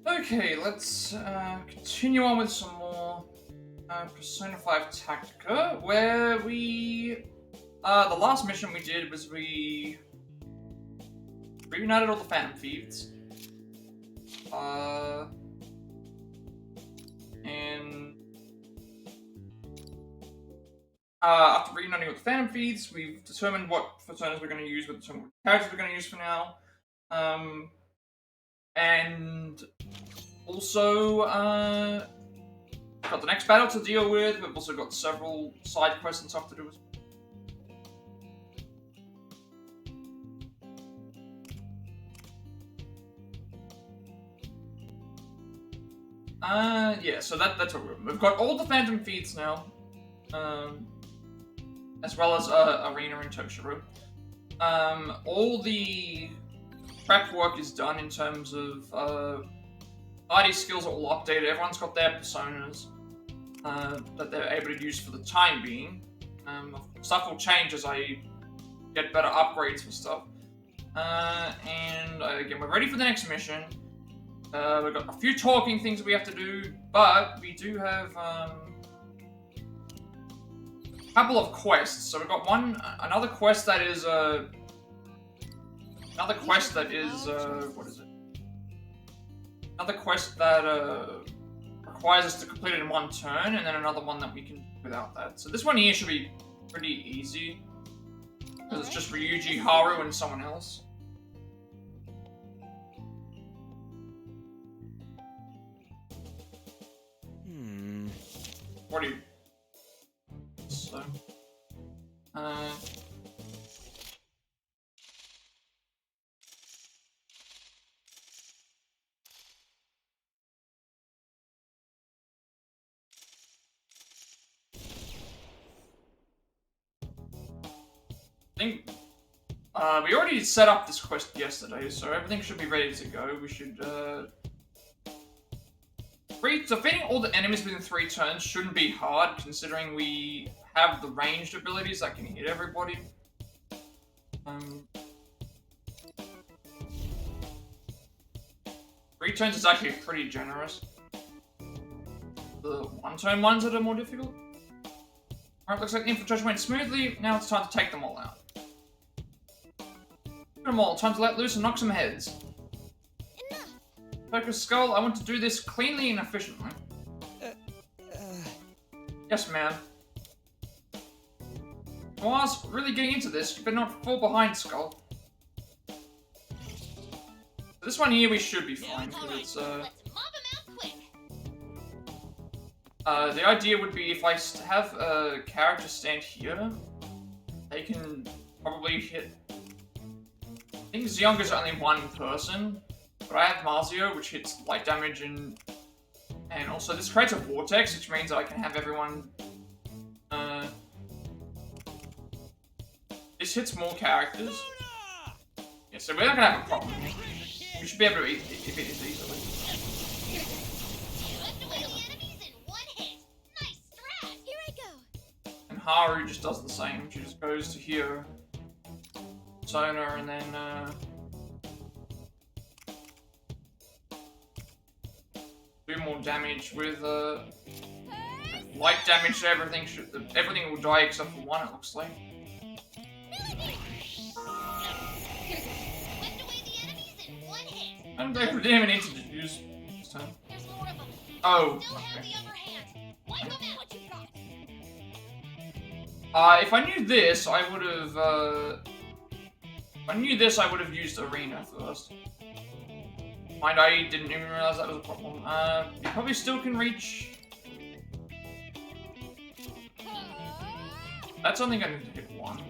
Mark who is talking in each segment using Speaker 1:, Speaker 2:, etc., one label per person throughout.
Speaker 1: Okay, let's continue on with some more Persona 5 Tactica, where we... the last mission we did was we reunited all the Phantom Thieves. And after reuniting with the Phantom Thieves, we've determined what personas we're going to use, we've determined what characters we're going to use for now. And also, got the next battle to deal with. We've also got several side quests and stuff to do as well. Yeah, so that's what we've got all the Phantom Thieves now. As well as Erina and Toshiro. All the prep work is done in terms of ID skills are all updated. Everyone's got their personas that they're able to use for the time being. Stuff will change as I get better upgrades for stuff. And again, we're ready for the next mission. We've got a few talking things that we have to do, but we do have a couple of quests. So we've got another quest that is what is it? Another quest that requires us to complete it in one turn, and then another one that we can do without that. So this one here should be pretty easy, because it's just Ryuji, Haru, and someone else. What do you... So... I think we already set up this quest yesterday, so everything should be ready to go. We should defeating all the enemies within 3 turns shouldn't be hard, considering we have the ranged abilities that can hit everybody. 3 turns is actually pretty generous. The 1-turn ones that are more difficult. Alright, looks like the infiltration went smoothly. Now it's time to take them all out. Get them all. Time to let loose and knock some heads.
Speaker 2: Enough.
Speaker 1: Focus Skull, I want to do this cleanly and efficiently. Yes, ma'am. Noir's really getting into this. You better not fall behind, Skull. This one here we should be fine, because it's
Speaker 2: Let's mob 'em out quick.
Speaker 1: the idea would be if I have a character stand here, they can probably hit... I think Zyonga's only one person, but I have Marzio, which hits light damage and also this creates a vortex, which means I can have everyone... this hits more characters. Yeah, so we're not gonna have a problem. We should be able to defeat this easily.
Speaker 2: Swept away the enemies in one hit. Nice strat. Here I go.
Speaker 1: And Haru just does the same. She just goes to here, Sona, and then do more damage with light damage to everything. Everything will die except for one, it looks like. I didn't even need to use this time.
Speaker 2: There's more of them.
Speaker 1: Oh,
Speaker 2: Still have
Speaker 1: okay.
Speaker 2: the upper hand. Wipe 'em out. What you got?
Speaker 1: If I knew this, I would have. If I knew this, I would have used Erina first. Mind, I didn't even realize that was a problem. You probably still can reach. That's only going to hit one.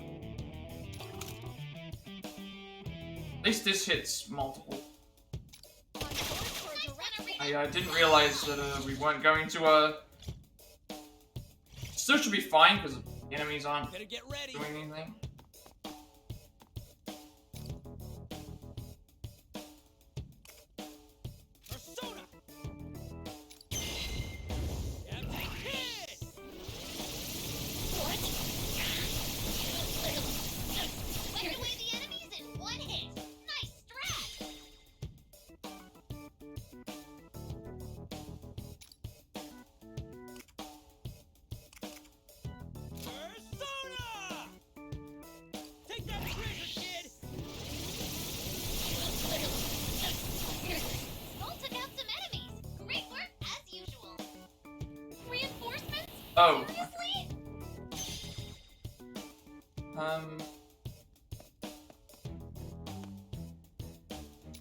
Speaker 1: At least this hits multiple. I didn't realize that we weren't going to. Still should be fine because the enemies aren't doing anything.
Speaker 2: Swept away the enemies in one hit. Nice strat.
Speaker 1: Oh.
Speaker 2: Seriously?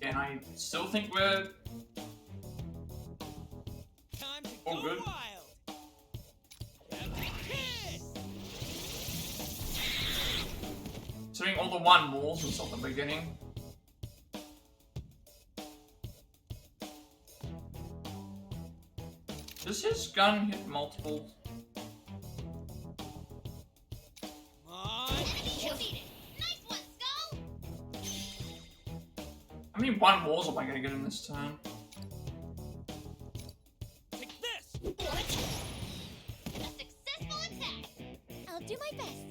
Speaker 1: And I still think we're
Speaker 3: Time to
Speaker 1: all
Speaker 3: go
Speaker 1: good.
Speaker 3: wild. Hit!
Speaker 1: Doing all the one moves and stuff at the beginning. Does his gun hit multiple?
Speaker 3: Come on.
Speaker 2: Enemy defeated. Nice one, Skull.
Speaker 1: How many one walls am I gonna get in this turn?
Speaker 3: Take this.
Speaker 2: What? A successful attack. I'll do my best.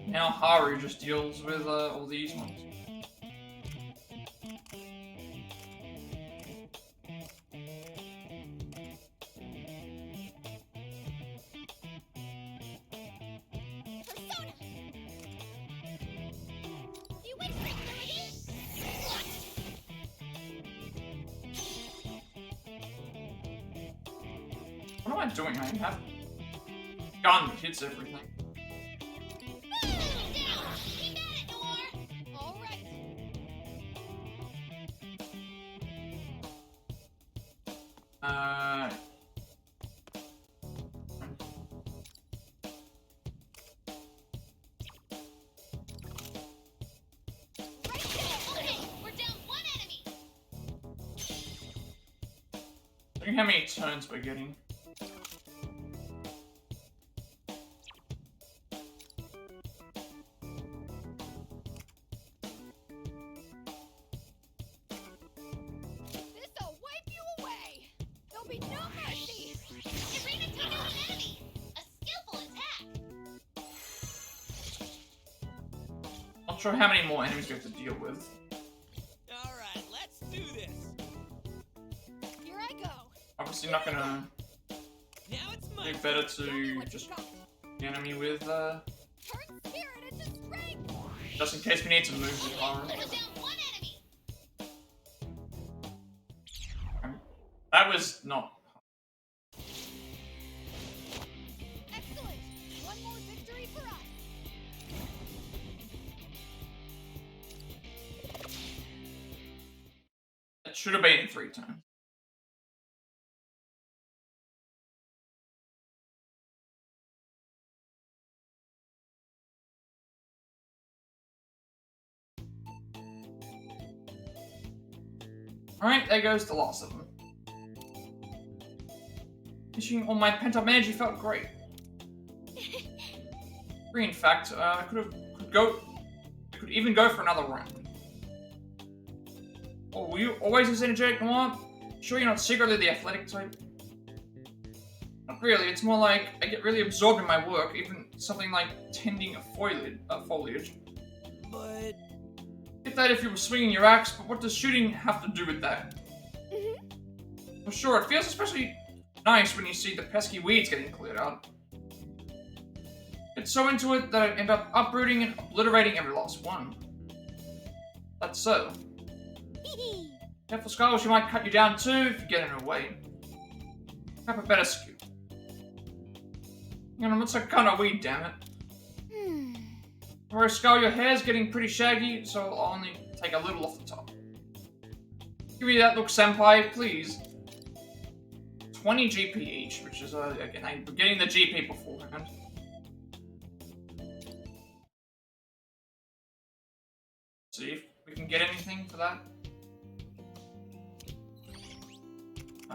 Speaker 1: Now Haru just deals with all these ones.
Speaker 2: Persona. You win for ability. What?
Speaker 1: What am I doing? I have gun that hits everything.
Speaker 2: Boom! Down. Keep at it, Noir. All right. Right there. Okay, we're down one enemy.
Speaker 1: Look at how many turns we're getting.
Speaker 2: This'll wipe you away. There'll be no mercy. Erina took out an enemy. A skillful attack.
Speaker 1: Not sure how many more enemies we have to deal with.
Speaker 3: All right, let's do this.
Speaker 2: Here I go.
Speaker 1: Obviously not gonna
Speaker 3: Now it's my
Speaker 1: do better
Speaker 2: Show me
Speaker 1: to
Speaker 2: what
Speaker 1: just
Speaker 2: you got.
Speaker 1: the enemy with
Speaker 2: Turn spirit into strength.
Speaker 1: just in case we need to move with Haru.
Speaker 2: We're down one enemy.
Speaker 1: That was not.
Speaker 2: Excellent. One more victory for us.
Speaker 1: It should have been 3 turns. Alright, there goes the last of them. Issuing all my pent-up energy felt great. In fact, I could even go for another round. Oh, were you always this energetic, Noir? Sure you're not secretly the athletic type? Not really, it's more like I get really absorbed in my work, even something like tending a foliage.
Speaker 3: But
Speaker 1: Get that if you were swinging your axe, but what does shooting have to do with that? For sure, it feels especially nice when you see the pesky weeds getting cleared out. Get so into it that I end up uprooting and obliterating every last one. That's so. Careful, Skull, she might cut you down too if you get in her way. Have a better scoop. You know, what's that kind of weed, damn it? Whereas Skull, your hair's getting pretty shaggy, so I'll only take a little off the top. Give me that look, senpai, please. 20 GP each, which is, again, I'm getting the GP beforehand. See if we can get anything for that.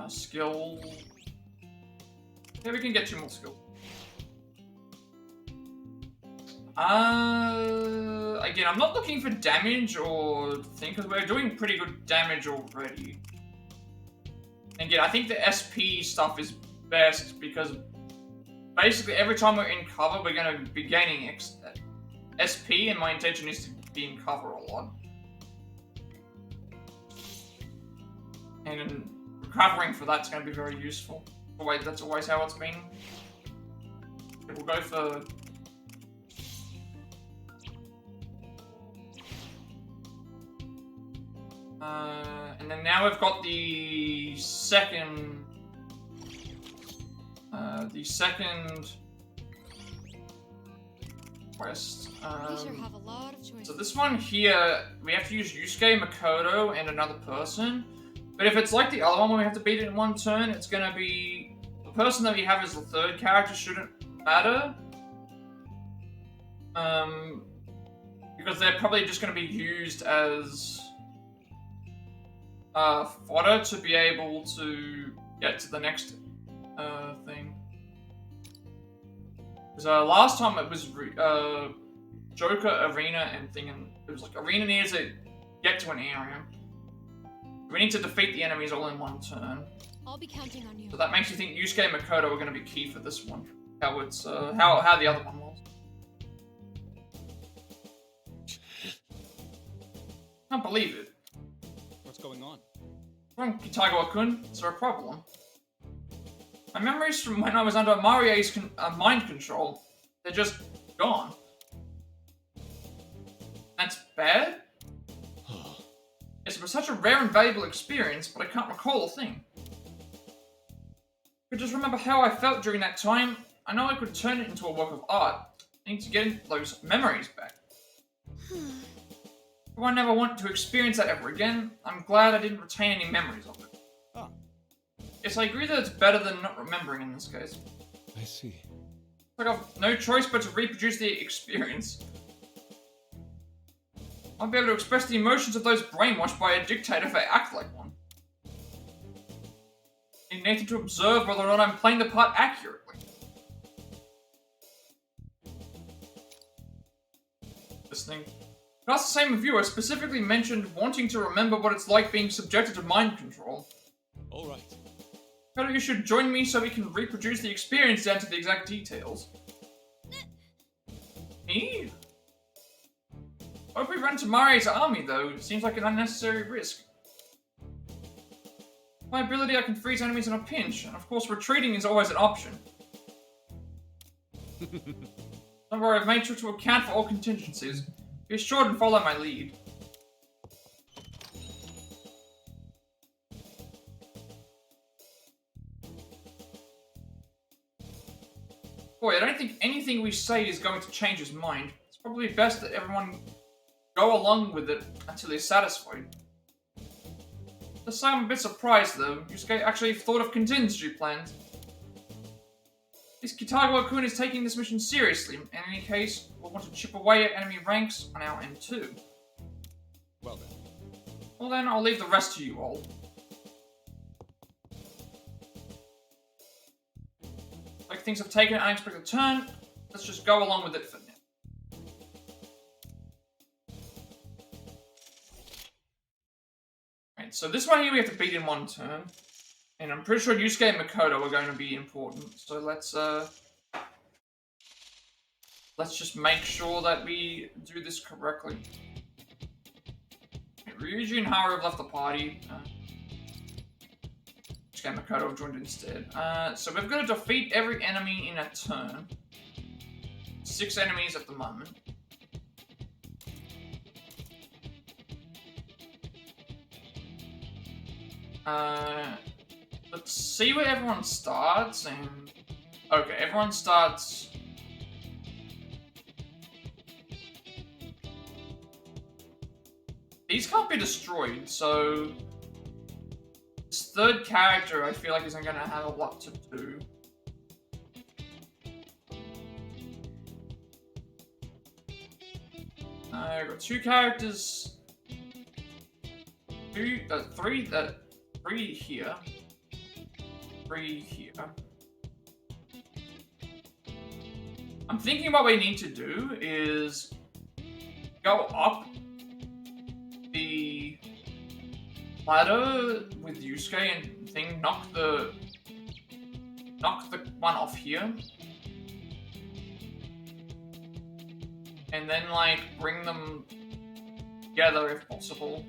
Speaker 1: Skill. Yeah, we can get 2 more skill. Again, I'm not looking for damage or thing, because we're doing pretty good damage already. And again, I think the SP stuff is best, because basically every time we're in cover, we're going to be gaining SP, and my intention is to be in cover a lot. And recovering for that's going to be very useful. Wait, that's always how it's been. Okay, we'll go for... and then now we've got the second The second quest.
Speaker 2: We sure have a lot of choices.
Speaker 1: So this one here, we have to use Yusuke, Makoto, and another person. But if it's like the other one where we have to beat it in one turn, it's gonna be... The person that we have as the third character shouldn't matter. Because they're probably just gonna be used as... fodder to be able to get to the next thing. Because last time it was Joker, Erina, and thing, and it was like Erina needs to get to an area. We need to defeat the enemies all in one turn.
Speaker 2: I'll be counting on you.
Speaker 1: So that makes you think Yusuke and Makoto are going to be key for this one. How it's how the other one was. Can't believe it.
Speaker 3: What's going on?
Speaker 1: Wrong, Kitagawa-kun. Is there a problem? My memories from when I was under Marie's mind control, they're just gone. That's bad? Yes, it was such a rare and valuable experience, but I can't recall a thing. I could just remember how I felt during that time. I know I could turn it into a work of art. I need to get those memories back. If I never want to experience that ever again, I'm glad I didn't retain any memories of it.
Speaker 3: Oh.
Speaker 1: Yes, I agree that it's better than not remembering in this case.
Speaker 4: I see.
Speaker 1: Like I've no choice but to reproduce the experience. I'll be able to express the emotions of those brainwashed by a dictator if I act like one. I need Nathan to observe whether or not I'm playing the part accurately. Listening. I asked the same reviewer specifically mentioned wanting to remember what it's like being subjected to mind control.
Speaker 3: Alright.
Speaker 1: I thought you should join me so we can reproduce the experience down to the exact details. Me? What if we run to Marie's army, though? It seems like an unnecessary risk. My ability, I can freeze enemies in a pinch, and of course retreating is always an option. Don't worry, I've made sure to account for all contingencies. Be assured and follow my lead. Boy, I don't think anything we say is going to change his mind. It's probably best that everyone go along with it until he's satisfied. I'm a bit surprised though. Yusuke actually thought of contingency plans. This Kitagawa-kun is taking this mission seriously. In any case, we'll want to chip away at enemy ranks on our end too.
Speaker 3: Well then.
Speaker 1: Well then, I'll leave the rest to you all. Like things have taken an unexpected turn, let's just go along with it for now. Right, so this one here we have to beat in one turn. And I'm pretty sure Yusuke and Makoto are going to be important. So let's just make sure that we do this correctly. Okay, Ryuji and Haru have left the party. Yusuke and Makoto have joined instead. So we've got to defeat every enemy in a turn. 6 enemies at the moment. Let's see where everyone starts, and... Okay, everyone starts... These can't be destroyed, so... This third character, I feel like, isn't going to have a lot to do. I've got 2 characters... 3 here. 3 here. I'm thinking what we need to do is go up the ladder with Yusuke and thing, knock the one off here. And then like bring them together if possible.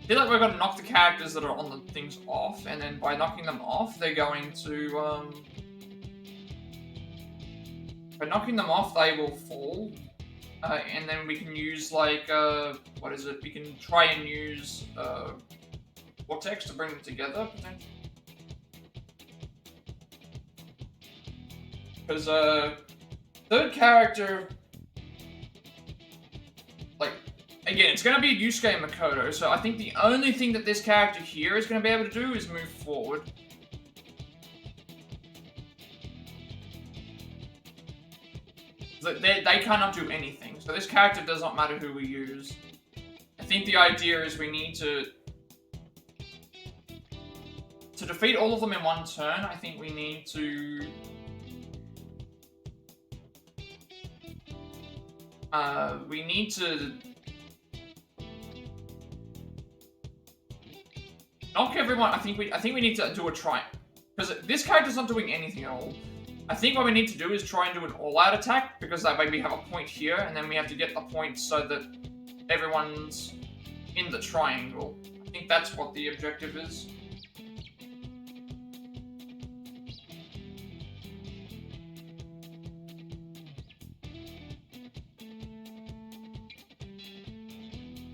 Speaker 1: I feel like we're going to knock the characters that are on the things off, and then by knocking them off, they're going to, by knocking them off, they will fall, and then we can use, like, what is it, we can try and use, Vortex to bring them together, potentially. Because, third character... Like, again, it's going to be Yusuke and Makoto, so I think the only thing that this character here is going to be able to do is move forward. They cannot do anything, so this character does not matter who we use. I think the idea is we need to defeat all of them in one turn. I think we need to knock everyone. I think we need to do a try, because this character's not doing anything at all. I think what we need to do is try and do an all-out attack, because that way we have a point here, and then we have to get the point so that everyone's in the triangle. I think that's what the objective is.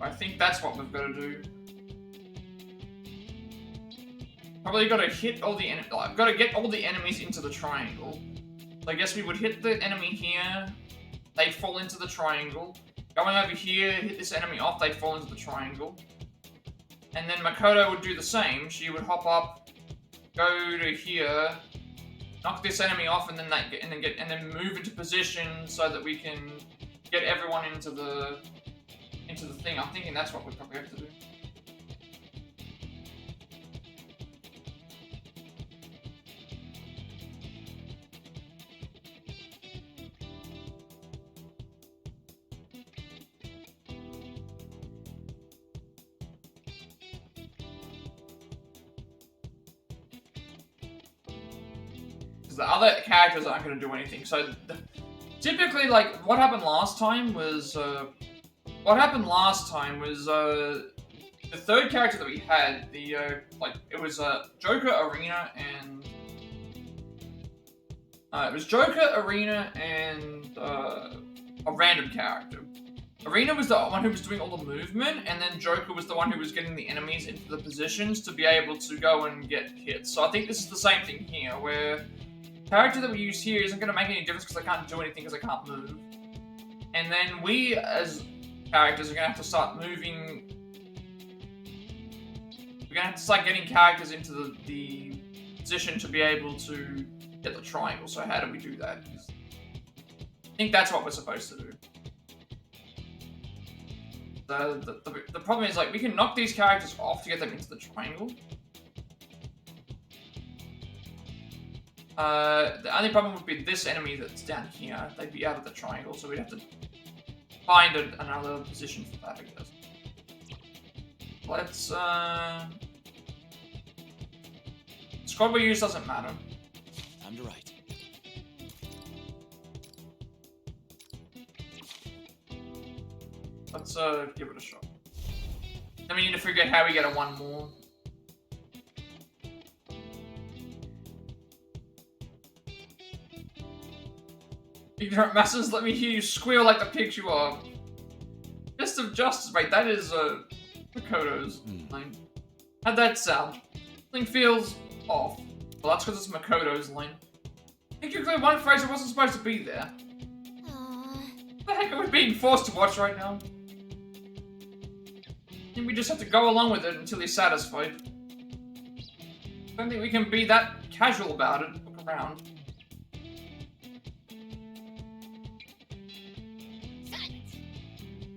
Speaker 1: I think that's what we've got to do. Probably got to hit all the I've got to get all the enemies into the triangle. So I guess we would hit the enemy here. They'd fall into the triangle. Going over here, hit this enemy off. They'd fall into the triangle. And then Makoto would do the same. She would hop up, go to here, knock this enemy off, and then move into position so that we can get everyone into the thing. I'm thinking that's what we probably have to do. The other characters aren't going to do anything. So, typically, like, what happened last time was, the third character that we had, it was, Joker, Erina, and, a random character. Erina was the one who was doing all the movement, and then Joker was the one who was getting the enemies into the positions to be able to go and get hits. So I think this is the same thing here, where the character that we use here isn't going to make any difference because I can't do anything because I can't move. And then we, as characters, are going to have to start moving. We're going to have to start getting characters into the position to be able to get the triangle. So how do we do that? I think that's what we're supposed to do. The problem is, like, we can knock these characters off to get them into the triangle. The only problem would be this enemy that's down here. They'd be out of the triangle, so we'd have to find another position for that, I guess. Let's, squad we use doesn't matter.
Speaker 3: Time to write.
Speaker 1: Let's, give it a shot. Then we need to figure out how we get a one more. Ignorant masses, let me hear you squeal like the pigs you are. Fist of justice, right? That is, Makoto's line. How'd that sound? Something feels off. Well, that's because it's Makoto's line. I think you cleared one phrase that wasn't supposed to be there. What the heck are we being forced to watch right now? I think we just have to go along with it until he's satisfied. I don't think we can be that casual about it. Look around.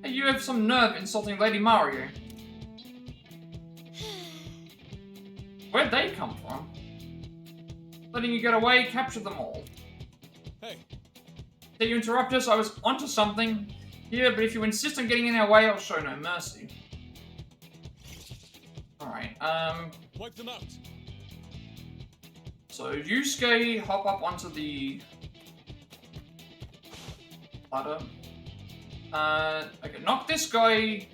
Speaker 1: Hey, you have some nerve insulting Lady Mario. Where'd they come from? Letting you get away, capture them all.
Speaker 3: Hey.
Speaker 1: Did you interrupt us? I was onto something. Yeah, but if you insist on getting in our way, I'll show no mercy. Alright,
Speaker 3: Wipe them out.
Speaker 1: so Yusuke, hop up onto the ladder. Okay, knock this guy.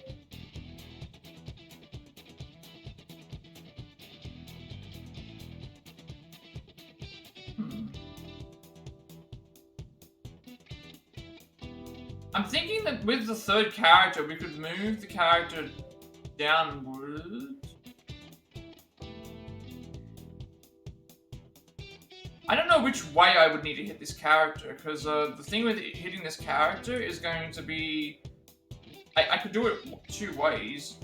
Speaker 1: I'm thinking that with the third character, we could move the character downwards. I don't know which way I would need to hit this character, because the thing with hitting this character is going to be... I could do it 2 ways.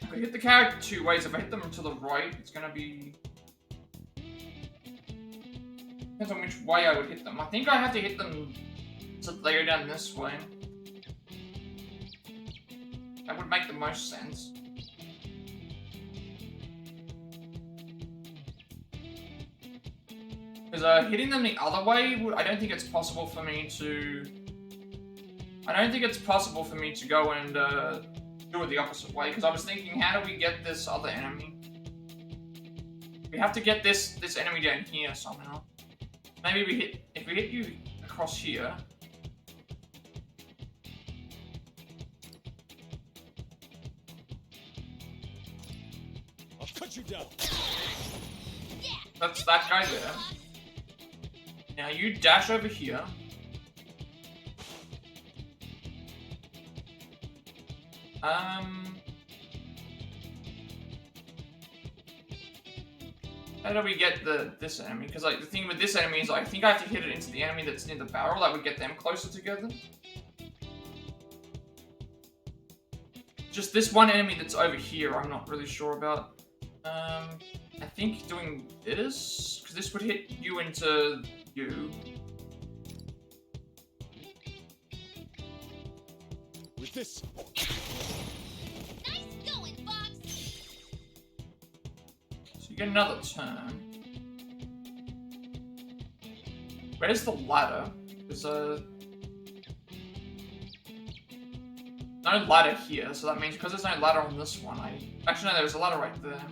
Speaker 1: I could hit the character 2 ways. If I hit them to the right, it's going to be... Depends on which way I would hit them. I think I have to hit them so they go down this way. That would make the most sense. Because hitting them the other way, I don't think it's possible for me to... I don't think it's possible for me to go and do it the opposite way. Because I was thinking, how do we get this other enemy? We have to get this enemy down here somehow. Maybe we hit... If we hit you across here...
Speaker 3: I'll cut you down.
Speaker 1: That's that guy there. Now you dash over here. How do we get this enemy? Because like the thing with this enemy is I think I have to hit it into the enemy that's near the barrel. That would get them closer together. Just this one enemy that's over here, I'm not really sure about. I think doing this, because this would hit you into you.
Speaker 3: With this.
Speaker 2: Nice going, Fox.
Speaker 1: So you get another turn. Where's the ladder? There's no ladder here, so that means because there's no ladder on this one, actually no, there's a ladder right there.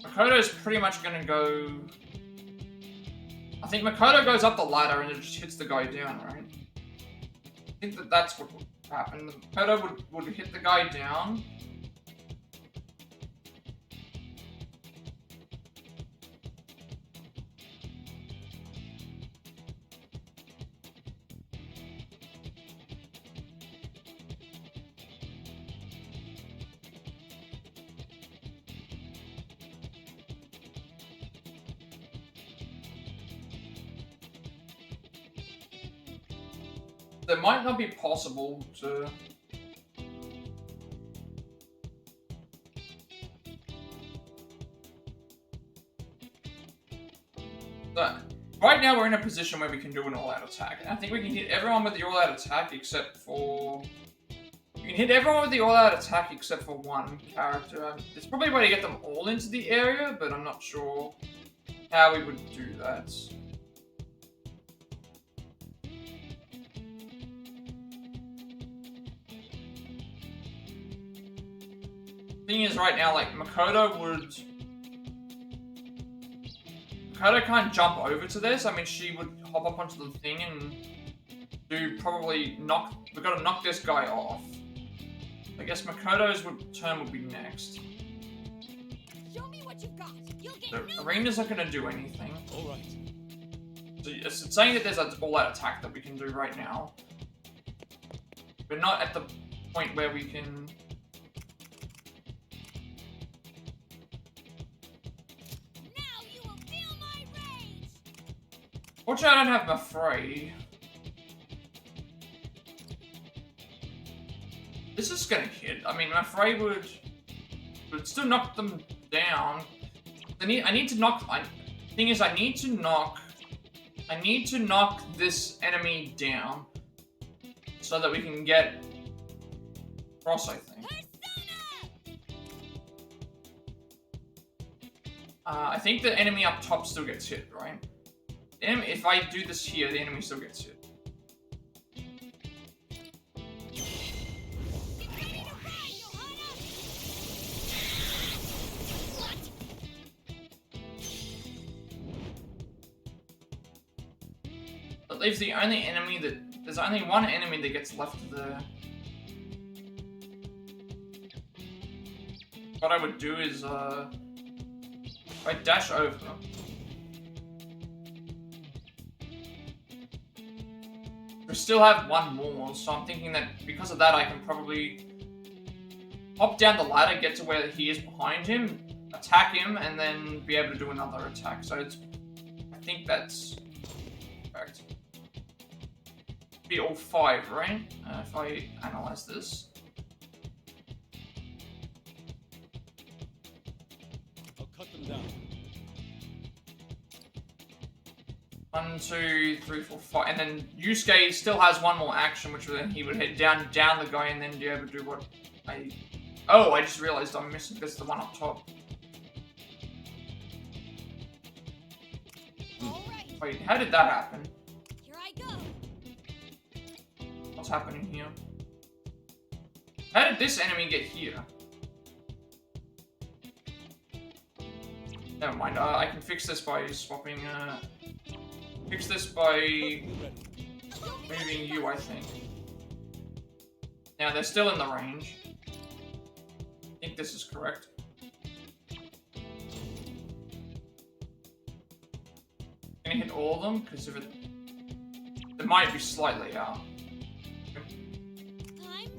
Speaker 1: Makoto's pretty much gonna go... I think Makoto goes up the ladder and it just hits the guy down, right? I think that's what would happen. Makoto would hit the guy down. That might not be possible to... But right now we're in a position where we can do an all-out attack. And I think we can hit everyone with the all-out attack except for... You can hit everyone with the all-out attack except for one character. There's probably a way to get them all into the area, but I'm not sure how we would do that. Thing is, right now, like, Makoto can't jump over to this. I mean, she would hop up onto the thing and do probably knock... We've got to knock this guy off. I guess Makoto's turn would be next.
Speaker 2: Show me what you've got. You'll get
Speaker 1: So,
Speaker 2: no...
Speaker 1: Erina's not going to do anything.
Speaker 3: All right.
Speaker 1: So, it's saying that there's an all-out attack that we can do right now. We're not at the point where we can... Fortunately, I don't have Afraid. This is gonna hit. I mean, Afraid would still knock them down. I need to knock. Thing is, I need to knock this enemy down so that we can get across. I think. I think the enemy up top still gets hit, right? If I do this here, the enemy still gets hit. That leaves the only enemy that... There's only one enemy that gets left there. What I would do is, if I dash over... we still have one more, so I'm thinking that because of that I can probably hop down the ladder, get to where he is behind him, attack him, and then be able to do another attack. So it's, I think that's correct. Be all 5, right? If I analyze this.
Speaker 3: I'll cut them down.
Speaker 1: 1, 2, 3, 4, 5, and then Yusuke still has one more action, which then he would head down the guy and then be able to do what I... Oh, I just realized I'm missing this, the one up top.
Speaker 2: Alright,
Speaker 1: Wait, how did that happen?
Speaker 2: here I go.
Speaker 1: What's happening here? How did this enemy get here? Never mind, I can fix this by swapping, fix this by moving you, I think. Now, they're still in the range. I think this is correct. Can I hit all of them? Because if it might be slightly out.
Speaker 2: I'm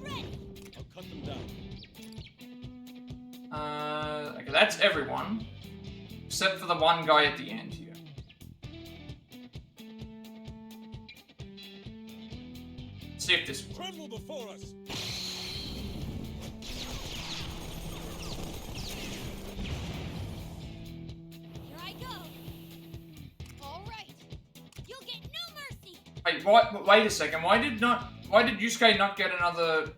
Speaker 2: ready.
Speaker 3: I'll cut them down.
Speaker 1: Okay, that's everyone. Except for the one guy at the end here. Let's see if this works.
Speaker 3: Tremble before us.
Speaker 2: Here I go. Alright. You'll get no mercy.
Speaker 1: Wait, what? Wait a second. Why did Yusuke not get another?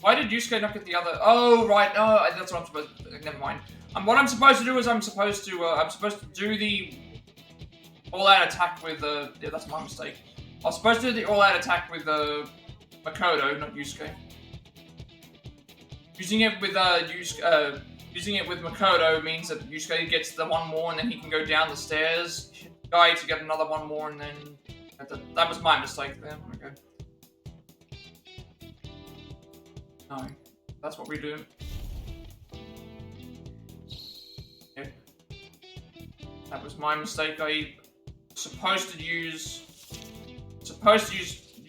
Speaker 1: Why did Yusuke not get the other? Oh, right. Oh, that's what I'm supposed to. Never mind. What I'm supposed to do is I'm supposed to do the all-out attack with yeah, that's my mistake. I was supposed to do the all-out attack with Makoto, not Yusuke. Using it with using it with Makoto means that Yusuke gets the one more, and then he can go down the stairs, hit the guy to get another one more, and then that was my mistake there. Okay. No, that's what we do. Okay. That was my mistake. I supposed to use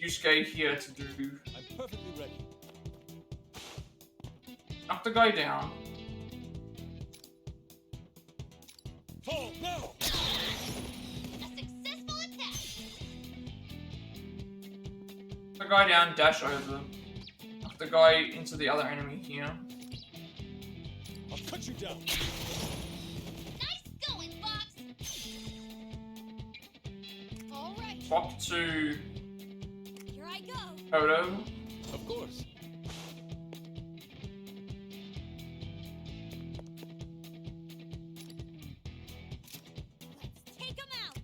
Speaker 1: Yusuke here to do.
Speaker 3: I'm perfectly ready.
Speaker 1: Knock the guy down.
Speaker 3: Fall now.
Speaker 2: A successful attack.
Speaker 1: The guy down, dash over. Knock the guy into the other enemy here.
Speaker 3: I'll cut you down.
Speaker 2: Nice going, Fox. Alright,
Speaker 1: Swap to
Speaker 2: here I go.
Speaker 1: Kodo.
Speaker 3: Of course.
Speaker 2: Let's take him out.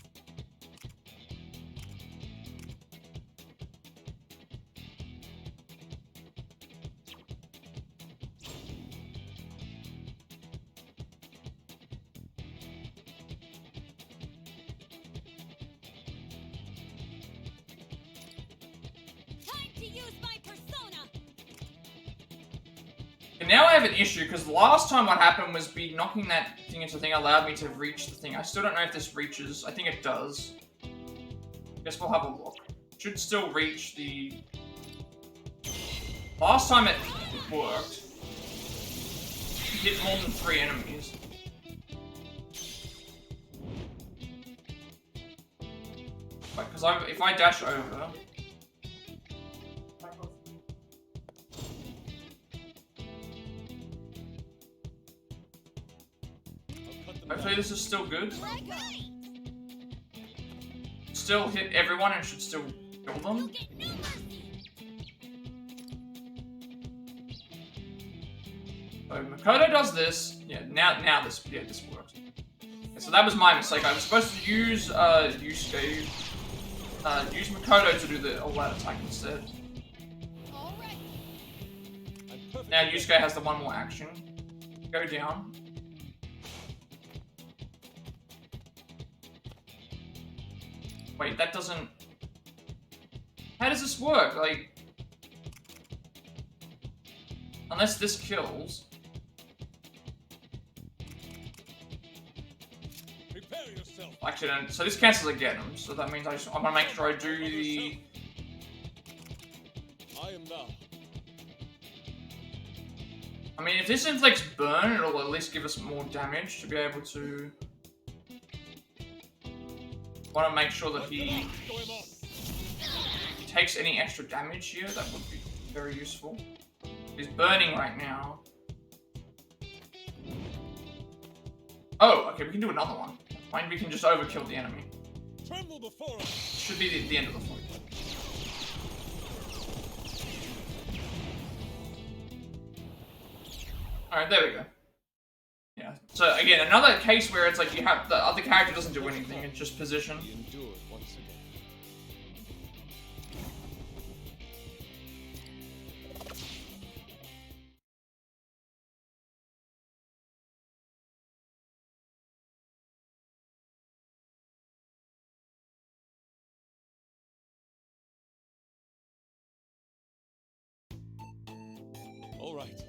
Speaker 2: Time to use my persona.
Speaker 1: And now I have an issue, because last time what happened was me knocking that thing into the thing allowed me to reach the thing. I still don't know if this reaches. I think it does. Guess we'll have a look. Should still reach the... Last time it worked. It hit more than 3 enemies. Because if I dash over...
Speaker 3: I'll cut them
Speaker 1: Hopefully
Speaker 3: down.
Speaker 1: this is still good.
Speaker 2: Right.
Speaker 1: Still hit everyone and should still kill
Speaker 2: You'll
Speaker 1: them.
Speaker 2: get no mercy.
Speaker 1: So Makoto does this. Yeah, now this works. Okay, so that was my mistake. I was supposed to use Yusuke, use Makoto to do the all-out attack instead.
Speaker 2: Alright.
Speaker 3: I'm perfectly
Speaker 1: Now
Speaker 3: ready.
Speaker 1: Yusuke has the one more action. Go down. Wait, that doesn't... How does this work? Like... Unless this kills...
Speaker 3: Prepare yourself. yourself.
Speaker 1: accident. So this cancels again. So that means I'm gonna make sure I do the.
Speaker 3: I am thou.
Speaker 1: I mean, if this inflicts burn, it'll at least give us more damage to be able to. Want to make sure that he takes any extra damage here. That would be very useful. He's burning right now. Oh, okay, we can do another one. Fine, we can just overkill the enemy.
Speaker 3: Tremble before us.
Speaker 1: Should be the end of the fight. Alright, there we go. Yeah, so again, another case where it's like you have the other character doesn't do anything, it's just position.
Speaker 3: We endure once again. All right.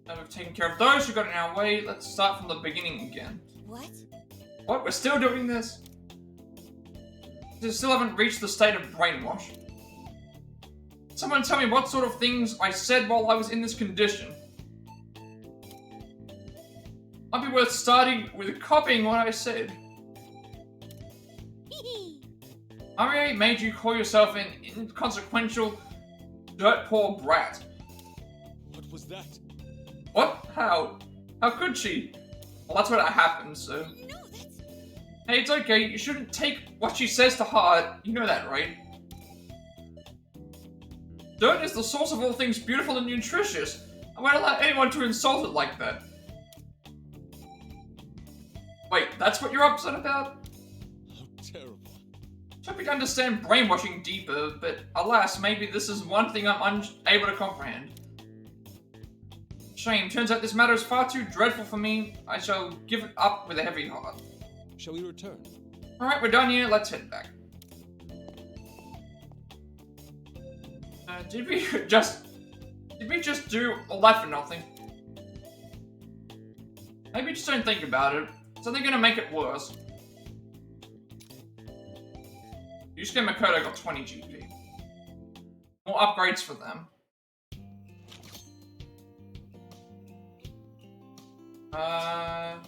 Speaker 1: Now we've taken care of those who got in our way. Let's start from the beginning again.
Speaker 2: What?
Speaker 1: What? We're still doing this? We still haven't reached the state of brainwash. Someone tell me what sort of things I said while I was in this condition. Might be worth starting with copying what I said. Marie made you call yourself an inconsequential, dirt-poor brat.
Speaker 3: What was that?
Speaker 1: What? How? How could she? Well, that's what happened, so...
Speaker 2: No, that's...
Speaker 1: Hey, it's okay. You shouldn't take what she says to heart. You know that, right? Dirt is the source of all things beautiful and nutritious. I won't allow anyone to insult it like that. Wait, that's what you're upset about?
Speaker 3: How terrible.
Speaker 1: I hope you can understand brainwashing deeper, but alas, maybe this is one thing I'm unable to comprehend. Shame. Turns out this matter is far too dreadful for me. I shall give it up with a heavy heart.
Speaker 3: Shall we return?
Speaker 1: Alright, we're done here. Let's head back. Did we just do all that for nothing? Maybe just don't think about it. It's only gonna make it worse. Yusuke and Makoto got 20 GP. More upgrades for them.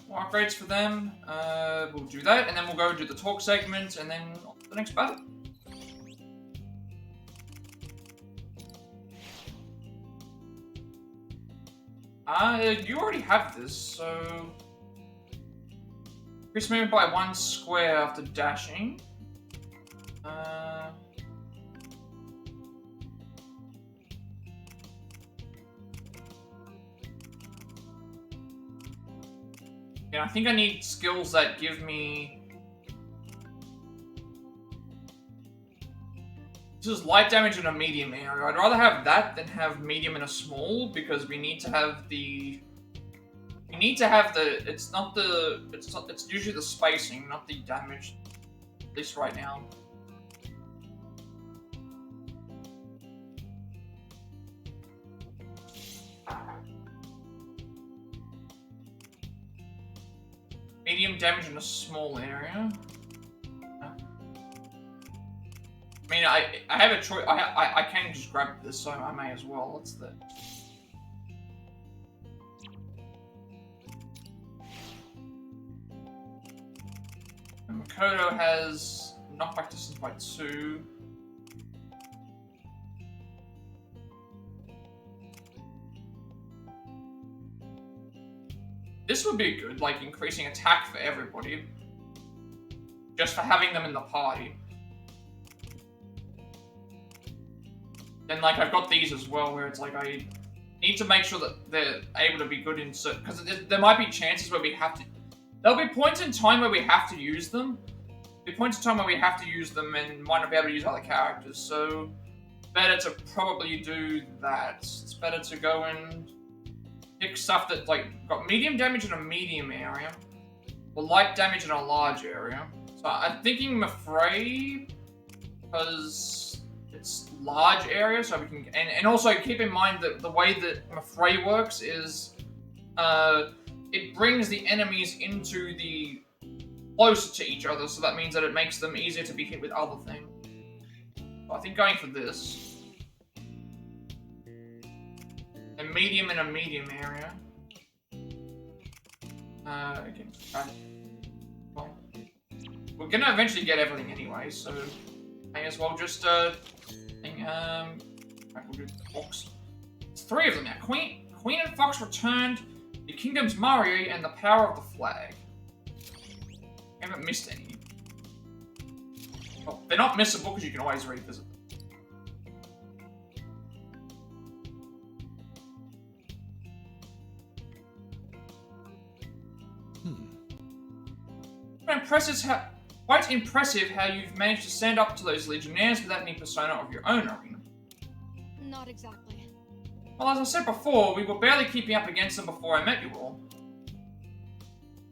Speaker 1: More upgrades for them. We'll do that, and then we'll go do the talk segment, and then on to the next battle. You already have this, so... Increase movement by 1 square after dashing. Yeah, I think I need skills that give me... This is light damage in a medium area. I'd rather have that than have medium in a small, because we need to have the... We need to have the... It's usually the spacing, not the damage. At least right now. Medium damage in a small area. I mean, I have a choice. I can just grab this, so I may as well. What's the... And Makoto has knockback distance by 2. This would be good, like increasing attack for everybody. Just for having them in the party. Then, like, I've got these as well, where it's like I need to make sure that they're able to be good in certain... Because there might be chances where we have to... There'll be points in time where we have to use them. There'll be points in time where we have to use them and might not be able to use other characters, so... Better to probably do that. It's better to go and... pick stuff that, like, got medium damage in a medium area, or light damage in a large area. So I'm thinking Mafray, because it's large area, so we can, and also keep in mind that the way that Mafray works is, it brings the enemies into the closer to each other, so that means that it makes them easier to be hit with other things. I think going for this. A medium in a medium area. Okay. Well, we're gonna eventually get everything anyway, so may as well just right, we'll do Fox. It's 3 of them now. Queen and Fox returned, the Kingdom's Mario, and the Power of the Flag. I haven't missed any. Well, they're not missable because you can always revisit them. Quite impressive how you've managed to stand up to those Legionnaires without any persona of your own, Erina.
Speaker 2: Not exactly.
Speaker 1: Well, as I said before, we were barely keeping up against them before I met you all.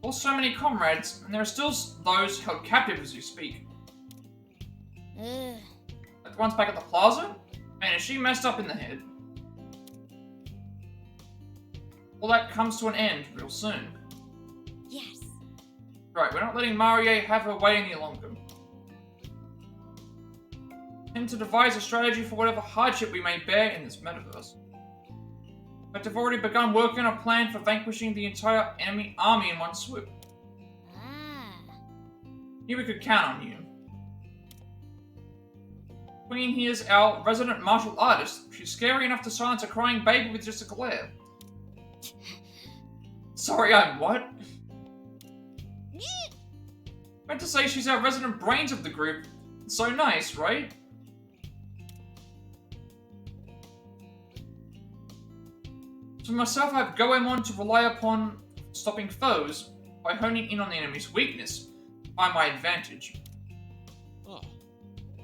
Speaker 1: Lost so many comrades, and there are still those held captive as you speak.
Speaker 2: Ugh.
Speaker 1: Like the ones back at the plaza? Man, is she messed up in the head? All that comes to an end real soon.
Speaker 2: Yes.
Speaker 1: Right, we're not letting Mario have her wait any longer. And to devise a strategy for whatever hardship we may bear in this metaverse. But I've already begun working on a plan for vanquishing the entire enemy army in one swoop.
Speaker 2: Ah.
Speaker 1: Here we could count on you. Queen here's our resident martial artist. She's scary enough to silence a crying baby with just a glare. Sorry, I'm what? Meant to say she's our resident brains of the group. So nice, right? For myself, I have Goemon to rely upon stopping foes by honing in on the enemy's weakness by my advantage.
Speaker 3: Ah,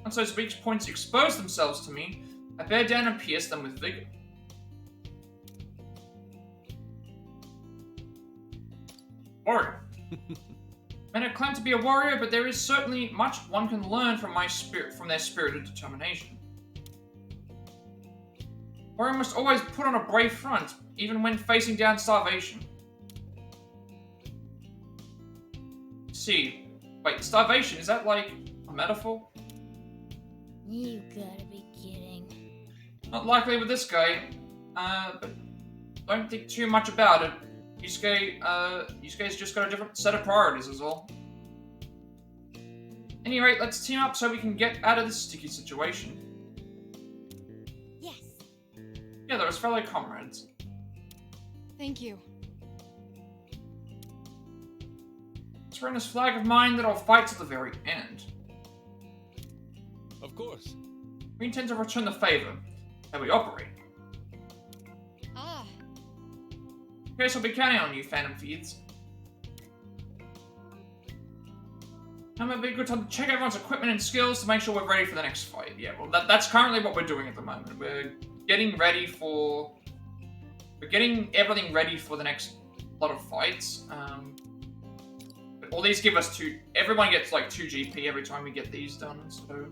Speaker 1: Once those weak points expose themselves to me, I bear down and pierce them with vigor. Warrior. Men have claimed to be a warrior, but there is certainly much one can learn from their spirited determination. Warrior must always put on a brave front, even when facing down starvation. See, wait, starvation, is that like a metaphor?
Speaker 2: You gotta be kidding.
Speaker 1: Not likely with this guy, but don't think too much about it. Yusuke's just got a different set of priorities is all. At any rate, let's team up so we can get out of this sticky situation.
Speaker 2: Yes.
Speaker 1: Together as fellow comrades.
Speaker 2: Thank you.
Speaker 1: It's Rena's flag of mine that I'll fight to the very end.
Speaker 3: of course.
Speaker 1: We intend to return the favor. How we operate.
Speaker 2: Ah.
Speaker 1: Okay, so I'll be counting on you, Phantom Thieves. Now might be a good time to check everyone's equipment and skills to make sure we're ready for the next fight. Yeah, well, that's currently what we're doing at the moment. We're getting ready for... We're getting everything ready for the next lot of fights. But all these give us 2... Everyone gets, like, 2 GP every time we get these done, so...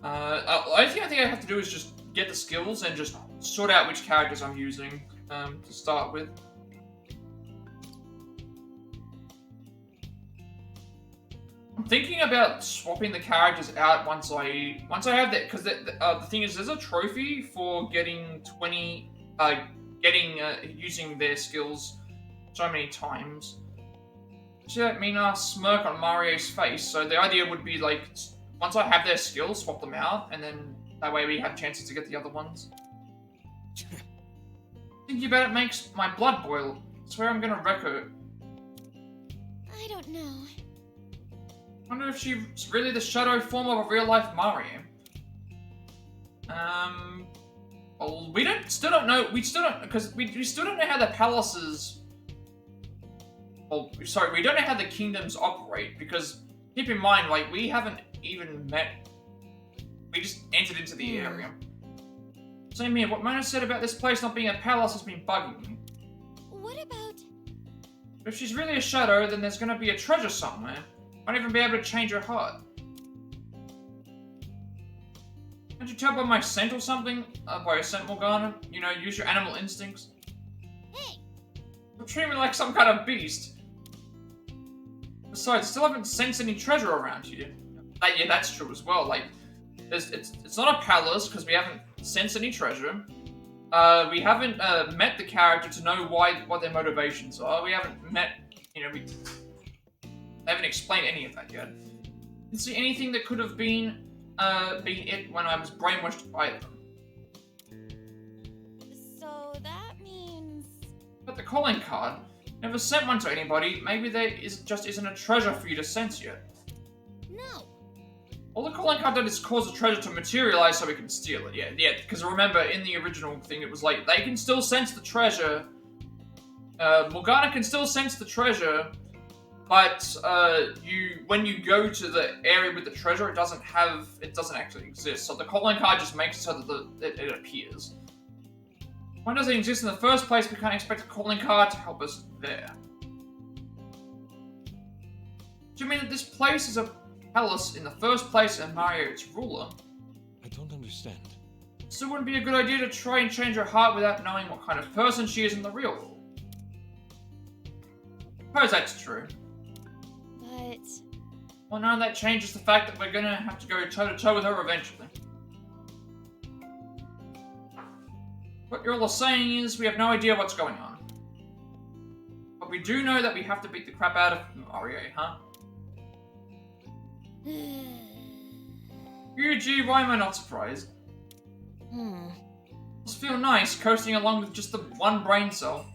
Speaker 1: I think I have to do is just get the skills and just sort out which characters I'm using to start with. I'm thinking about swapping the characters out once I have that, because the thing is, there's a trophy for getting 20, using their skills so many times. See that mean smirk on Mario's face? So the idea would be like, once I have their skills, swap them out, and then that way we have chances to get the other ones. Thinking about it makes my blood boil. I swear I'm gonna wreck her.
Speaker 2: I don't know.
Speaker 1: Wonder if she's really the shadow form of a real-life Mario. Well, we still don't know, because we still don't know how the palaces... Well, sorry, we don't know how the kingdoms operate, because, keep in mind, like, we haven't even met... We just entered into the area. Same here, what Mona said about this place not being a palace has been bugging me.
Speaker 2: What about...
Speaker 1: If she's really a shadow, then there's gonna be a treasure somewhere. Won't even be able to change her heart. Can't you tell by my scent or something? By your scent, Morgana? You know, use your animal instincts.
Speaker 2: Hey!
Speaker 1: You'll treat me like some kind of beast. Besides, still haven't sensed any treasure around here. Yeah, that's true as well. Like, it's not a palace because we haven't sensed any treasure. We haven't met the character to know what their motivations are. We haven't met, they haven't explained any of that yet. Didn't see anything that could have been it when I was brainwashed by them.
Speaker 2: So that means...
Speaker 1: But the calling card, never sent one to anybody. Maybe there just isn't a treasure for you to sense yet.
Speaker 2: No.
Speaker 1: All the calling card did is cause the treasure to materialize so we can steal it. Yeah, because remember, in the original thing, it was like, they can still sense the treasure. Morgana can still sense the treasure, but when you go to the area with the treasure, it doesn't actually exist. So the calling card just makes it so that it appears. When does it exist in the first place? We can't expect a calling card to help us there. Do you mean that this place is a palace in the first place and Mario its ruler?
Speaker 3: I don't understand.
Speaker 1: So it wouldn't be a good idea to try and change her heart without knowing what kind of person she is in the real world. Suppose that's true.
Speaker 2: But...
Speaker 1: Well, none of that changes the fact that we're gonna have to go toe-to-toe with her eventually. What you're all saying is we have no idea what's going on. But we do know that we have to beat the crap out of Mario, huh? Gee, why am I not surprised? Must feel nice coasting along with just the one brain cell.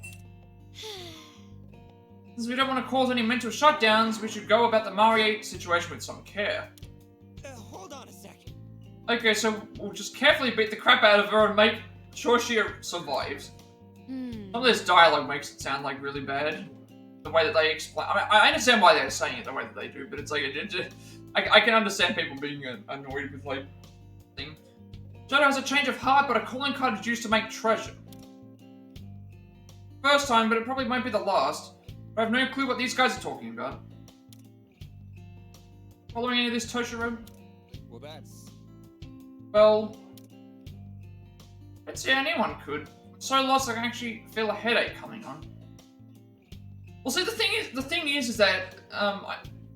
Speaker 1: Since we don't want to cause any mental shutdowns, we should go about the Mario situation with some care.
Speaker 3: Hold on a second.
Speaker 1: Okay, so we'll just carefully beat the crap out of her and make sure she survives. Some of this dialogue makes it sound like really bad. The way that they explain. I mean, I understand why they're saying it the way that they do, but it's like I can understand people being annoyed with like thing. Shadow has a change of heart, but a calling card is used to make treasure. First time, but it probably won't be the last. I have no clue what these guys are talking about. Following any of this, Toshiro?
Speaker 3: Well, that's...
Speaker 1: Well... I'd say anyone could. I'm so lost I can actually feel a headache coming on. Well, see, the thing is that,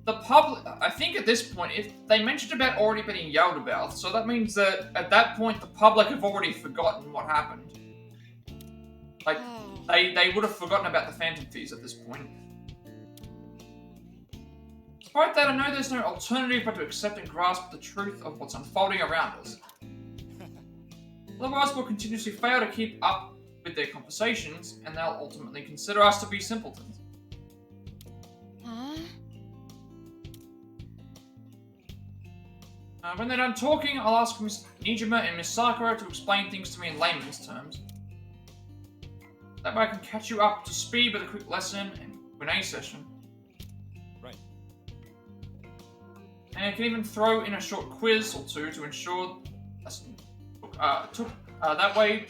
Speaker 1: the public, I think at this point, if they mentioned about already being yelled about, so that means that at that point the public have already forgotten what happened. Like, they would have forgotten about the Phantom Thieves at this point. Despite that, I know there's no alternative but to accept and grasp the truth of what's unfolding around us. Otherwise, we'll continuously fail to keep up with their conversations, and they'll ultimately consider us to be simpletons.
Speaker 2: Huh?
Speaker 1: When they're done talking, I'll ask Miss Nijima and Miss Sakura to explain things to me in layman's terms. That way I can catch you up to speed with a quick lesson and Q&A session.
Speaker 3: Right.
Speaker 1: And I can even throw in a short quiz or two to ensure lesson that way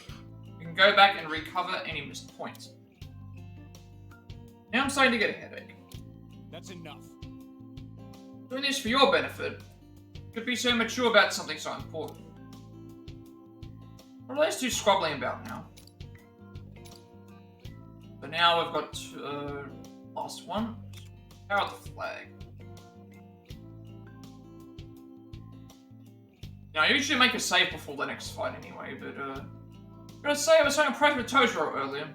Speaker 1: you can go back and recover any missed points. Now I'm starting to get a headache.
Speaker 3: That's enough.
Speaker 1: Doing this for your benefit. Could be so mature about something so important. What are those two squabbling about now? But now we've got last one. Power of the flag. Now I usually make a save before the next fight anyway, but I gotta say I was so impressed with Toshiro earlier.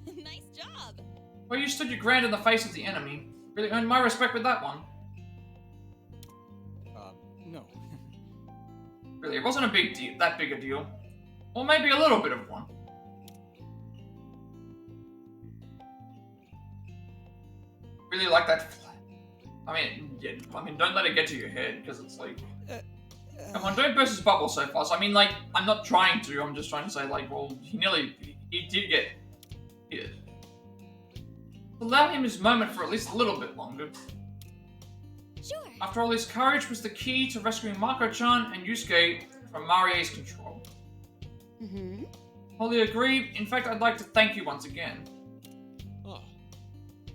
Speaker 2: Nice job.
Speaker 1: Well, you stood your ground in the face of the enemy. Really earned my respect with that one.
Speaker 3: No.
Speaker 1: Really, it wasn't that big a deal. Or maybe a little bit of one. Really like that flag. Don't let it get to your head, because it's like... Come on, don't burst his bubble so fast. I mean, like, I'm not trying to, I'm just trying to say, like, well, he did get hit. Allow him his moment for at least a little bit longer.
Speaker 2: Sure.
Speaker 1: After all, his courage was the key to rescuing Mako-chan and Yusuke from Marie's control. Wholly agree. In fact, I'd like to thank you once again.
Speaker 3: Oh.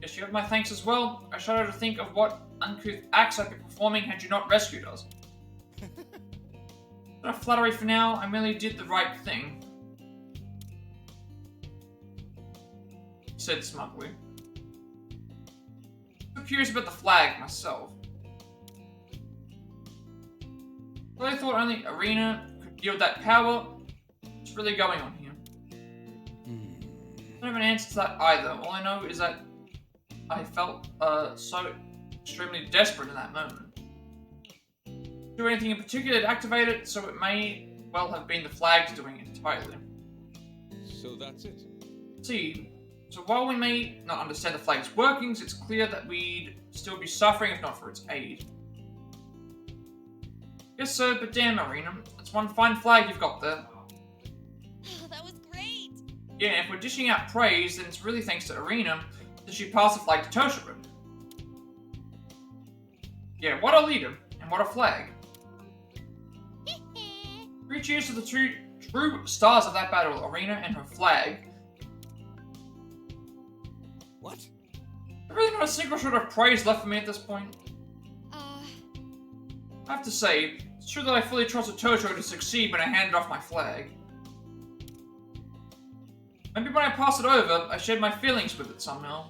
Speaker 1: Yes, you have my thanks as well. I shudder to think of what uncouth acts I'd be performing had you not rescued us. No flattery for now, I merely did the right thing. said smugly. I'm curious about the flag myself. But I thought only Erina could wield that power. What's really going on here? I don't have an answer to that either. All I know is that I felt so extremely desperate in that moment. Do anything in particular to activate it, so it may well have been the flags doing it entirely.
Speaker 3: So that's it.
Speaker 1: See, so while we may not understand the flag's workings, it's clear that we'd still be suffering if not for its aid. Yes, sir, but damn, Erina, it's one fine flag you've got there.
Speaker 2: Oh, that was great.
Speaker 1: Yeah, if we're dishing out praise, then it's really thanks to Erina that she passed the flag to Toshiro. Yeah, what a leader, and what a flag. 3 cheers to the true stars of that battle, Erina and her flag.
Speaker 3: What?
Speaker 1: There's really not a single shred of praise left for me at this point. I have to say, it's true that I fully trusted Toshiro to succeed when I handed off my flag. Maybe when I passed it over, I shared my feelings with it somehow.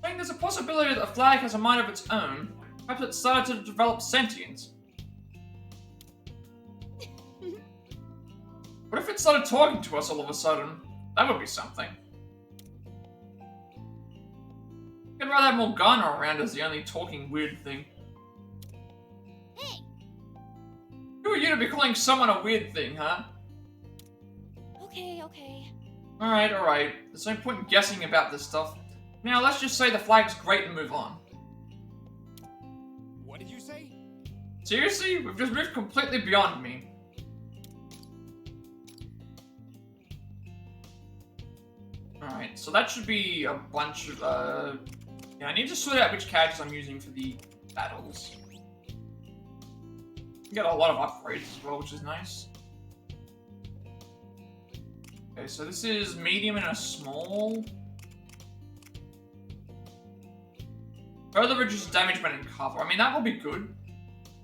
Speaker 1: I think there's a possibility that the flag has a mind of its own. Perhaps it started to develop sentience. What if it started talking to us all of a sudden? That would be something. I'd rather have Morgana around as the only talking weird thing.
Speaker 2: Hey.
Speaker 1: Who are you to be calling someone a weird thing, huh?
Speaker 2: Okay.
Speaker 1: Alright. There's no point in guessing about this stuff. Now, let's just say the flag's great and move on.
Speaker 3: What did you say?
Speaker 1: Seriously? We've just moved completely beyond me. Alright, so that should be a bunch of, yeah, I need to sort out which characters I'm using for the battles. You get a lot of upgrades as well, which is nice. Okay, so this is medium and a small. Further reduces damage when in cover. I mean, that will be good.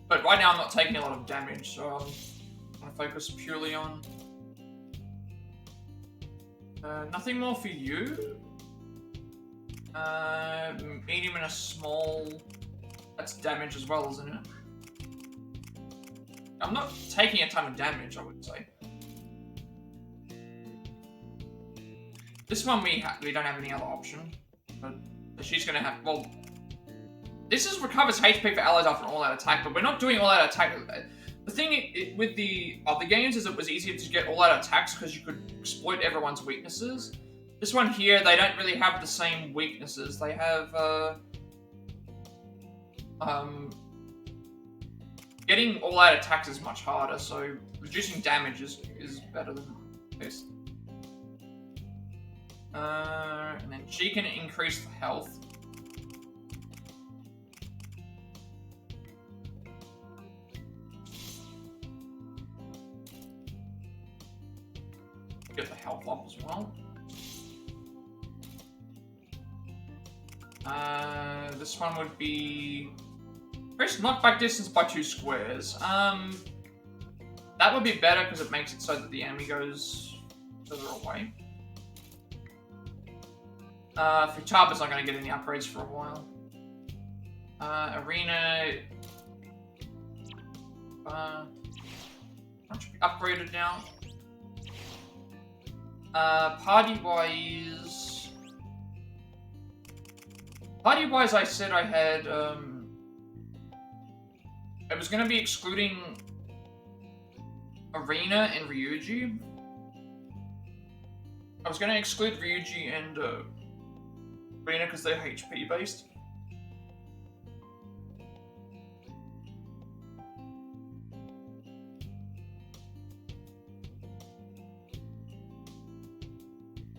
Speaker 1: But right now I'm not taking a lot of damage, so I'm going to focus purely on... nothing more for you? Medium and a small... That's damage as well, isn't it? I'm not taking a ton of damage, I would say. This one we don't have any other option. But she's going to have... Well... This is recovers HP for allies after an all-out attack, but we're not doing all-out attack. The thing with the other games is it was easier to get all-out attacks because you could exploit everyone's weaknesses. This one here, they don't really have the same weaknesses. They have, getting all-out attacks is much harder, so reducing damage is better than this. And then she can increase the health. Get the health up as well. This one would be... Increase knockback distance by 2 squares. That would be better because it makes it so that the enemy goes further away. Futaba's not going to get any upgrades for a while. Erina... should be upgraded now. Party-wise... Party-wise, I said I had, I was gonna be excluding Erina and Ryuji. I was gonna exclude Ryuji and, Erina because they're HP-based.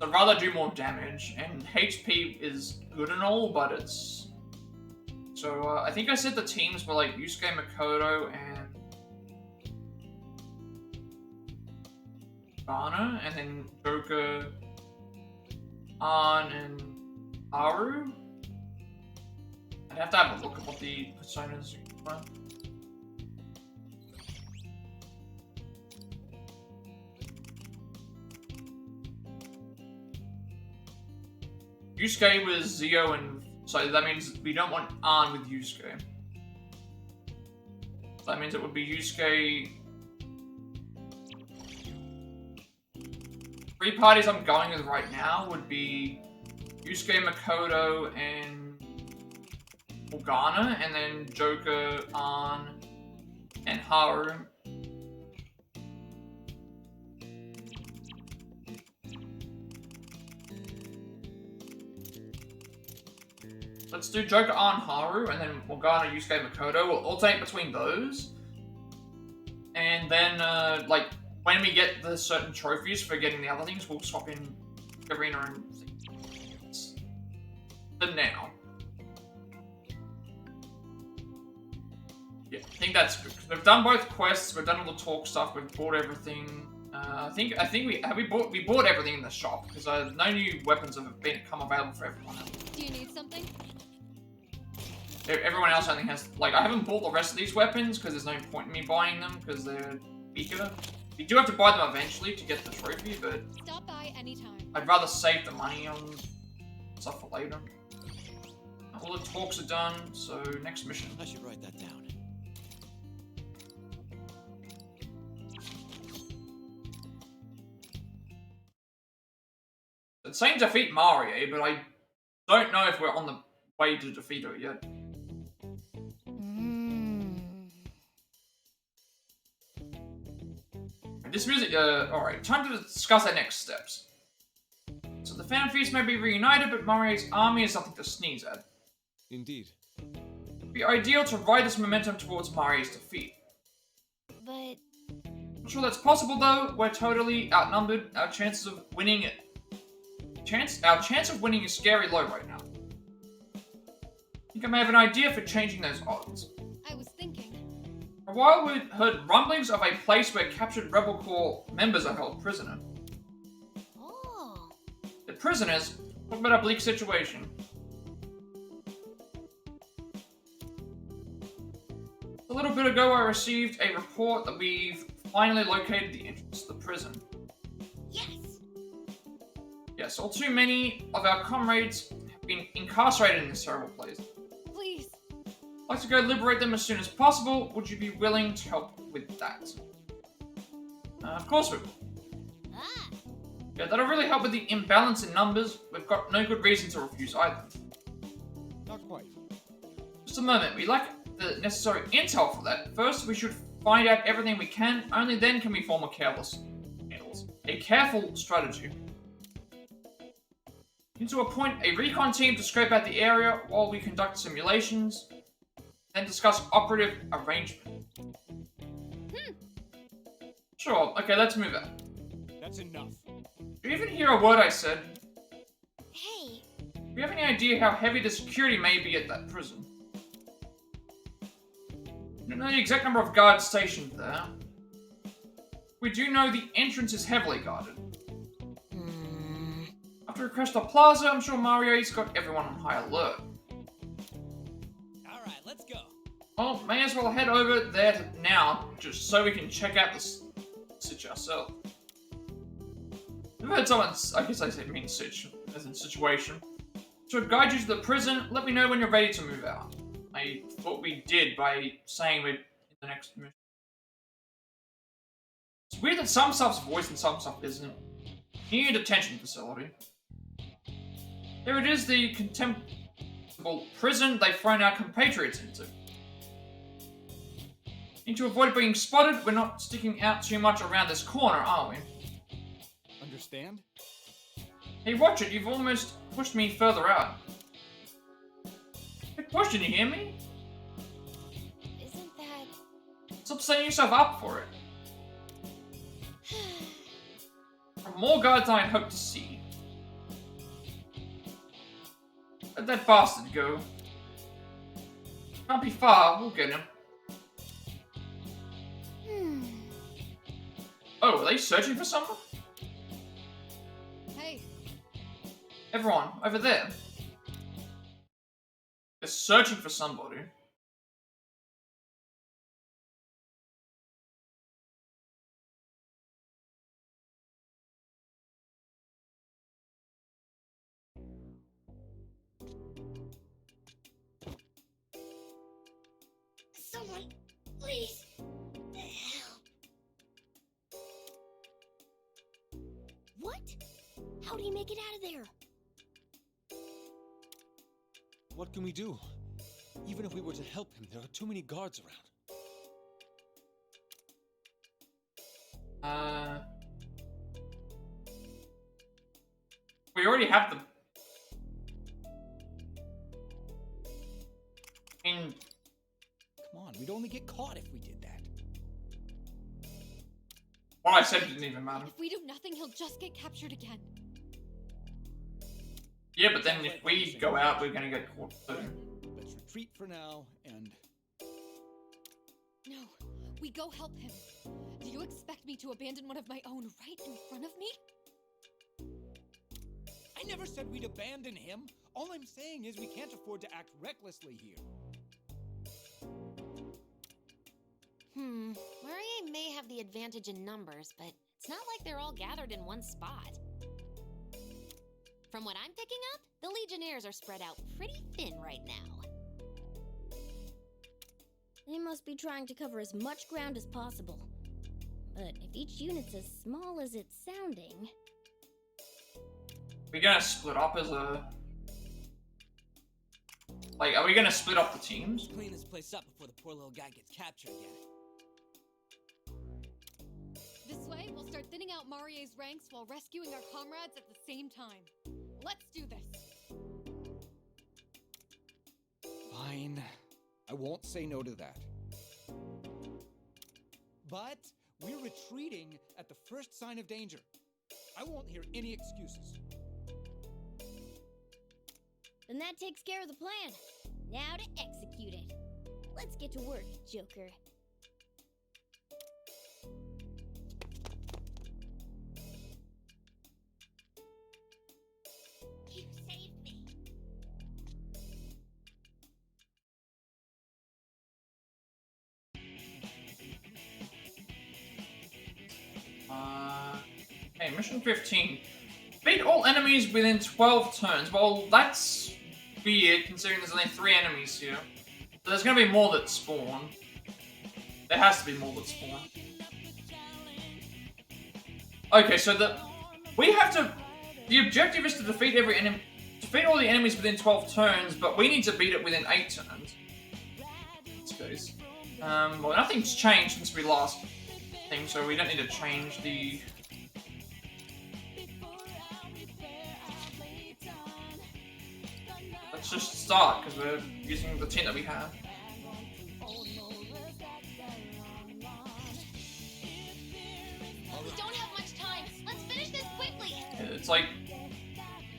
Speaker 1: I'd rather do more damage, and HP is good and all, but it's... So, I think I said the teams were like Yusuke Makoto and... Bana, and then Joker, An, and Haru? I'd have to have a look at what the personas were. Yusuke was Zio, and so that means we don't want Arn with Yusuke. So that means it would be Yusuke. 3 parties I'm going with right now would be Yusuke, Makoto, and Morgana, and then Joker, Arn, and Haru. Let's do Joker, Arn, Haru, and then Morgana, Yusuke, Makoto. We'll alternate between those. And then, like, when we get the certain trophies for getting the other things, we'll swap in Erina and things. For now. Yeah, I think that's good. We've done both quests, we've done all the talk stuff, we've bought everything. I think we bought everything in the shop, because no new weapons have become available for everyone else.
Speaker 2: Do you need something?
Speaker 1: Everyone else only has, like, I haven't bought the rest of these weapons because there's no point in me buying them because they're weaker. You do have to buy them eventually to get the trophy, but
Speaker 2: Stop by anytime.
Speaker 1: I'd rather save the money on stuff for later. All the talks are done, so next mission.
Speaker 3: I should write that down.
Speaker 1: It's saying defeat Mario, but I don't know if we're on the way to defeat her yet. This music, alright, time to discuss our next steps. So the Phantom Thieves may be reunited, but Mario's army is something to sneeze at.
Speaker 3: Indeed.
Speaker 1: It'd be ideal to ride this momentum towards Mario's defeat.
Speaker 2: But
Speaker 1: Not sure that's possible though, we're totally outnumbered. Our chances of winning our chance of winning is scary low right now. I think I may have an idea for changing those odds.
Speaker 2: I was thinking.
Speaker 1: For a while we heard rumblings of a place where captured Rebel Corps members are held prisoner.
Speaker 2: Oh.
Speaker 1: The prisoners? Talk about a bleak situation. A little bit ago I received a report that we've finally located the entrance to the prison.
Speaker 2: Yes.
Speaker 1: Yes, all too many of our comrades have been incarcerated in this terrible place.
Speaker 2: Please.
Speaker 1: I'd like to go liberate them as soon as possible. Would you be willing to help with that? Of course we will.
Speaker 2: Ah.
Speaker 1: Yeah, that'll really help with the imbalance in numbers. We've got no good reason to refuse either.
Speaker 3: Not quite.
Speaker 1: Just a moment, we lack the necessary intel for that. First, we should find out everything we can. Only then can we form a careful strategy. We need to appoint a recon team to scope out the area while we conduct simulations, then discuss operative arrangement. Sure, okay, let's move out.
Speaker 3: That's enough.
Speaker 1: Do you even hear a word I said?
Speaker 2: Hey.
Speaker 1: Do you have any idea how heavy the security may be at that prison? I don't know the exact number of guards stationed there. We do know the entrance is heavily guarded. After we crash the plaza, I'm sure Mario's got everyone on high alert.
Speaker 3: Alright, let's go.
Speaker 1: Well, may as well head over there now, just so we can check out the sitch ourselves. I've heard someone, I guess I mean sitch, as in situation. Should guide you to the prison, let me know when you're ready to move out. I thought we did by saying we're in the next mission. It's weird that some stuff's voiced and some stuff isn't. New detention facility. Here it is, the contemptible prison they've thrown our compatriots into. Need to avoid being spotted, we're not sticking out too much around this corner, are we?
Speaker 3: Understand?
Speaker 1: Hey, watch it, you've almost pushed me further out. Hey, question, you hear me?
Speaker 2: Isn't that...
Speaker 1: Stop setting yourself up for it. More guards than I'd hoped to see. Let that bastard go. Can't be far, we'll get him. Oh, are they searching for someone?
Speaker 2: Hey.
Speaker 1: Everyone, over there. They're searching for somebody.
Speaker 2: Please. What? How did he make it out of there?
Speaker 3: What can we do? Even if we were to help him, there are too many guards around.
Speaker 1: We already have the. I mean,
Speaker 3: Come on, we'd only get caught if we did that.
Speaker 1: what I said didn't even matter.
Speaker 4: If we do nothing, he'll just get captured again.
Speaker 1: Yeah, but then if we go out, we're gonna get caught too.
Speaker 3: Let's retreat for now, and...
Speaker 4: No, we go help him. Do you expect me to abandon one of my own right in front of me?
Speaker 3: I never said we'd abandon him. All I'm saying is we can't afford to act recklessly here.
Speaker 2: Marie may have the advantage in numbers, but it's not like they're all gathered in one spot. From what I'm picking up, the Legionnaires are spread out pretty thin right now. They must be trying to cover as much ground as possible. But if each unit's as small as it's sounding...
Speaker 1: We're gonna split up as a. Like, are we gonna split up the teams?
Speaker 5: Clean this place up before the poor little guy gets captured again.
Speaker 4: This way, we'll start thinning out Marie's ranks while rescuing our comrades at the same time. Let's do this.
Speaker 3: Fine. I won't say no to that. But we're retreating at the first sign of danger. I won't hear any excuses.
Speaker 2: Then that takes care of the plan. Now to execute it. Let's get to work, Joker. You saved me.
Speaker 1: Okay, mission 15. Beat all enemies within 12 turns. Well, that's weird, considering there's only 3 enemies here. So there's gonna be more that spawn. There has to be more that spawn. Okay, so we have to... The objective is to defeat every enemy... Defeat all the enemies within 12 turns, but we need to beat it within 8 turns. In this case. Well, nothing's changed since we last thing, so we don't need to change the... Let's just start, because we're using the tin that we have.
Speaker 2: We don't have much time. Let's finish this quickly.
Speaker 1: It's like...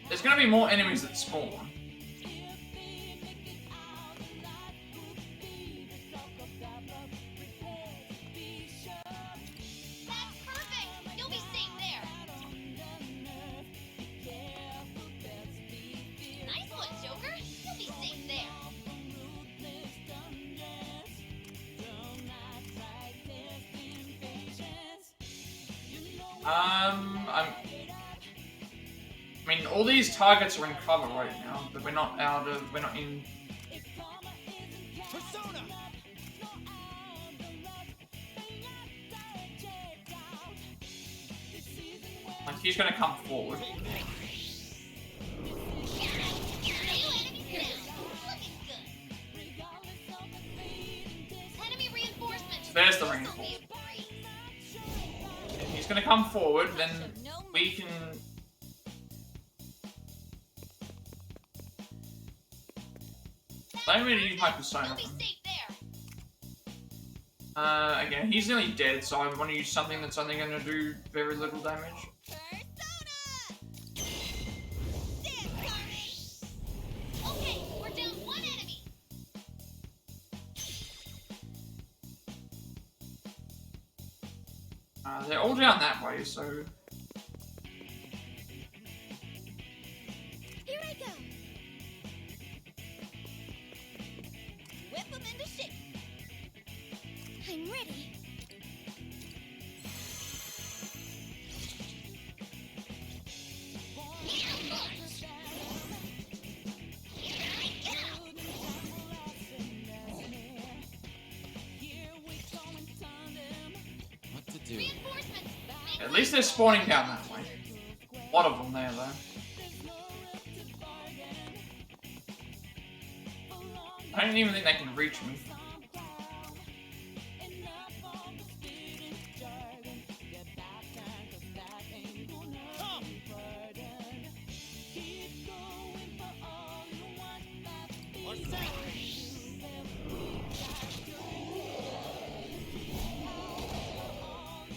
Speaker 1: There's gonna be more enemies that spawn.
Speaker 2: That's perfect. You'll be safe there. Nice one, Joker. You'll be safe there.
Speaker 1: I mean, all these targets are in cover right now, but we're not in...
Speaker 3: Persona!
Speaker 1: Like, he's gonna come forward.
Speaker 2: Enemy reinforcements.
Speaker 1: There's the reinforcement. If he's gonna come forward, then we can... I'm gonna use my persona.
Speaker 2: You'll be safe there.
Speaker 1: Again, he's nearly dead, so I want to use something that's only gonna do very little damage.
Speaker 2: Okay, we're down 1 enemy.
Speaker 1: They're all down that way, so...
Speaker 2: Here I go. Whip them into shape. I'm ready.
Speaker 1: At least they're spawning down that way. A lot of them there, though. I don't even think they can reach me.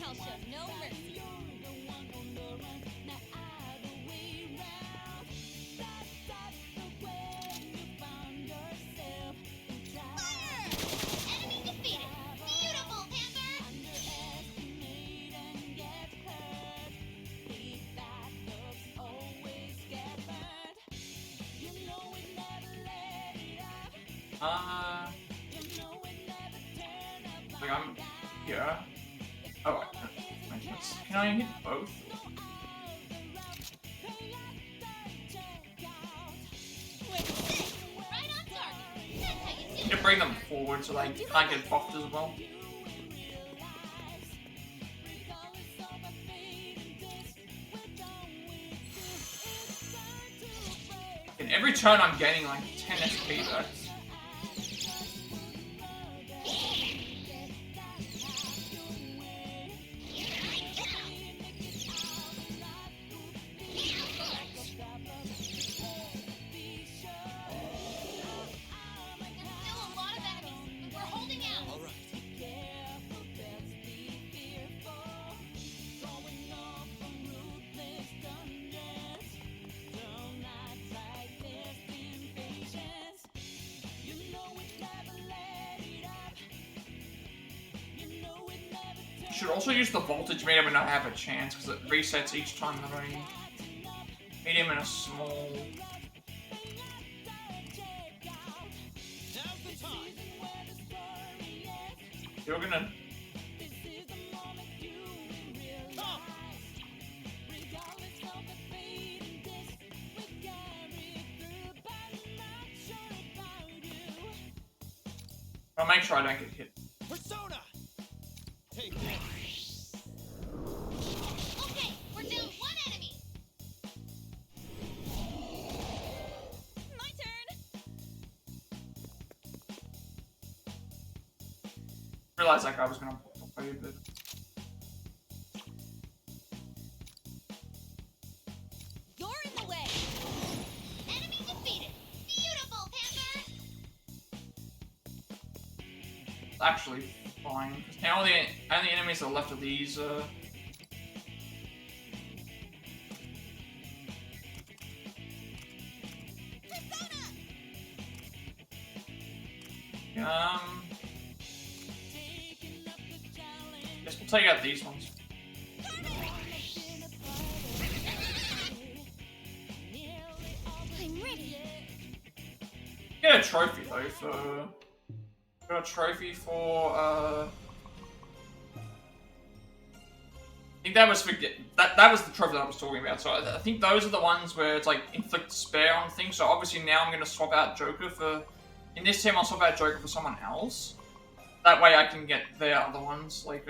Speaker 2: I'll show no mercy. Enemy defeated! Beautiful, Panther!
Speaker 1: Like I'm here. Oh, can I hit both?
Speaker 2: Right on target. That's how you do
Speaker 1: Need to bring them forward so they can't get buffed as well. And every turn I'm gaining like 10 SP though.
Speaker 2: Still a lot of enemies, but we're holding out.
Speaker 5: All right.
Speaker 1: You should also use the voltage medium and not have a chance because it resets each time that I medium and a small.
Speaker 5: Now's the time.
Speaker 1: You're gonna.
Speaker 5: Come.
Speaker 1: I'll make sure I don't get hit.
Speaker 5: Persona. Take this.
Speaker 2: Okay, we're down one enemy. My turn.
Speaker 1: Realized that guy was gonna play a bit.
Speaker 2: You're in the way. Enemy defeated. Beautiful, Panther.
Speaker 1: It's actually fine because now the only enemies that are left are these. Guess we'll take out these ones.
Speaker 2: I'm ready.
Speaker 1: Get a trophy though for. Got a trophy for. I think that was for that was the trophy that I was talking about. So I think those are the ones where it's like inflict despair on things. So obviously now I'm gonna swap out Joker for. In this team, I'll swap out Joker for someone else. That way I can get their other ones, like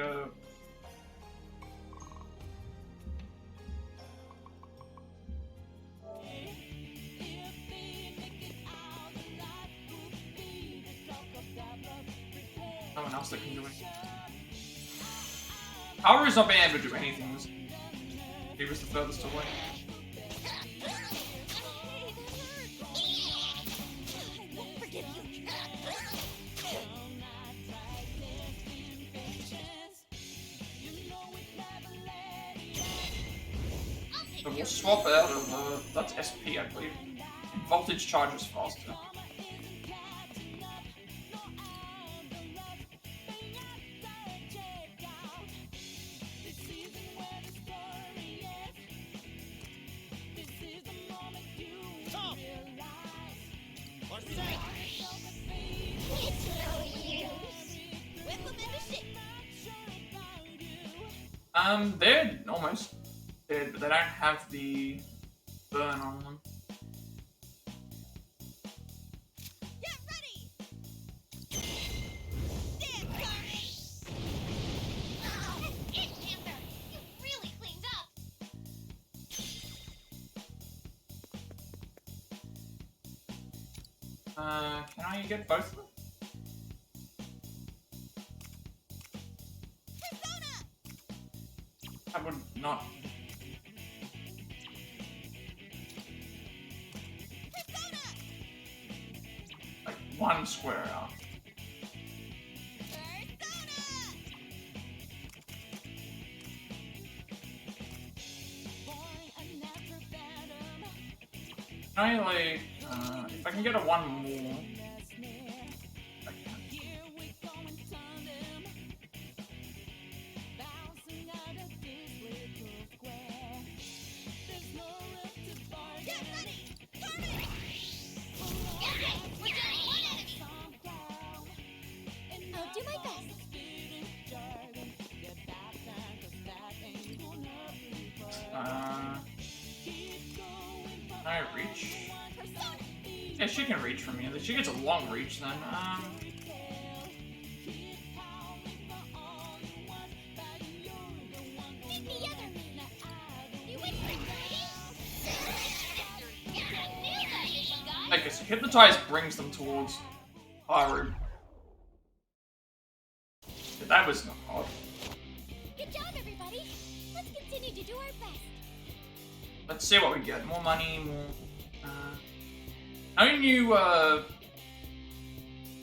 Speaker 1: someone else that can do it. Haru's not been able to do anything. He was the furthest away.
Speaker 2: I won't forgive you.
Speaker 1: So we'll swap out of that's SP, I believe. Voltage charges faster.
Speaker 5: Come. Or set.
Speaker 2: It's no use. Whip 'em into shape.
Speaker 1: They're almost dead, but they don't have the burn on them.
Speaker 2: Get ready. Stand guard. That's it, Panther. You really
Speaker 1: Can I get both of them? I would not. Like one square out. Can I like, if I can get a one more. I can.
Speaker 2: I'll do my best.
Speaker 1: Can I reach? Yeah, she can reach from me. She gets a long reach then.
Speaker 2: Feed me other meat. You wait for
Speaker 1: I guess hypnotize brings them towards Haru. Yeah, that was not hard.
Speaker 2: Good job, everybody. Let's continue to do our best.
Speaker 1: Let's see what we get. More money, more.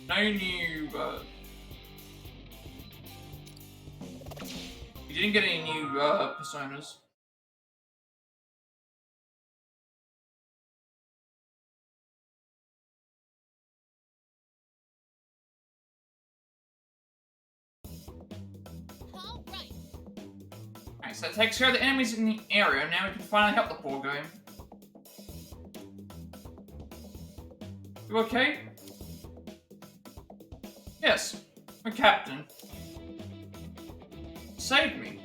Speaker 1: No new. We didn't get any new personas.
Speaker 2: All right.
Speaker 1: Alright, so that takes care of the enemies in the area. Now we can finally help the poor guy. You okay? Yes, my captain. Saved me.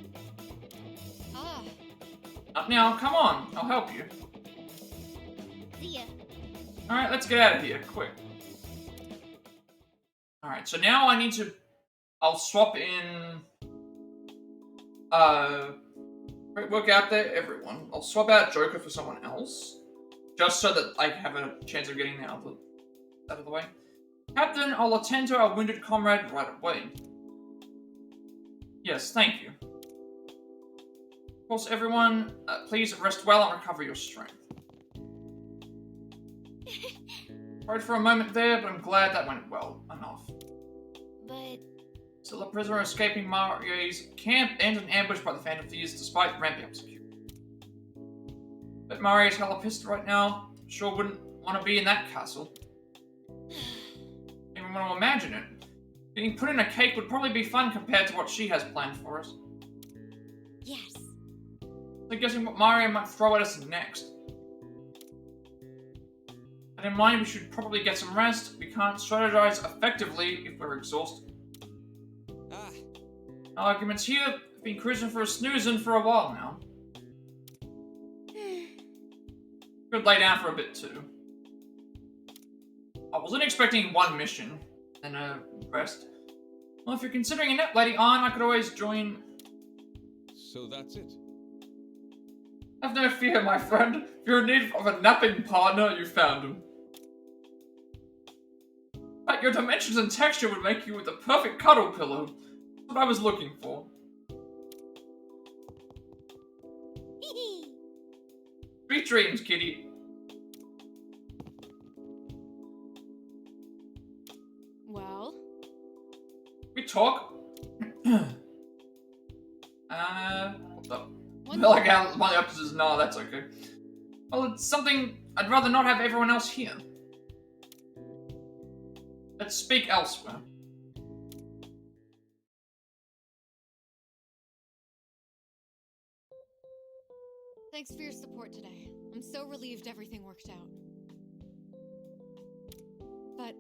Speaker 4: Ah,
Speaker 1: Up now, come on, I'll help you.
Speaker 2: See ya.
Speaker 1: Alright, let's get out of here, quick. Alright, so now I need to... I'll swap in... Work out there, everyone. I'll swap out Joker for someone else. Just so that I have a chance of getting out of the way. Captain, I'll attend to our wounded comrade right away. Yes, thank you. Of course, everyone, please rest well and recover your strength. Worried for a moment there, but I'm glad that went well enough.
Speaker 2: But
Speaker 1: Still a prisoner escaping Marie's camp and an ambush by the Phantom Thieves despite ramping up security. But Marie is hella pissed right now. Sure wouldn't want to be in that castle. Even want to imagine it. Being put in a cake would probably be fun compared to what she has planned for us.
Speaker 2: yes.
Speaker 1: So guessing what Mario might throw at us next. But in mind, we should probably get some rest. We can't strategize effectively if we're exhausted.
Speaker 3: Ah,
Speaker 1: Arguments here. Been cruising for a snoozing for a while now. Could lay down for a bit too. I wasn't expecting one mission and a rest. Well, if you're considering a nap, Lady Anne, I could always join.
Speaker 3: so that's it.
Speaker 1: Have no fear, my friend. If you're in need of a napping partner, you found him. But your dimensions and texture would make you the perfect cuddle pillow. That's what I was looking for. Sweet dreams, kitty.
Speaker 4: well,
Speaker 1: We talk. What the?
Speaker 4: one
Speaker 1: Like how one of the options is no, that's okay. Well, it's something I'd rather not have everyone else here. Let's speak elsewhere.
Speaker 4: Thanks for your support today. I'm so relieved everything worked out. But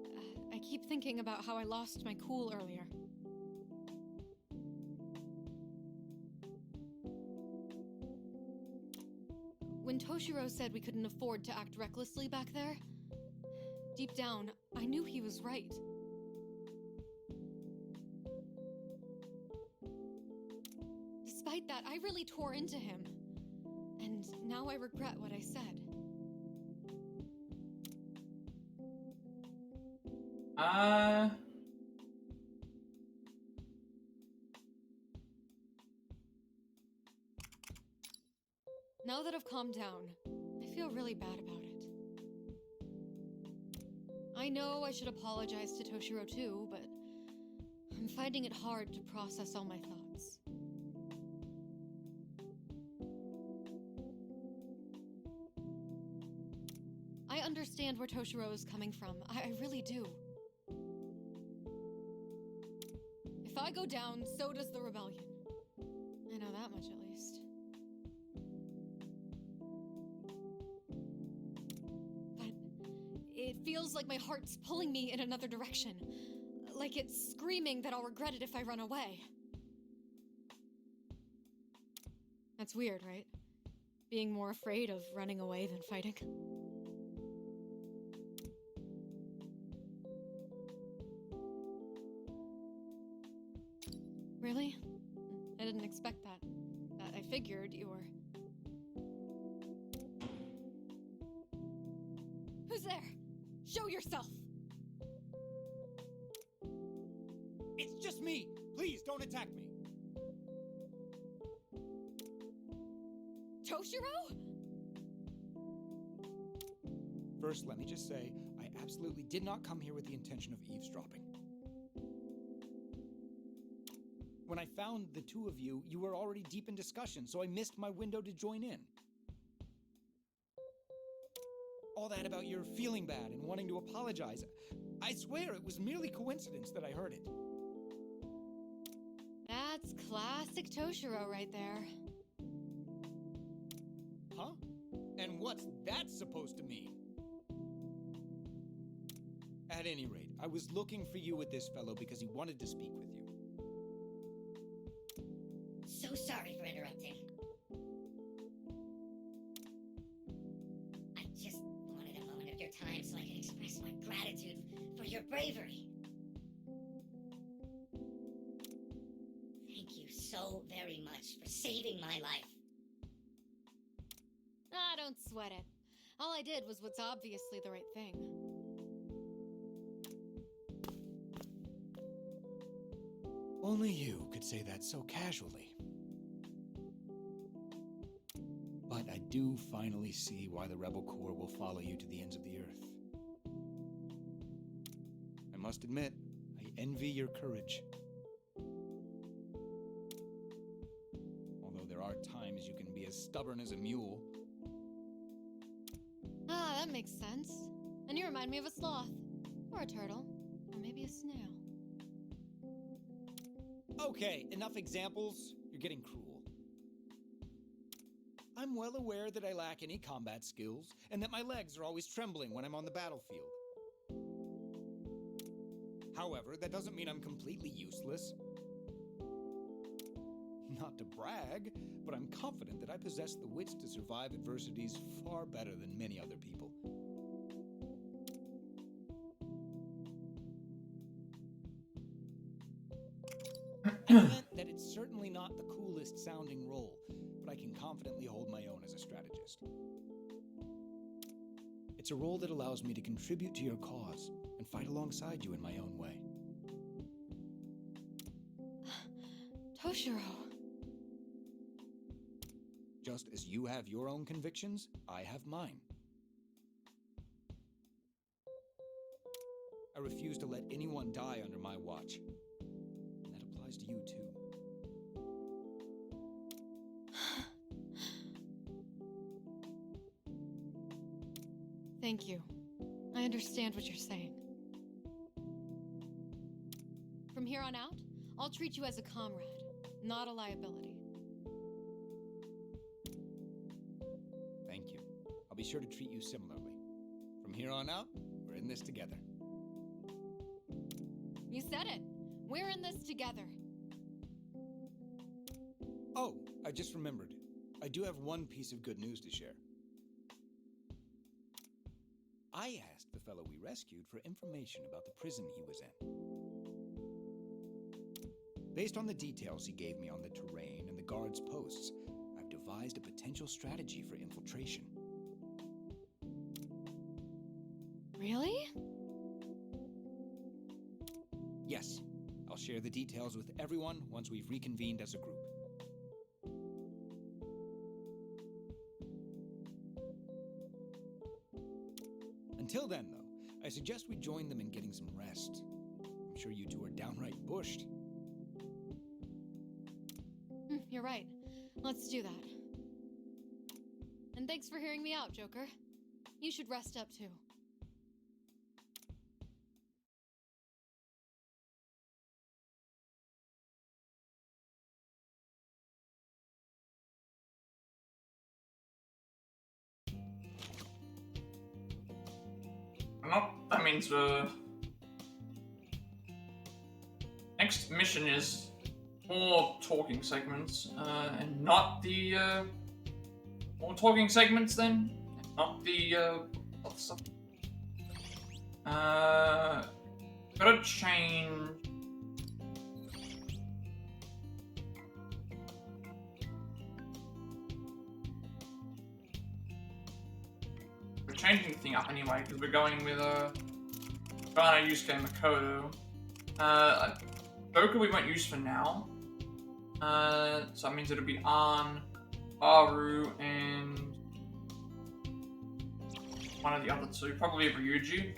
Speaker 4: I keep thinking about how I lost my cool earlier. When Toshiro said we couldn't afford to act recklessly back there, deep down, I knew he was right. Despite that, I really tore into him. And now I regret what I said. Now that I've calmed down, I feel really bad about it. I know I should apologize to Toshiro too, but I'm finding it hard to process all my thoughts. I understand where Toshiro is coming from. I really do. If I go down, so does the rebellion. I know that much at least. But it feels like my heart's pulling me in another direction. Like it's screaming that I'll regret it if I run away. That's weird, right? Being more afraid of running away than fighting. Really? I didn't expect that. I figured you were... Who's there? Show yourself!
Speaker 3: It's just me! Please, don't attack me!
Speaker 4: Toshiro?
Speaker 3: First, let me just say, I absolutely did not come here with the intention of eavesdropping. When I found the two of you, you were already deep in discussion, so I missed my window to join in. All that about your feeling bad and wanting to apologize. I swear it was merely coincidence that I heard it.
Speaker 4: That's classic Toshiro right there.
Speaker 3: Huh? And what's that supposed to mean? At any rate, I was looking for you with this fellow because he wanted to speak with you.
Speaker 6: So sorry for interrupting. I just wanted a moment of your time so I could express my gratitude for your bravery. Thank you so very much for saving my life.
Speaker 4: Ah, don't sweat it. All I did was what's obviously the right thing.
Speaker 3: Only you could say that so casually. But I do finally see why the Rebel Corps will follow you to the ends of the earth. I must admit, I envy your courage. Although there are times you can be as stubborn as a mule.
Speaker 4: Ah, that makes sense. And you remind me of a sloth. Or a turtle. Or maybe a snail.
Speaker 3: Okay, enough examples. You're getting cruel. I'm well aware that I lack any combat skills, and that my legs are always trembling when I'm on the battlefield. However, that doesn't mean I'm completely useless. Not to brag, but I'm confident that I possess the wits to survive adversities far better than many other people. Evident that it's certainly not the coolest sounding role, but I can confidently hold my own as a strategist. It's a role that allows me to contribute to your cause and fight alongside you in my own way.
Speaker 4: Toshiro.
Speaker 3: Just as you have your own convictions, I have mine. I refuse to let anyone die under my watch. And that applies to you too.
Speaker 4: Thank you. I understand what you're saying. From here on out, I'll treat you as a comrade, not a liability.
Speaker 3: Thank you. I'll be sure to treat you similarly. From here on out, we're in this together.
Speaker 4: You said it. We're in this together.
Speaker 3: Oh, I just remembered. I do have one piece of good news to share. I asked the fellow we rescued for information about the prison he was in. Based on the details he gave me on the terrain and the guards' posts, I've devised a potential strategy for infiltration.
Speaker 4: Really?
Speaker 3: Yes, I'll share the details with everyone once we've reconvened as a group. Until then, though, I suggest we join them in getting some rest. I'm sure you two are downright bushed.
Speaker 4: You're right. Let's do that. And thanks for hearing me out, Joker. You should rest up too.
Speaker 1: That means next mission is 4 talking segments, and not the more talking segments then, not the other stuff. Gotta change. We're changing the thing up anyway because we're going with Morgana, Yusuke, Makoto. Joker we won't use for now. So that means it'll be An, Haru, and one of the other 2. Probably Ryuji.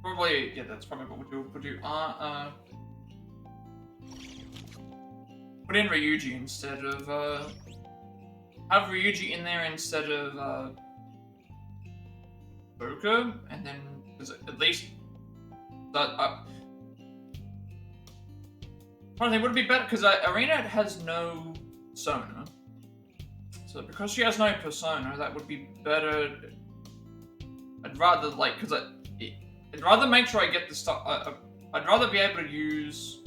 Speaker 1: Probably, yeah, that's probably what we'll do. We'll do, put in Ryuji instead of, have Ryuji in there instead of, Joker, and then, because at least, that, I think would it be better, because Erina has no persona, so because she has no persona, that would be better. I'd rather, like, because I'd rather make sure I get the stuff. I'd rather be able to use.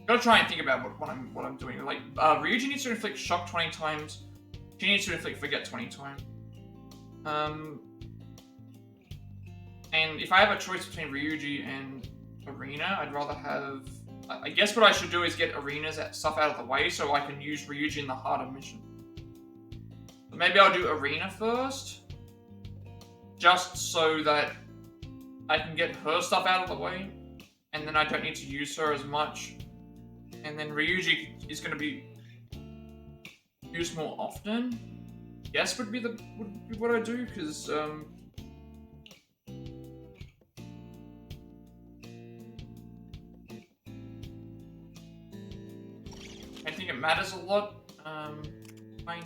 Speaker 1: Gotta try and think about what I'm doing. Like Ryuji needs to inflict shock 20 times. She needs to inflict forget 20 times. And if I have a choice between Ryuji and Erina, I'd rather have. I guess what I should do is get Erina's stuff out of the way so I can use Ryuji in the harder mission. So maybe I'll do Erina first. Just so that I can get her stuff out of the way, and then I don't need to use her as much. And then Ryuji is going to be used more often. Yes, would be what I do, because I think it matters a lot. Fine.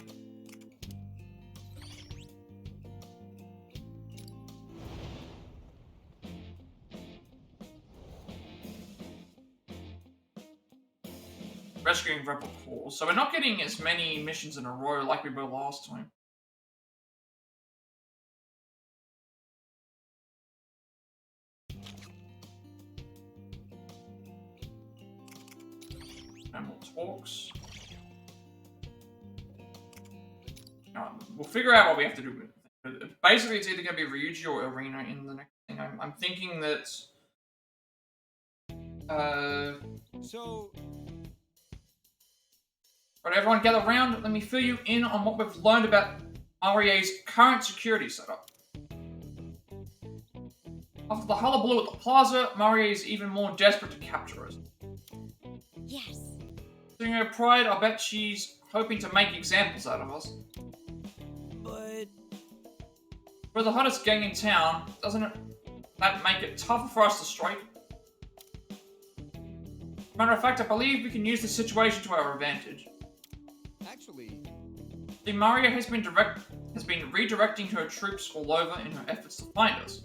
Speaker 1: Rescuing Rebel Cores. So we're not getting as many missions in a row like we were last time. No more talks. We'll figure out what we have to do with it. Basically, it's either going to be Ryuji or Erina in the next thing. I'm thinking that... Right, everyone gather around. Let me fill you in on what we've learned about REA's current security setup. After the hullabaloo at the plaza, Marie is even more desperate to capture us.
Speaker 2: Yes.
Speaker 1: Seeing her pride, I bet she's hoping to make examples out of us.
Speaker 5: But
Speaker 1: We're the hottest gang in town, doesn't that make it tougher for us to strike? Matter of fact, I believe we can use this situation to our advantage.
Speaker 3: Actually,
Speaker 1: See, Maria has been redirecting her troops all over in her efforts to find us.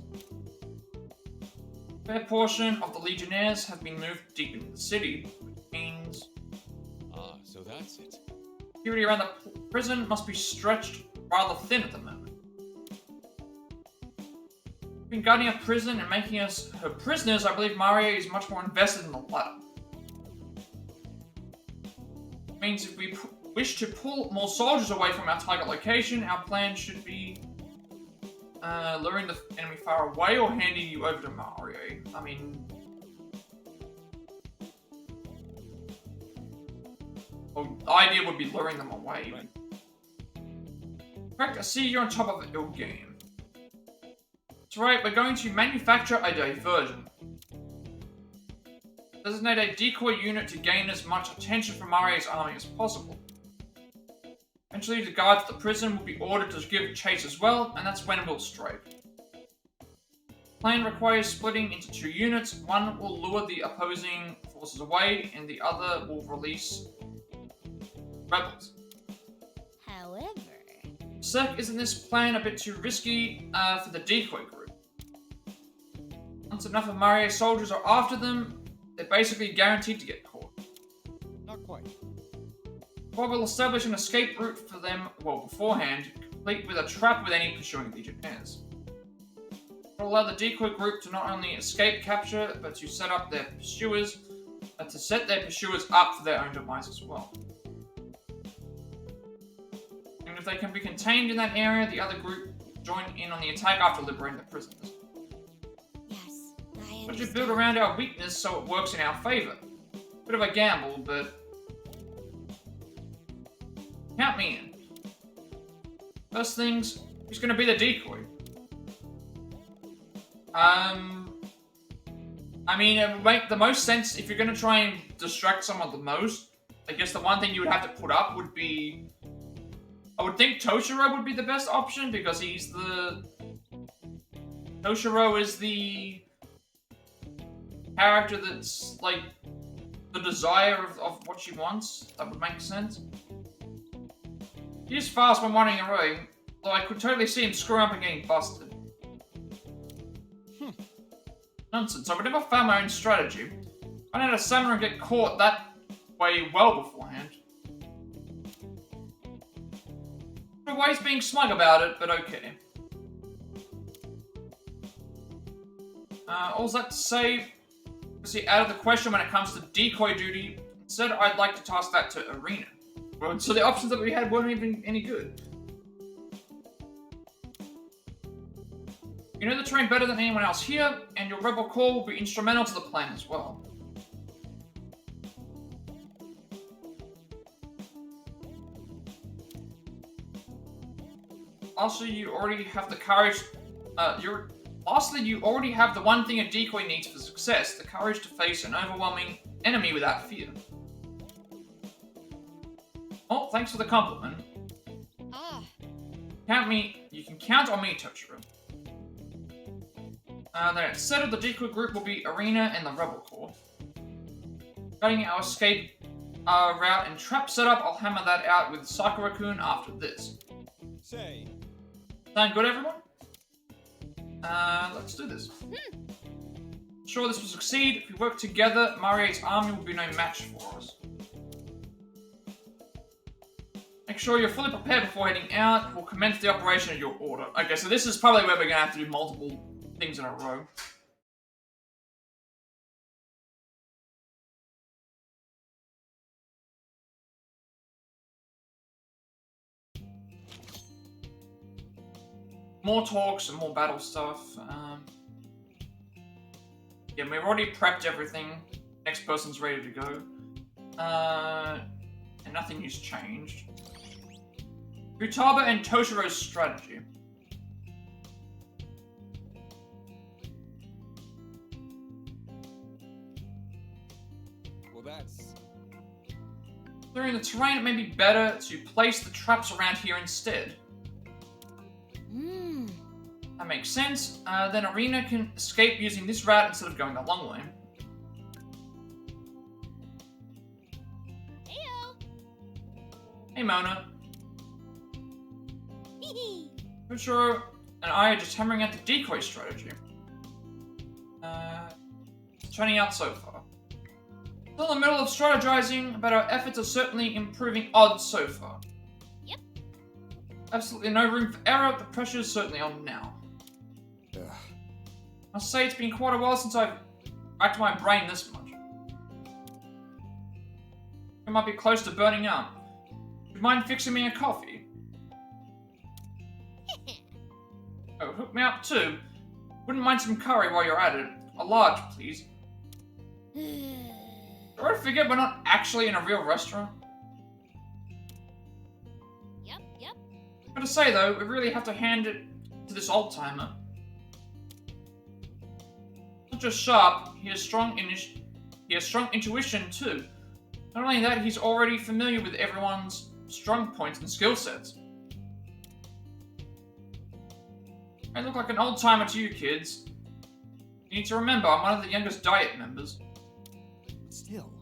Speaker 1: A fair portion of the Legionnaires have been moved deep into the city, which means
Speaker 3: so that's it.
Speaker 1: security around the prison must be stretched rather thin at the moment. Being guarding a prison and making us her prisoners, I believe Mario is much more invested in the latter. It means if we wish to pull more soldiers away from our target location, our plan should be luring the enemy far away or handing you over to Mario. I mean... Well, the idea would be luring them away.
Speaker 3: Right.
Speaker 1: Correct, I see you're on top of your game. That's right, we're going to manufacture a diversion. Designate a decoy unit to gain as much attention from Mario's army as possible. Eventually, the guards at the prison will be ordered to give chase as well, and that's when we'll strike. Plan requires splitting into 2 units. One will lure the opposing forces away, and the other will release rebels.
Speaker 2: However...
Speaker 1: Sec, isn't this plan a bit too risky for the decoy group? Once enough of Mario's soldiers are after them, they're basically guaranteed to get caught.
Speaker 3: Not quite.
Speaker 1: Or we'll establish an escape route for them, well, beforehand, complete with a trap with any pursuing legionnaires. We'll allow the decoy group to not only escape capture, but to set up their pursuers, up for their own demise as well. And if they can be contained in that area, the other group will join in on the attack after liberating the prisoners.
Speaker 2: Yes, I
Speaker 1: But you
Speaker 2: understand.
Speaker 1: build around our weakness so it works in our favor. Bit of a gamble, but count me in. First things, who's going to be the decoy? I mean, it would make the most sense if you're going to try and distract someone the most. I guess the one thing you would have to put up would be... I would think Toshiro would be the best option because he's the... Toshiro is the character that's, like, the desire of what she wants. That would make sense. He's fast when running away, though I could totally see him screwing up and getting busted. Nonsense, I would never found my own strategy. I had a summon and get caught that way well beforehand. Always being smug about it, but okay. All that to say, obviously out of the question when it comes to decoy duty. Instead, I'd like to toss that to Erina. Well, so the options that we had weren't even any good. You know the terrain better than anyone else here, and your rebel corps will be instrumental to the plan as well. Also, you already have the courage. Lastly, you already have the one thing a decoy needs for success: the courage to face an overwhelming enemy without fear. Oh, thanks for the compliment.
Speaker 4: Ah,
Speaker 1: You can count on me, Toshiro. Then it's settled the decoy group will be Erina and the Rebel Corps. Regarding our escape route and trap setup, I'll hammer that out with Sakura-kun after this.
Speaker 3: Say,
Speaker 1: Sound good, everyone? Let's do this. Sure, this will succeed. If we work together, Mario's army will be no match for us. Make sure you're fully prepared before heading out. We'll commence the operation at your order. Okay, so this is probably where we're going to have to do multiple things in a row. More talks and more battle stuff. Yeah, we've already prepped everything. Next person's ready to go. And nothing has changed. Futaba and Toshiro's strategy.
Speaker 3: well, that's...
Speaker 1: Clearing the terrain, it may be better to place the traps around here instead. That makes sense. Then Erina can escape using this route instead of going the long way.
Speaker 2: Heyo!
Speaker 1: Hey, Mona.
Speaker 2: Hee
Speaker 1: Toshiro and I are just hammering out the decoy strategy. Turning out so far. Still in the middle of strategizing, but our efforts are certainly improving odds so far.
Speaker 2: Yep.
Speaker 1: Absolutely no room for error. The pressure is certainly on now. must say it's been quite a while since I've racked my brain this much. I might be close to burning out. Would you mind fixing me a coffee? Oh, hook me up too. Wouldn't mind some curry while you're at it. A large, please. Do I forget we're not actually in a real restaurant?
Speaker 2: Yep.
Speaker 1: Gotta say though, we really have to hand it to this old-timer. Not just sharp, he has strong intuition too. Not only that, he's already familiar with everyone's strong points and skill sets. I look like an old-timer to you kids. You need to remember, I'm one of the youngest Diet members.
Speaker 3: Still.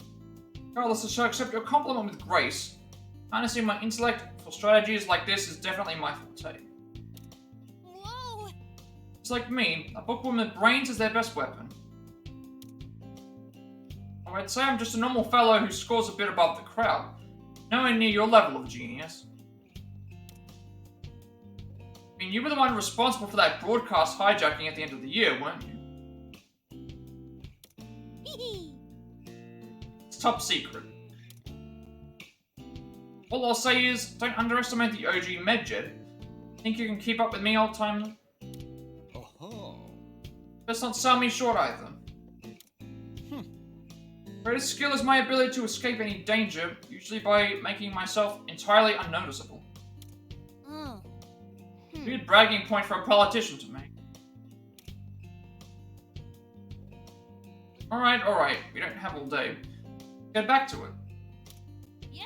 Speaker 1: Regardless, I shall accept your compliment with grace. Harnessing my intellect for strategies like this is definitely my forte.
Speaker 2: Whoa!
Speaker 1: It's like me, a bookworm with brains is their best weapon. Or I'd say I'm just a normal fellow who scores a bit above the crowd. Nowhere near your level of genius. I mean, you were the one responsible for that broadcast hijacking at the end of the year, weren't you? It's top secret. All I'll say is, don't underestimate the OG Medjed. Think you can keep up with me, old timer?
Speaker 3: Oh.
Speaker 1: Let's not sell me short either. Greatest skill is my ability to escape any danger, usually by making myself entirely unnoticeable.
Speaker 2: Oh.
Speaker 1: Weird bragging point for a politician to make. Alright, we don't have all day. Get back to it.
Speaker 2: Yeah.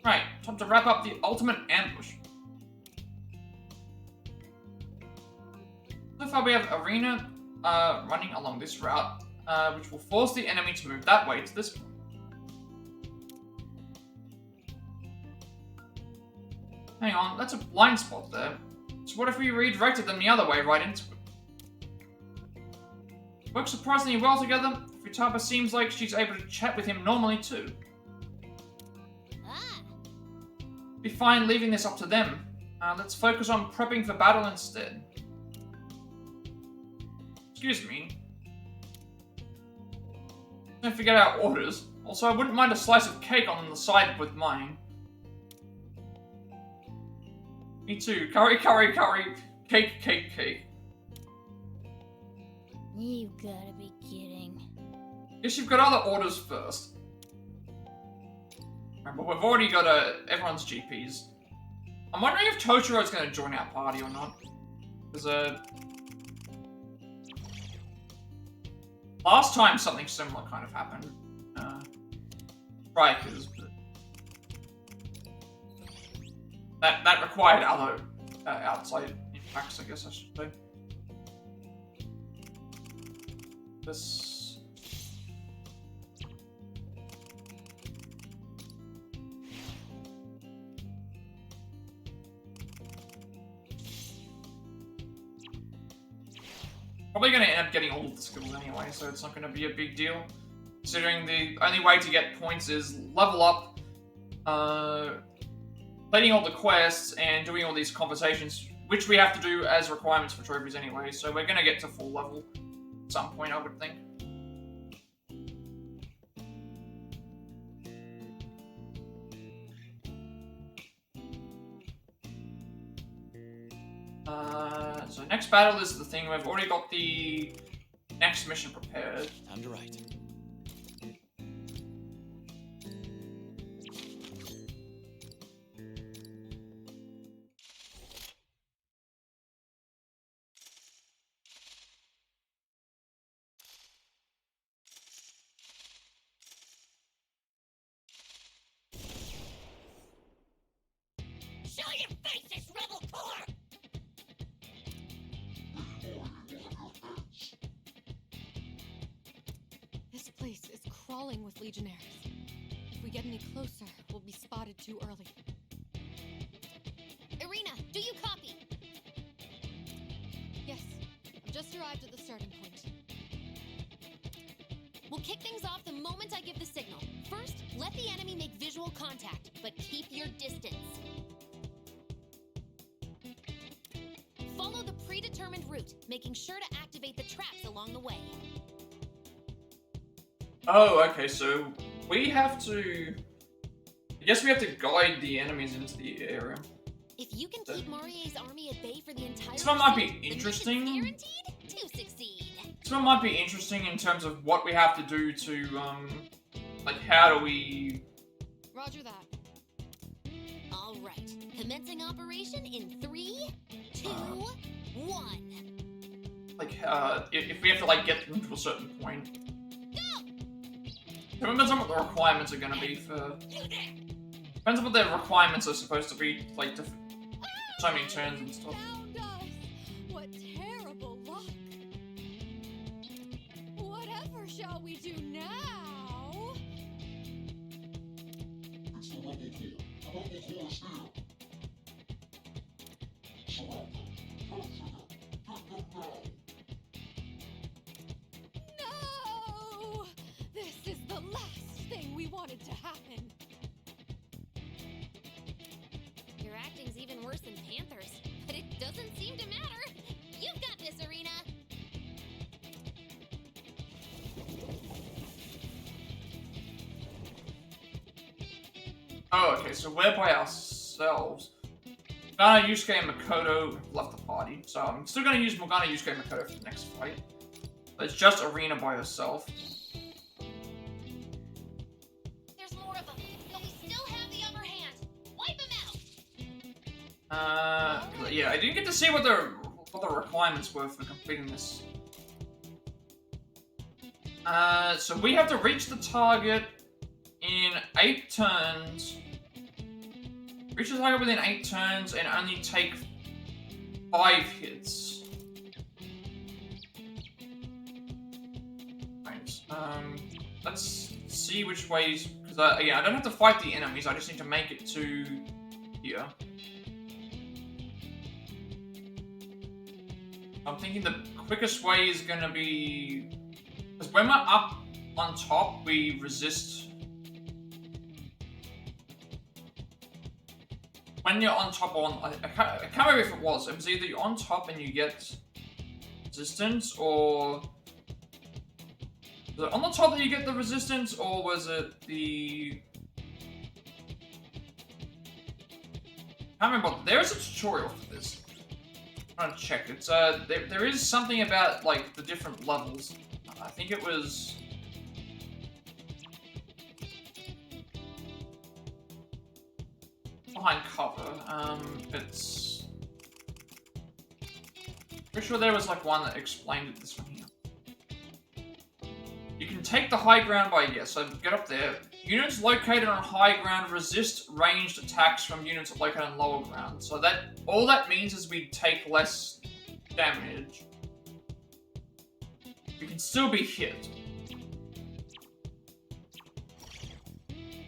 Speaker 1: Right, time to wrap up the ultimate ambush. So far we have Erina running along this route, which will force the enemy to move that way to this point. Hang on, that's a blind spot there. So what if we redirected them the other way right into it? Works surprisingly well together. Futaba seems like she's able to chat with him normally too.
Speaker 2: Ah.
Speaker 1: Be fine leaving this up to them. Let's focus on prepping for battle instead. Excuse me. Don't forget our orders. Also, I wouldn't mind a slice of cake on the side with mine. Me too. Curry, curry, curry. Cake, cake, cake.
Speaker 2: You gotta be kidding.
Speaker 1: Guess you've got other orders first. Right, but we've already got everyone's GPs. I'm wondering if Tochiro's going to join our party or not. Because, last time something similar kind of happened. Strikers, but... That required other outside impacts, I guess I should say. This... Probably going to end up getting all of the skills anyway, so it's not going to be a big deal. Considering the only way to get points is level up, completing all the quests, and doing all these conversations, which we have to do as requirements for trophies anyway, so we're going to get to full level at some point, I would think. So next battle is the thing. We've already got the next mission prepared.
Speaker 3: Time to write.
Speaker 6: Show your faces, rebel corps!
Speaker 4: This place is crawling with legionnaires. If we get any closer, we'll be spotted too early.
Speaker 2: Erina, do you copy?
Speaker 4: Yes, I've just arrived at the starting point.
Speaker 2: We'll kick things off the moment I give the signal. First, let the enemy make visual contact, but keep your distance. Follow the predetermined route. making sure to activate the traps along the way.
Speaker 1: Oh, okay, so we have to... I guess we have to guide the enemies into the area.
Speaker 2: If you can keep Marie's army at bay for the entire
Speaker 1: This one might be
Speaker 2: pursuit, the
Speaker 1: interesting.
Speaker 2: mission's guaranteed to succeed.
Speaker 1: This one might be interesting in terms of what we have to do to, like, how do we...
Speaker 4: Roger that.
Speaker 2: All right, commencing operation in 3, 2, 1.
Speaker 1: Like, if we have to, like, get them to a certain point.
Speaker 2: Go!
Speaker 1: Depends on what the requirements are gonna be for... Depends on what the requirements are supposed to be, like, so many turns and stuff.
Speaker 4: Found us! What terrible luck! Whatever shall we do now? No! This is the last thing we wanted to happen.
Speaker 2: Your acting's even worse than Panther's, but it doesn't seem to matter. You've got this, Erina.
Speaker 1: Oh, okay, so we're by ourselves. Morgana, Yusuke, and Makoto have left the party, so I'm still gonna use Morgana, Yusuke, and Makoto for the next fight. But it's just Erina by herself.
Speaker 2: There's more of them, but we still have the upper hand. Wipe them out.
Speaker 1: Yeah, I didn't get to see what the requirements were for completing this. So we have to reach the target in 8 turns. Reach the target within 8 turns and only take 5 hits. Right. Let's see which ways, because yeah, I don't have to fight the enemies. I just need to make it to here. I'm thinking the quickest way is gonna be, because when we're up on top, we resist. When you're on top or on, I can't remember if it was either you're on top and you get resistance, or was it on the top that you get the resistance, or was it the... I can't remember. There is a tutorial for this. I'm trying to check. It's there is something about like the different levels. I think it was... behind cover. It's... pretty sure there was like one that explained it this one here. You can take the high ground by, yeah, so get up there. Units located on high ground resist ranged attacks from units located on lower ground. So that, all that means is we take less damage. We can still be hit.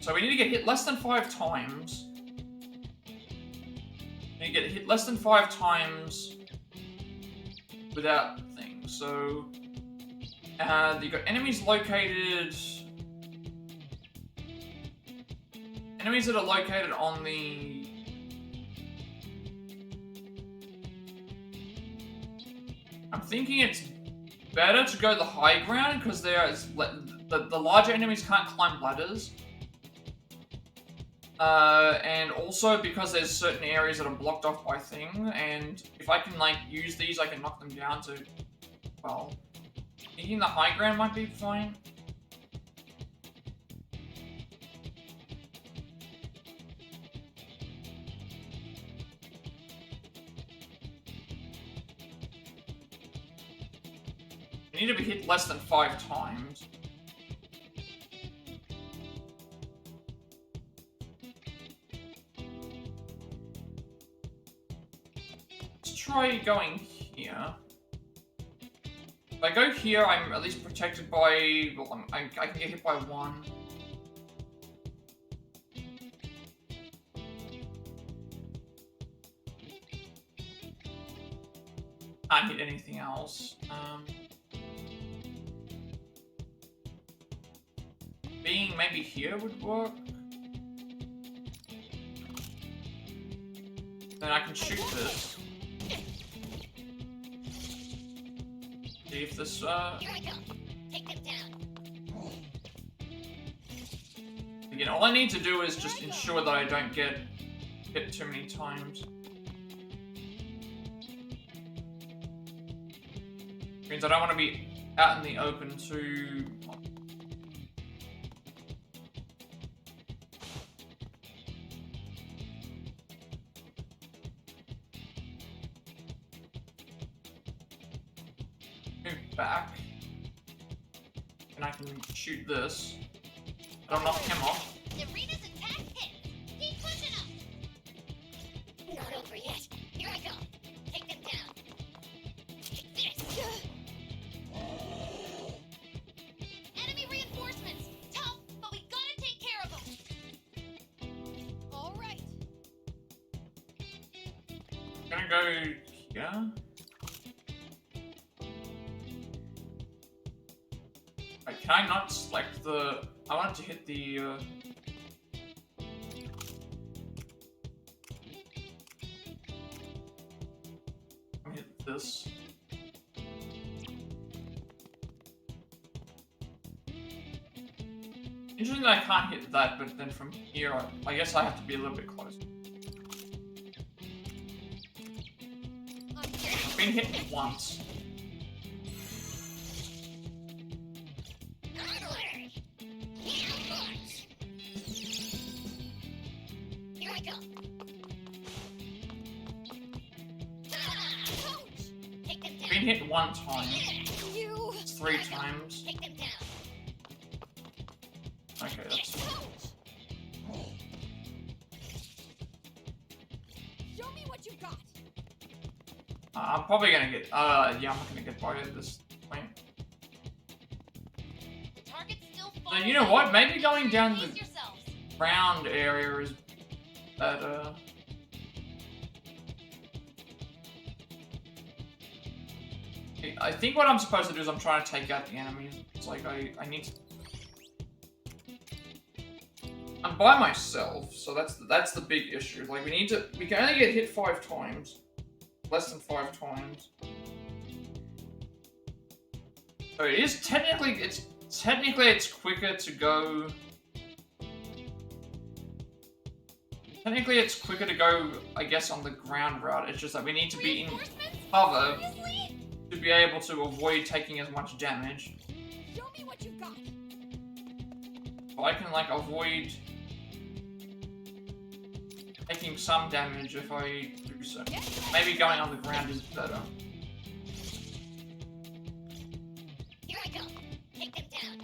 Speaker 1: So we need to get hit less than 5 times. You get hit less than 5 times without things. So you got enemies located. Enemies that are located on the. I'm thinking it's better to go the high ground because there is the larger enemies can't climb ladders. And also because there's certain areas that are blocked off by thing, and if I can like use these, I can knock them down to, well, thinking the high ground might be fine. You need to be hit less than 5 times. Try going here. If I go here, I'm at least protected by... well, I can get hit by 1. Can't hit anything else. Being maybe here would work. Then I can shoot this. see if this,
Speaker 6: Here I go. Take them down.
Speaker 1: Again, all I need to do is just ensure that I don't get hit too many times. Means I don't want to be out in the open too much. Move back. And I can shoot this. I don't knock him off.
Speaker 6: Erina's attack hits. Keep pushing them. Not over yet. Here I go. Take them down. Take this. Enemy reinforcements. Tough, but we gotta take care of them.
Speaker 4: All right.
Speaker 1: Gonna go here. Wait, can I not select the... I wanted to hit the, Let me hit this. Interesting that I can't hit that, but then from here, I guess I have to be a little bit closer. I've been hit once.
Speaker 6: Here I go. Take them down.
Speaker 1: Been hit one time.
Speaker 4: You.
Speaker 1: It's 3 times.
Speaker 6: Take them down.
Speaker 1: Okay, that's...
Speaker 4: Show me what you got.
Speaker 1: I'm probably gonna get, yeah, I'm not gonna get by at this point.
Speaker 6: The target's still
Speaker 1: So
Speaker 6: falling.
Speaker 1: you know what? Maybe going down
Speaker 6: Brace
Speaker 1: the
Speaker 6: yourselves.
Speaker 1: round area is better. I think what I'm supposed to do is I'm trying to take out the enemies. It's like I need to... I'm by myself, so that's the big issue. Like we can only get hit 5 times. Less than 5 times. So it is technically it's quicker to go. Technically it's quicker to go, I guess, on the ground route. It's just that we need to be in cover to be able to avoid taking as much damage.
Speaker 4: Show me what you got.
Speaker 1: So I can like avoid taking some damage if I do so. Maybe going on the ground is better.
Speaker 6: Here I go. Take them down.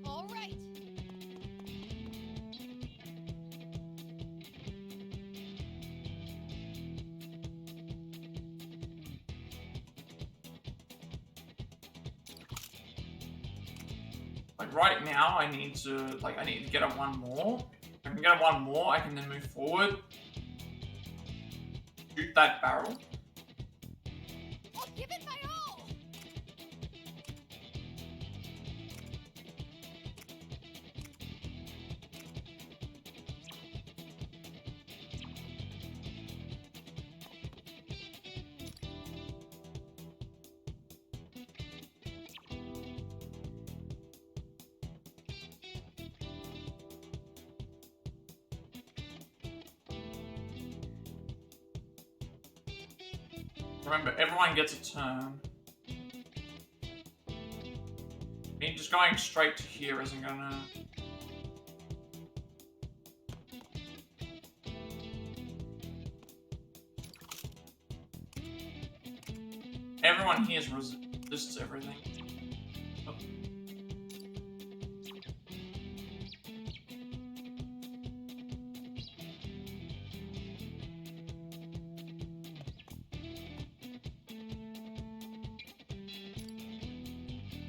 Speaker 4: All right.
Speaker 1: Like right now, I need to get a 1 more. If I can get a 1 more, I can then move forward. Shoot that barrel.
Speaker 4: I'll give it my all.
Speaker 1: Remember, everyone gets a turn. Me just going straight to here isn't gonna... Everyone here resists everything. Oh.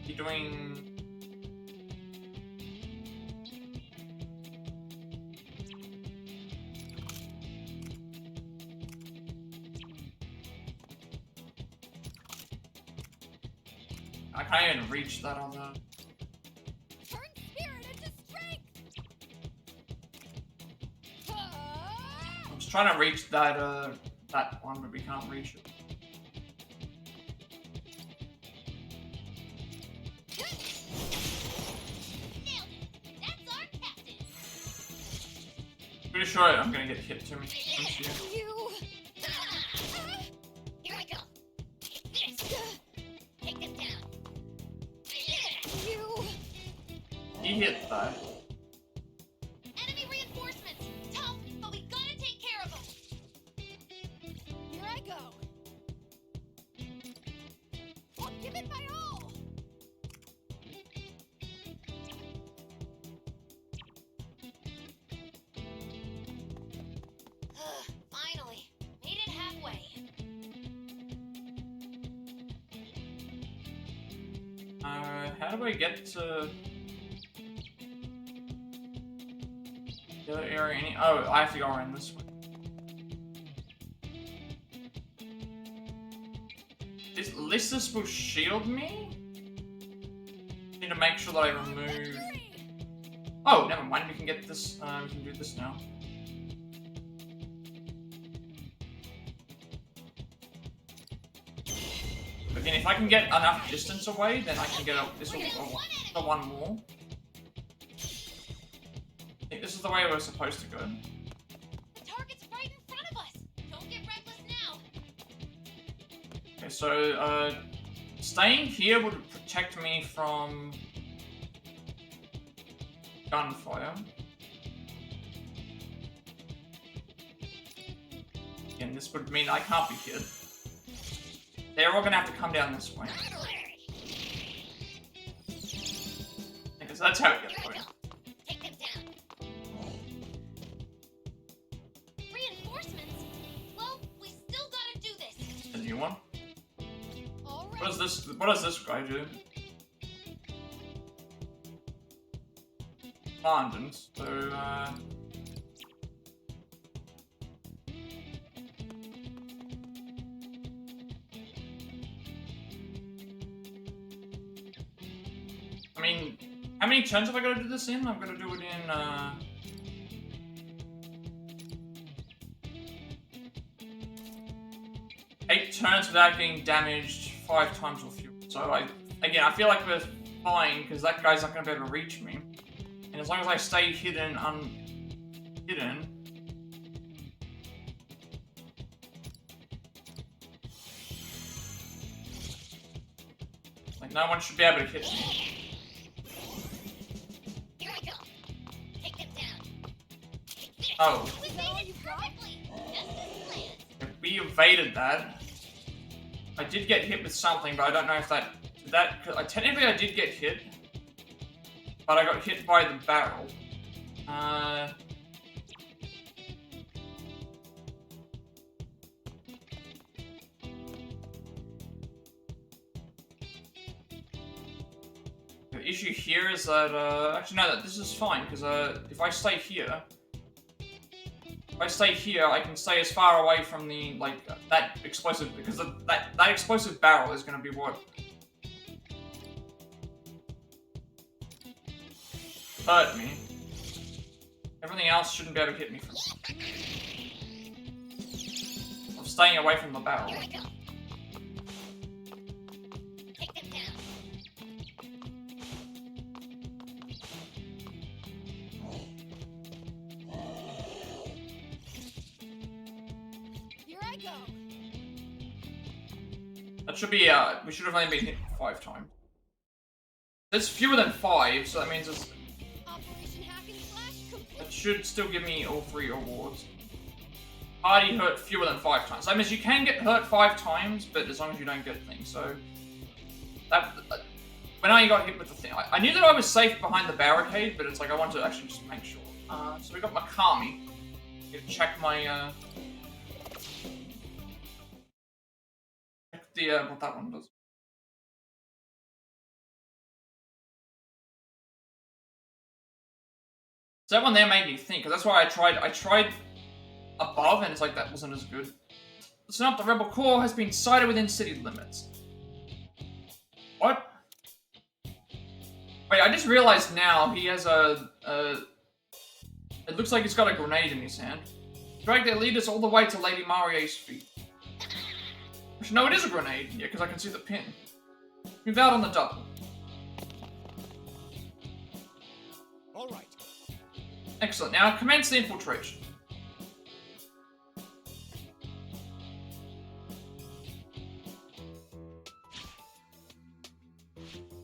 Speaker 1: You doing... I can't even reach that on the...
Speaker 4: Turn spirit into strength.
Speaker 1: I'm just trying to reach that, that one, but we can't reach it.
Speaker 6: Nailed it. That's our captain.
Speaker 1: Pretty sure I'm gonna get hit too much.
Speaker 4: You.
Speaker 6: Here I go. Take this. Take them down.
Speaker 4: You.
Speaker 1: He hit that.
Speaker 6: Enemy reinforcements. Tough, but we gotta take care of them.
Speaker 4: Here I go. I'll give it my all.
Speaker 6: Finally, made it halfway.
Speaker 1: How do I get to the other area? Oh, I have to go around this way. At least this will shield me? Need to make sure that I remove... Oh, never mind, we can get this, we can do this now. Again, if I can get enough distance away, then I can get up this one more. I think this is the way we're supposed to go.
Speaker 6: The target's right in front of us. Don't get reckless now.
Speaker 1: Okay, so staying here would protect me from gunfire. Again, this would mean I can't be hit. They're all gonna have to come down this way. Because that's how it gets going.
Speaker 6: Take them down. Reinforcements? Well, we still gotta do this.
Speaker 1: A new one.
Speaker 4: All right.
Speaker 1: What does this guy do? Abundance. So I mean, how many turns have I got to do this in? I'm going to do it in, 8 turns without getting damaged 5 times or fewer. So I feel like we're fine, because that guy's not going to be able to reach me. And as long as I stay hidden, unhidden... Like, no one should be able to hit me.
Speaker 6: Here I go. Take them down.
Speaker 1: Oh.
Speaker 6: We made it perfectly. Just as planned.
Speaker 1: We evaded that. I did get hit with something, but I don't know if that... technically I did get hit. But I got hit by the barrel. The issue here is that, actually no, this is fine, because if I stay here, I can stay as far away from the, like, that explosive, because that explosive barrel is going to be what hurt me. Everything else shouldn't be able to hit me from. I'm staying away from the barrel.
Speaker 6: Here I go. Take them down.
Speaker 4: Here I go.
Speaker 1: That should be, we should have only been hit 5 times. There's fewer than 5, so that means it's...
Speaker 4: Operation Hack and Slash complete.
Speaker 1: That should still give me all 3 awards. Party hurt fewer than 5 times. That means you can get hurt 5 times, but as long as you don't get things. So, that when I got hit with the thing, I knew that I was safe behind the barricade, but it's like I wanted to actually just make sure. So we got my Kami. Check my check the what that one does. So that one there made me think, because that's why I tried above, and it's like, that wasn't as good. Listen up, the Rebel Corps has been sighted within city limits. What? Wait, I just realized now he has a it looks like he's got a grenade in his hand. Drag their leaders all the way to Lady Marie's feet. Actually, no, it is a grenade. Yeah, because I can see the pin. Move out on the double.
Speaker 3: All right.
Speaker 1: Excellent. Now commence the infiltration.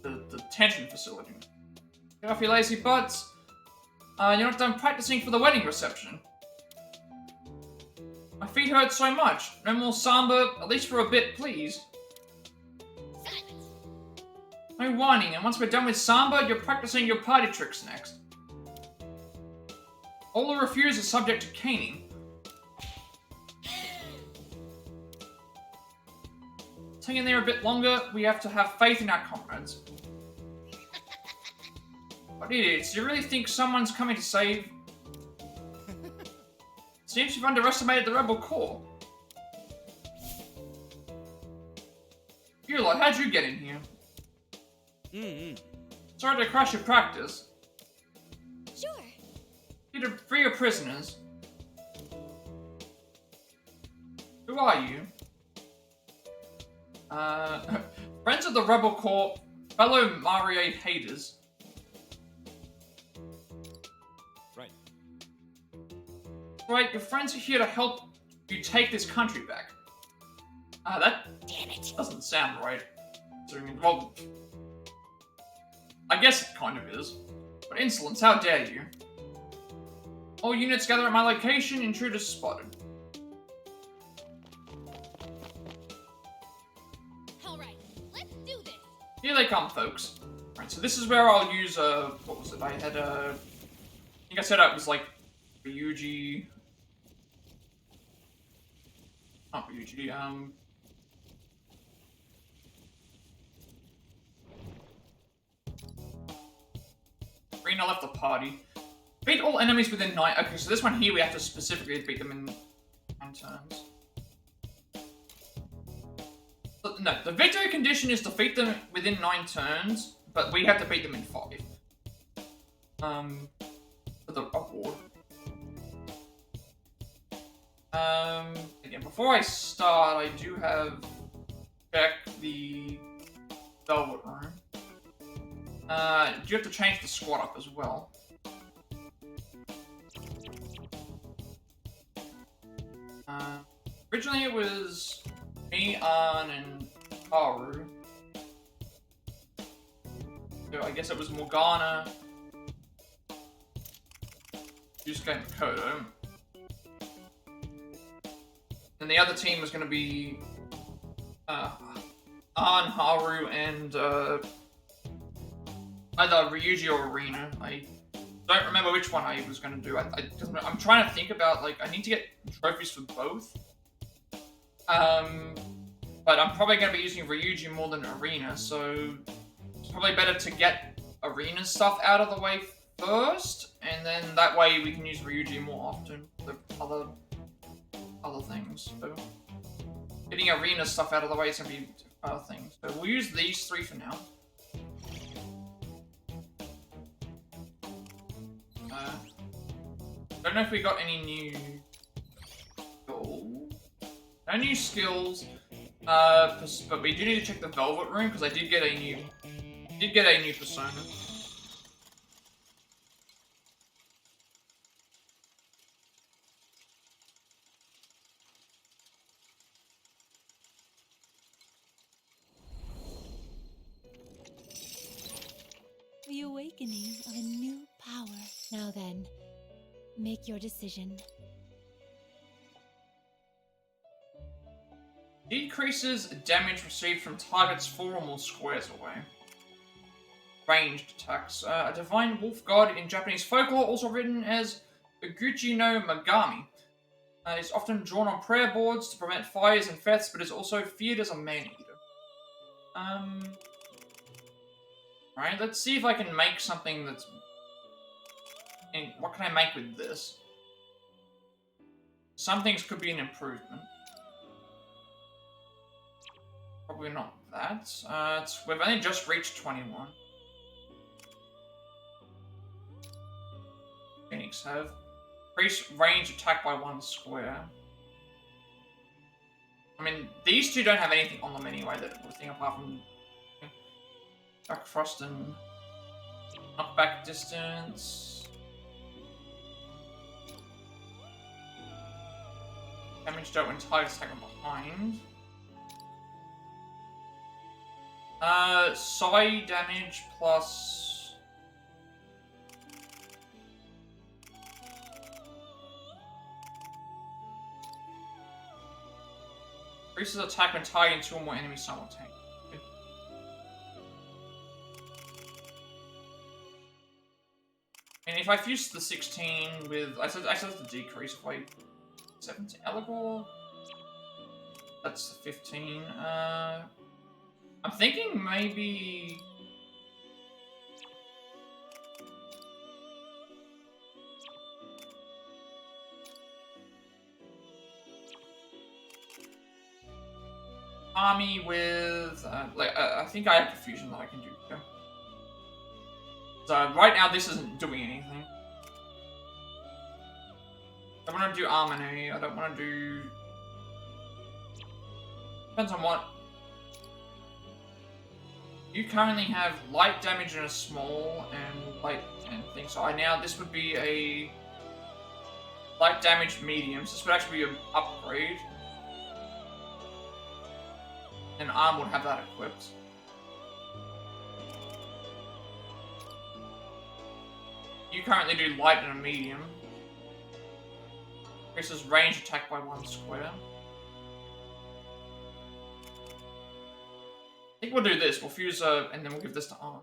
Speaker 1: The detention facility. Get off your lazy butts. You're not done practicing for the wedding reception. My feet hurt so much. No more samba, at least for a bit, please.
Speaker 6: Silence.
Speaker 1: No whining, and once we're done with samba, you're practicing your party tricks next. All who refuse are subject to caning. Hang in there a bit longer, we have to have faith in our comrades. What idiots, do you really think someone's coming to save? Seems you've underestimated the rebel corps. You lot, how'd you get in here? Sorry to crush your practice.
Speaker 2: Sure.
Speaker 1: Here to free your prisoners. Who are you? Friends of the rebel corps, fellow Marie haters.
Speaker 3: Right.
Speaker 1: Right, your friends are here to help you take this country back. That
Speaker 6: Damn it.
Speaker 1: doesn't sound right. Well, I guess it kind of is. But insolence, how dare you? All units gather at my location, intruders spotted.
Speaker 4: Alright, let's do this!
Speaker 1: Here they come, folks. Right, so this is where I'll use, what was it? I had, I think I said it was like Ryuji. Not Ryuji, Erina left the party. Beat all enemies within 9. Okay, so this one here we have to specifically beat them in 9 turns. But no, the victory condition is defeat them within 9 turns, but we have to beat them in 5. For the award. Again, before I start, I do have check the Velvet Room. Do you have to change the squad up as well? Originally it was me, An, and Haru. So I guess it was Morgana, Yusuke, and Makoto. And the other team was going to be An, Haru, and either Ryuji or Erina. I don't remember which one I was going to do. I'm trying to think about, like, I need to get trophies for both. But I'm probably going to be using Ryuji more than Erina, so it's probably better to get Erina's stuff out of the way first, and then that way we can use Ryuji more often for other things. So getting Erina's stuff out of the way is going to be other things. So we'll use these 3 for now. Don't know if we got any new goals. No new skills. But we do need to check the Velvet Room because I did get a new persona.
Speaker 7: The awakening of a new power. Now then, make your decision.
Speaker 1: Decreases damage received from targets 4 or more squares away. Ranged attacks. A divine wolf god in Japanese folklore, also written as Uguchi no Megami, is often drawn on prayer boards to prevent fires and thefts, but is also feared as a man-eater. Alright, let's see if I can make something that's... what can I make with this? Some things could be an improvement. Probably not that. We've only just reached 21. Phoenix have. Increase range attack by 1 square. I mean, these two don't have anything on them anyway that we're seeing apart from Back Frost and knockback distance. Damage dealt when targets taken behind. Psi damage plus... Increases attack when targeting 2 or more enemies simultaneously. And if I fuse the 16 with... I said the decrease if I... 17 Allegor? That's the 15. I'm thinking maybe... Army with... I think I have a fusion that I can do. Yeah. So right now this isn't doing anything. I don't want to do Harmony. I don't want to do... Depends on what... You currently have light damage and a small and light and things. So this would be a light damage medium. So this would actually be an upgrade. And Arm would have that equipped. You currently do light and a medium. Increases range attack by 1 square. I think we'll do this. We'll fuse and then we'll give this to Arm.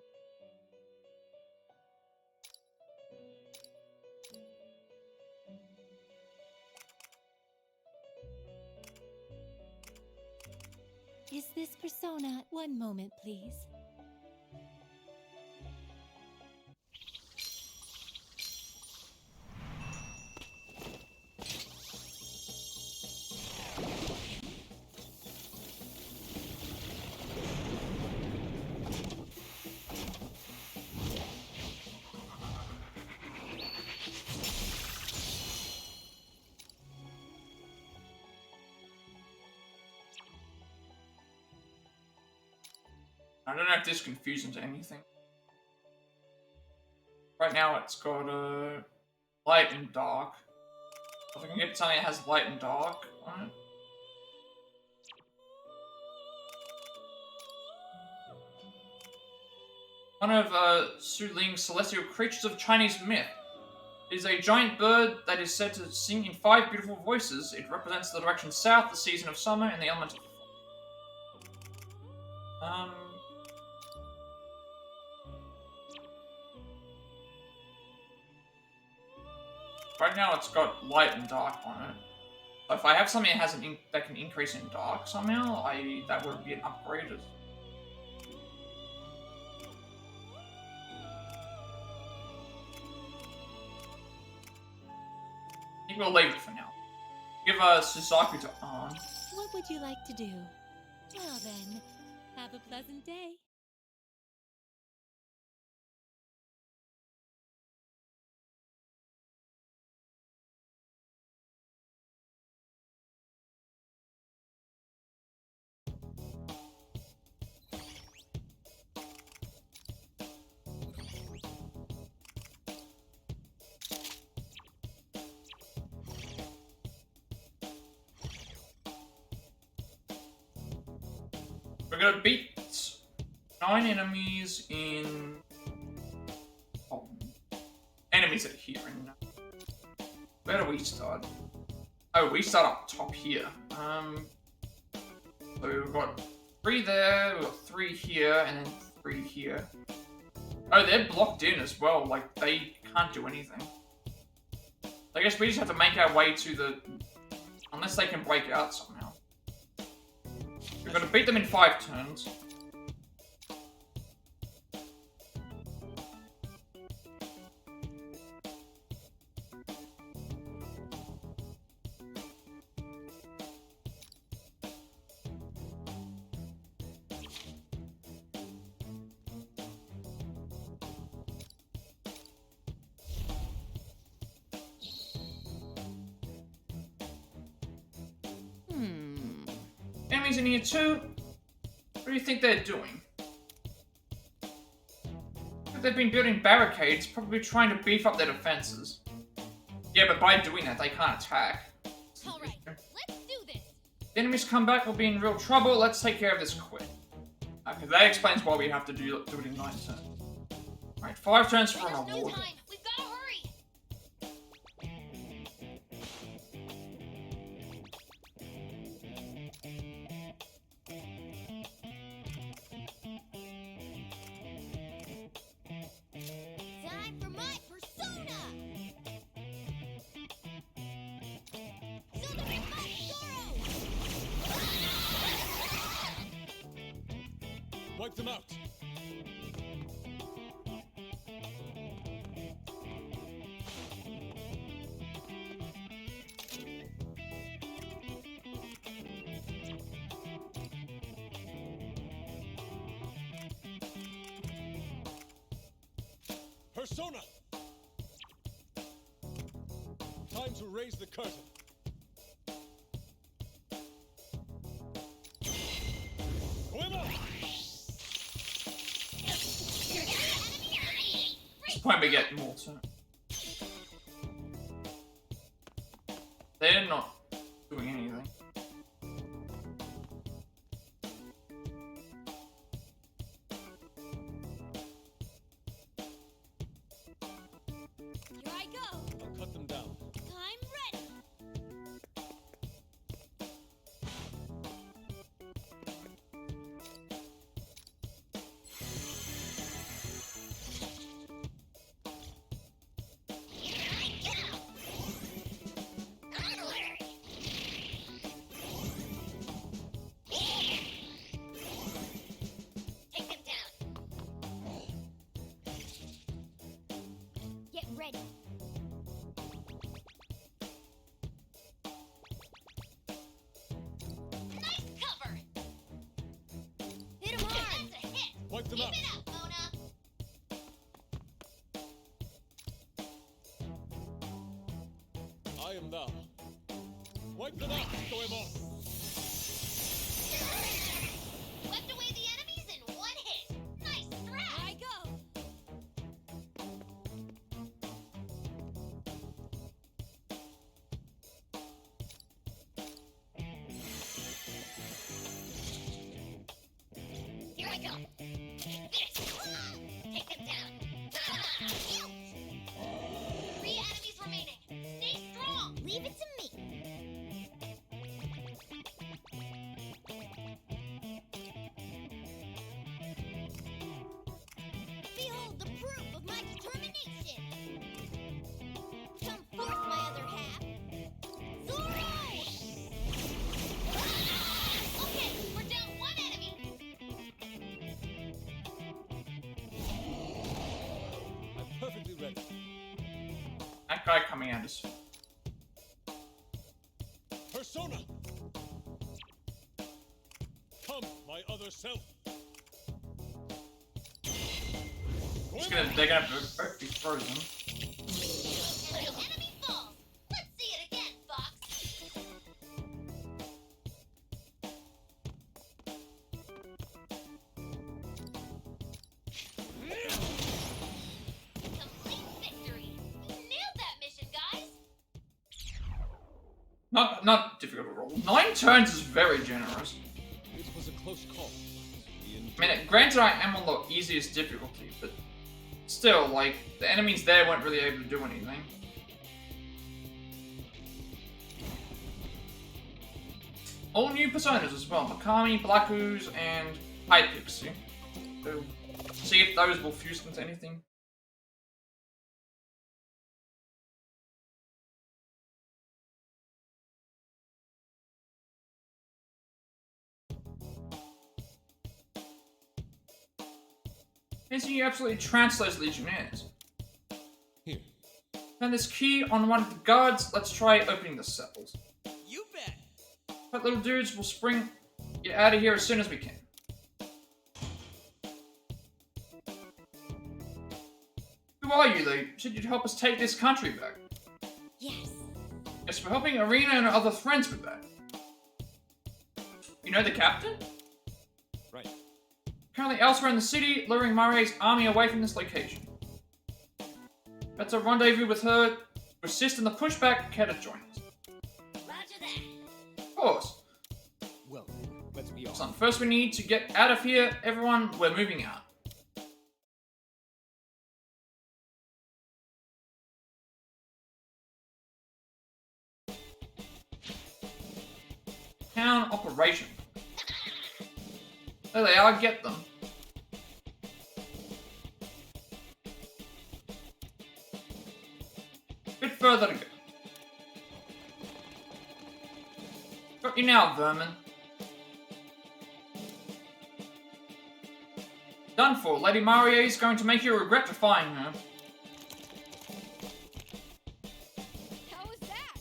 Speaker 7: Is this persona? One moment, please.
Speaker 1: I don't know if this can fuse into anything. Right now it's got light and dark. If I can get something that has light and dark on it. One of Su Ling's celestial creatures of Chinese myth. It is a giant bird that is said to sing in 5 beautiful voices. It represents the direction south, the season of summer, and the element of... Right now it's got light and dark on it. So if I have something that has that can increase in dark somehow, that would be an upgrade. I think we'll leave it for now. Give Suzaku to Arm.
Speaker 7: What would you like to do? Well then, have a pleasant day.
Speaker 1: We're gonna beat 9 enemies in... Oh, enemies that are here. Where do we start? Oh, we start up top here. So we've got 3 there, we've got 3 here, and then 3 here. Oh, they're blocked in as well, like, they can't do anything. I guess we just have to make our way to the... Unless they can break out somehow. We're gonna beat them in 5 turns. enemies in here too. What do you think they're doing? They've been building barricades, probably trying to beef up their defenses. Yeah, but by doing that, they can't attack.
Speaker 4: Alright, let's do this.
Speaker 1: If the enemies come back, we'll be in real trouble. Let's take care of this quick. Okay, that explains why we have to do it in 9 turns. Alright, 5 turns for an
Speaker 4: There's no
Speaker 1: award.
Speaker 4: time. We've got to hurry.
Speaker 2: Time for my persona! Celebrate my Zorro!
Speaker 3: Wipe them out. Persona! Time to raise the curtain. Whoever!
Speaker 1: It's point we get more turns. They're not doing anything.
Speaker 4: Here I go.
Speaker 3: I'll cut them down.
Speaker 4: I'm ready.
Speaker 6: Take them down.
Speaker 2: Get ready.
Speaker 6: Nice cover.
Speaker 2: Hit him hard!
Speaker 6: That's a hit.
Speaker 3: Wipe them
Speaker 6: Keep
Speaker 3: out.
Speaker 6: it up, Mona.
Speaker 3: I am thou. Wipe them out, Goemon.
Speaker 6: Swept away the enemies in one hit. Nice
Speaker 4: Here
Speaker 6: threat.
Speaker 4: I go.
Speaker 6: Here I go. This. Take them down. 3 enemies remaining. Stay strong.
Speaker 2: Leave it to me. Behold the proof of my determination. Come forth, my other half. Zorro!
Speaker 6: Okay, we're down 1 enemy.
Speaker 3: I'm perfectly ready.
Speaker 1: That guy coming at us.
Speaker 3: Persona! Come, my other self.
Speaker 1: They're gonna both be frozen.
Speaker 6: And the enemy falls. Let's see it again, Fox. Complete victory. We nailed that mission, guys.
Speaker 1: Not difficult at all. 9 turns is very generous.
Speaker 3: This was a close call.
Speaker 1: I mean, granted I am on the easiest difficulty, but still, like, the enemies there weren't really able to do anything. All new personas as well. Makami, Black Ooze, and Hypixie. So, see if those will fuse into anything. And so you absolutely trance those Legionnaires.
Speaker 3: Here.
Speaker 1: Turn this key on one of the guards. Let's try opening the cells.
Speaker 5: You bet.
Speaker 1: That little dudes will spring get out of here as soon as we can. Who are you, though? Said you'd help us take this country back.
Speaker 2: Yes.
Speaker 1: Yes, we're helping Erina and her other friends with that. You know the captain?
Speaker 3: Right.
Speaker 1: Currently elsewhere in the city, luring Marie's army away from this location. Better rendezvous with her to assist in the pushback. Care to join us?
Speaker 6: Roger that.
Speaker 1: Of course.
Speaker 3: Well, let's be
Speaker 1: Son,
Speaker 3: honest.
Speaker 1: first we need to get out of here. Everyone, we're moving out. Town operation. There they are, get them. Bit further to go. Got you now, vermin. Done for. Lady Marie is going to make you regret defying her.
Speaker 4: How is that?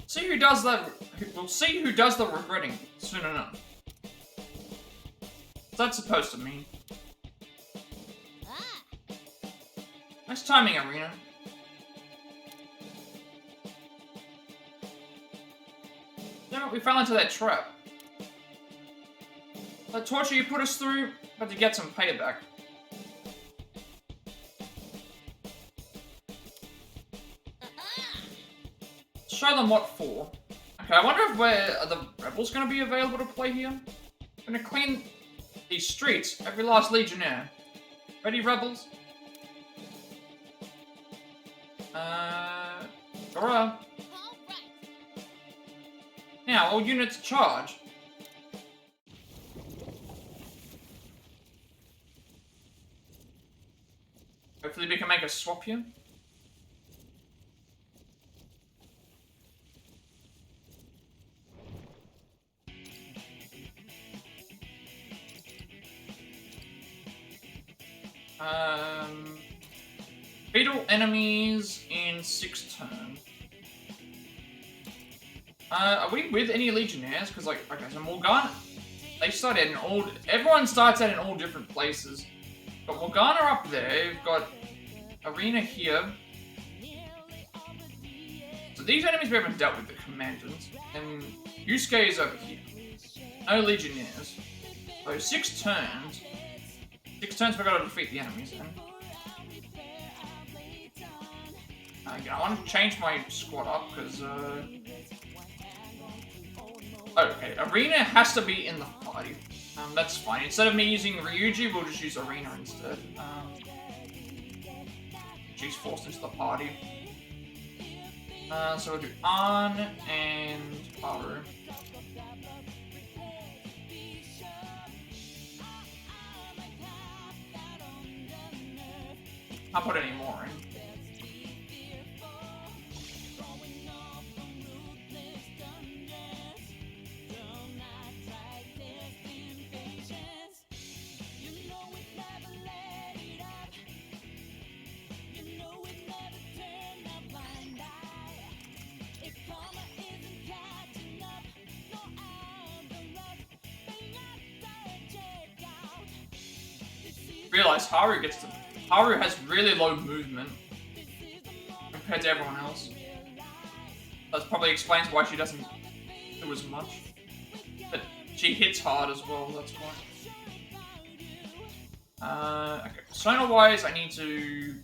Speaker 1: See who does that. We'll see who does the regretting soon enough. What's that supposed to mean?
Speaker 6: Ah,
Speaker 1: Nice timing, Erina. Damn it, we fell into that trap. The torture you put us through, had to get some payback. Show them what for. Okay, I wonder if are the rebels going to be available to play here? Gonna clean these streets, every last legionnaire. Ready, rebels? Alright.
Speaker 6: all right.
Speaker 1: Now, all units charge. Hopefully we can make a swap here. Feudal enemies in 6 turns. Are we with any legionnaires? Because, like, okay, so Morgana, they start in all, everyone starts out in all different places. Got Morgana up there, you've got Erina here. So these enemies we haven't dealt with, the commandants. And Yusuke is over here. No legionnaires. So 6 turns. 6 turns we've got to defeat the enemies then. I want to change my squad up because okay, Erina has to be in the party. That's fine. Instead of me using Ryuji, we'll just use Erina instead. She's forced into the party. So we'll do An and Haru. I'll put any more in. Realize Haru has really low movement compared to everyone else. That probably explains why she doesn't do as much. But she hits hard as well, that's why. Okay, persona wise, I need to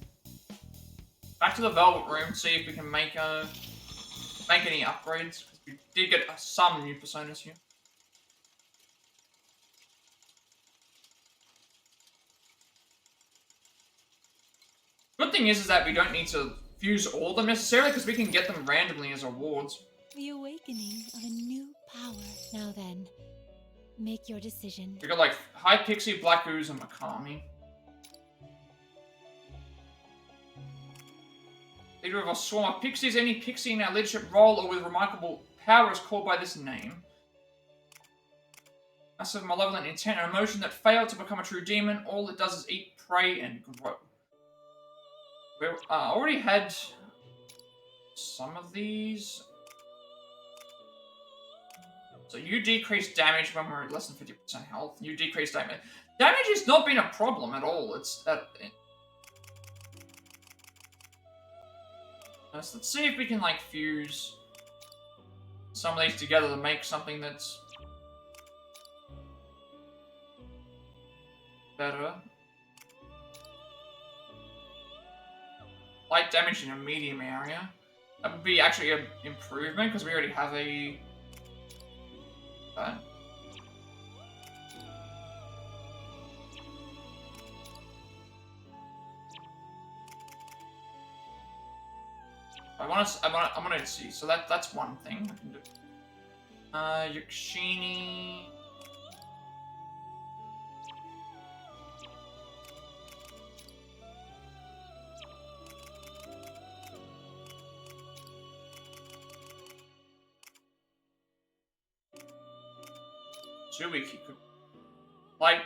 Speaker 1: back to the Velvet Room, see if we can make any upgrades. We did get some new personas here. Good thing is that we don't need to fuse all of them necessarily, because we can get them randomly as awards.
Speaker 7: The awakening of a new power. Now then, make your decision.
Speaker 1: We got like High Pixie, Black Ooze, and Makami. Leader of a swarm of pixies, any pixie in our leadership role or with remarkable power is called by this name. Massive malevolent intent, an emotion that failed to become a true demon, all it does is eat prey and grow. We already had some of these. So you decrease damage when we're at less than 50% health. You decrease damage. Damage has not been a problem at all. It's that. So let's see if we can like fuse some of these together to make something that's better. Light damage in a medium area. That would be actually an improvement because we already have a... I want to see. So that's one thing I can do. Yakshini. Tsuiki could light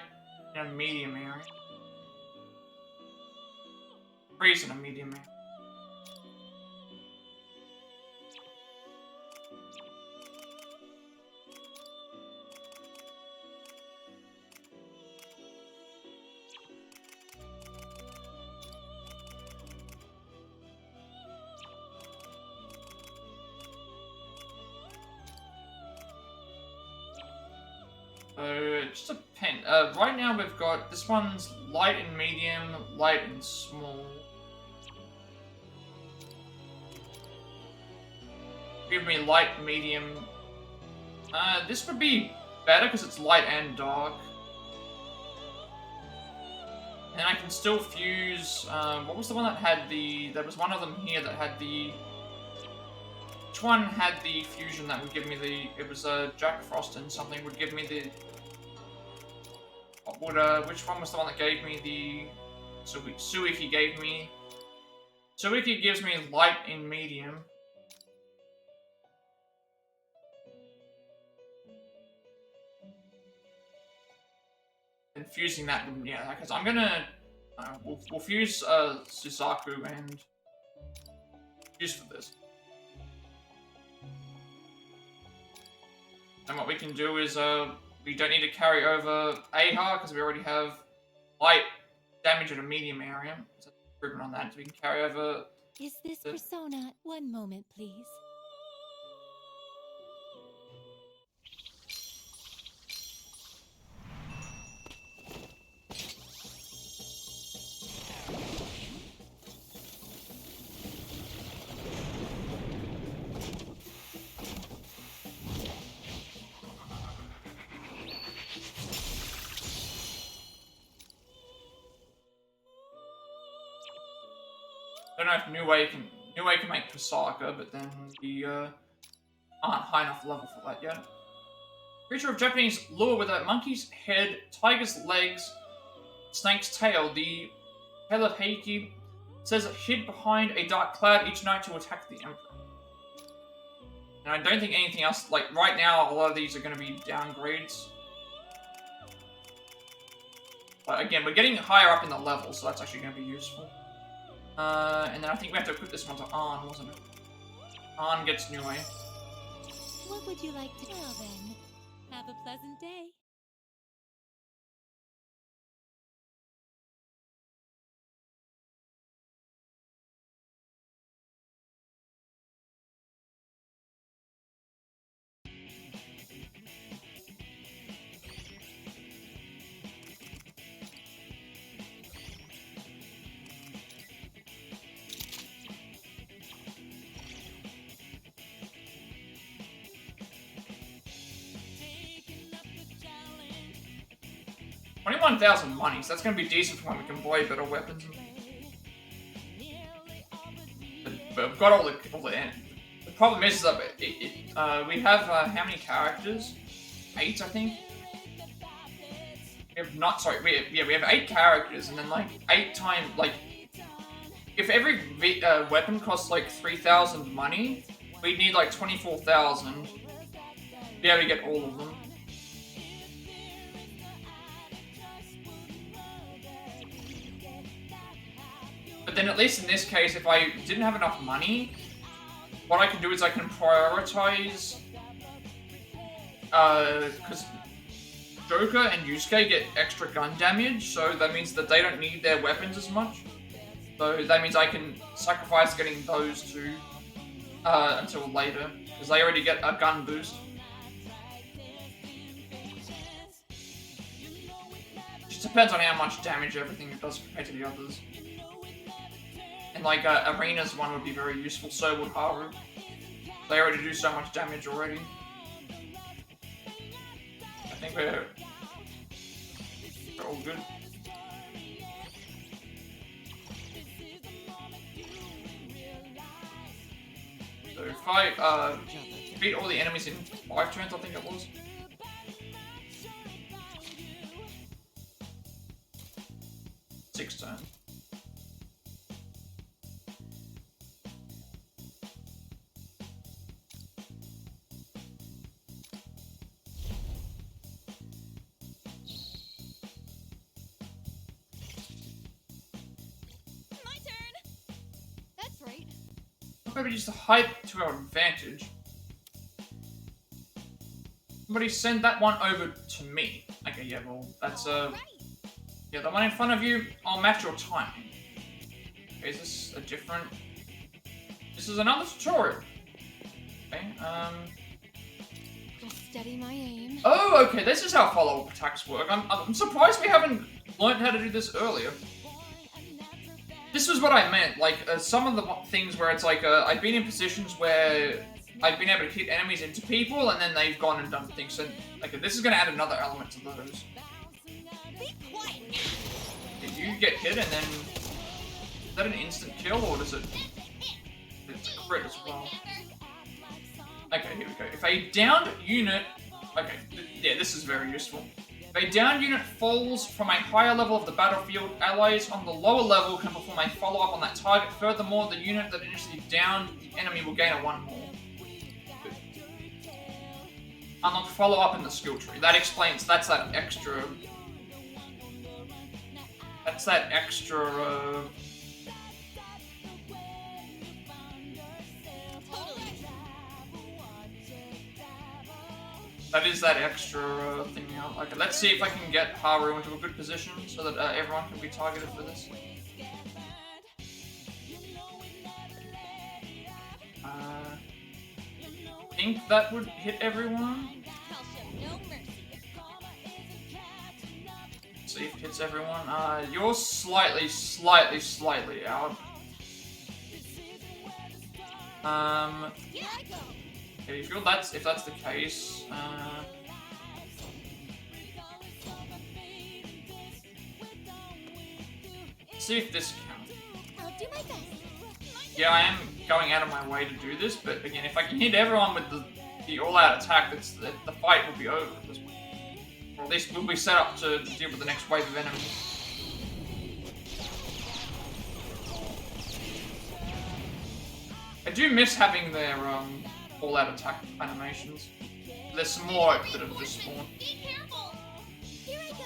Speaker 1: in a medium area. Freeze in a medium area. Just a pen. Right now we've got this one's light and medium, light and small. Give me light, medium. This would be better because it's light and dark. And I can still fuse. What was the one that had the? There was one of them here that had the. Which one had the fusion that would give me the? It was Jack Frost and something would give me the. What would which one was the one that gave me the? Suiki gave me. Suiki gives me light in medium. And fusing that, yeah, because I'm gonna. We'll fuse Suzaku and fuse for this. And what we can do is, we don't need to carry over Aha, because we already have light damage in a medium area. So improvement on that, so we can carry over...
Speaker 7: Is this persona? One moment, please.
Speaker 1: I don't know if New Way can make Pasaka, but then we aren't high enough level for that yet. Creature of Japanese lure with a monkey's head, tiger's legs, snake's tail. The Teleheiki says hid behind a dark cloud each night to attack the Emperor. And I don't think anything else, like right now, a lot of these are going to be downgrades. But again, we're getting higher up in the level, so that's actually going to be useful. And then I think we have to equip this one to Arn, wasn't it? Arn gets New Way.
Speaker 7: What would you like to do then? Have a pleasant day.
Speaker 1: $21,000 money, so that's going to be decent for when we can buy better weapons. But we've got all the end. The problem is that we have how many characters? 8, I think. We have not. Sorry, we have 8 characters, and then like 8 times like if every weapon costs like 3,000 money, we'd need like 24,000 to be able to get all of them. But then at least in this case, if I didn't have enough money, what I can do is I can prioritize, because Joker and Yusuke get extra gun damage, so that means that they don't need their weapons as much. So that means I can sacrifice getting those two until later, because they already get a gun boost. just depends on how much damage everything does compared to the others. And like Erina's one would be very useful, so would Haru. They already do so much damage already. I think we're all good. So if I beat all the enemies in 5 turns, I think it was. Six turns.
Speaker 4: My turn. That's right.
Speaker 1: Maybe just to hide to our advantage. Somebody send that one over to me. Okay, yeah, well, that's yeah, the one in front of you, I'll match your timing. Okay, is this a different... This is another tutorial. Okay,
Speaker 4: I'll steady my aim.
Speaker 1: Oh, okay, this is how follow-up attacks work. I'm surprised we haven't learned how to do this earlier. This was what I meant, like, some of the things where it's like, I've been in positions where I've been able to hit enemies into people, and then they've gone and done things, so, like, this is gonna add another element to those.
Speaker 6: Be quiet.
Speaker 1: If you get hit and then... Is that an instant kill, or does it... It's a crit as well. Okay, here we go. If a downed unit... Okay, yeah, this is very useful. If a downed unit falls from a higher level of the battlefield, allies on the lower level can perform a follow-up on that target. Furthermore, the unit that initially downed the enemy will gain a 1 more. Unlock follow-up in the skill tree. That explains... That's that extra... That's that extra... That is that extra thing now. Okay, let's see if I can get Haru into a good position so that everyone can be targeted for this. I think that would hit everyone.
Speaker 6: I'll show no mercy.
Speaker 1: See if it hits everyone. You're slightly out.
Speaker 6: Here I go.
Speaker 1: Okay, if that's the case, see if this counts.
Speaker 2: I'll do my best.
Speaker 1: Yeah, I am going out of my way to do this, but again, if I can hit everyone with the all-out attack, the fight will be over at this point. Or at least we'll be set up to deal with the next wave of enemies. I do miss having their all-out attack animations. There's some more that have just spawned.
Speaker 6: Be careful.
Speaker 2: Here I go.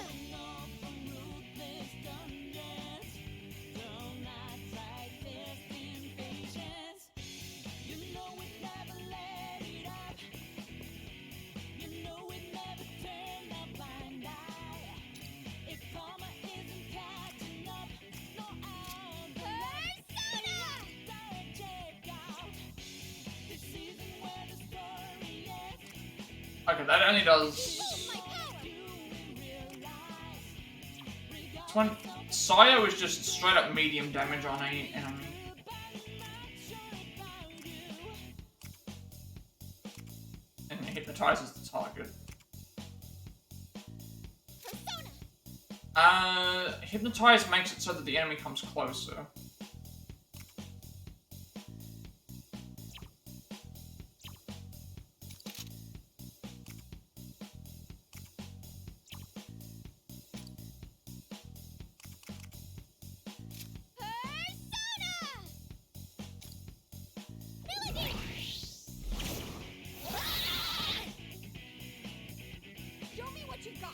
Speaker 1: Okay, that only does... This one... Sayo is just straight up medium damage on any enemy. And it hypnotizes the target. Hypnotize makes it so that the enemy comes closer.
Speaker 4: Show me what you got.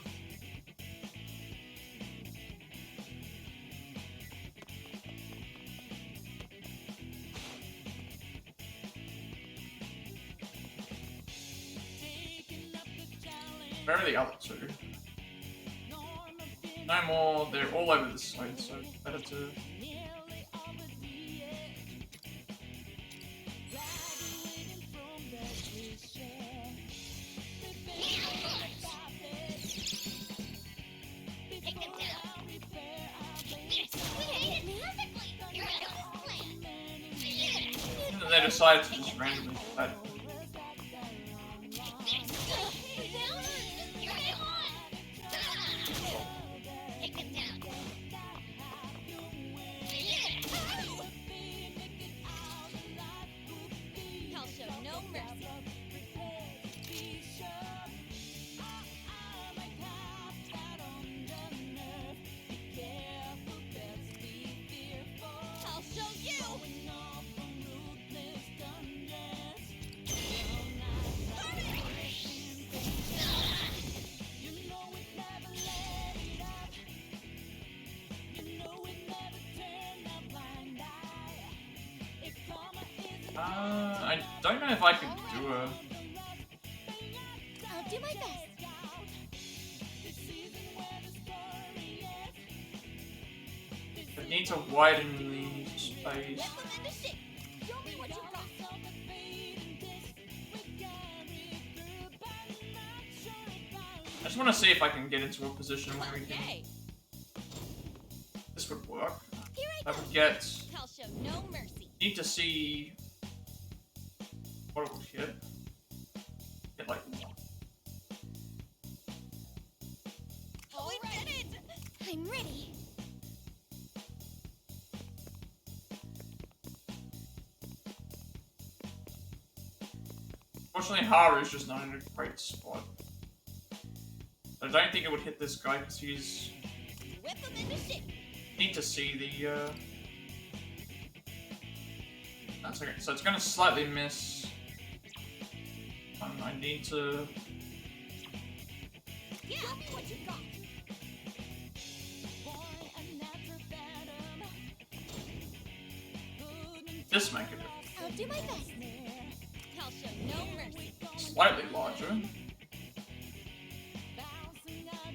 Speaker 1: Where are the other two? No more, they're all over the side, so better to...
Speaker 6: Take them down.
Speaker 1: decided to just randomly fight.
Speaker 6: Take them down.
Speaker 4: I'll show no mercy. I'll show you.
Speaker 1: I don't know if I could do a.
Speaker 2: I'll do my best.
Speaker 1: I need to widen the space.
Speaker 4: Show me what you got.
Speaker 1: I just want to see if I can get into a position where we can.
Speaker 4: Okay.
Speaker 1: This would work.
Speaker 2: Here I
Speaker 1: I
Speaker 2: go.
Speaker 1: would get.
Speaker 4: I'll show no mercy.
Speaker 1: Need to see. What will hit? Hit like.
Speaker 4: Oh, we did it!
Speaker 2: I'm ready.
Speaker 1: Fortunately, Haru's just not in a great spot. I don't think it would hit this guy because he's.
Speaker 4: Whip him into shape.
Speaker 1: Need to see the. That's okay. So it's gonna slightly miss. I need to.
Speaker 4: Yeah. Show me what you got.
Speaker 1: This make it
Speaker 2: I'll do my best.
Speaker 4: I'll show no mercy.
Speaker 1: slightly larger.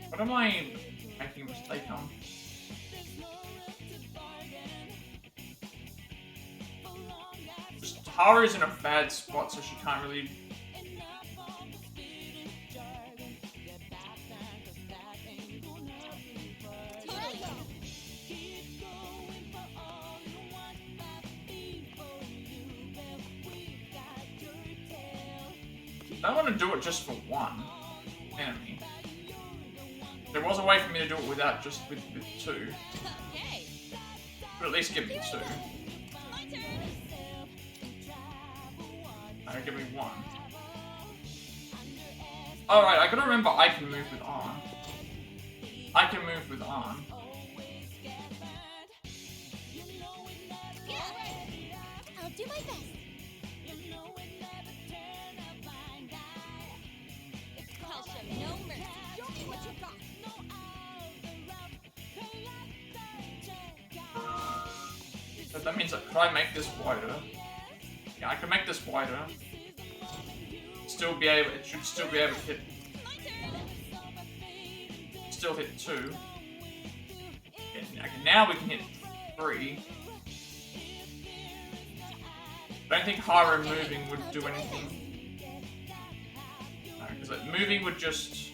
Speaker 1: What am I making a mistake on? Just Haru's in a bad spot, so she can't really. I don't want to do it just for one enemy. There was a way for me to do it without just with two.
Speaker 4: Okay.
Speaker 1: But at least give me two.
Speaker 4: My turn.
Speaker 1: No, give me one. Alright, I gotta remember I can move with arm. I can move with arm.
Speaker 2: Yeah. I'll do my best.
Speaker 4: I'll show no mercy. Show me what you got.
Speaker 1: But that means that could I make this wider? Yeah, I can make this wider. Still be able. It should still be able to hit.
Speaker 4: My turn.
Speaker 1: Still hit 2. Okay, now we can hit 3. I don't think Haru moving would do anything. No, because like, moving would just.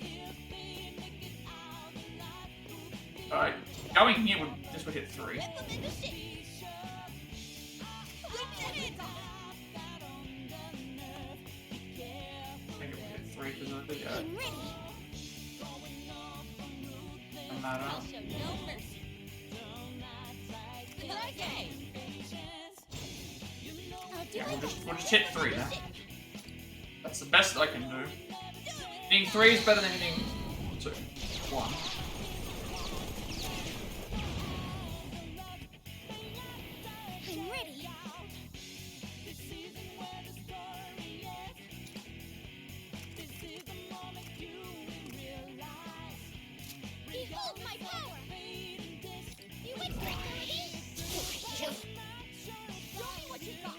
Speaker 1: Alright, going here would. This would hit 3.
Speaker 4: Whip him into shape. We did it!
Speaker 1: I think it would hit 3 because of the.
Speaker 2: I'm ready.
Speaker 1: No matter.
Speaker 4: I'll show no mercy. Okay.
Speaker 2: I'll do
Speaker 1: Yeah,
Speaker 2: my
Speaker 1: we'll
Speaker 2: best.
Speaker 1: just hit 3 now. That's the best I can do. Hitting 3 is better than hitting 2. 1.
Speaker 2: I'm ready.
Speaker 6: Behold my power! You went for it, Dorothy!
Speaker 4: Show me what you got.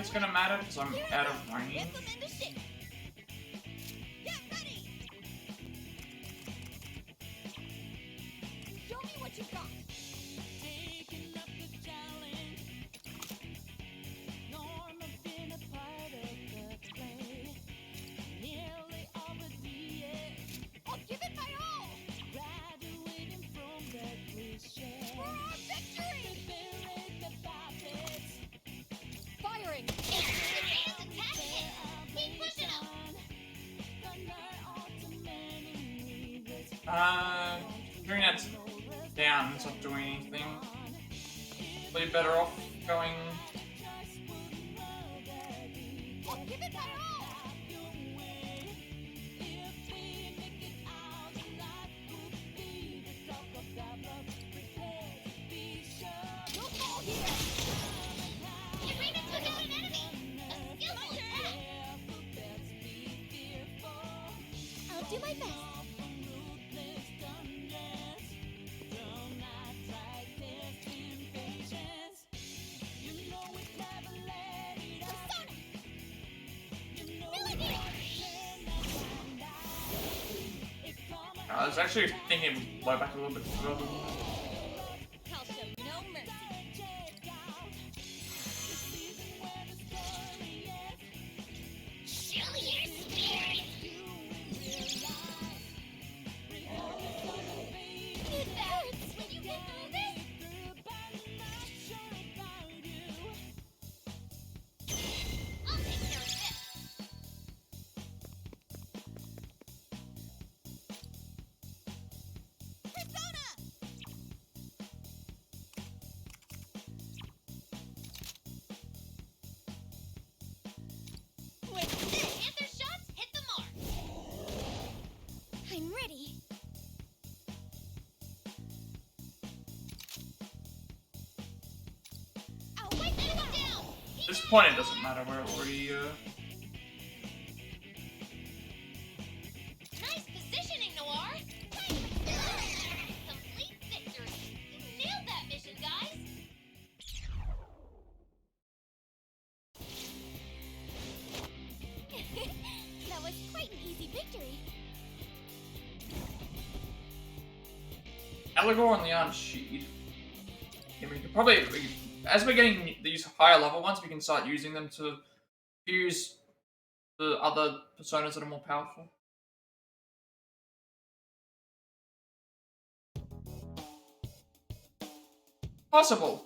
Speaker 1: it's gonna matter because I'm out of range.
Speaker 6: Whip 'em into shape. Get ready. Show me what you got.
Speaker 5: Taking up the challenge. Norm have been a part of the play. Nearly all but the edge.
Speaker 6: I'll give it my all.
Speaker 5: Graduating from that cliche.
Speaker 6: For our victory.
Speaker 5: Preparing the puppets.
Speaker 4: Firing!
Speaker 6: It's attack hit. Keep pushing 'em.
Speaker 1: Doing that's down, it's not doing anything. Probably better off going.
Speaker 6: I'll give it my all. No fall here. Erina took out an enemy. A skillful attack.
Speaker 2: I'll do my best.
Speaker 1: I was actually thinking it would blow back a little bit further.
Speaker 2: I'll show no mercy.
Speaker 6: Show your spirit. It hurts when you get through this. I'll take care of this. Persona! With this, Panther shots hit the mark.
Speaker 2: I'm ready.
Speaker 6: I'll wipe anyone down.
Speaker 1: At this point, it doesn't matter. We're already.
Speaker 6: Nice positioning, Noir. Complete victory. You nailed that mission, guys.
Speaker 2: That was quite an easy victory.
Speaker 1: Allegor and Leon Sheed. Yeah, we could probably, as we're getting these higher level ones, we can start using them to use the other personas that are more powerful. Possible.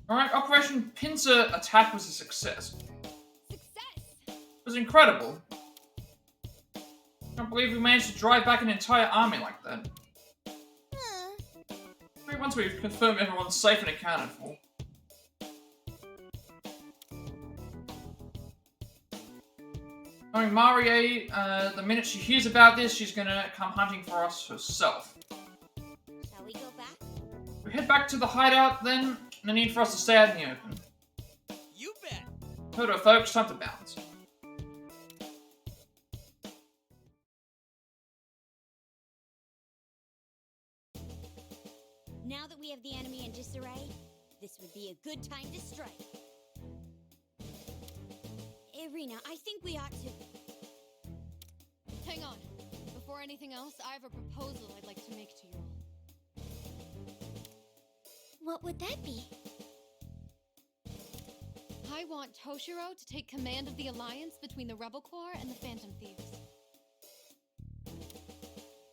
Speaker 1: Alright, Operation Pincer attack was a success.
Speaker 4: Success!
Speaker 1: It was incredible. I can't believe we managed to drive back an entire army like that. Once we've confirmed everyone's safe and accounted for. Knowing Marie, the minute she hears about this, she's gonna come hunting for us herself.
Speaker 2: Shall we go back?
Speaker 1: We head back to the hideout then. No need for us to stay out in the open.
Speaker 5: You bet.
Speaker 1: Hodo, folks, time to bounce.
Speaker 2: Now that we have the enemy in disarray, this would be a good time to strike. Erina, I think we ought to...
Speaker 4: Hang on. Before anything else, I have a proposal I'd like to make to you all.
Speaker 2: What would that be?
Speaker 4: I want Toshiro to take command of the alliance between the Rebel Corps and the Phantom Thieves.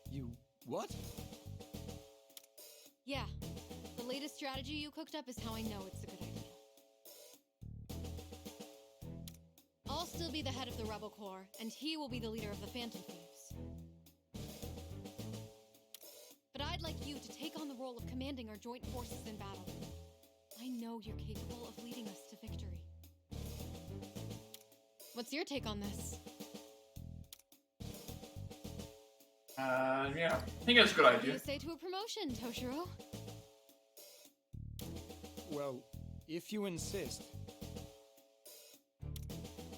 Speaker 3: You what?
Speaker 4: Yeah. The latest strategy you cooked up is how I know it's a good idea. I'll still be the head of the Rebel Corps, and he will be the leader of the Phantom Thieves. But I'd like you to take on the role of commanding our joint forces in battle. I know you're capable of leading us to victory. What's your take on this?
Speaker 1: Yeah, I think it's a good
Speaker 4: What do
Speaker 1: idea.
Speaker 4: you say to a promotion, Toshiro?
Speaker 3: Well, if you insist.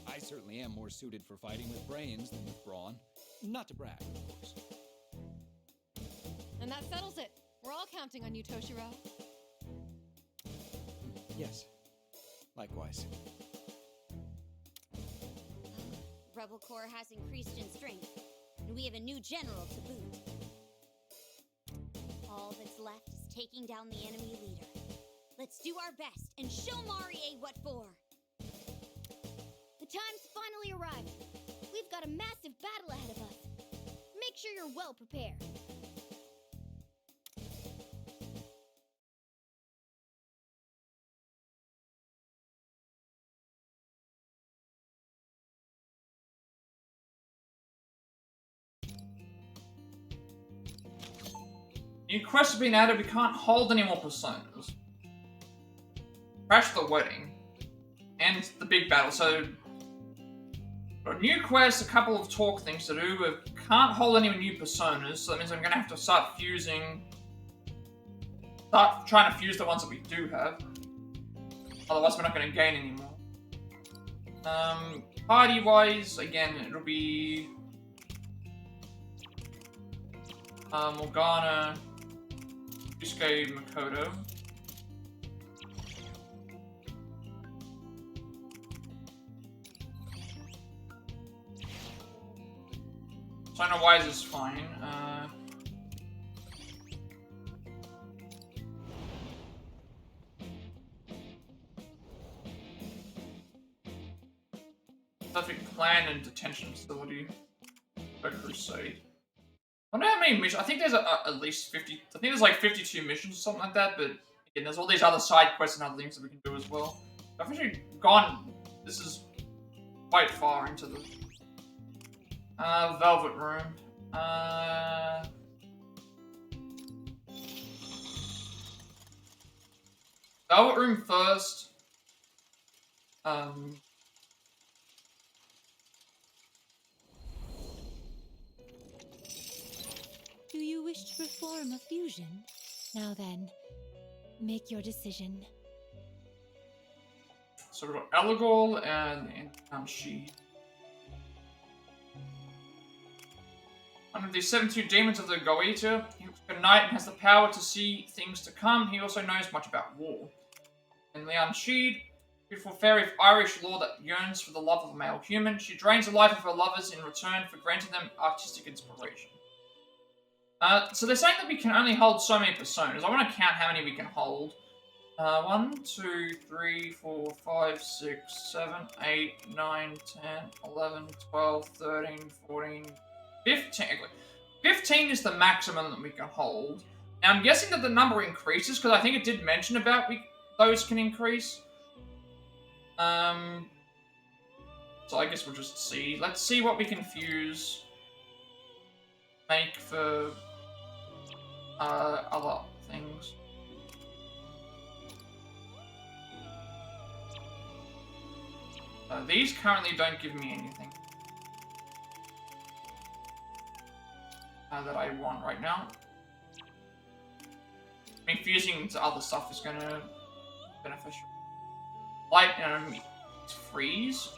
Speaker 3: I certainly am more suited for fighting with brains than with brawn. Not to brag, of course.
Speaker 4: And that settles it. We're all counting on you, Toshiro.
Speaker 3: Yes. Likewise.
Speaker 6: Rebel Corps has increased in strength, and we have a new general to boot. All that's left is taking down the enemy leader. Let's do our best and show Marie what for!
Speaker 2: The time's finally arrived. We've got a massive battle ahead of us. Make sure you're well prepared.
Speaker 1: New quests have been added, we can't hold any more personas. Crash the wedding. And the big battle, so... a new quest, a couple of talk things to do, we can't hold any new personas, so that means I'm gonna have to start fusing... start trying to fuse the ones that we do have. Otherwise we're not gonna gain anymore. Party-wise, again, it'll be... Morgana... Yusuke Makoto. China Wise is fine. Perfect plan and detention facility. A crusade. I wonder how many missions. I think there's at least 50. I think there's like 52 missions or something like that. But again, there's all these other side quests and other things that we can do as well. I've actually gone. This is quite far into the Velvet Room. Velvet Room first.
Speaker 7: Do you wish to perform a fusion? Now then, make your decision.
Speaker 1: So we've got Eligol and She. One of the 72 demons of the Goetia, he was a knight and has the power to see things to come. He also knows much about war. And Leon Sheed, beautiful fairy of Irish lore that yearns for the love of a male human. She drains the life of her lovers in return for granting them artistic inspiration. So they're saying that we can only hold so many personas. I want to count how many we can hold. 1, 2, 3, 4, 5, 6, 7, 8, 9, 10, 11, 12, 13, 14, 15. 15 is the maximum that we can hold. Now I'm guessing that the number increases because I think it did mention about those can increase. So I guess we'll just see. Let's see what we can fuse. Make for other things. These currently don't give me anything that I want right now. I mean, fusing to other stuff is gonna be beneficial. Light, freeze.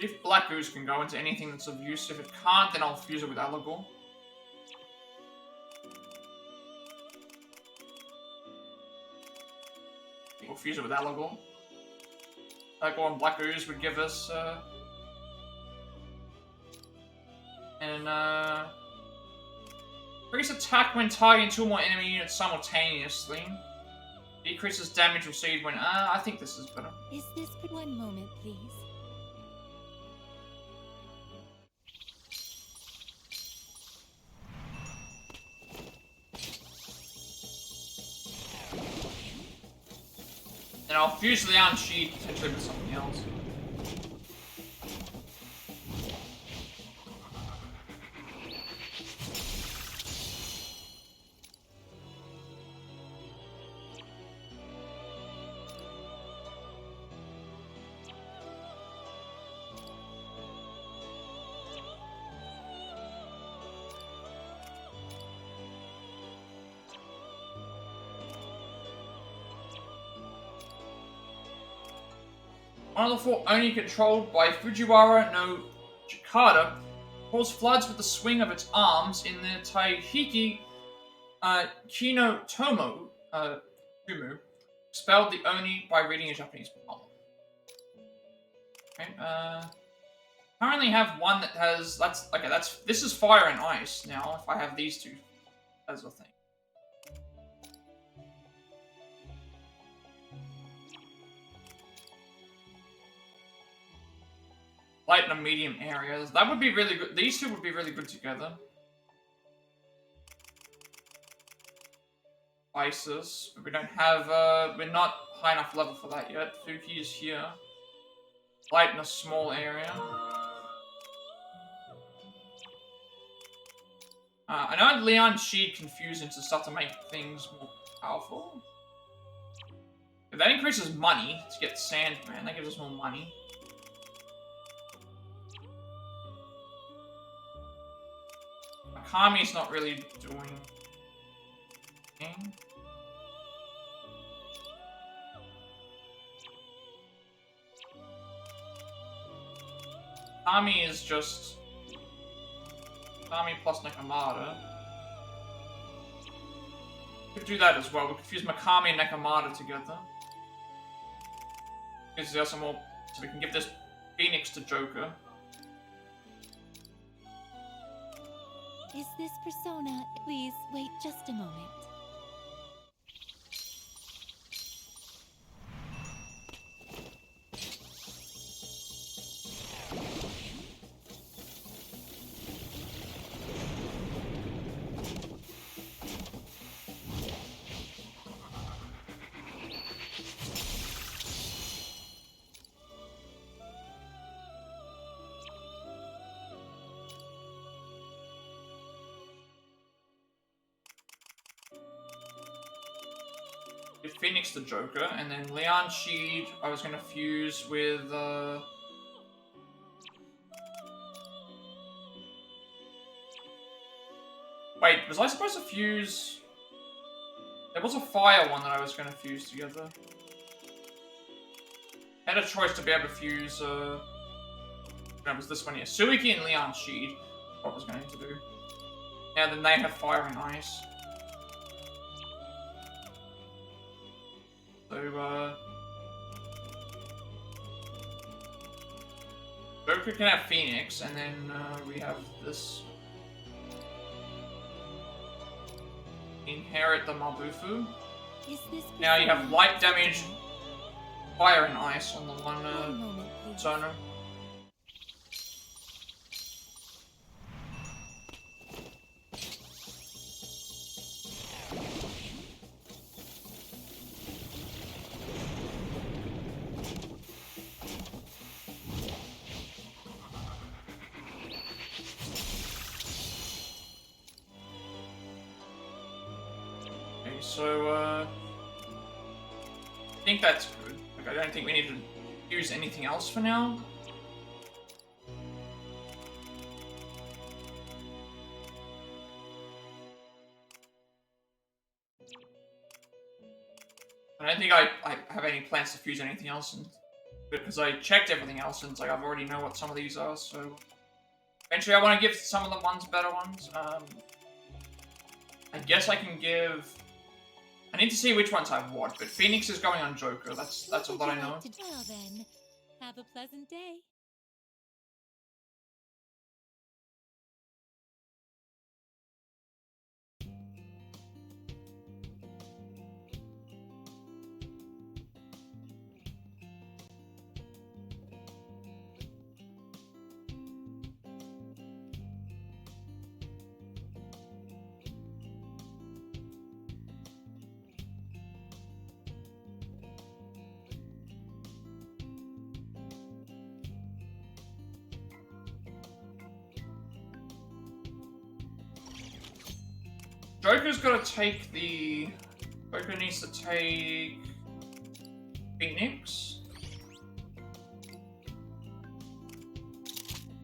Speaker 1: If Black Ooze can go into anything that's of use, if it can't, then I'll fuse it with Eligol. We'll fuse it with Eligol. Eligol and Black Ooze would give us, increase attack when targeting 2 or more enemy units simultaneously. Decreases damage received when, I think this is better.
Speaker 7: Is this for 1 moment, please?
Speaker 1: And I'll fuse Leon Sheed potentially with something else. One of the 4 Oni controlled by Fujiwara no Chikada caused floods with the swing of its arms in the Taihiki Kino Tomo Kumu. Expelled the Oni by reading a Japanese palm. Okay, currently have one that has this is fire and ice now. If I have these two as a thing. Light and medium areas. That would be really good. These two would be really good together. Isis. But we don't have, we're not high enough level for that yet. Fuki is here. Light in a small area. I know Leon Sheed confused into stuff to make things more powerful. If that increases money to get Sandman, that gives us more money. Akami's not really doing anything. Akami is just Akami plus Nekomata. We could do that as well. We could fuse Makami and Nekomata together. Gives us some more, so we can give this Phoenix to Joker.
Speaker 7: Is this persona? Please wait just a moment.
Speaker 1: Give Phoenix the Joker, and then Leon Sheed I was gonna fuse with Wait, was I supposed to fuse? There was a fire one that I was gonna fuse together. I had a choice to be able to fuse no, it was this one here. Suiki and Leon Sheed. What I was going to do. Now then they have fire and ice. So, Joker can have Phoenix, and then we have this. Inherit the Mabufu. Now you have light damage, fire and ice on the one Zono. So, I think that's good. Like, I don't think we need to use anything else for now. I don't think I have any plans to fuse anything else, because I checked everything else, and it's like, I already know what some of these are, so... Eventually I want to give some of the ones better ones. I guess I can give... I need to see which ones I've what, but Phoenix is going on Joker. That's all that I know.
Speaker 7: Well then, have a pleasant day.
Speaker 1: Joker's gotta take the... Joker needs to take... Phoenix.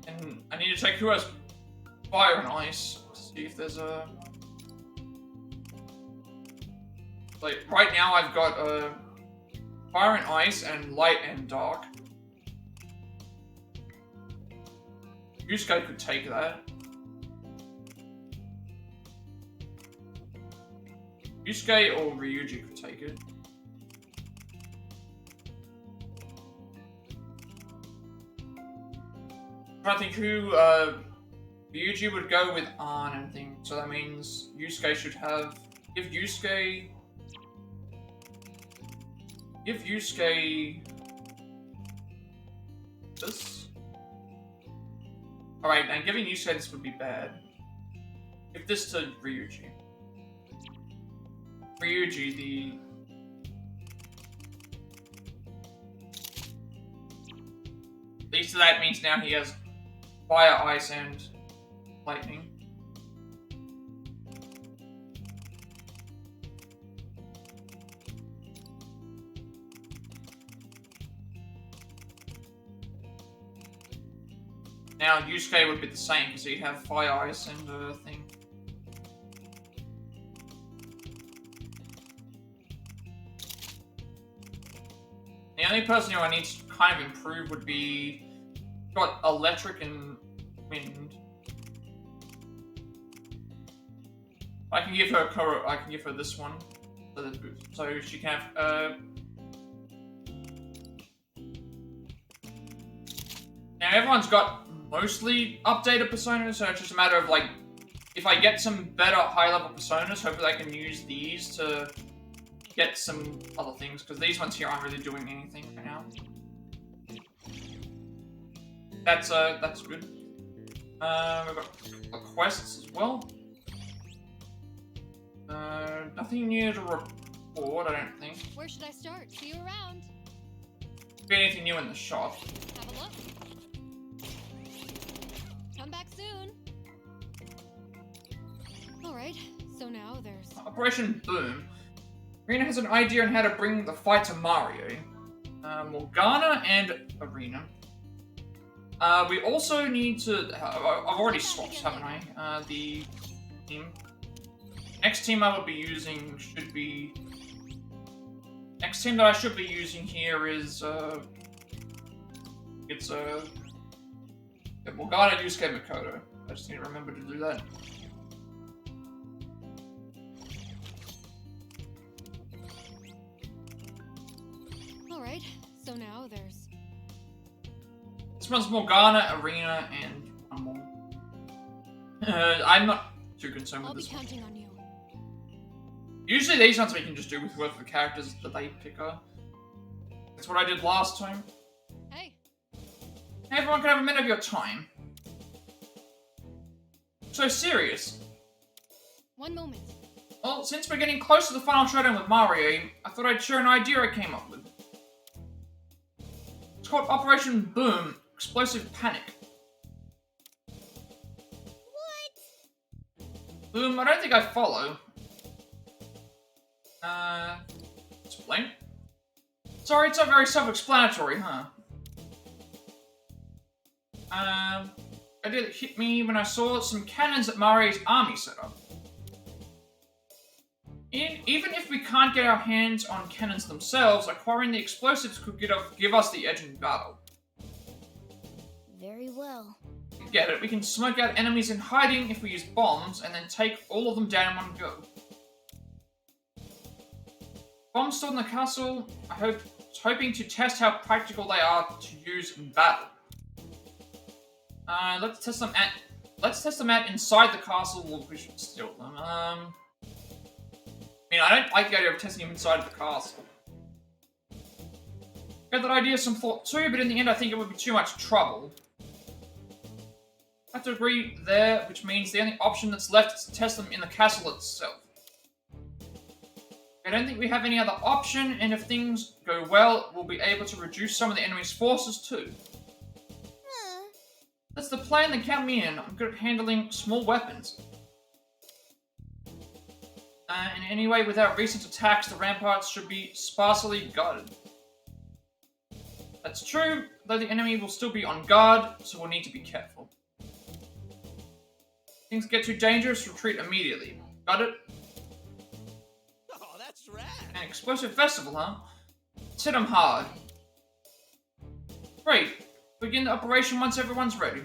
Speaker 1: And I need to take who has fire and ice. See if there's a... Like, right now I've got fire and ice and light and dark. Yusuke could take that. Yusuke or Ryuji could take it. I think who Ryuji would go with Arn and things, so that means Yusuke should have. Give Yusuke this. Alright, and giving Yusuke this would be bad. Give this to Ryuji. Ryuji, the... At least that means now he has fire, ice, and lightning. Now Yusuke would be the same because he'd have fire, ice, and thing. The only person who I need to kind of improve would be got electric and wind. I can give her this one, so she can have. Now everyone's got mostly updated personas, so it's just a matter of like, if I get some better high-level personas, hopefully I can use these to get some other things, because these ones here aren't really doing anything right now. That's good. We've got quests as well. Nothing new to report, I don't think.
Speaker 4: Where should I start? See you around.
Speaker 1: Be anything new in the shop.
Speaker 4: Have a look. Come back soon. Alright, so now there's...
Speaker 1: Operation Boom. Erina has an idea on how to bring the fight to Mario. Morgana and Erina. We also need to... I've already swapped, haven't I? The team. Next team I will be using should be... Next team that I should be using here is... It's Morgana, Yusuke, Makoto. I just need to remember to do that.
Speaker 4: Alright, so now there's...
Speaker 1: This one's Morgana, Erina, and one more. I'm not too concerned
Speaker 4: I'll
Speaker 1: with
Speaker 4: be
Speaker 1: this one.
Speaker 4: counting on you.
Speaker 1: Usually these ones we can just do with whoever the characters that they pick are. That's what I did last time.
Speaker 4: Hey,
Speaker 1: Hey, everyone can have a minute of your time. So serious.
Speaker 4: one moment.
Speaker 1: Well, since we're getting close to the final showdown with Mario, I thought I'd share an idea I came up with. It's called Operation Boom, Explosive Panic.
Speaker 2: What?
Speaker 1: Boom, I don't think I follow. Explain? Sorry, it's not very self-explanatory, huh? Idea that hit me when I saw some cannons that Mario's army set up. Even if we can't get our hands on cannons themselves, acquiring the explosives could give us the edge in battle.
Speaker 2: Very well.
Speaker 1: Get it? We can smoke out enemies in hiding if we use bombs, and then take all of them down in one go. Bombs stored in the castle, hoping to test how practical they are to use in battle. Let's test them out inside the castle, or we should steal them. I mean, I don't like the idea of testing them inside the castle. Got that idea some thought too, but in the end I think it would be too much trouble. I have to agree there, which means the only option that's left is to test them in the castle itself. I don't think we have any other option, and if things go well, we'll be able to reduce some of the enemy's forces too. That's the plan, then count me in. I'm good at handling small weapons. And anyway, without recent attacks, the ramparts should be sparsely guarded. That's true, though the enemy will still be on guard, so we'll need to be careful. If things get too dangerous, retreat immediately. Got it?
Speaker 3: Oh, that's rad.
Speaker 1: An explosive festival, huh? Let's hit 'em hard. Great. Begin the operation once everyone's ready.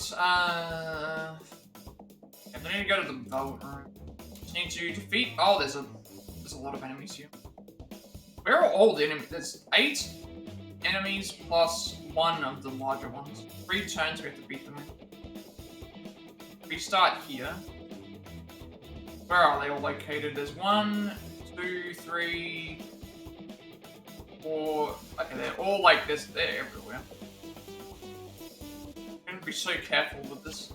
Speaker 1: Yeah, I need to go to the vote room. Just need to defeat. Oh, there's a lot of enemies here. Where are all the enemies? There's 8 enemies plus 1 of the larger ones. 3 turns we have to beat them in. We start here. Where are they all located? There's 1, 2, 3, 4. Okay, they're all like this. They're everywhere. I'm gonna be so careful with this.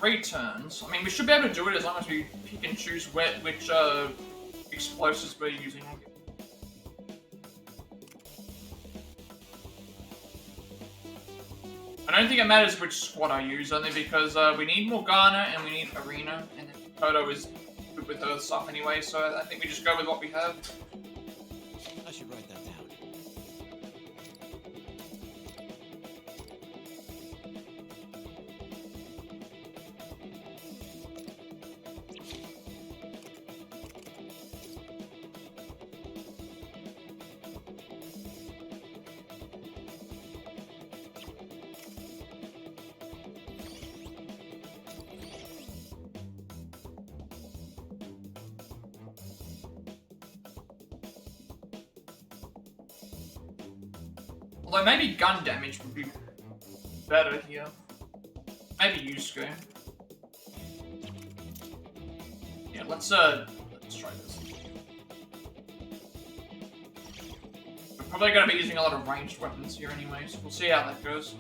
Speaker 1: 3 turns. I mean, we should be able to do it as long as we pick and choose which explosives we're using. I don't think it matters which squad I use, only because we need Morgana and we need Erina, and Toto is good with her stuff anyway, so I think we just go with what we have.
Speaker 3: I should write that down.
Speaker 1: Although maybe gun damage would be better here. Maybe Yusuke. Yeah, let's try this. We're probably gonna be using a lot of ranged weapons here anyway, so we'll see how that goes.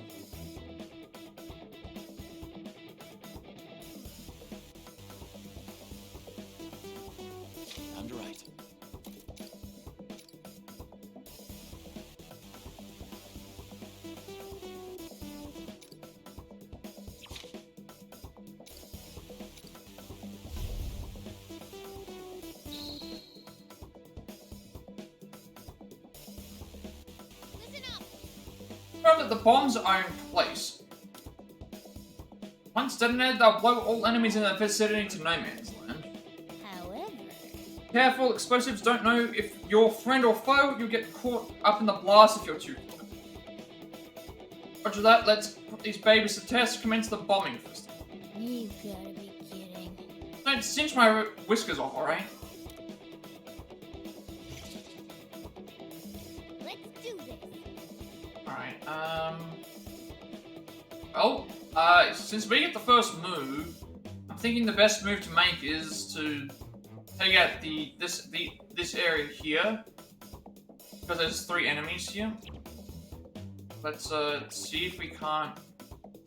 Speaker 3: Time to write.
Speaker 1: Remember that the bombs are in place. Once detonated, they'll blow all enemies in the vicinity to no man's land.
Speaker 2: However,
Speaker 1: Careful, explosives don't know if you're friend or foe, you'll get caught up in the blast if you're too close. Roger that, let's put these babies to test, commence the bombing first.
Speaker 2: you gotta be kidding.
Speaker 1: Don't cinch my whiskers off, alright?
Speaker 2: Let's do this.
Speaker 1: Alright, well, since we get the first move, I'm thinking the best move to make is to take out this area here, because there's 3 enemies here. Let's see if we can't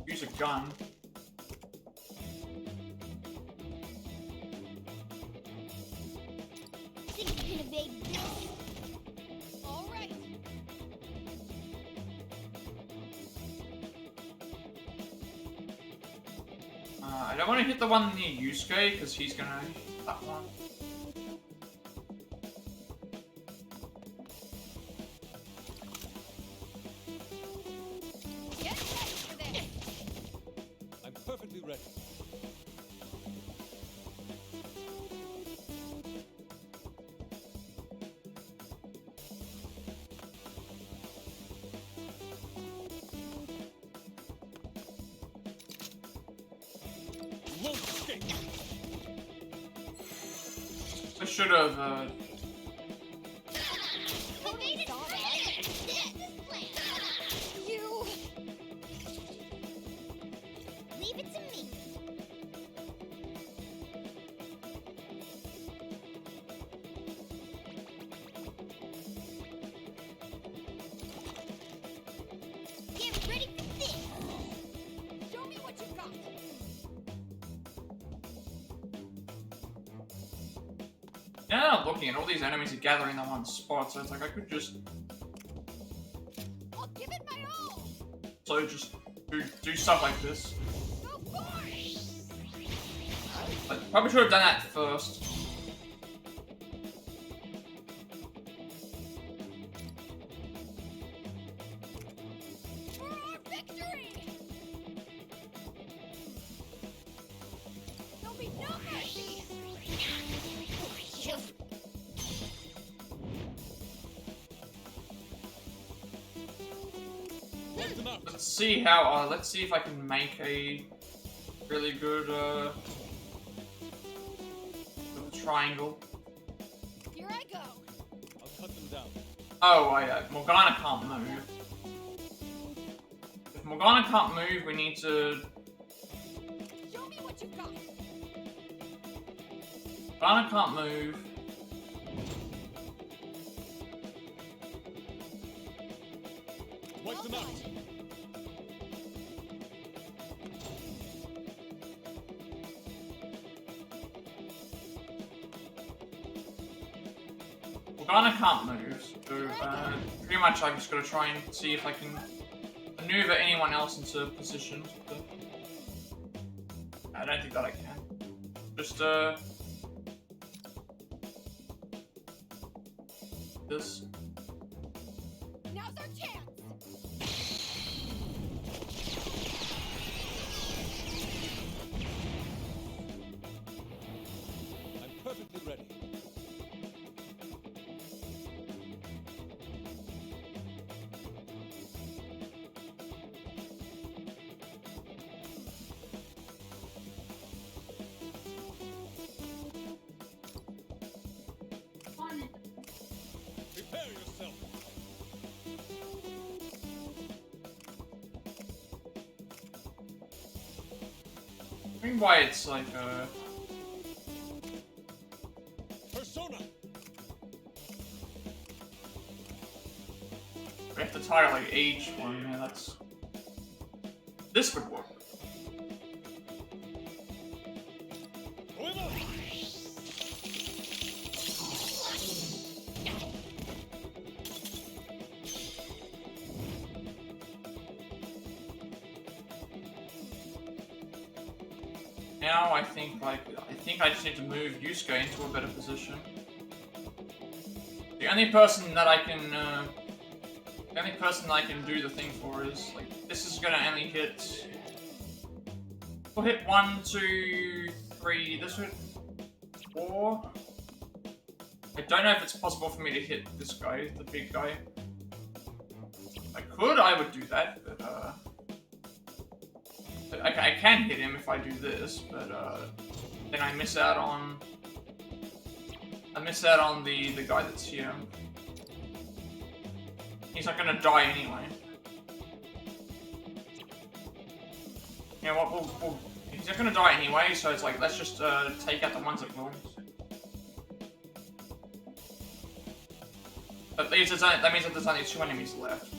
Speaker 1: use a gun.
Speaker 2: Think you can evade this?
Speaker 4: All right.
Speaker 1: I don't want to hit the one near Yusuke, because he's gonna hit that one.
Speaker 4: Get ready for this.
Speaker 3: I'm perfectly ready. Won't escape.
Speaker 1: I should have,
Speaker 6: Evaded predator! This plan!
Speaker 4: You.
Speaker 2: Leave it to me.
Speaker 6: Get ready for this!
Speaker 4: Show me what you got.
Speaker 1: now I'm looking at all these enemies are gathering in one spot, so it's like I could just,
Speaker 4: I'll give it my all.
Speaker 1: just do stuff like this.
Speaker 4: Go for it.
Speaker 1: But probably should have done that first.
Speaker 4: For our victory. There'll be no mercy.
Speaker 1: let's see how. Let's see if I can make a really good triangle.
Speaker 4: Here I go.
Speaker 3: I'll cut them down.
Speaker 1: Oh, Morgana can't move. If Morgana can't move, we need to.
Speaker 4: Show me what you got.
Speaker 1: Morgana can't move.
Speaker 3: Wipe them out.
Speaker 1: Morgana can't move, so pretty much I'm just gonna try and see if I can maneuver anyone else into position. But I don't think that I can. Just this.
Speaker 4: Now's our chance.
Speaker 3: I'm perfectly ready. Prepare yourself.
Speaker 1: I mean, why it's like
Speaker 3: Persona.
Speaker 1: we have to tire like each one. Yeah, that's this could work.
Speaker 3: However.
Speaker 1: Now I think I just need to move Yusuke into a better position. The only person that I can do the thing for is like this is gonna only hit. We'll hit 1, 2, 3. This would 4. I don't know if it's possible for me to hit this guy, the big guy. If I could, I would do that, but I can hit him if I do this, but then I miss out on the guy that's here. He's not gonna die anyway. You know what? He's not gonna die anyway, so it's like let's just take out the ones that will. That means that there's only 2 enemies left.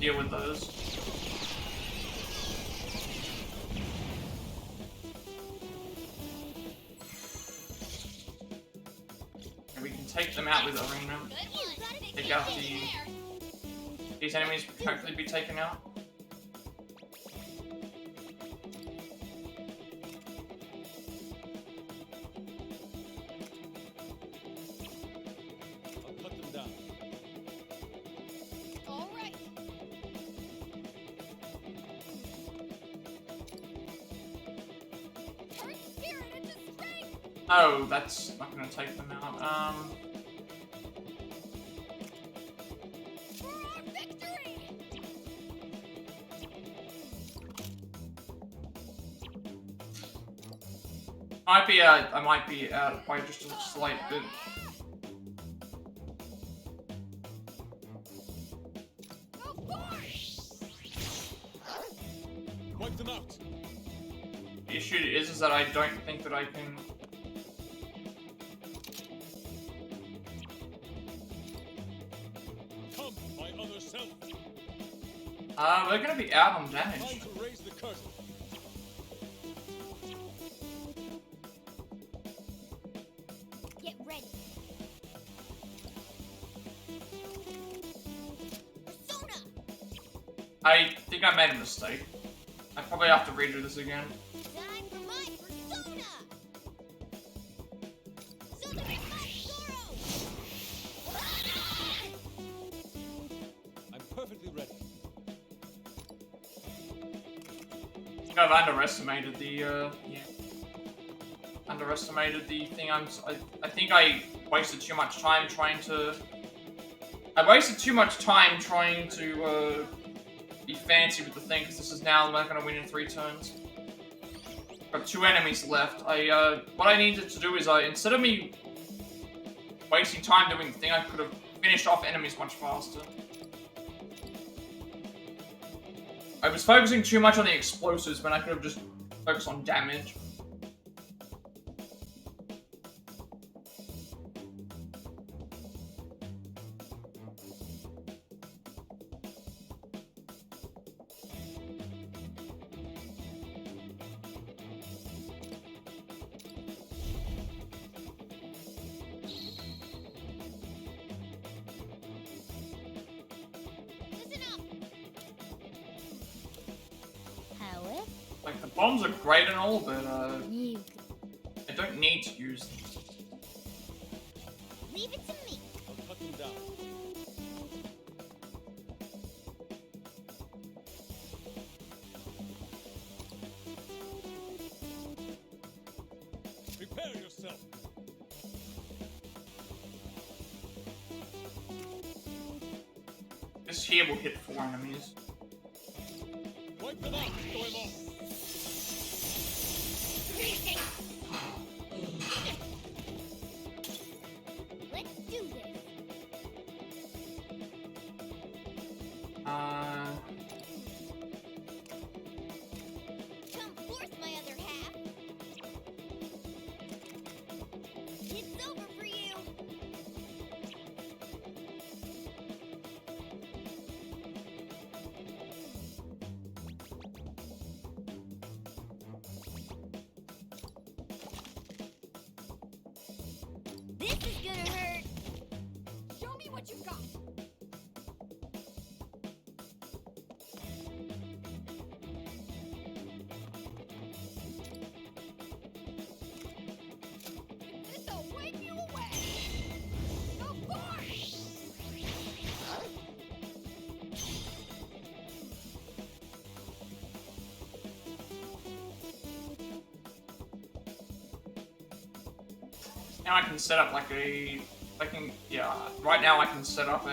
Speaker 1: Deal with those. We can take them out with Erina. Take out these enemies can hopefully be taken out.
Speaker 3: I'll cut them down.
Speaker 4: All right. Turn spirit into strength.
Speaker 1: Oh, that's not gonna take them out.
Speaker 4: For our victory.
Speaker 1: I might be out by just a slight bit.
Speaker 4: Go forth.
Speaker 3: Wipe them out.
Speaker 1: The issue is that I don't think that I can.
Speaker 3: Come, my other self.
Speaker 1: We're gonna be out on
Speaker 3: Time
Speaker 1: damage.
Speaker 3: to raise the curtain.
Speaker 2: Get ready. Persona!
Speaker 1: I think I made a mistake. I probably have to redo this again.
Speaker 2: Time for my persona! Zorro!
Speaker 3: I'm perfectly ready.
Speaker 1: I think I've underestimated the underestimated the thing. I think I wasted too much time trying to. I wasted too much time trying to be fancy with the thing, because this is now not going to win in 3 turns. Got 2 enemies left. What I needed to do is, instead of me wasting time doing the thing, I could have finished off enemies much faster. I was focusing too much on the explosives when I could have just focused on damage.
Speaker 2: However,
Speaker 1: Like, the bombs are great and all, but,
Speaker 2: you
Speaker 1: I don't need to use them.
Speaker 2: leave it to me.
Speaker 3: I'll cut them down. Prepare yourself.
Speaker 1: This here will hit 4 enemies.
Speaker 3: Wipe them out. Throw him off.
Speaker 2: Let's do this. Come forth, my other half. It's over for you. This is gonna hurt.
Speaker 4: Show me what you've got. This'll wipe you away. Go forth.
Speaker 1: Now I can set up like right now I can set up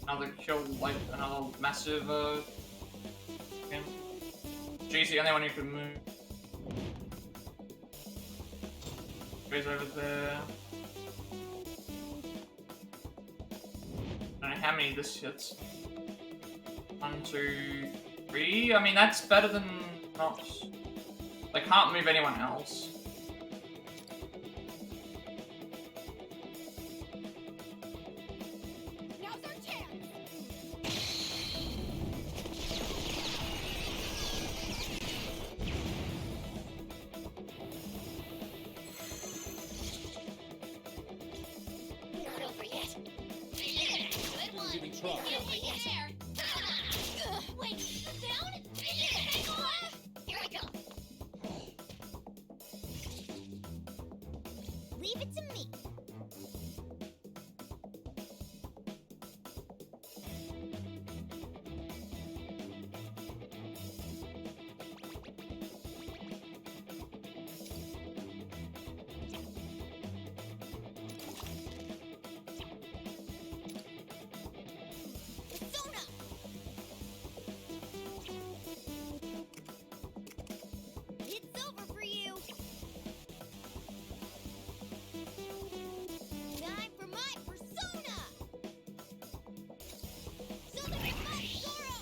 Speaker 1: another kill, like another massive, thing. G's the only one who can move. Goes over there. I don't know how many this hits. 1, 2, 3. I mean, that's better than not. They can't move anyone else.
Speaker 4: Now's our chance.
Speaker 6: Not over yet. Good one.
Speaker 3: Give me try.
Speaker 6: Not over yet. Wait, down? Here I go.
Speaker 2: Leave it to me. Persona! It's over for you. Time for my persona. So the remote Zorro.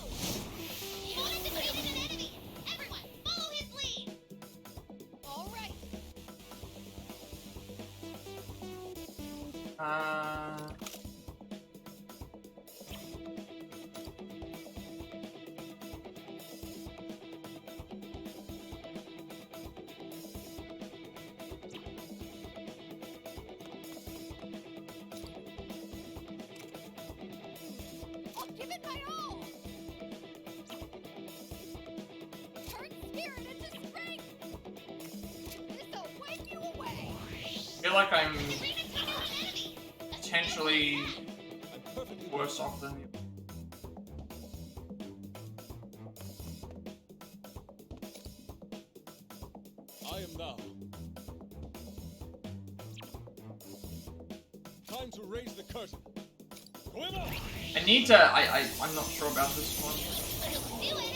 Speaker 6: You want to defeat an enemy. Everyone, follow his lead.
Speaker 4: All right. I'll give it my all. Turn spirit into strength. This'll wipe you away.
Speaker 1: I feel like I'm
Speaker 6: Erina took out an enemy.
Speaker 1: potentially
Speaker 3: I'm perfectly
Speaker 1: worse off than you.
Speaker 3: I am now. Time to raise the curtain.
Speaker 1: I need to. I'm not sure about this one.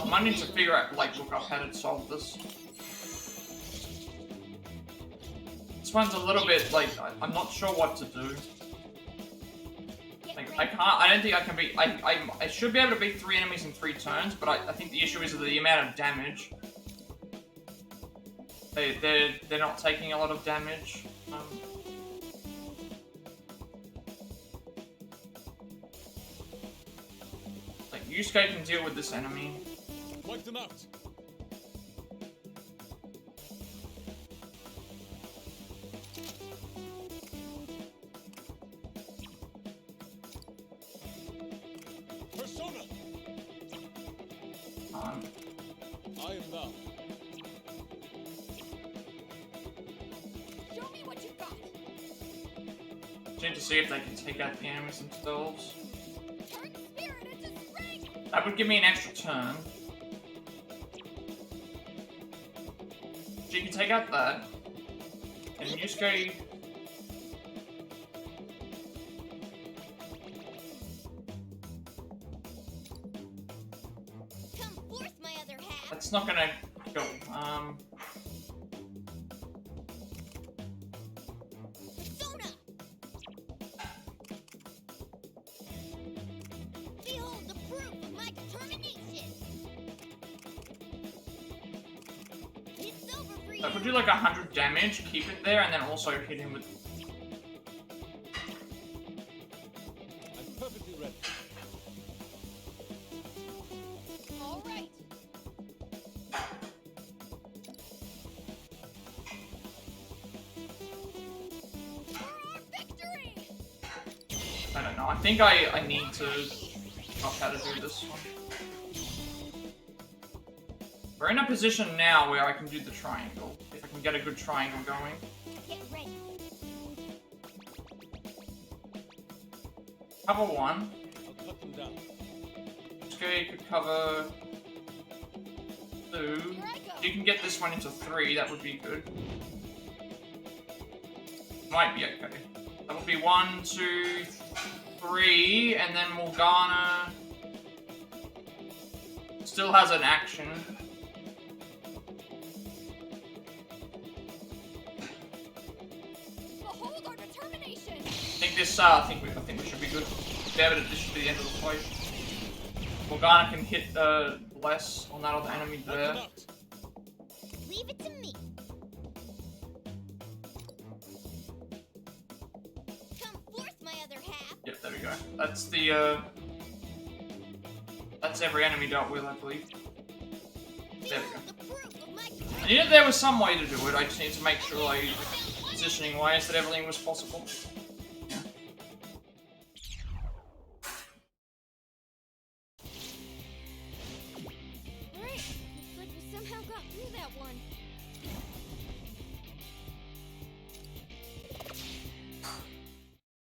Speaker 1: I might need to figure out, like, look up how to solve this. This one's a little bit like I'm not sure what to do. Like I can't. I don't think I can beat. I should be able to beat 3 enemies in 3 turns, but I think the issue is the amount of damage. They're not taking a lot of damage. Like Yusuke can deal with this enemy.
Speaker 3: Wipe them out. Persona. I am thou.
Speaker 4: Show me what you got.
Speaker 1: Need to see if they can take out the enemies themselves.
Speaker 4: Turn spirit into spring.
Speaker 1: That would give me an extra turn. She can take out that. And Yusuke...
Speaker 2: Come forth, my other half.
Speaker 1: That's not gonna go.
Speaker 2: Persona. Behold the proof of my determination. It's over for you.
Speaker 1: That would do like 100 damage, keep it there, and then also hit him with...
Speaker 3: I'm perfectly ready.
Speaker 4: All right. For our victory.
Speaker 1: I don't know, I think I need to know how to do this one. We're in a position now where I can do the triangle, if I can get a good triangle going.
Speaker 2: Get ready.
Speaker 1: Cover 1.
Speaker 3: I'll cut them down.
Speaker 1: Yusuke could cover 2.
Speaker 4: Here I go.
Speaker 1: You can get this one into 3, that would be good. Might be okay. That would be 1, 2, 3, and then Morgana still has an action.
Speaker 4: Behold our determination.
Speaker 1: I think this. I think we should be good. Yeah, but this should be the end of the fight. Morgana can hit less on that other enemy
Speaker 3: Wipe
Speaker 1: there.
Speaker 3: them out.
Speaker 2: Leave it to me. Come forth, my other half.
Speaker 1: Yep, there we go. That's the. That's every enemy dealt with, I believe. There we go.
Speaker 2: Behold the proof of my
Speaker 1: I knew that there was some way to do it. I just need to make sure, like, positioning wise, that everything was possible. Yeah.
Speaker 2: Alright, looks like we somehow got through that one.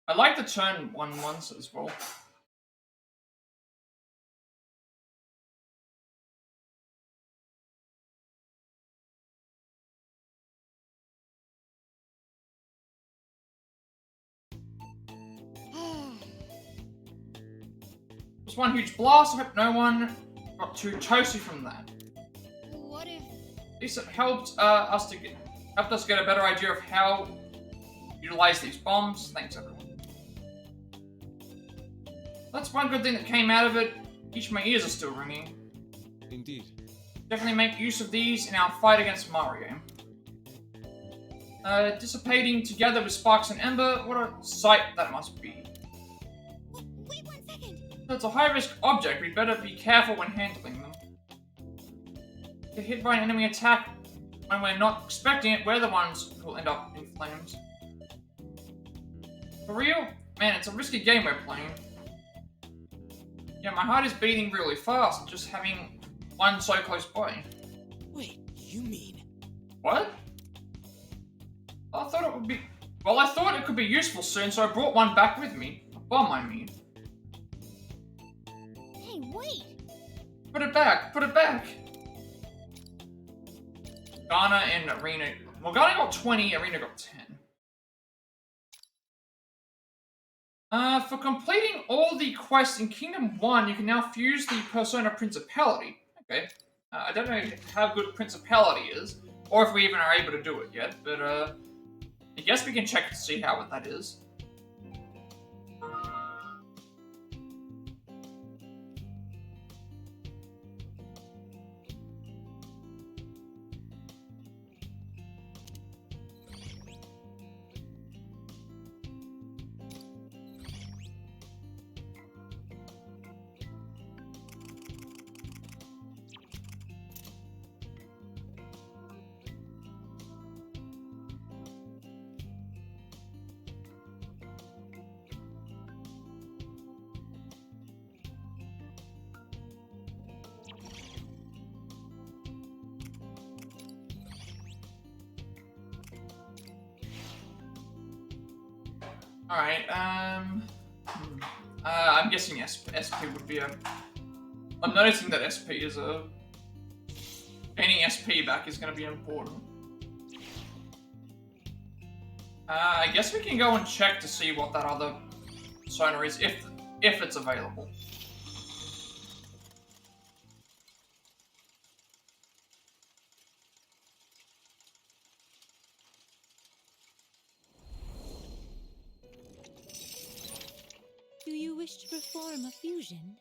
Speaker 1: I like the turn 1 once as well. Just one huge blast. I hope no one got too toasty from that.
Speaker 4: What if?
Speaker 1: At least it helped us get a better idea of how to utilize these bombs. Thanks, everyone. That's one good thing that came out of it. Each of my ears are still ringing.
Speaker 3: Indeed.
Speaker 1: Definitely make use of these in our fight against Mario. Dissipating together with Sparks and Ember. What a sight that must be.
Speaker 2: Wait 1 second.
Speaker 1: It's a high-risk object. We'd better be careful when handling them. Get hit by an enemy attack when we're not expecting it, we're the ones who will end up in flames. For real? Man, it's a risky game we're playing. Yeah, my heart is beating really fast, just having one so close by.
Speaker 3: Wait, you mean?
Speaker 1: What? I thought it would be... Well, I thought it could be useful soon, so I brought one back with me. A bomb, I mean.
Speaker 2: Hey, wait.
Speaker 1: Put it back! Put it back! Morgana and Erina... Morgana got 20, Erina got 10. For completing all the quests in Kingdom 1, you can now fuse the persona Principality. Okay. I don't know how good Principality is, or if we even are able to do it yet, but I guess we can check to see how that is. Alright, I'm guessing SP would be a... I'm noticing that SP is a... Gaining SP back is going to be important. I guess we can go and check to see what that other persona is, if it's available.
Speaker 7: Do you wish to perform a fusion?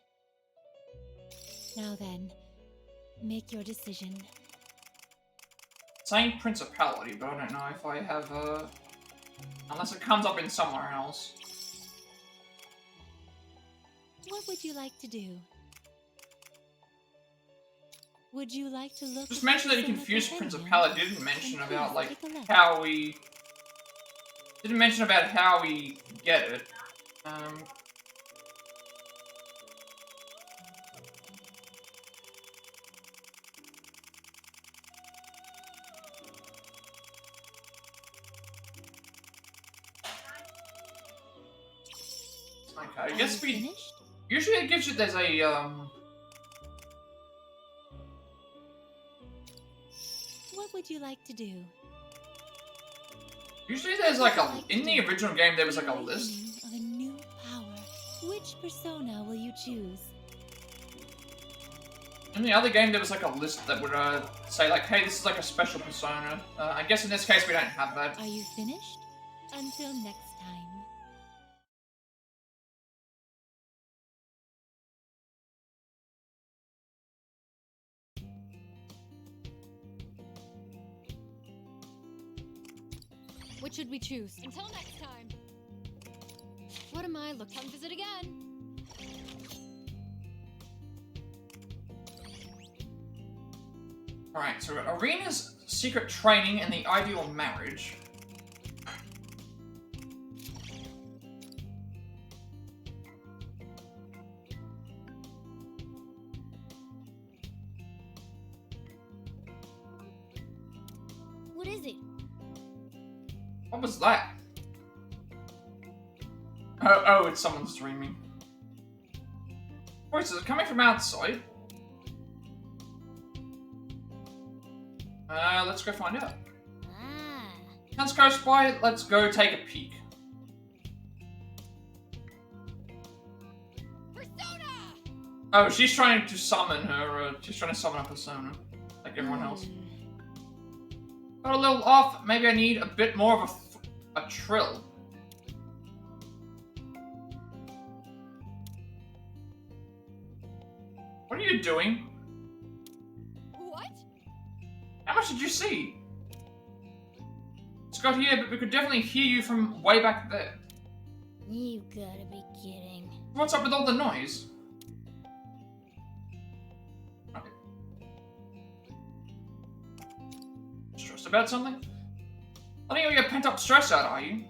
Speaker 7: Now then, make your decision.
Speaker 1: Saying Principality, but I don't know if I have unless it comes up in somewhere else.
Speaker 7: What would you like to do? Would you like to look?
Speaker 1: Just mention that you can fuse
Speaker 7: companion
Speaker 1: Principality. Didn't mention
Speaker 7: and
Speaker 1: about
Speaker 7: please
Speaker 1: like
Speaker 7: take a look.
Speaker 1: how we. Didn't mention about how we get it. Okay, I guess
Speaker 7: Are you
Speaker 1: we.
Speaker 7: finished?
Speaker 1: Usually it gives you. There's a
Speaker 7: What would you like to do?
Speaker 1: Usually there's like a. In the original game there was like a list.
Speaker 7: Awakening of a new power. Which persona will you choose?
Speaker 1: In the other game there was like a list that would say like, hey, this is like a special persona. I guess in this case we don't have that.
Speaker 7: Are you finished? Until next time.
Speaker 4: What should we choose? Until next time. What am I? Look, come visit again.
Speaker 1: Alright, so Erina's secret training and the ideal marriage.
Speaker 2: What is it?
Speaker 1: What was that? Oh, it's someone streaming. Voices are coming from outside. Let's go find out.
Speaker 2: Ah.
Speaker 1: Sounds close by, let's go take a peek.
Speaker 4: Persona!
Speaker 1: Oh, she's trying to summon her, she's trying to summon a persona, like everyone else. Got a little off, maybe I need a bit more of a trill. What are you doing?
Speaker 4: What?
Speaker 1: How much did you see? It's got here, but we could definitely hear you from way back there.
Speaker 2: You gotta be kidding.
Speaker 1: What's up with all the noise? Okay. Stressed about something? Letting all your pent-up stress out, are you?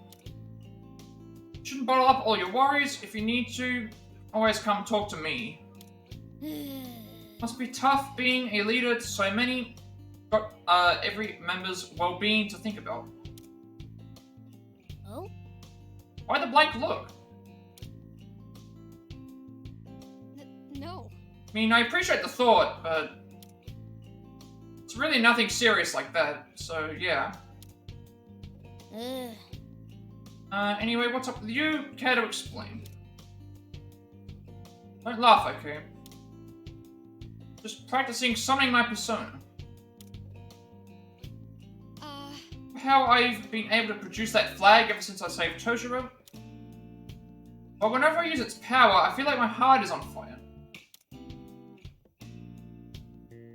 Speaker 1: Shouldn't bottle up all your worries. If you need to, always come talk to me. Must be tough being a leader to so many. Got every member's well-being to think about.
Speaker 2: Oh?
Speaker 1: Why the blank look?
Speaker 4: No.
Speaker 1: I mean, I appreciate the thought, but it's really nothing serious like that, so yeah.
Speaker 2: Ugh.
Speaker 1: Anyway, what's up with you? Care to explain? Don't laugh, okay? Just practicing summoning my persona. How I've been able to produce that flag ever since I saved Toshiro? But whenever I use its power, I feel like my heart is on fire.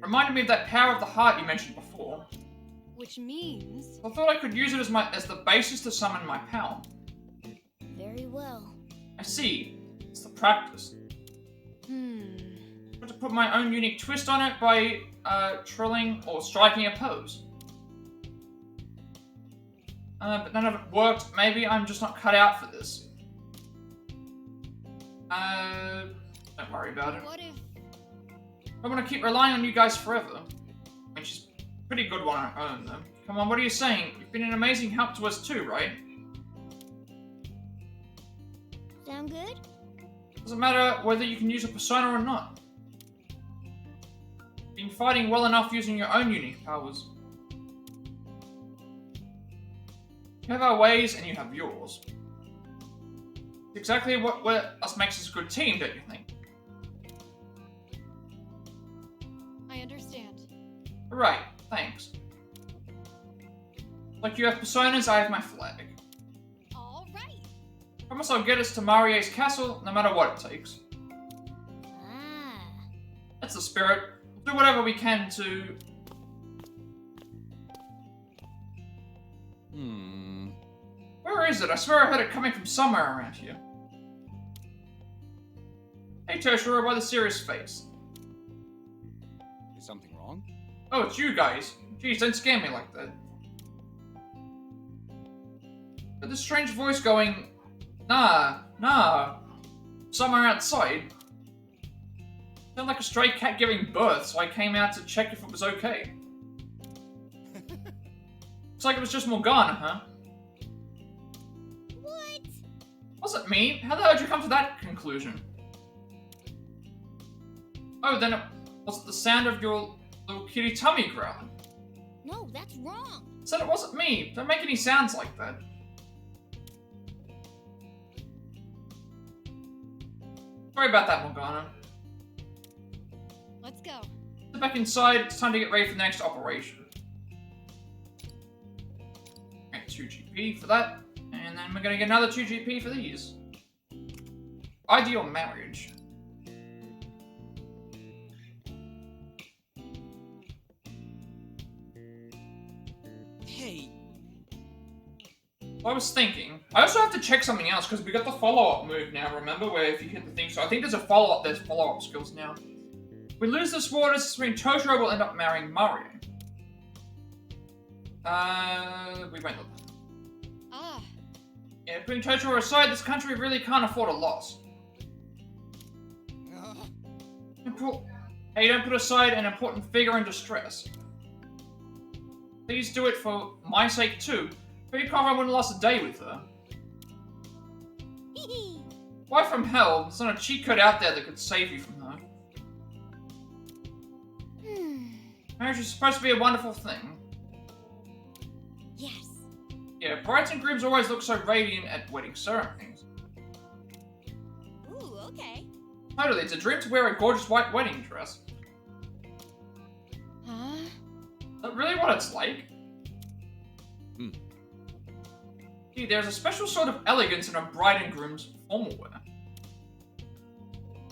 Speaker 1: Reminded me of that power of the heart you mentioned before.
Speaker 4: Which means...
Speaker 1: I thought I could use it as the basis to summon my power.
Speaker 2: Very well.
Speaker 1: I see. It's the practice. But to put my own unique twist on it by trilling or striking a pose. But none of it worked. Maybe I'm just not cut out for this. Don't worry about it.
Speaker 4: What if...
Speaker 1: I want to keep relying on you guys forever. I mean, she's a pretty good one on her own, though. Come on, what are you saying? You've been an amazing help to us too, right?
Speaker 2: Sound good?
Speaker 1: Doesn't matter whether you can use a persona or not. Been fighting well enough using your own unique powers. We have our ways, and you have yours. It's exactly what makes us a good team, don't you think?
Speaker 4: I understand.
Speaker 1: Right, thanks. Like you have personas, I have my flag.
Speaker 4: All right.
Speaker 1: Promise I'll get us to Marie's castle, no matter what it takes.
Speaker 2: Ah.
Speaker 1: That's the spirit. We'll do whatever we can to... Where is it? I swear I heard it coming from somewhere around here. Hey Toshiro, by the serious face.
Speaker 3: Is something wrong?
Speaker 1: Oh, it's you guys. Jeez, don't scare me like that. But this strange voice going, nah, somewhere outside. Sounded like a stray cat giving birth, so I came out to check if it was okay. Looks like it was just Morgana, huh?
Speaker 2: What?
Speaker 1: Wasn't me. How the hell did you come to that conclusion? Oh, then it was the sound of your little kitty tummy growling.
Speaker 2: No, that's wrong.
Speaker 1: Said it wasn't me. Don't make any sounds like that. Sorry about that, Morgana.
Speaker 4: Let's go.
Speaker 1: Get back inside. It's time to get ready for the next operation. Alright, 2 GP for that. And then we're gonna get another 2 GP for these. Ideal marriage.
Speaker 3: Hey,
Speaker 1: I was thinking, I also have to check something else because we got the follow-up move now, remember? Where if you hit the thing, so I think there's follow-up skills now. If we lose this war, this means Toshiro will end up marrying Mario. We went with that.
Speaker 4: Ah,
Speaker 1: Yeah, putting Toshiro aside, this country really can't afford a loss. Hey, don't put aside an important figure in distress. Please do it for my sake too. Pretty confident I wouldn't last a day with her. Why from hell? There's not a cheat code out there that could save you from her. Marriage is supposed to be a wonderful thing.
Speaker 2: Yes.
Speaker 1: Yeah, brides and grooms always look so radiant at wedding ceremonies.
Speaker 2: Ooh, okay.
Speaker 1: Totally, it's a dream to wear a gorgeous white wedding dress.
Speaker 2: Huh?
Speaker 1: Is that really what it's like? See, there's a special sort of elegance in a bride and groom's formal wear.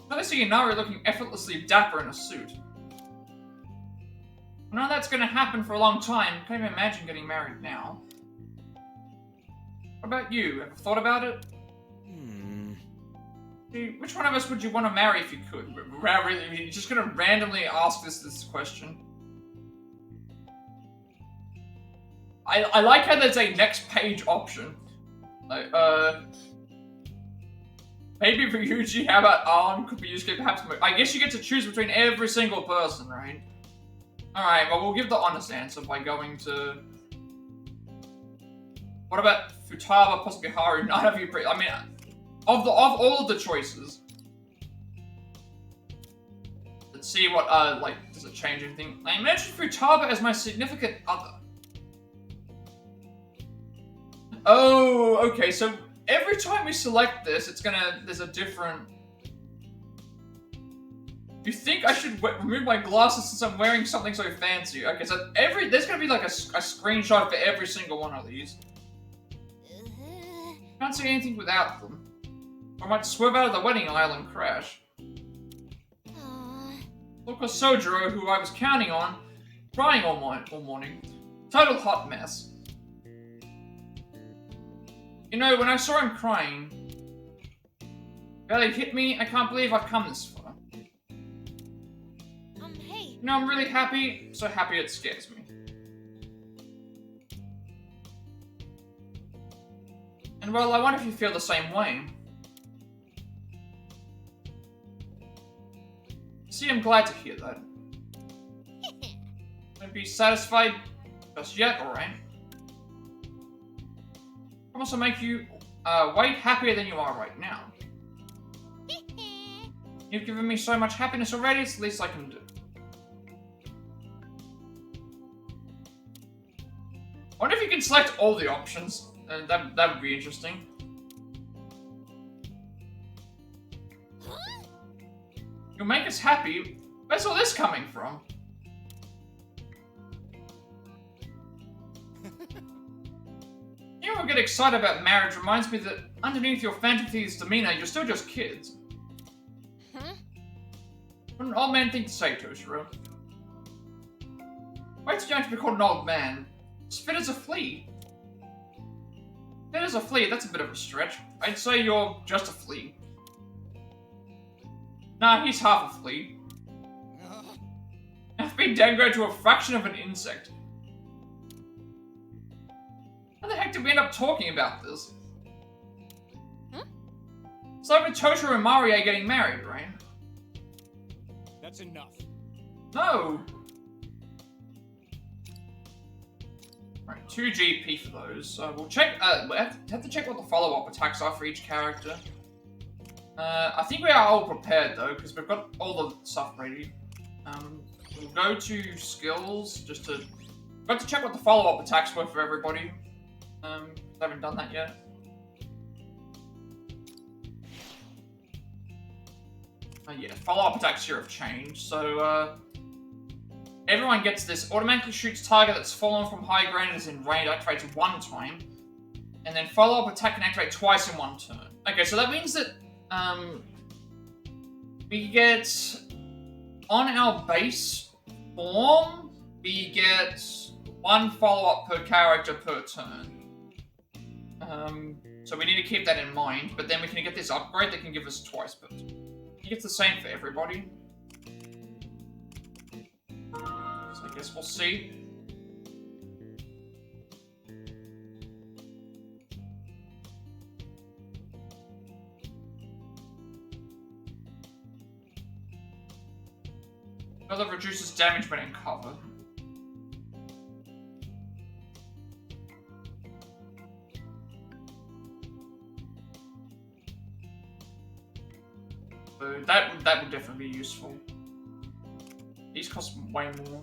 Speaker 1: I see Inari looking effortlessly dapper in a suit. I know that's gonna happen for a long time. Can't even imagine getting married now. What about you? Ever thought about it? See, which one of us would you want to marry if you could? You're just gonna randomly ask this question. I like how there's a next page option. Like, maybe Ryuji, how about Arm? Could be used perhaps. I guess you get to choose between every single person, right? Alright, well, we'll give the honest answer by going to... What about Futaba, possibly Haru, none of you... I mean, of all of the choices... Let's see what, like, does it change anything? I mentioned Futaba as my significant other. Oh, okay, so every time we select this, it's gonna... There's a different... You think I should remove my glasses since I'm wearing something so fancy? Okay, so there's gonna be like a screenshot for every single one of these. Can't see anything without them. I might swerve out of the wedding aisle and crash. Look at Sojiro, who I was counting on, crying all morning. Total hot mess. You know, when I saw him crying, barely hit me. I can't believe I've come this far.
Speaker 2: Hey.
Speaker 1: You know, I'm really happy. So happy it scares me. And well, I wonder if you feel the same way. See, I'm glad to hear that. Don't be satisfied just yet, alright? Promise I'll make you way happier than you are right now. You've given me so much happiness already, it's the least I can do. I wonder if you can select all the options. That would be interesting. You'll make us happy? Where's all this coming from? You know, get excited about marriage reminds me that underneath your Phantom Thieves demeanor, you're still just kids.
Speaker 2: Huh?
Speaker 1: What an old man thing to say, Toshiro. Wait till you have to be called an old man. As fit as a flea. Fit as a flea, that's a bit of a stretch. I'd say you're just a flea. Nah, he's half a flea. I've been downgraded to a fraction of an insect. How the heck did we end up talking about this?
Speaker 2: Huh?
Speaker 1: It's like with Toshiro and Mario getting married, right?
Speaker 3: That's enough.
Speaker 1: No! Right, 2 GP for those. We'll check, we have to check what the follow-up attacks are for each character. I think we are all prepared though, because we've got all the stuff ready. We'll go to skills, just to... We've got to check what the follow-up attacks were for everybody. I haven't done that yet. Yeah, follow-up attacks here have changed, so, everyone gets this. Automatically shoots target that's fallen from high ground and is in range, activates 1 time. And then follow-up attack can activate twice in 1 turn. Okay, so that means that, we get, on our base form, we get 1 follow-up per character per turn. So we need to keep that in mind, but then we can get this upgrade that can give us twice per turn. It's the same for everybody. So I guess we'll see. Further reduces damage when in cover. So that would definitely be useful. These cost way more.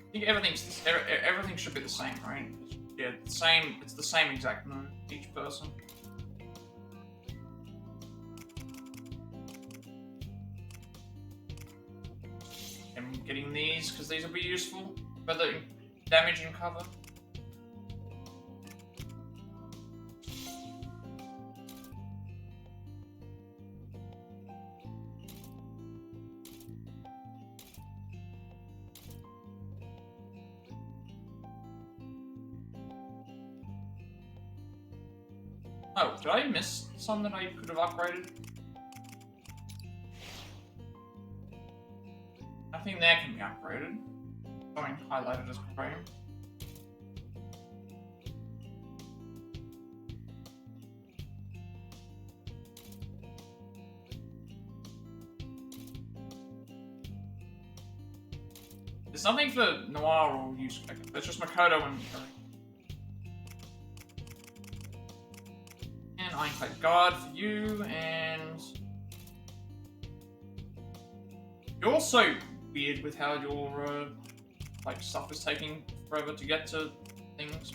Speaker 1: I think everything should be the same, right? Yeah, the same. It's the same exact note each person. I'm getting these because these will be useful for the damage and cover. Oh, did I miss some that I could have upgraded? Nothing there can be upgraded. Going highlighted as grey. There's nothing for Noir or use. That's just Makoto and Ironclad Guard for you, and you're also weird with how your like stuff is taking forever to get to things.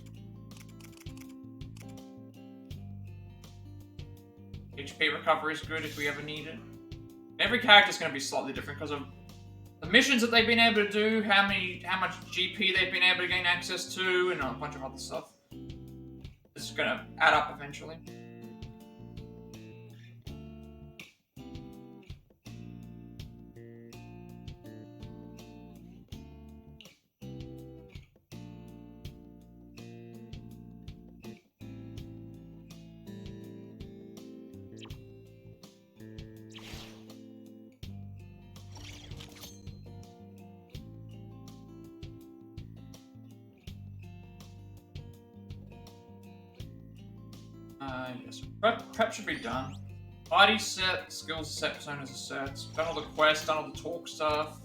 Speaker 1: HP recovery is good if we ever need it. Every character's going to be slightly different because of the missions that they've been able to do, how much GP they've been able to gain access to, and a bunch of other stuff. This is going to add up eventually. Yes. Prep should be done. Body set, skills set, personas are set. Done all the quests, done all the talk stuff.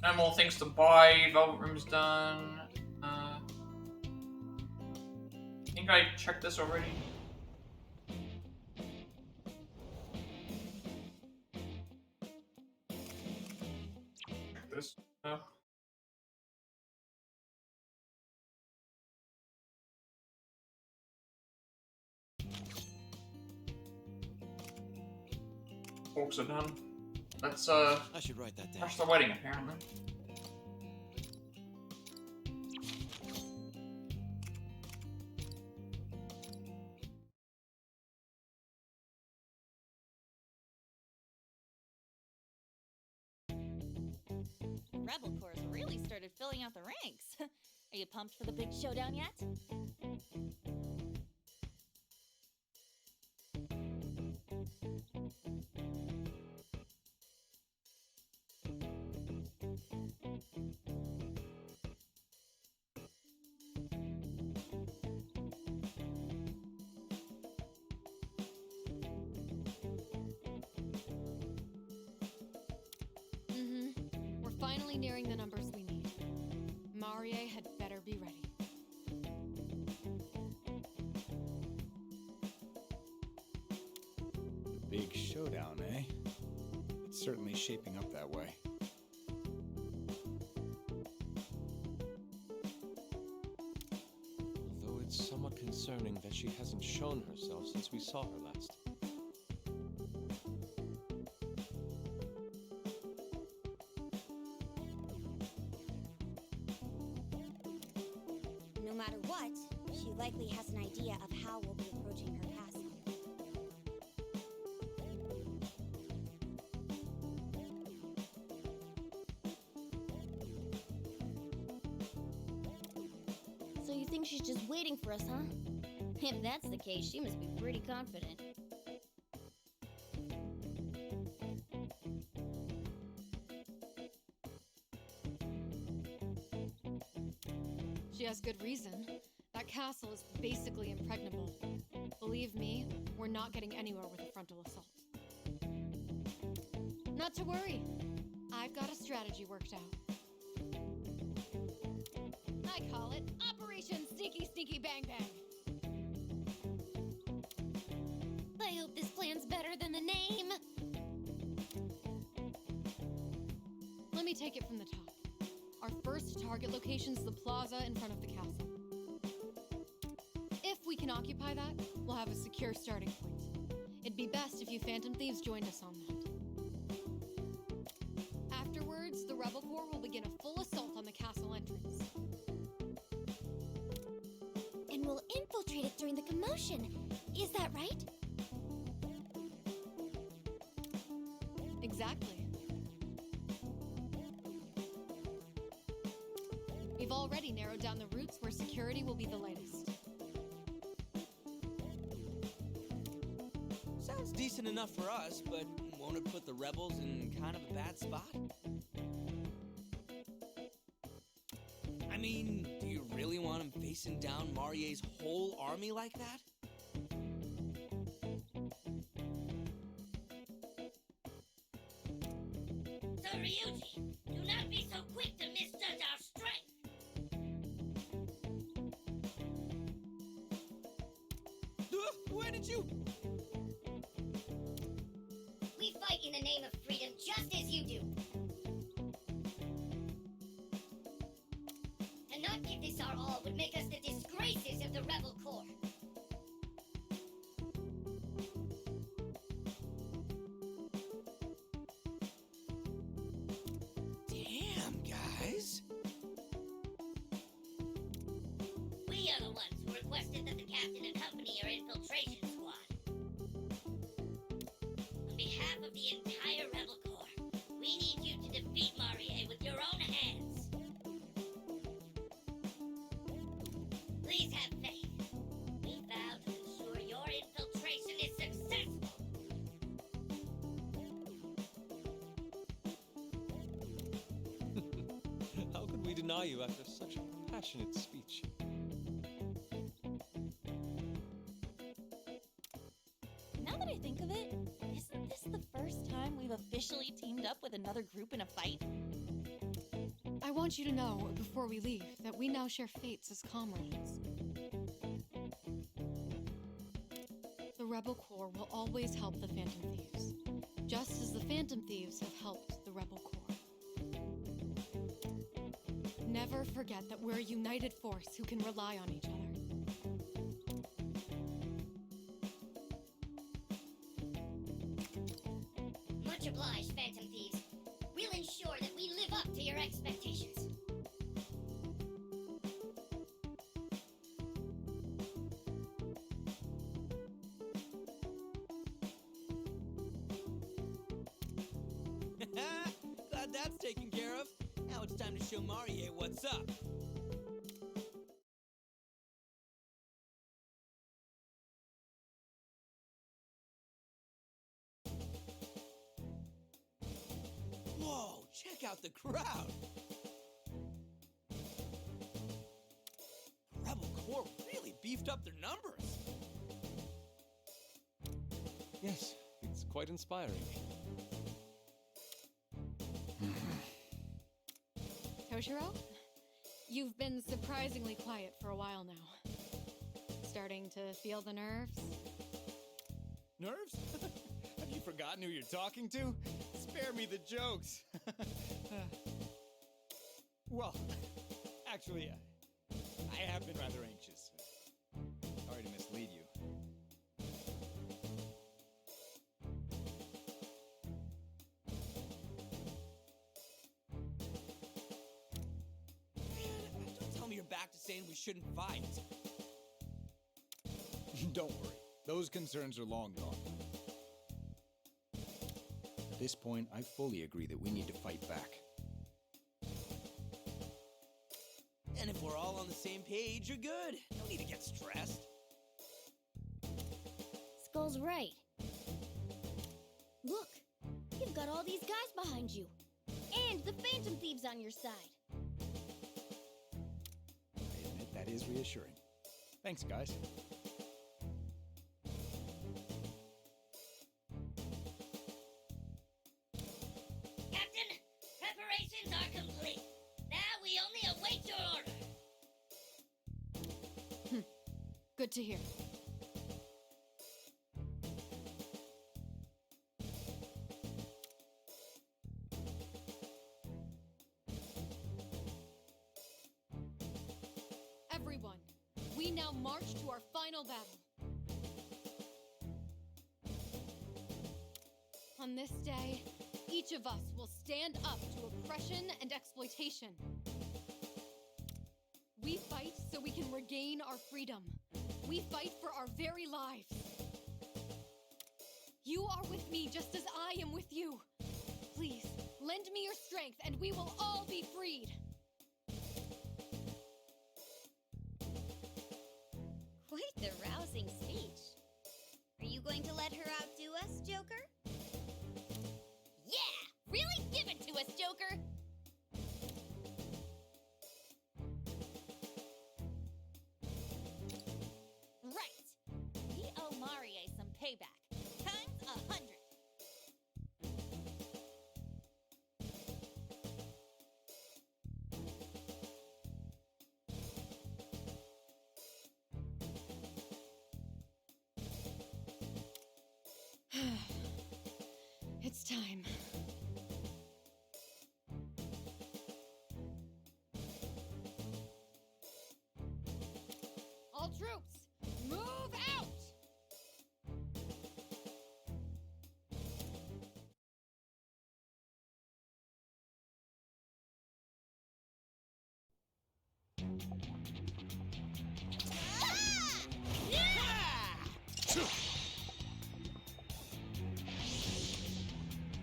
Speaker 1: No more things to buy. Velvet Room's done. I think I checked this already. Check this. No. Talks are done. Let's
Speaker 3: I should write that down.
Speaker 1: rush the wedding apparently.
Speaker 8: Rebel Corps really started filling out the ranks. Are you pumped for the big showdown yet?
Speaker 4: We're finally nearing the numbers we need. Marie had better be ready.
Speaker 3: Big showdown, eh? It's certainly shaping up that way.
Speaker 9: Although it's somewhat concerning that she hasn't shown herself since we saw her last.
Speaker 2: No matter what, she likely has an idea of how we'll be approaching her castle. So you think she's just waiting for us, huh? If that's the case, she must be pretty confident.
Speaker 4: She has good reason. That castle is basically impregnable. Believe me, we're not getting anywhere with a frontal assault. Not to worry. I've got a strategy worked out. I call it Operation Sneaky Sneaky Bang Bang.
Speaker 2: I hope this plan's better than the name.
Speaker 4: Let me take it from the top. Our first target location's the plaza in front of the castle. If we can occupy that, we'll have a secure starting point. It'd be best if you Phantom Thieves joined us on that. Afterwards, the Rebel Corps will begin a full assault on the castle entrance.
Speaker 2: And we'll infiltrate it during the commotion. Is that right?
Speaker 4: Exactly. We've already narrowed down the routes where security will be the lightest.
Speaker 10: Sounds decent enough for us, but won't it put the rebels in kind of a bad spot? I mean, do you really want them facing down Marie's whole army like that?
Speaker 6: So Ryuji, do not be so quick to misjudge our strength.
Speaker 10: Where did you...
Speaker 6: We fight in the name of freedom just as you do. release our all would make us the disgraces of the Rebel Corps.
Speaker 10: Damn, guys.
Speaker 6: We are the ones who requested that the captain accompany our infiltration squad. On behalf of the entire Rebel Corps, we need you to defeat Marie with your own hands. Please have faith. We vow to ensure your infiltration is successful.
Speaker 9: How could we deny you after such a passionate speech?
Speaker 8: Now that I think of it, isn't this the first time we've officially teamed up with another group in a fight?
Speaker 4: I want you to know, before we leave, that we now share fates as comrades. The Rebel Corps will always help the Phantom Thieves, just as the Phantom Thieves have helped the Rebel Corps. Never forget that we're a united force who can rely on each other.
Speaker 6: Much obliged, Phantom Thieves. We'll ensure that we live up to your expectations.
Speaker 10: Glad that's taken care of. Now it's time to show Marie what's up. Whoa, check out the crowd. The Rebel Corps really beefed up their numbers.
Speaker 9: Yes, it's quite inspiring.
Speaker 4: Toshiro, you've been surprisingly quiet for a while now. Starting to feel the nerves?
Speaker 3: Nerves? Have you forgotten who you're talking to? Spare me the jokes. Well, actually, I have been rather anxious. Sorry to mislead you.
Speaker 10: Don't tell me you're back to saying we shouldn't fight.
Speaker 3: Don't worry. Those concerns are long gone. At this point, I fully agree that we need to fight back.
Speaker 10: And if we're all on the same page, you're good. No need to get stressed.
Speaker 2: Skull's right. Look, you've got all these guys behind you. And the Phantom Thieves on your side.
Speaker 3: I admit that is reassuring. Thanks, guys.
Speaker 6: Captain, preparations are complete. Now we only await your order.
Speaker 4: Good to hear. Everyone, we now march to our final battle. On this day, each of us will stand up to oppression and exploitation. We fight so we can regain our freedom. We fight for our very lives. You are with me just as I am with you. Please, lend me your strength and we will all be freed.
Speaker 2: Quite the rousing speech. Are you going to let her outdo us, Joker?
Speaker 6: Yeah! Really give it to us, Joker!
Speaker 8: Right! We owe Marie some payback. Times 100.
Speaker 4: It's time. Troops, move out!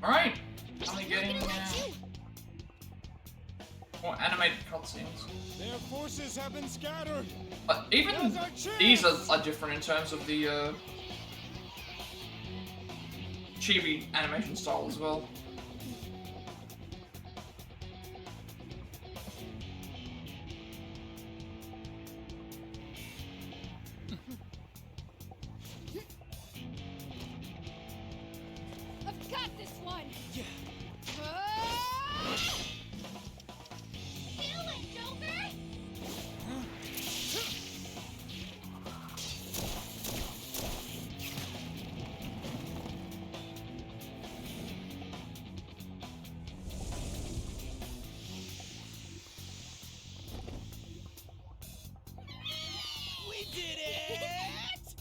Speaker 1: Alright, only getting more animated cutscenes.
Speaker 3: Their forces have been scattered.
Speaker 1: Even these are different in terms of the chibi animation style as well.
Speaker 4: I've got this one!
Speaker 3: Yeah.
Speaker 6: Kill it, Joker!
Speaker 3: We did it!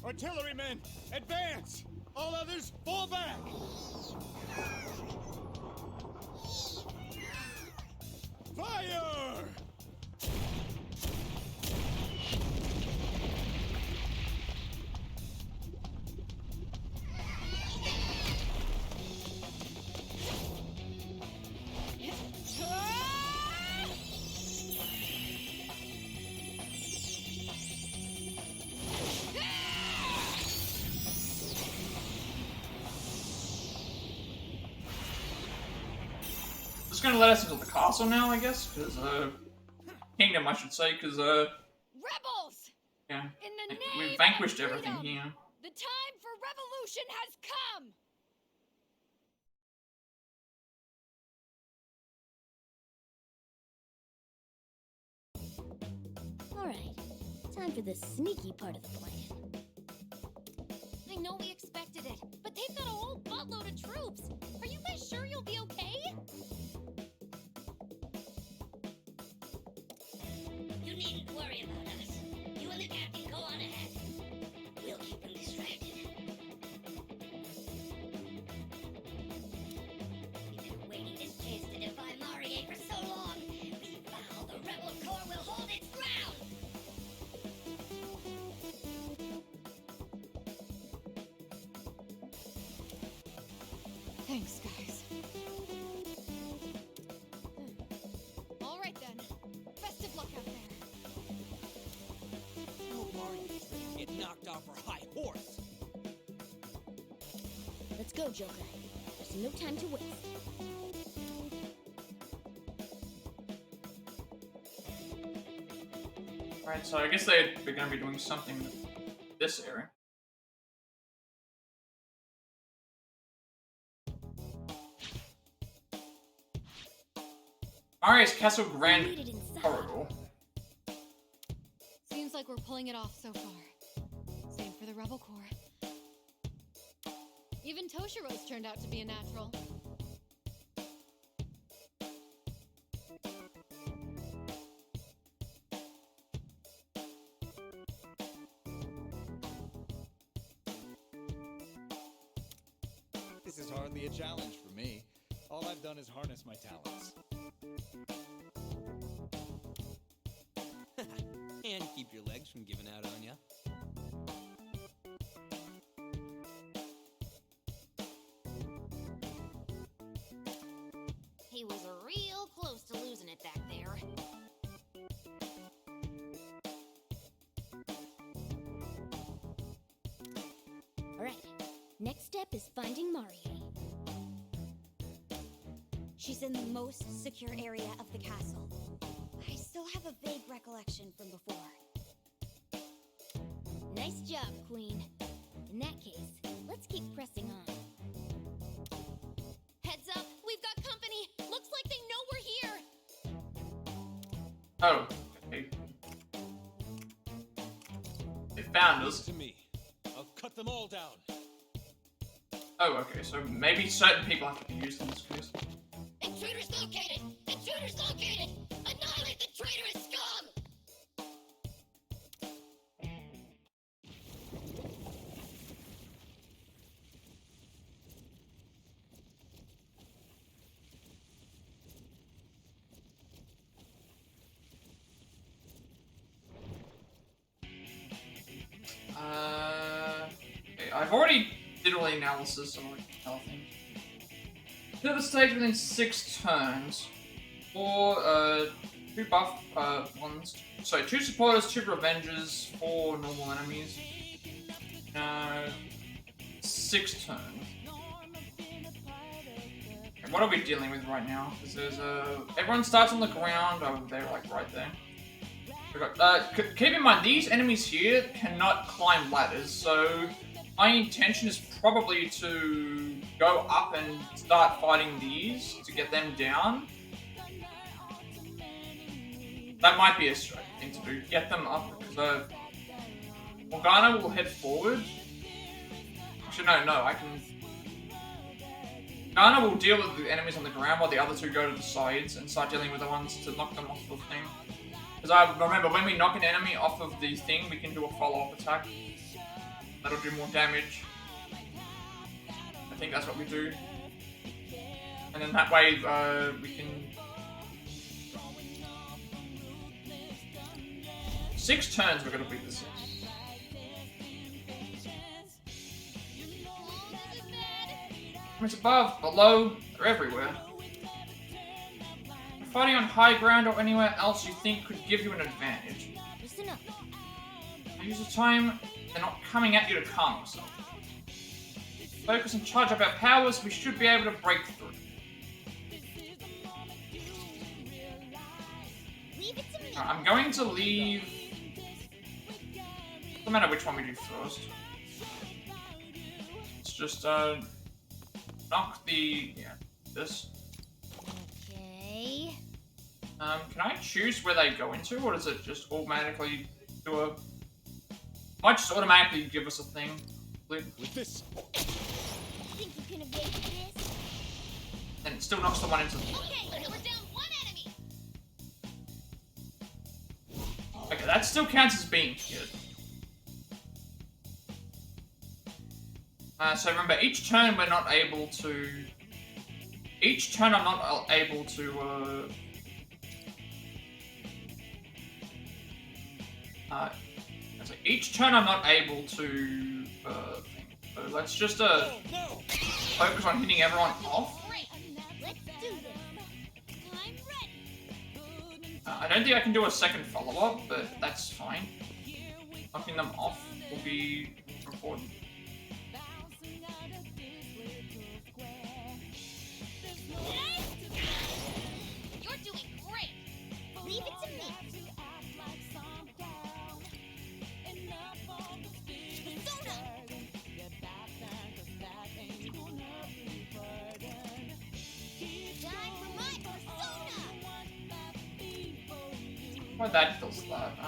Speaker 3: Artillerymen, advance! All others, fall back! Fire!
Speaker 1: It's gonna let us into the castle now, I guess, because kingdom, I should say, because
Speaker 4: Rebels!
Speaker 1: yeah,
Speaker 4: In the name
Speaker 1: we've vanquished
Speaker 4: of
Speaker 1: everything
Speaker 4: freedom,
Speaker 1: here.
Speaker 4: the time for revolution has come!
Speaker 2: Alright, time for the sneaky part of the plan.
Speaker 6: I know we expected it, but they've got a whole buttload of troops. Are you guys sure you'll be okay? You needn't worry about us. You and the captain go on ahead. We'll keep him distracted. We've been waiting this chance to defy Marie for so long. We vow the rebel corps will hold its ground.
Speaker 4: Thanks, guys. All right then. Best of luck out there.
Speaker 10: I hope Mario's ready to get knocked off her high horse.
Speaker 2: Let's go, Joker. There's no time to waste.
Speaker 1: Alright, so I guess they're gonna be doing something in this area. Mario's Castle Grand
Speaker 2: Lead it inside.
Speaker 1: Corridor.
Speaker 4: Seems like we're pulling it off so far. Same for the Rebel Corps. Even Toshiro's turned out to be a natural.
Speaker 3: This is hardly a challenge for me. All I've done is harness my talents.
Speaker 10: And keep your legs from giving out on ya.
Speaker 6: He was real close to losing it back there.
Speaker 2: Alright, next step is finding Marie.
Speaker 8: She's in the most secure area of the castle. I still have a vague recollection from before.
Speaker 2: Nice job, Queen. In that case, let's keep pressing on.
Speaker 6: Heads up, we've got company. Looks like they know we're here.
Speaker 1: Oh, okay. They found us.
Speaker 9: To me. I'll cut them all down.
Speaker 1: Oh, okay, so maybe certain people have to be used in this case.
Speaker 6: Intruders located! Intruders located! Annihilate the traitorous scum!
Speaker 1: I've already did all the analysis on the other things. Clear the stage within 6 turns. Or 2 buff ones. So 2 supporters, 2 revengers, 4 normal enemies. 6 turns. Okay, what are we dealing with right now? Because there's everyone starts on the ground. Oh, they're like right there. We got, keep in mind, these enemies here cannot climb ladders, so my intention is probably to go up and start fighting these to get them down. That might be a straight thing to do. Get them up, because Morgana will head forward. Actually, no, I can... Morgana will deal with the enemies on the ground while the other 2 go to the sides and start dealing with the ones to knock them off the thing. Because I remember, when we knock an enemy off of the thing, we can do a follow-up attack. That'll do more damage. I think that's what we do. And then that way, we can... 6 turns we're gonna beat this thing. It's above, below, they're everywhere. Fighting on high ground or anywhere else you think could give you an advantage.
Speaker 2: Listen up.
Speaker 1: Use the time they're not coming at you to calm yourself. Focus and charge up our powers, we should be able to break through.
Speaker 2: Leave it to me.
Speaker 1: I'm going to leave... No matter which one we do first. Let's just knock the... yeah, this.
Speaker 2: Okay.
Speaker 1: Can I choose where they go into, or does it just automatically do a... Might just automatically give us a thing.
Speaker 3: With this.
Speaker 2: Think you can evade this?
Speaker 1: And it still knocks the one into the...
Speaker 6: Okay, so we're down 1 enemy.
Speaker 1: Okay, that still counts as being hit. So remember, each turn we're not able to... Each turn I'm not able to, so each turn I'm not able to, so let's just, focus on hitting everyone off.
Speaker 2: Great. Let's do this. I'm ready.
Speaker 1: I don't think I can do a second follow-up, but that's fine. Knocking them off will be important.
Speaker 6: You're doing great.
Speaker 2: Leave it to me.
Speaker 6: Time for my persona.
Speaker 1: Why that does that? I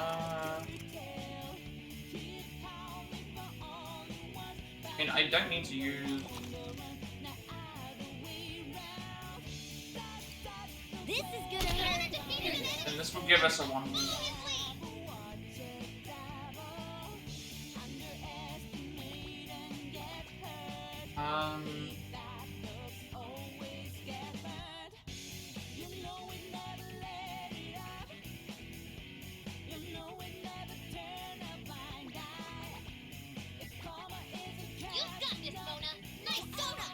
Speaker 1: mean, I don't need to use...
Speaker 2: This is gonna hurt.
Speaker 1: And this will give us a 1.
Speaker 6: You've got this, Mona. Nice soda.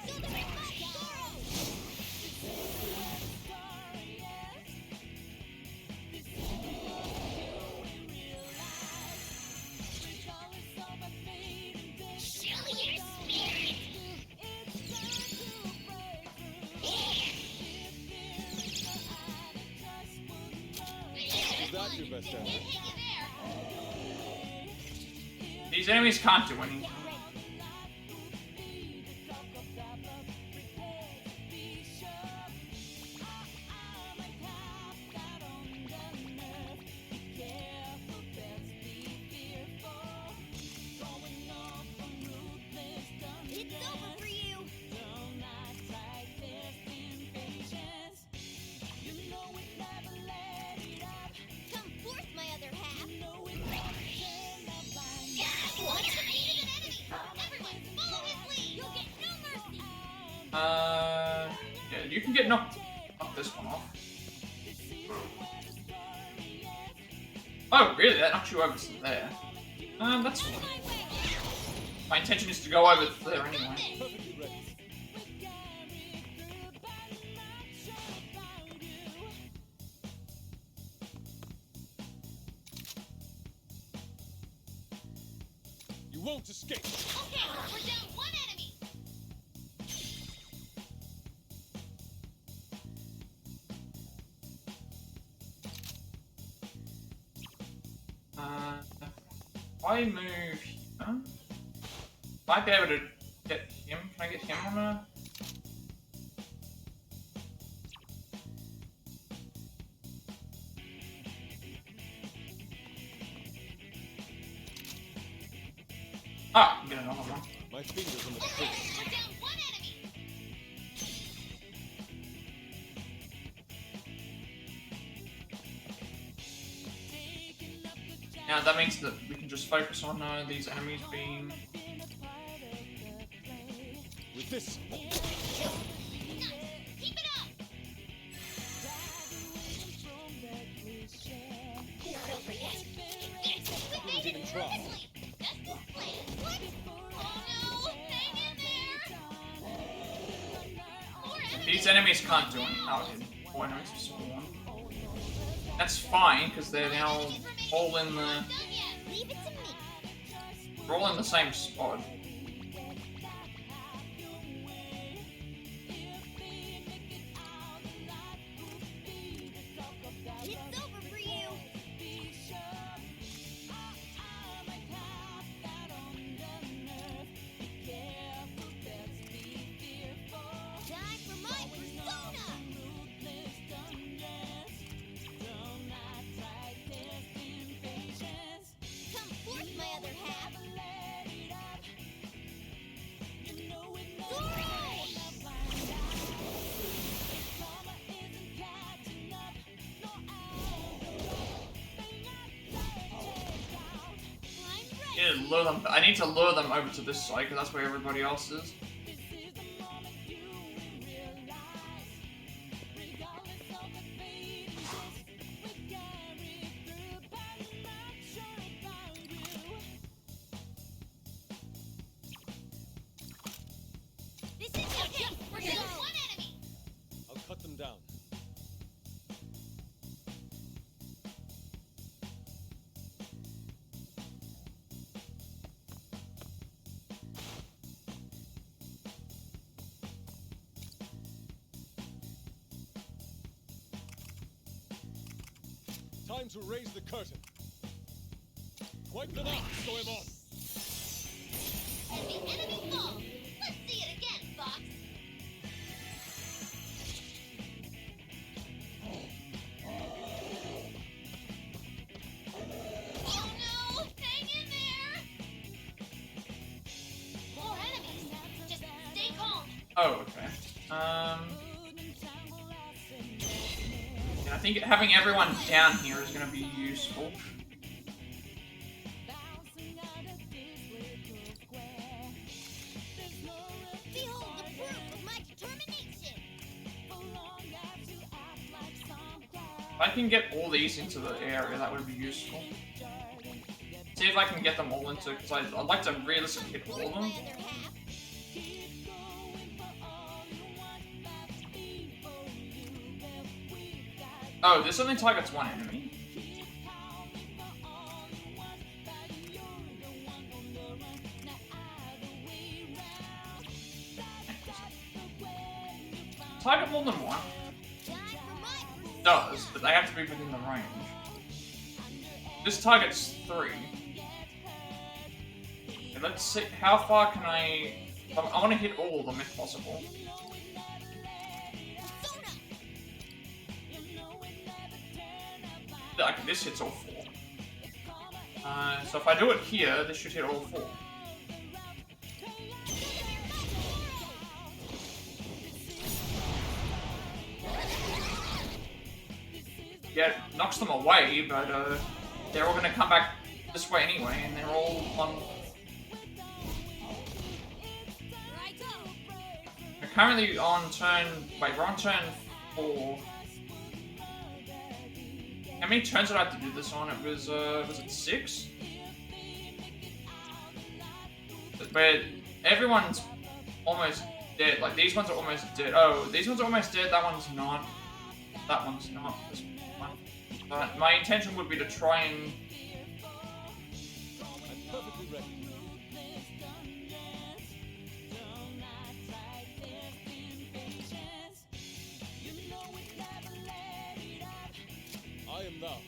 Speaker 6: So the big bad Zorro. Show your spirit.
Speaker 3: Is that your best
Speaker 6: Can't
Speaker 3: enemy?
Speaker 6: hit you there.
Speaker 1: These enemies can't do anything.
Speaker 2: It's over for you. Come forth, my other half.
Speaker 6: What? Defeated an enemy. Everyone, follow his lead.
Speaker 2: You'll get no mercy.
Speaker 1: Yeah, you can get knock this one off. Oh, really? That knocks you over to there. That's fine. My intention is to go over there anyway.
Speaker 3: Perfectly ready. You won't escape.
Speaker 6: Okay, we're down one enemy.
Speaker 1: If I move here, might be able to get him. Can I get him on a? Ah, get another one.
Speaker 3: My fingers on the
Speaker 6: Okay,
Speaker 3: trigger.
Speaker 6: we're down one enemy.
Speaker 1: Now that means that we can just focus on these enemies being.
Speaker 3: With this,
Speaker 6: Nice. Keep it up. Not over yet. We made
Speaker 3: didn't
Speaker 6: it
Speaker 3: try.
Speaker 6: perfectly. That's the plan. What? Oh no! Hang in there. More enemies.
Speaker 1: These enemies can't do anything. Oh, four enemies have spawned. That's fine because they're now all in the.
Speaker 6: Done yet. Leave it to me.
Speaker 1: We're all in the same spot.
Speaker 6: It's over for you. Time for my persona. Come forth, my other half.
Speaker 1: Yeah, lure them. I need to lure them over to this side because that's where everybody else is.
Speaker 6: This is okay. We're down one enemy.
Speaker 3: I'll cut them down. Time to raise the curtain. Wipe them out, Goemon.
Speaker 6: And the enemy falls. Let's see it again, Fox. Oh no! Hang in there! More enemies. Just stay calm.
Speaker 1: Oh, okay. Yeah, I think having everyone down here is going to be useful.
Speaker 6: Behold the proof of my determination.
Speaker 1: If I can get all these into the area, that would be useful. See if I can get them all into, because I'd like to realistically hit all of
Speaker 6: My
Speaker 1: them.
Speaker 6: other half.
Speaker 1: Oh, this only targets one enemy. Target more than one.
Speaker 6: Time for my
Speaker 1: It does, but they have to be within the range. This targets 3. Okay, let's see, how far can I want to hit all of them if possible. Okay, this hits all 4. So if I do it here, this should hit all 4. Yeah, it knocks them away, but they're all going to come back this way anyway, and they're all on. We're currently on turn. Wait, we're on turn 4. How many turns did I have to do this on? It was it 6? where everyone's almost dead. Like, these ones are almost dead. Oh, these ones are almost dead, that one's not. That one's not. This one. But my intention would be to try and...
Speaker 3: I'm perfectly ready. I am thou.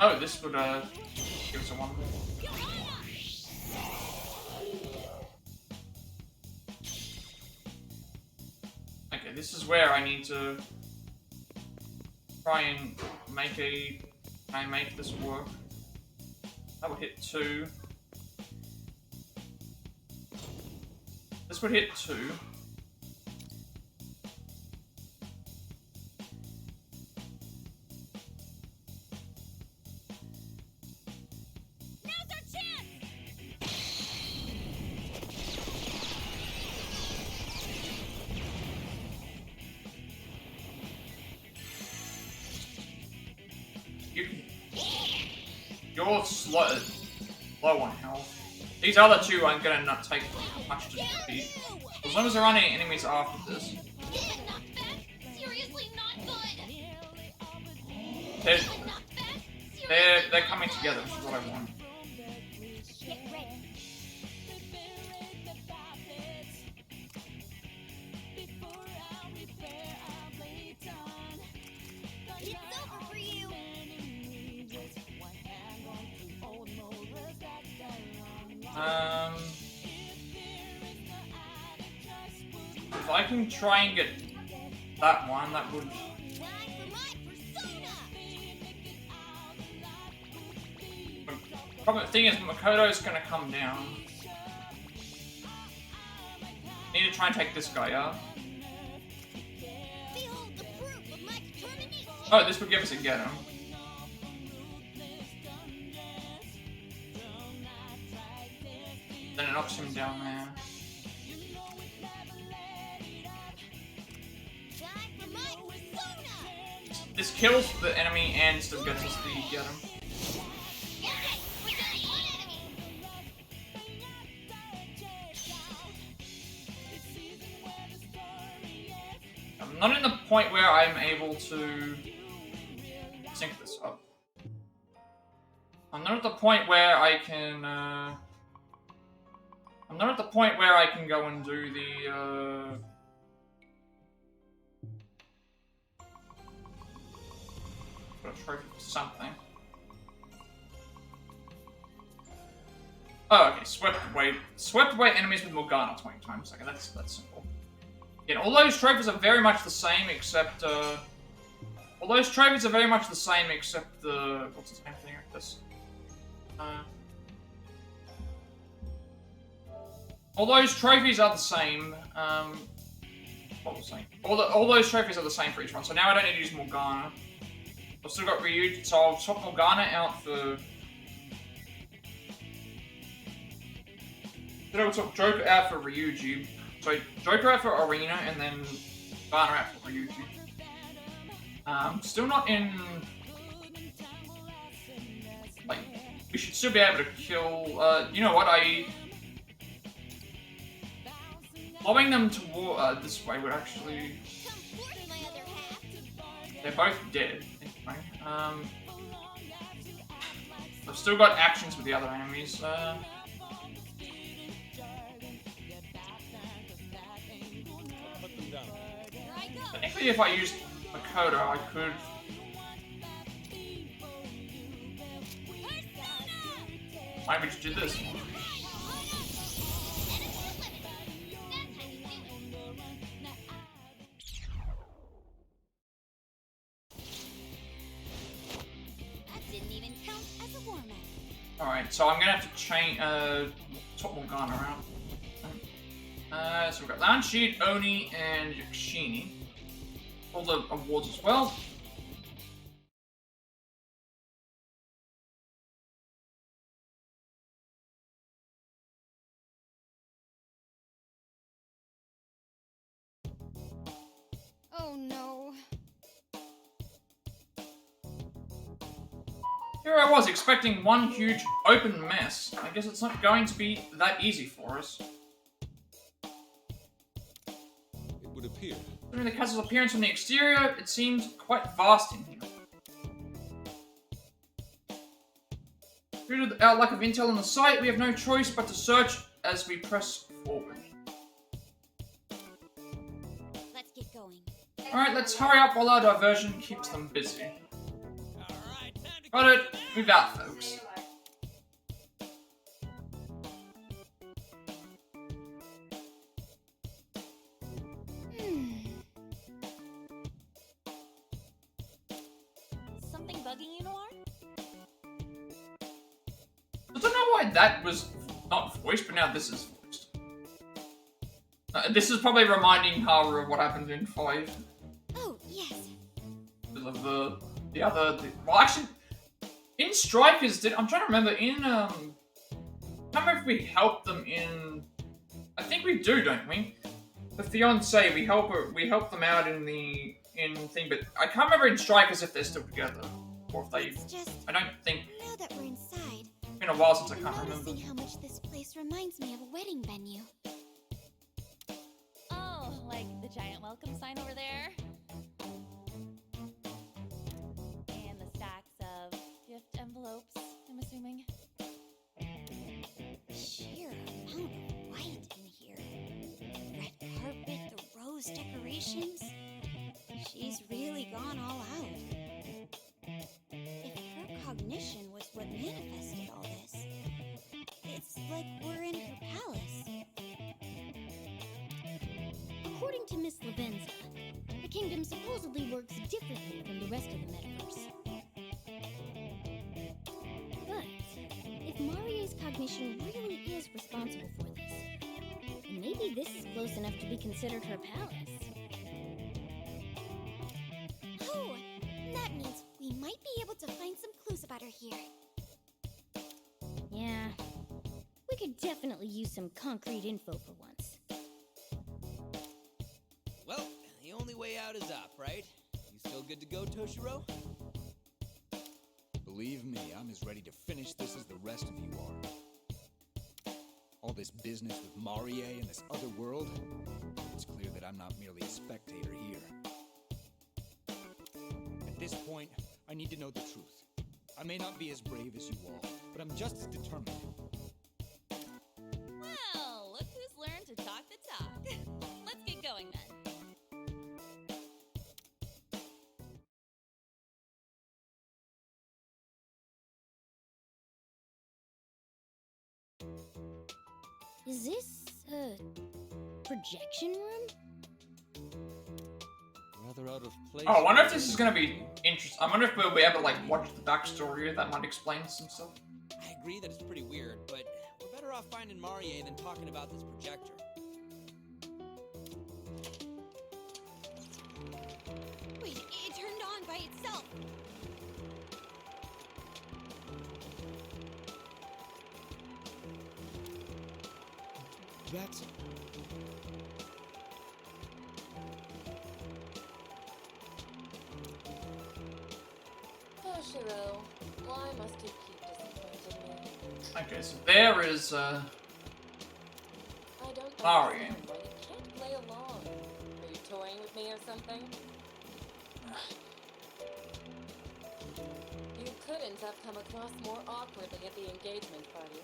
Speaker 1: Oh, this would, give us a one. Okay, this is where I need to try and make this work. That would hit 2. This would hit 2. You're low on health. These other two aren't gonna not take much to defeat. As long as there aren't any enemies after this.
Speaker 6: Seriously not good.
Speaker 1: They're coming together, which is what I want.
Speaker 6: Get ready. It's over for you.
Speaker 1: If I can try and get that one, that would... The thing is, Makoto's gonna come down. Need to try and take this guy out. Oh, this would give us a get him. Then it knocks him down there. This kills the enemy and still gets us the get him. I'm not in the point where I'm able to sync this up. I'm not at the point where I can, I'm not at the point where I can go and do the, got a trophy for something. Oh, okay, swept away enemies with Morgana 20 times. Okay, that's simple. Yeah, all those trophies are very much the same, except, all those trophies are very much the same, except the, what's the same thing like this? All those trophies are the same, what was I saying? All those trophies are the same for each one, so now I don't need to use Morgana. I've still got Ryu, so I'll swap Morgana out for... Then I'll swap Joker out for Ryuji. So Joker out for Erina, and then Morgana out for Ryuji. Still not in... Like, we should still be able to kill... you know what, following them toward this way would actually... They're both dead, anyway. I've still got actions with the other enemies. Technically, if I used Makoto, I could... Maybe just do this. Alright, so I'm gonna have to change, swap Morgana around. So we've got Lansheed, Oni, and Yakshini. all the awards as well.
Speaker 4: Oh no.
Speaker 1: Here I was, expecting one huge open mess. I guess it's not going to be that easy for us.
Speaker 9: It would appear.
Speaker 1: Considering the castle's appearance from the exterior, it seems quite vast in here. Due to our lack of intel on the site, we have no choice but to search as we press forward.
Speaker 8: Let's get going.
Speaker 1: Alright, let's hurry up while our diversion keeps them busy.
Speaker 3: Alright, time to
Speaker 1: Got it. Move out, folks.
Speaker 8: Something bugging you, Noir?
Speaker 1: I don't know why that was not voiced, but now this is voiced. This is probably reminding Haru of what happened in 5.
Speaker 8: Oh, yes.
Speaker 1: Because of well, actually, in Strikers, I'm trying to remember, I can't remember if we helped them in, I think we do, don't we? The fiancé, we help them out in thing, but I can't remember in Strikers if they're still together. Or if they, I don't think,
Speaker 8: Now that we're inside,
Speaker 1: it's been a while since I
Speaker 8: I'm
Speaker 1: can't remember.
Speaker 8: noticing how much this place reminds me of a wedding venue.
Speaker 5: Oh, like the giant welcome sign over there? And the stacks of gift envelopes, I'm assuming.
Speaker 8: Sheer amount of white in here. Red carpet, the rose decorations. She's really gone all out. If her cognition was what manifested all this, it's like we're in her palace.
Speaker 2: According to Miss Lavenza, the kingdom supposedly works differently from the rest of the metaverse. But if Marie's cognition really is responsible for this, then maybe this is close enough to be considered her palace.
Speaker 8: Oh, that means we might be able to find some clues about her here.
Speaker 2: Yeah, we could definitely use some concrete info for once.
Speaker 10: Well, the only way out is up, right? You still good to go, Toshiro?
Speaker 3: Believe me, I'm as ready to finish this as the rest of you are. All this business with Marie and this other world, it's clear that I'm not merely a spectator here. At this point, I need to know the truth. I may not be as brave as you all, but I'm just as determined.
Speaker 5: Well, look who's learned to talk the talk. Let's get going then.
Speaker 2: Is this a projection room?
Speaker 9: Rather out of place.
Speaker 1: Oh, I wonder if this is gonna be interesting. I wonder if we'll be able to, like, watch the backstory that might explain some stuff.
Speaker 10: I agree that it's pretty weird, but we're better off finding Marie than talking about this projector.
Speaker 8: Wait, it turned on by itself.
Speaker 3: That's...
Speaker 5: Toshiro, why must you keep disappointing me?
Speaker 1: Okay, so there is,
Speaker 5: I don't
Speaker 1: Marie.
Speaker 5: understand why you can't play along. Are you toying with me or something? You couldn't have come across more awkwardly at the engagement party.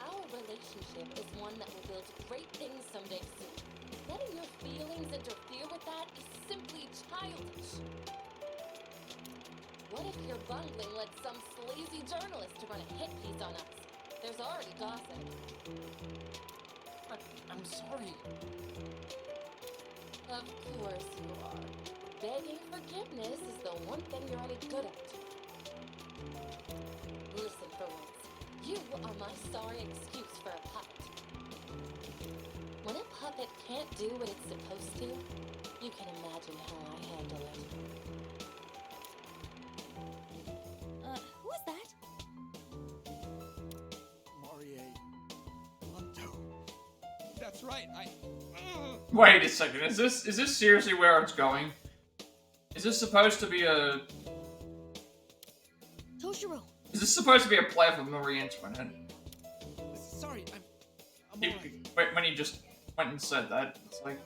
Speaker 5: Our relationship is one that will build great things someday soon. Letting your feelings interfere with that is simply childish. What if your bungling led some sleazy journalist to run a hit piece on us? There's already gossip.
Speaker 1: I'm sorry.
Speaker 5: Of course you are. Begging forgiveness is the one thing you're any good at. Listen for once. You are my sorry excuse for a puppet. When a puppet can't do what it's supposed to, You can imagine how I handle it.
Speaker 2: Who is that?
Speaker 3: That's right,
Speaker 1: Wait a second, is this seriously where it's going? Is this supposed to be a...
Speaker 2: Toshiro!
Speaker 1: Is this supposed to be a play for Marie Antoinette?
Speaker 3: Sorry, I'm alright.
Speaker 1: When he just went and said that, it's like,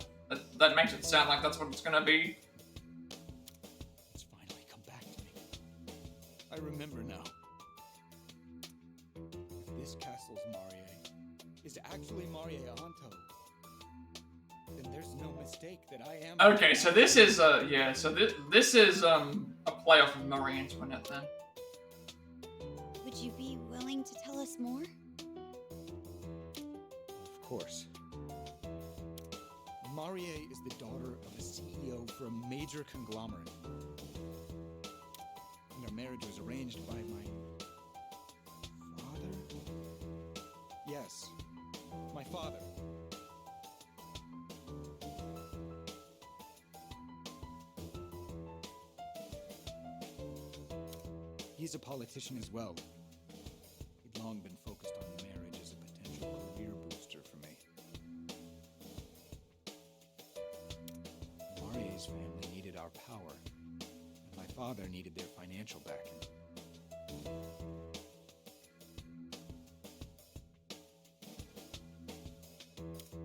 Speaker 1: that makes it sound like that's what it's gonna be.
Speaker 3: It's finally come back to me. I remember now. If this castle's Marie is actually Marie Anto, then there's no mistake that I am...
Speaker 1: Okay, so this is, yeah, so this is, a play off of Marie Antoinette then.
Speaker 8: Would you be willing to tell us more?
Speaker 3: Of course. Marie is the daughter of a CEO for a major conglomerate. And our marriage was arranged by my father? Yes, my father. He's a politician as well. He'd long been focused on marriage as a potential career booster for me. Marie's family needed our power, and my father needed their financial backing.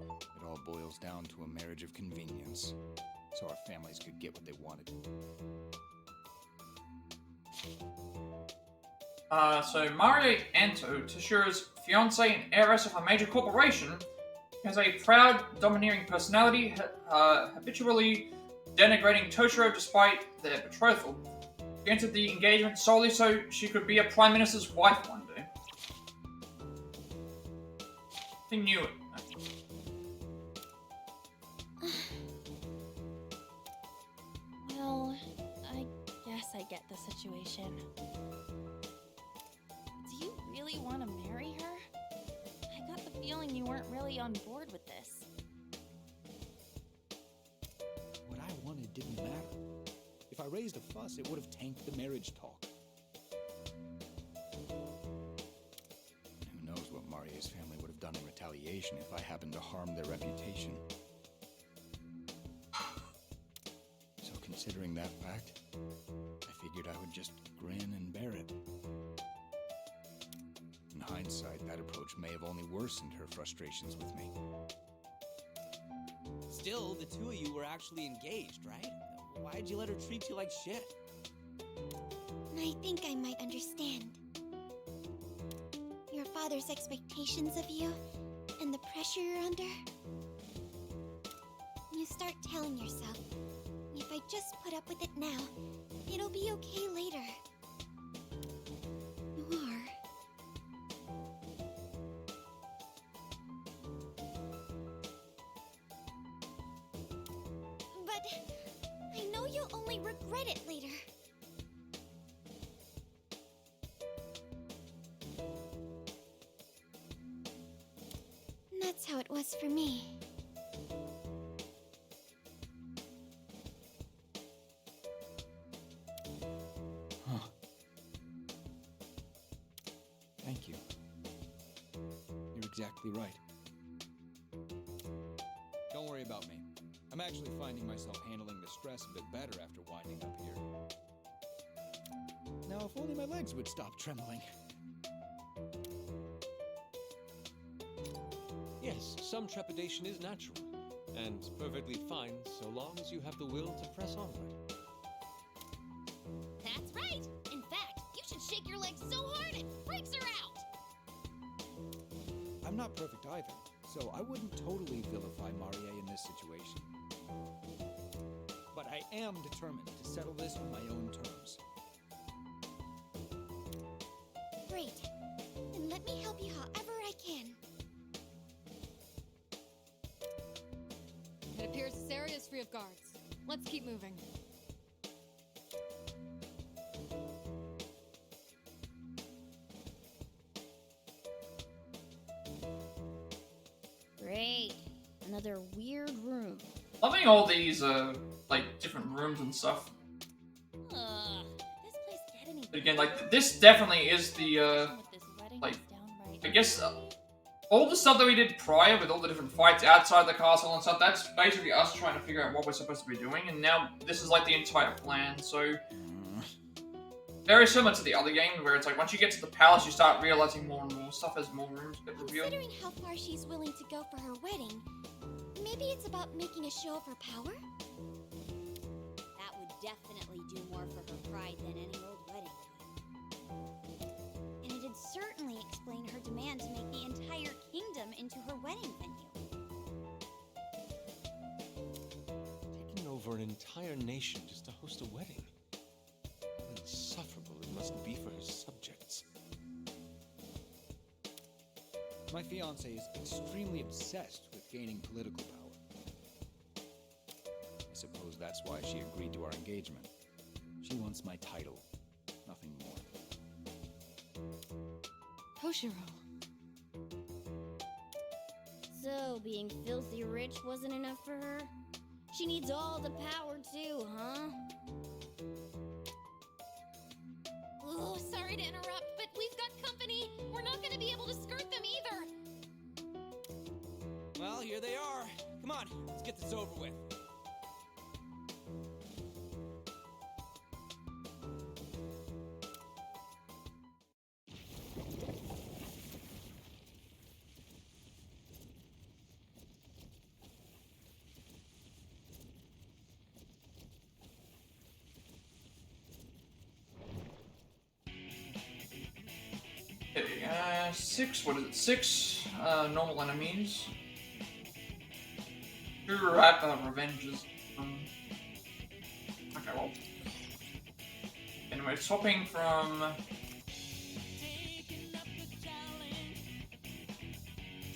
Speaker 3: It all boils down to a marriage of convenience, so our families could get what they wanted.
Speaker 1: So Marie Anto, Toshira's fiancée and heiress of a major corporation, has a proud, domineering personality, habitually denigrating Toshiro despite their betrothal. She entered the engagement solely so she could be a prime minister's wife one day. They knew it.
Speaker 2: Well, I guess I get the situation. Do you really want to marry her? I got the feeling you weren't really on board with this.
Speaker 3: What I wanted didn't matter. If I raised a fuss, it would have tanked the marriage talk. Who knows what Marie's family would have done in retaliation if I happened to harm their reputation. So considering that fact, I figured I would just grin and bear it. In hindsight, that approach may have only worsened her frustrations with me.
Speaker 10: Still, the two of you were actually engaged, right? Why'd you let her treat you like shit?
Speaker 8: I think I might understand. Your father's expectations of you, and the pressure you're under. You start telling yourself, if I just put up with it now, it'll be okay later. You are. But I know you'll only regret it later. That's how it was for me.
Speaker 3: Huh. Thank you. You're exactly right. Don't worry about me. I'm actually finding myself handling the stress a bit better after winding up here. Now, if only my legs would stop trembling.
Speaker 9: Yes, some trepidation is natural, and perfectly fine so long as you have the will to press onward.
Speaker 2: That's right! In fact, you should shake your legs so hard it freaks her out!
Speaker 3: I'm not perfect either, so I wouldn't totally vilify Marie in this situation. But I am determined to settle this on my own terms.
Speaker 8: Great. Then let me help you however I can.
Speaker 4: It appears this area is free of guards. Let's keep moving.
Speaker 2: Great. Another weird room.
Speaker 1: Loving all these, like, different rooms and stuff.
Speaker 2: This place get any
Speaker 1: But again, like, this definitely is the,
Speaker 2: with this wedding
Speaker 1: like,
Speaker 2: is downright
Speaker 1: I guess, all the stuff that we did prior with all the different fights outside the castle and stuff, that's basically us trying to figure out what we're supposed to be doing, and now this is like the entire plan, so... Very similar to the other game, where it's like, once you get to the palace, you start realizing more and more stuff as more rooms get revealed.
Speaker 2: Considering how far she's willing to go for her wedding, maybe it's about making a show of her power?
Speaker 8: That would definitely do more for her pride than any old wedding could. And it'd certainly explain her demand to make the entire kingdom into her wedding venue.
Speaker 9: Taking over an entire nation just to host a wedding. How insufferable it must be for her subjects.
Speaker 3: My fiancée is extremely obsessed with gaining political power. I suppose that's why she agreed to our engagement. She wants my title, nothing more.
Speaker 4: Toshiro.
Speaker 2: So, being filthy rich wasn't enough for her? She needs all the power too, huh?
Speaker 4: Oh, sorry to interrupt, but we've got company. We're not going to be able to skirt them either.
Speaker 10: Well, here they are. Come on, let's get this over with.
Speaker 1: Okay, 6, what is it? 6 normal enemies. 2 revenges. Okay, well. Anyway, swapping from...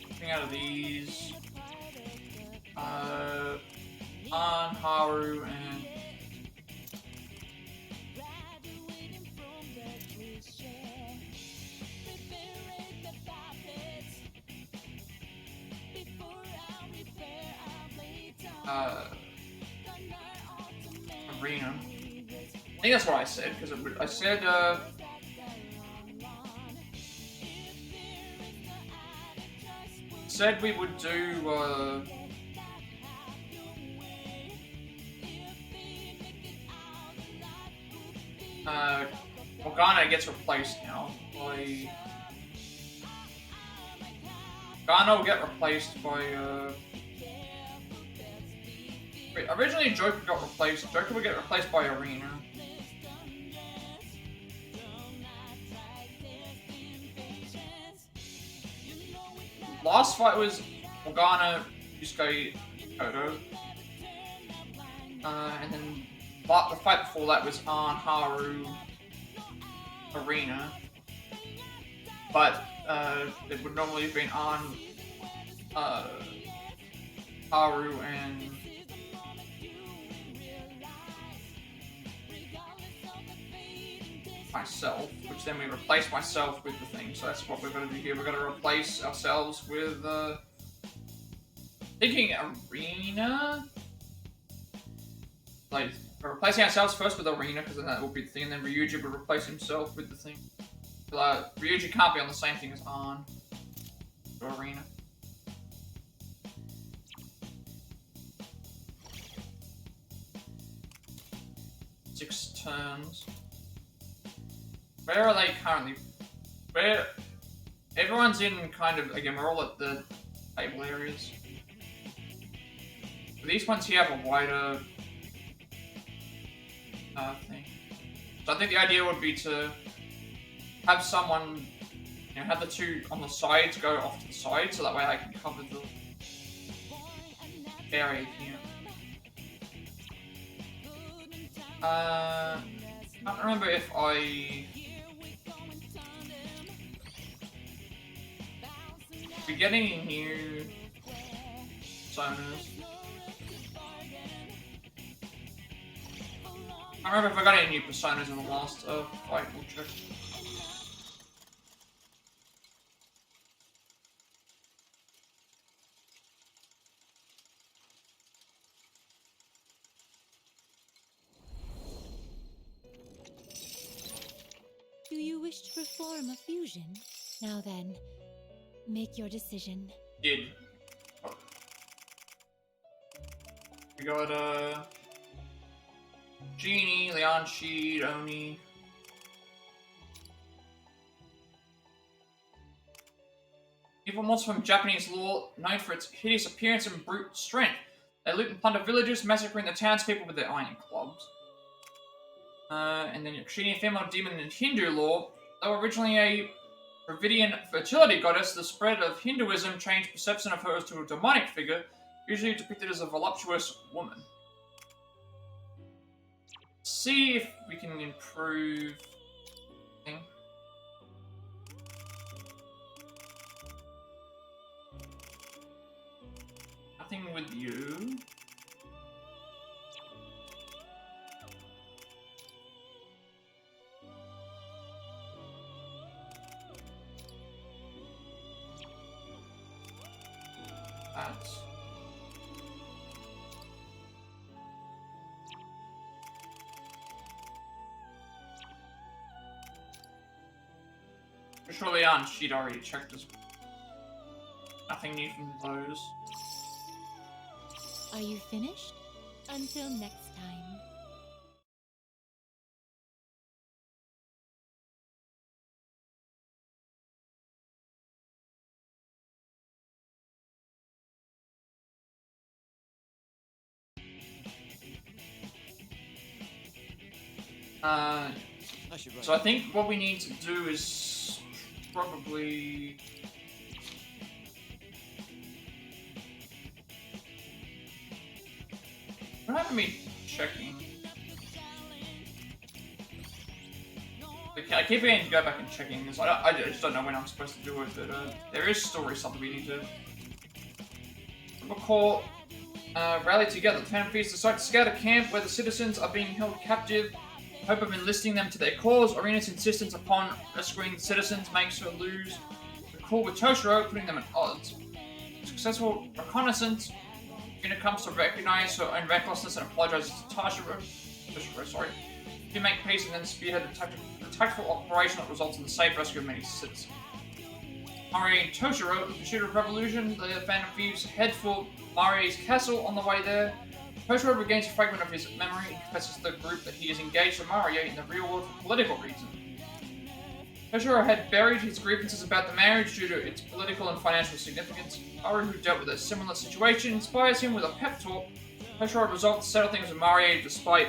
Speaker 1: Swapping out of these. Haru and... Erina. I think that's what I said, because I said, said we would do, Morgana gets replaced now by... Morgana will get replaced by, Wait, originally Joker got replaced. Joker would get replaced by Erina. Last fight was Morgana, Yusuke, Kodo. And then the fight before that was Arn, Haru, Erina. But it would normally have been Arn, Haru, and myself, which then we replace myself with the thing. So that's what we're going to do here. We're going to replace ourselves with, thinking Erina? Like, we're replacing ourselves first with Erina, because then that will be the thing, and then Ryuji would replace himself with the thing. But, Ryuji can't be on the same thing as Arn or Erina. Six turns. Where are they currently? Where? Everyone's in kind of, again, we're all at the table areas. These ones here have a wider thing. So I think the idea would be to have someone, you know, have the two on the sides go off to the side, so that way I can cover the area here. I can't remember if I... We're getting new zoners. I remember if I got any new personas in the last fight, we'll check.
Speaker 7: wish to perform a fusion? Now then, make your decision.
Speaker 1: Did. We got, Genie, Leon Sheed, Oni. Evil monster from Japanese lore, known for its hideous appearance and brute strength. They loot and plunder villages, massacring the townspeople with their iron clubs. And then Yakshini, female demon in Hindu lore. Though originally a Dravidian fertility goddess, the spread of Hinduism changed perception of her to a demonic figure, usually depicted as a voluptuous woman. See if we can improve. Nothing with you. That's... Surely on she'd already checked as nothing new from those.
Speaker 7: Are you finished? Until next time.
Speaker 1: So I think what we need to do is probably... What happened to me checking? Okay, I keep having to go back and checking this. I just don't know when I'm supposed to do it, but there is story something we need to recall. Rally together. The Phantom Thieves decide to scout a camp where the citizens are being held captive. Hope of enlisting them to their cause. Erina's insistence upon rescuing the citizens makes her lose the call with Toshiro, putting them at odds. Successful reconnaissance. Erina comes to recognize her own recklessness and apologizes to Toshiro. To make peace and then spearhead the tactical operation that results in the safe rescue of many citizens. Marie and Toshiro, in pursuit of revolution, the Phantom Thieves head for Marie's castle. On the way there, Toshiro regains a fragment of his memory and confesses to the group that he is engaged to Marie in the real world for political reasons. Toshiro had buried his grievances about the marriage due to its political and financial significance. Marie, who dealt with a similar situation, inspires him with a pep talk. Toshiro resolved to settle things with Marie despite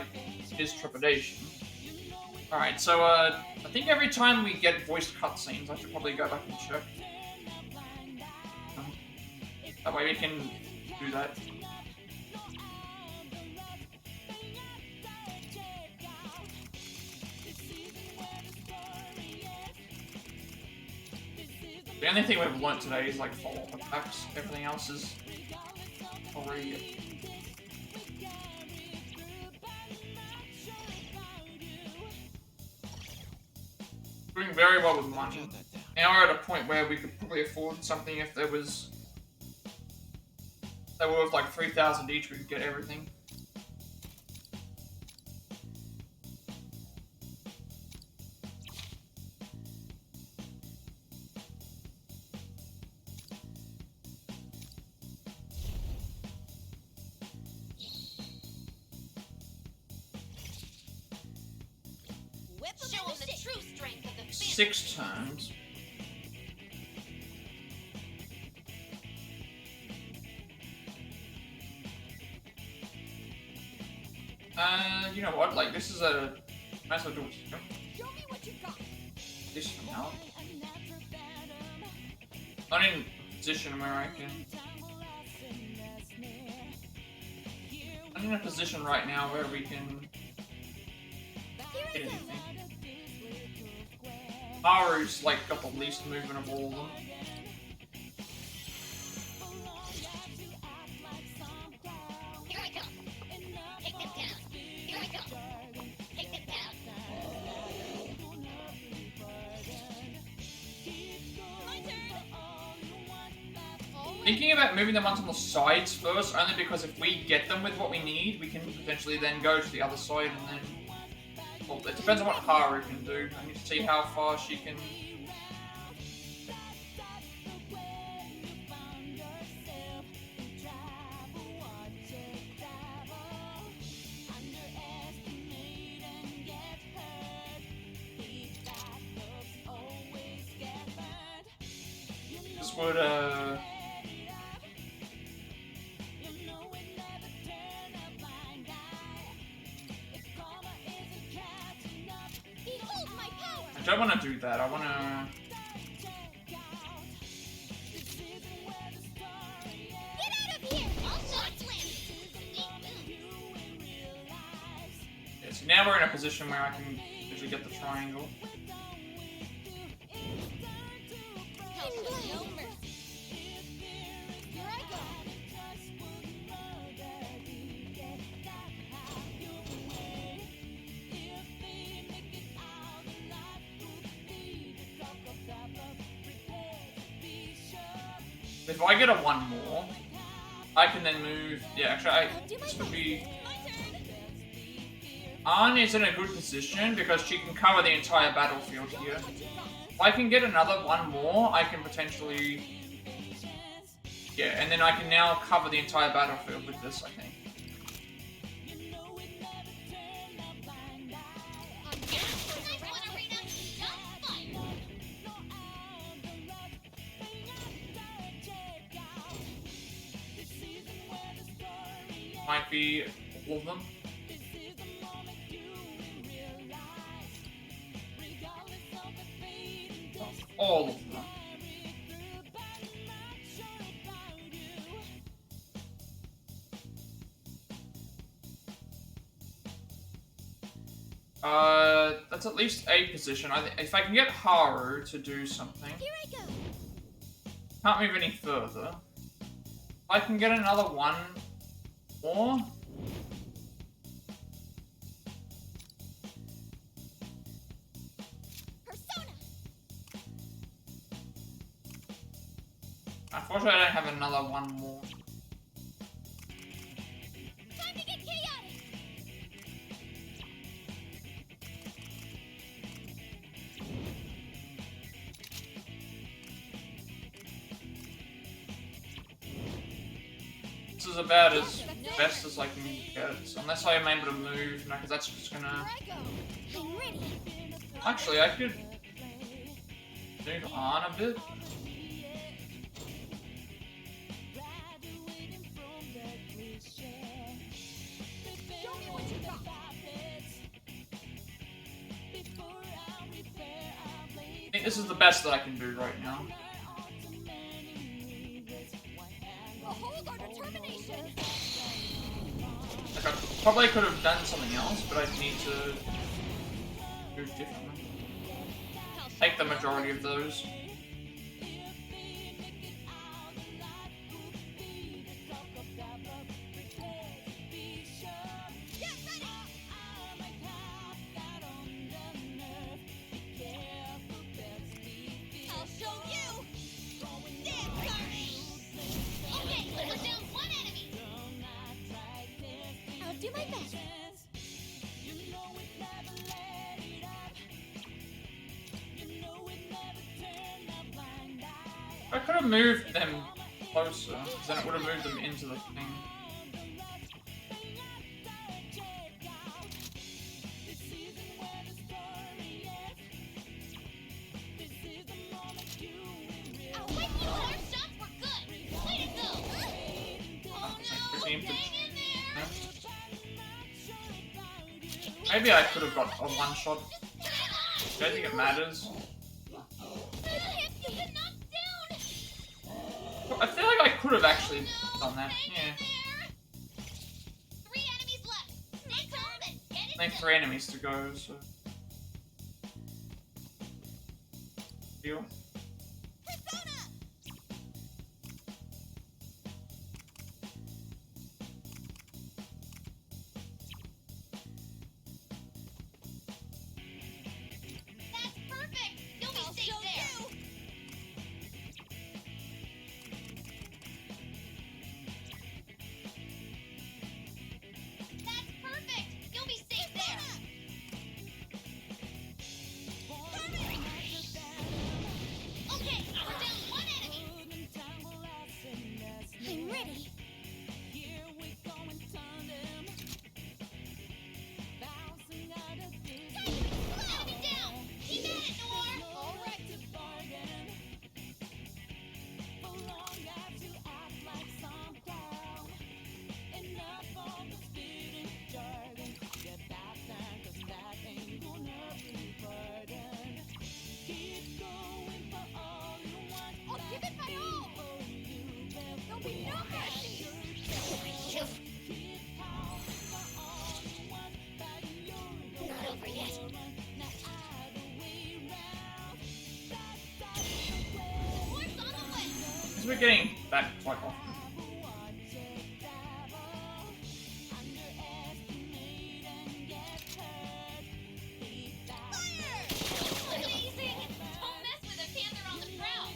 Speaker 1: his trepidation. Alright, so I think every time we get voiced cutscenes, I should probably go back and check. That way we can do that. The only thing we've learnt today is like follow-up attacks. Everything else is already... Doing very well with money. Now we're at a point where we could probably afford something if there was... They were worth like 3,000 each, we could get everything.
Speaker 6: Show them the true strength of the Phantom.
Speaker 1: 6 turns. You know what? Like, this is a... Might as well do it.
Speaker 6: Show me what you got.
Speaker 1: This one out. Not in a position where I can... I'm in a position right now where we can... Get anything. Haru's like got the least movement of all of them.
Speaker 6: Here I come. Take them down. Here I come. Take them down. My turn.
Speaker 1: Thinking about moving them onto the sides first, only because if we get them with what we need, we can potentially then go to the other side and then Well, it depends on what Haru can do. I need to see how far she can. This would
Speaker 2: Behold my power!
Speaker 1: I don't want to do that. I want to.
Speaker 2: Get out of here! All shots landed!
Speaker 1: Yeah, so now we're in a position where I can usually get the triangle.
Speaker 2: No mercy. Here I go.
Speaker 1: If I get a 1 more, I can then move. Yeah, actually, this would be. Anne is in a good position because she can cover the entire battlefield here. If I can get another 1 more, I can potentially. Yeah, and then I can now cover the entire battlefield with this, I think.
Speaker 6: Nice one, Erina. Just fine.
Speaker 1: Might be all of them. All of them. That's at least a position. If I can get Haru to do something.
Speaker 2: Here I go.
Speaker 1: Can't move any further. If I can get another 1 more.
Speaker 2: Persona.
Speaker 1: Unfortunately, I don't have another 1 more.
Speaker 2: Time to get chaotic.
Speaker 1: This is about as best as I can get, unless I am able to move, because that's just gonna.
Speaker 2: Here I go. I'm ready.
Speaker 1: Actually, I could move on a bit.
Speaker 2: Show me what you got.
Speaker 1: I think this is the best that I can do right now.
Speaker 2: Behold our determination.
Speaker 1: Like, I probably could have done something else, but I need to move differently. Take the majority of those.
Speaker 2: I'll show you. Dance, Arnie.
Speaker 6: Okay, put down 1 enemy.
Speaker 2: I'll do my best.
Speaker 1: I could have moved them closer, because then it would have moved them into the thing.
Speaker 2: I'll wipe you
Speaker 6: Our
Speaker 2: out.
Speaker 6: shots were good. Way to go. Oh no,
Speaker 1: Pretty
Speaker 6: hang in there.
Speaker 1: Maybe I could have got a 1-shot. I don't think it matters.
Speaker 6: You've been knocked down.
Speaker 1: I feel like I could have actually done that.
Speaker 6: Hang
Speaker 1: Yeah.
Speaker 6: in there. 3 enemies left. Stay calm and get it
Speaker 1: I think 3 enemies to go, so. Deal.
Speaker 2: Persona.
Speaker 6: That's perfect. You'll be
Speaker 2: I'll
Speaker 6: safe
Speaker 2: show
Speaker 6: there.
Speaker 2: you.
Speaker 6: That's perfect. You'll be safe there.
Speaker 1: Because we're getting that quite often.
Speaker 6: Amazing! Don't mess with a panther on the prowl.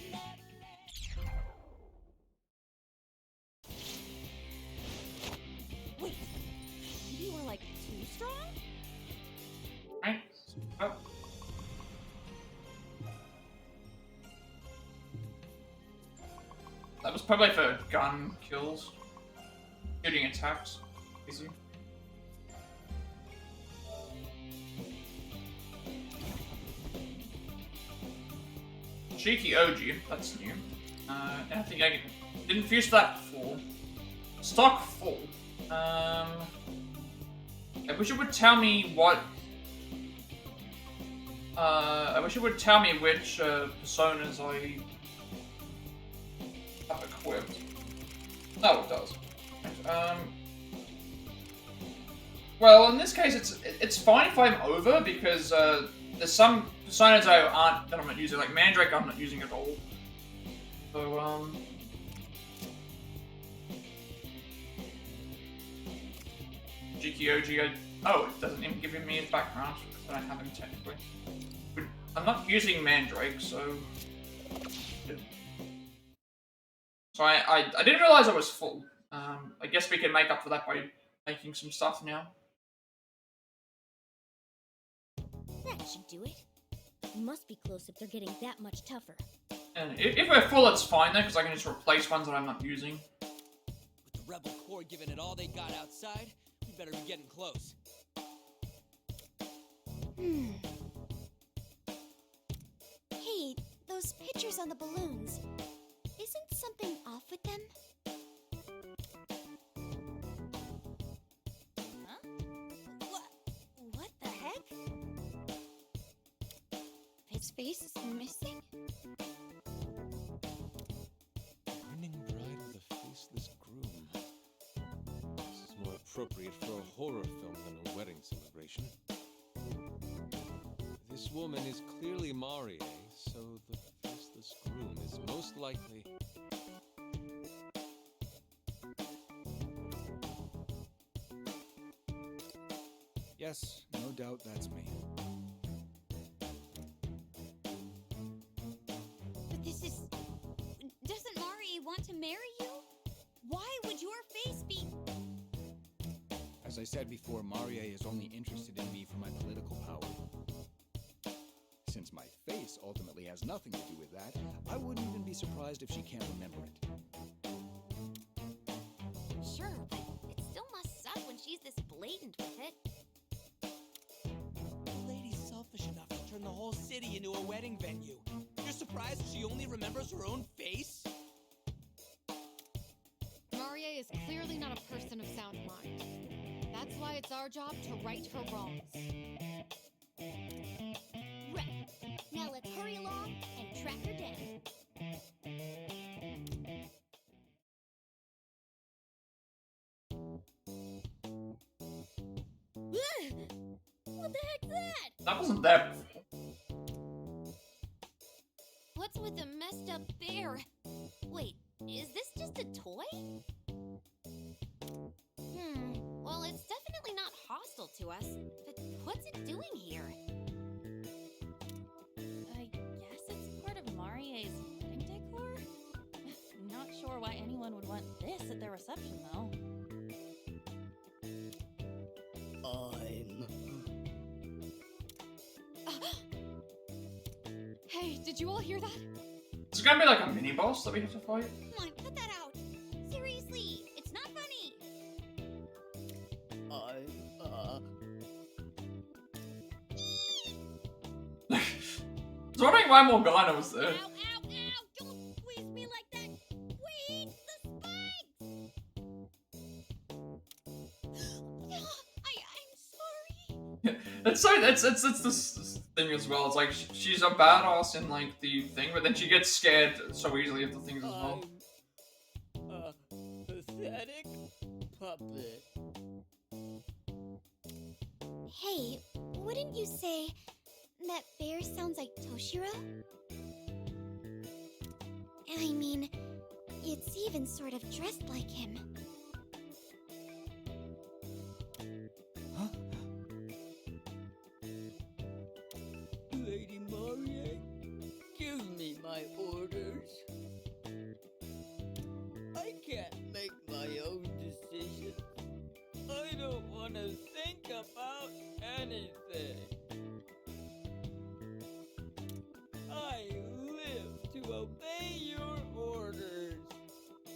Speaker 2: Wait, maybe we're like too strong?
Speaker 1: Right? Oh. That was probably for gun kills. Shooting attacks. Easy. Cheeky OG, that's new. I don't think I didn't fuse that before. Stock full. I wish it would tell me what. I wish it would tell me which personas I have equipped. No, it does. Well, in this case, it's fine if I'm over because there's some personas that I'm not using, like Mandrake. I'm not using at all. So GKOG. Oh, it doesn't even give me his background. I don't have him technically. But I'm not using Mandrake, so. So I didn't realize I was full. I guess we can make up for that by making some stuff now.
Speaker 2: That should do it. We must be close if they're getting that much tougher.
Speaker 1: And if we're full, it's fine then, because I can just replace ones that I'm not using.
Speaker 10: With the Rebel Corps giving it all they got outside, we better be getting close.
Speaker 8: Hey, those pictures on the balloons. Isn't something off with them? Huh? What the heck? His face is missing?
Speaker 9: Winning bride with a faceless groom. This is more appropriate for a horror film than a wedding celebration. This woman is clearly Marie, so the faceless groom is most likely...
Speaker 3: Yes, no doubt that's me.
Speaker 8: But this is... Doesn't Marie want to marry you? Why would your face be...
Speaker 3: As I said before, Marie is only interested in me for my political power. Since my face ultimately has nothing to do with that, I wouldn't even be surprised if she can't remember it.
Speaker 2: Sure, but it still must suck when she's this blatant with it.
Speaker 10: The lady's selfish enough to turn the whole city into a wedding venue. You're surprised she only remembers her own face?
Speaker 4: Marie is clearly not a person of sound mind. That's why it's our job to right her wrongs.
Speaker 2: Right. Now let's hurry along and track her down. What the heck's that?
Speaker 1: That wasn't there before.
Speaker 2: What's with the messed up bear? Wait, is this just a toy? Well, it's definitely not hostile to us, but what's it doing here?
Speaker 11: I guess it's part of Marie's wedding decor? Not sure why anyone would want this at their reception, though.
Speaker 4: Hey, did you all hear that?
Speaker 1: Is it gonna be like a mini boss that we have to fight?
Speaker 8: Come on, cut that out. Seriously, it's not funny.
Speaker 1: I was wondering why Morgana was there.
Speaker 2: Ow, ow, ow! Don't squeeze me like that! Wait, the spikes! I'm sorry.
Speaker 1: It's this thing as well. It's like she's a badass in like the thing, but then she gets scared so easily of the things as well.
Speaker 10: Pathetic puppet.
Speaker 8: Hey, wouldn't you say that bear sounds like Toshiro? I mean, It's even sort of dressed like him.
Speaker 10: Huh? Lady Marie, give me my orders. I can't make my own decisions. I don't want to think about anything. I live to obey your orders.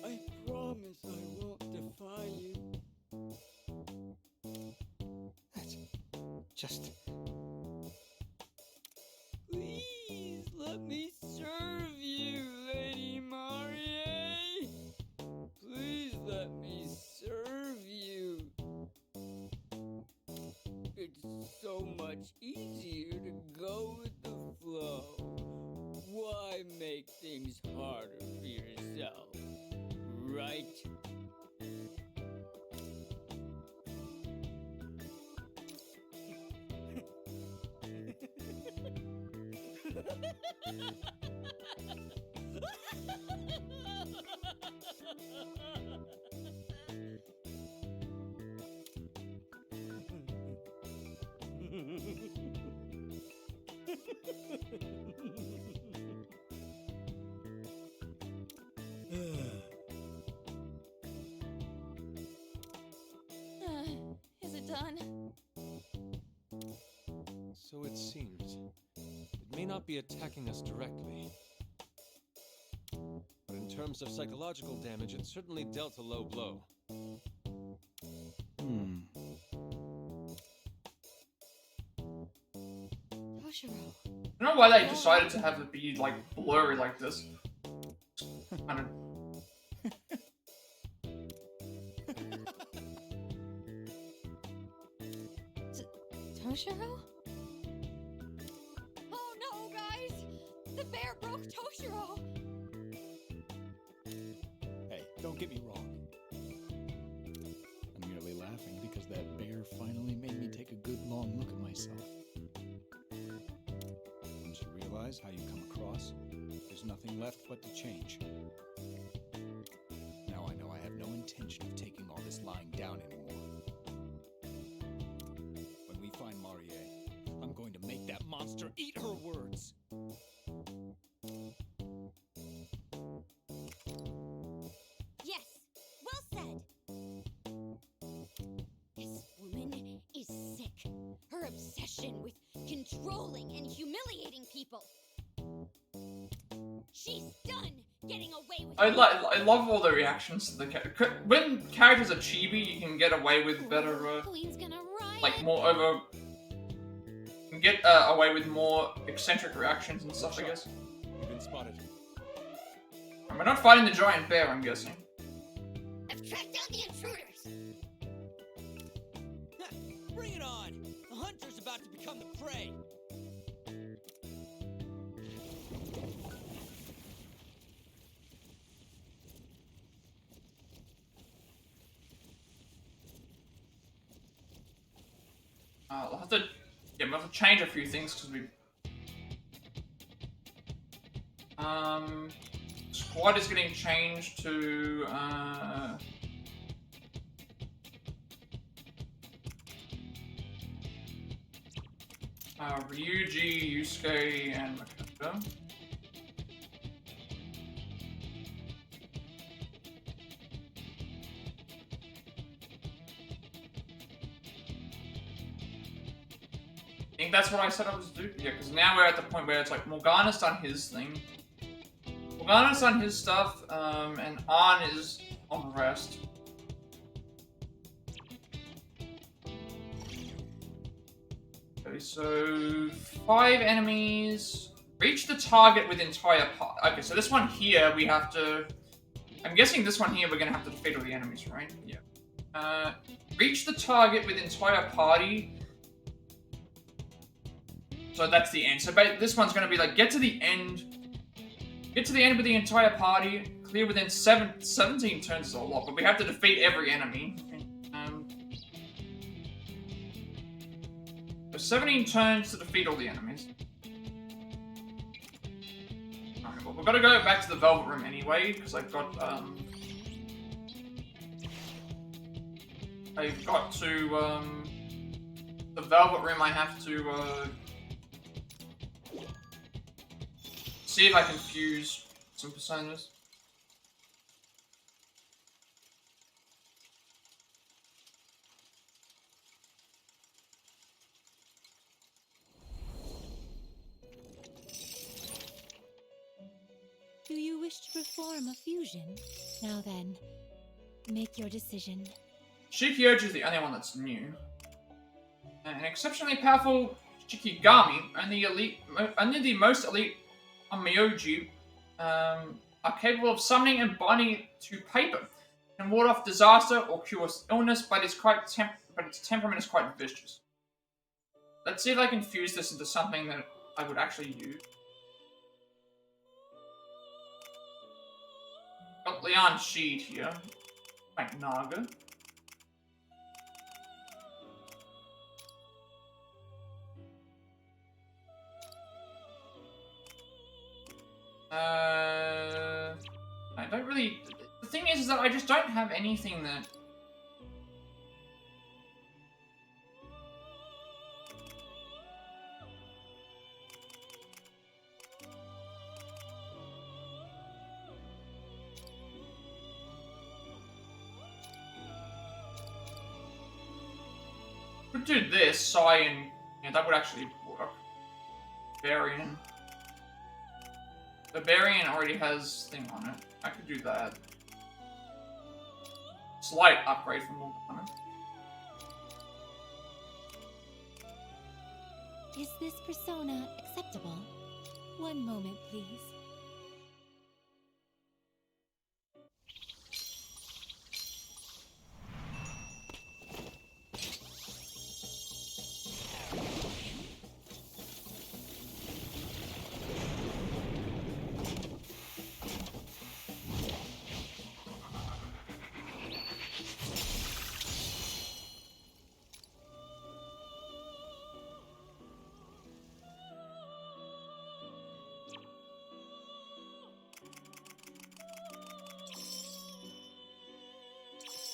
Speaker 10: I promise I won't defy you.
Speaker 3: That's just...
Speaker 10: Please let me serve you, Lady Marie. Please let me serve you. It's so much easier to go with the flow. Why make things harder for yourself? Right?
Speaker 11: Is it done?
Speaker 9: So it seems. It may not be attacking us directly. But in terms of psychological damage, it certainly dealt a low blow.
Speaker 4: Toshiro.
Speaker 1: I don't know why they decided to have it be, like, blurry like this. Kind of...
Speaker 4: Toshiro? Oh no, guys! The bear broke Toshiro!
Speaker 3: Hey, don't get me wrong. I'm merely laughing because that bear finally made me take a good long look at myself. Once you realize how you come across, there's nothing left but to change. Now I know I have no intention of taking all this lying down anymore. When we find Marie, I'm going to make that monster eat her words.
Speaker 8: Yes, well said. This woman is sick. Her obsession with controlling and humiliating people. She's done getting away with it.
Speaker 1: I love all the reactions to the character. When characters are chibi, you can get away with better,
Speaker 2: Queen's gonna riot.
Speaker 1: like more over. You can get away with more eccentric reactions and stuff, I guess.
Speaker 9: You've been spotted.
Speaker 1: And we're not fighting the giant bear, I'm guessing.
Speaker 6: I've tracked down the intruders.
Speaker 10: Bring it on! The hunter's about to become the prey!
Speaker 1: We'll have to, we'll have to change a few things because we. Squad is getting changed to Ryuji, Yusuke, and Makoto. I think that's what I said I was doing. Yeah, because now we're at the point where it's like Morgana's done his thing. Morgana's done his stuff, and An is on the rest. Okay, so 5 enemies. Reach the target with entire part. Okay, so this one here we have to. I'm guessing this one here we're gonna have to defeat all the enemies, right? Yeah. Reach the target with entire party. So that's the end. So this one's gonna be like get to the end. Get to the end with the entire party. Clear within 17 turns is a lot, but we have to defeat every enemy. So 17 turns to defeat all the enemies. Okay, well, we've got to go back to the Velvet Room anyway, because I've got to, the Velvet Room I have to, see if I can fuse some personas.
Speaker 7: Do you wish to perform a fusion? Now then, make your decision.
Speaker 1: Shikyoji is the only one that's new. An exceptionally powerful Shikigami, only the most elite Onmyoji are capable of summoning and binding it to paper. Can ward off disaster or cure illness, but its temperament is quite vicious. Let's see if I can fuse this into something that I would actually use. Got Leon Sheed here. Like Naga. I don't really... The thing is that I just don't have anything that... Could do this, Psy, and... Yeah, that would actually work. Varian. The Varian already has thing on it. I could do that. Slight upgrade from Morgana.
Speaker 7: Is this persona acceptable? One moment, please.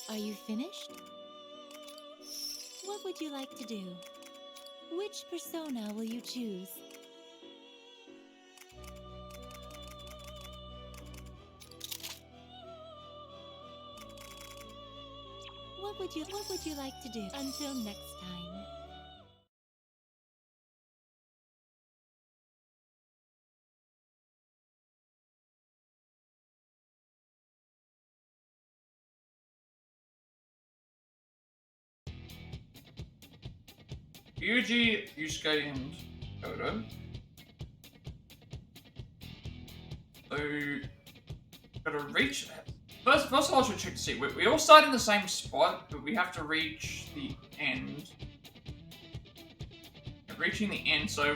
Speaker 7: Are you finished? What would you like to do? Which persona will you choose? What would you like to do? Until next time.
Speaker 1: Yuji, Yusuke, and Odo. So, gotta reach that. First of all, I should check to see. We all start in the same spot, but we have to reach the end. Reaching the end, so...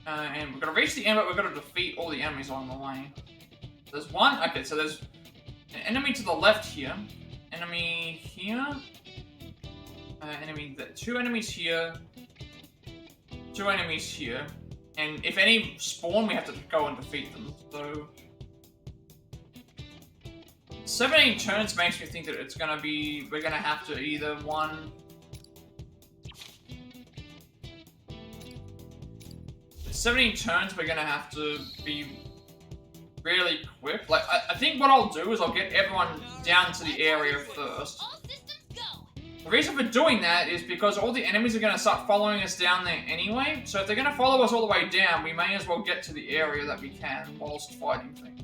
Speaker 1: and we're gonna reach the end, but we're gonna defeat all the enemies along the way. There's one... Okay, so there's an enemy to the left here. Enemy here. Two enemies here. Two enemies here. And if any spawn, we have to go and defeat them. So... 17 turns makes me think that it's gonna be... We're gonna have to either one... 17 turns, we're gonna have to be really quick. Like, I think what I'll do is I'll get everyone down to the area first. The reason for doing that is because all the enemies are gonna start following us down there anyway. So if they're gonna follow us all the way down, we may as well get to the area that we can whilst fighting things.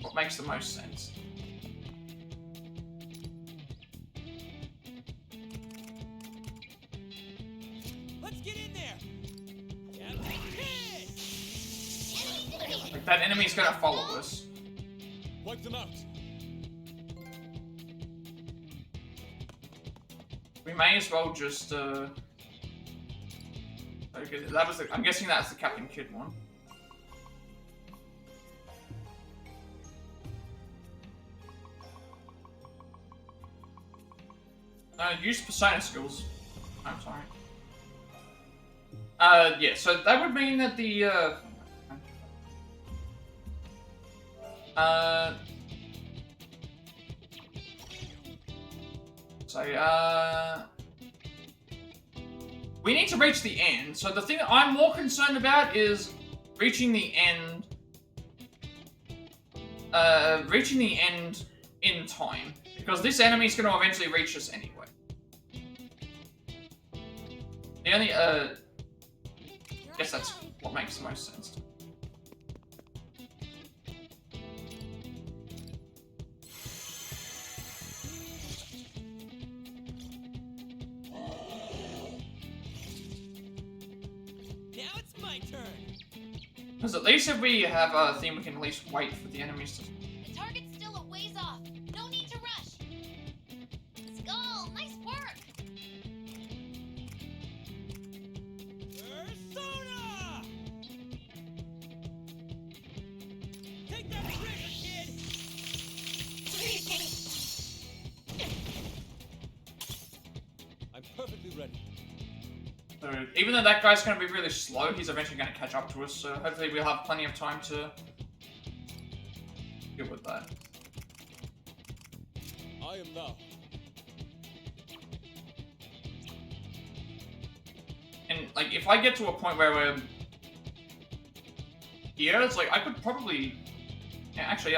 Speaker 1: What makes the most sense.
Speaker 10: Let's get in there.
Speaker 1: Like, that enemy's gonna follow us.
Speaker 9: Wipe them out.
Speaker 1: We may as well just, okay, that was the, I'm guessing that's the Captain Kidd one. Use persona skills. I'm sorry. Yeah, so that would mean that the, We need to reach the end. So the thing that I'm more concerned about is reaching the end. Reaching the end in time. Because this enemy is going to eventually reach us anyway. The only, I guess that's what makes the most sense to me.
Speaker 10: Now it's my turn.
Speaker 1: Because at least if we have a theme, we can at least wait for the enemies to...
Speaker 6: The target's still a ways off. No need to rush. Skull, nice work.
Speaker 10: Persona! Take that trigger, kid!
Speaker 9: I'm perfectly ready.
Speaker 1: So even though that guy's going to be really slow, he's eventually going to catch up to us, so hopefully we'll have plenty of time to deal with that.
Speaker 9: I am now.
Speaker 1: And, like, if I get to a point where we're here, it's like, I could probably... Yeah, actually,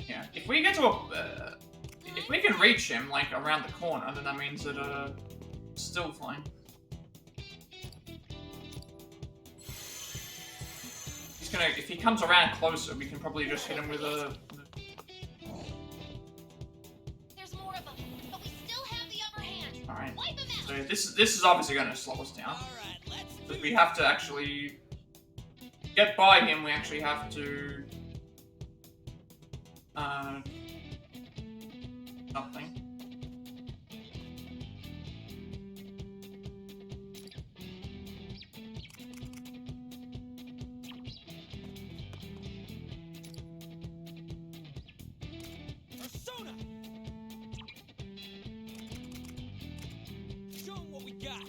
Speaker 1: yeah, if we get to a... if we can reach him, like, around the corner, then that means that, it's still fine. If he comes around closer, we can probably just hit him with a...
Speaker 6: There's more of them, but we still have the upper hand.
Speaker 1: Alright.
Speaker 6: Wipe them out.
Speaker 1: So this is obviously going to slow us down.
Speaker 10: Alright, let's
Speaker 1: But we have to actually... get by him, we actually have to... something.
Speaker 10: Persona! Show 'em what we got.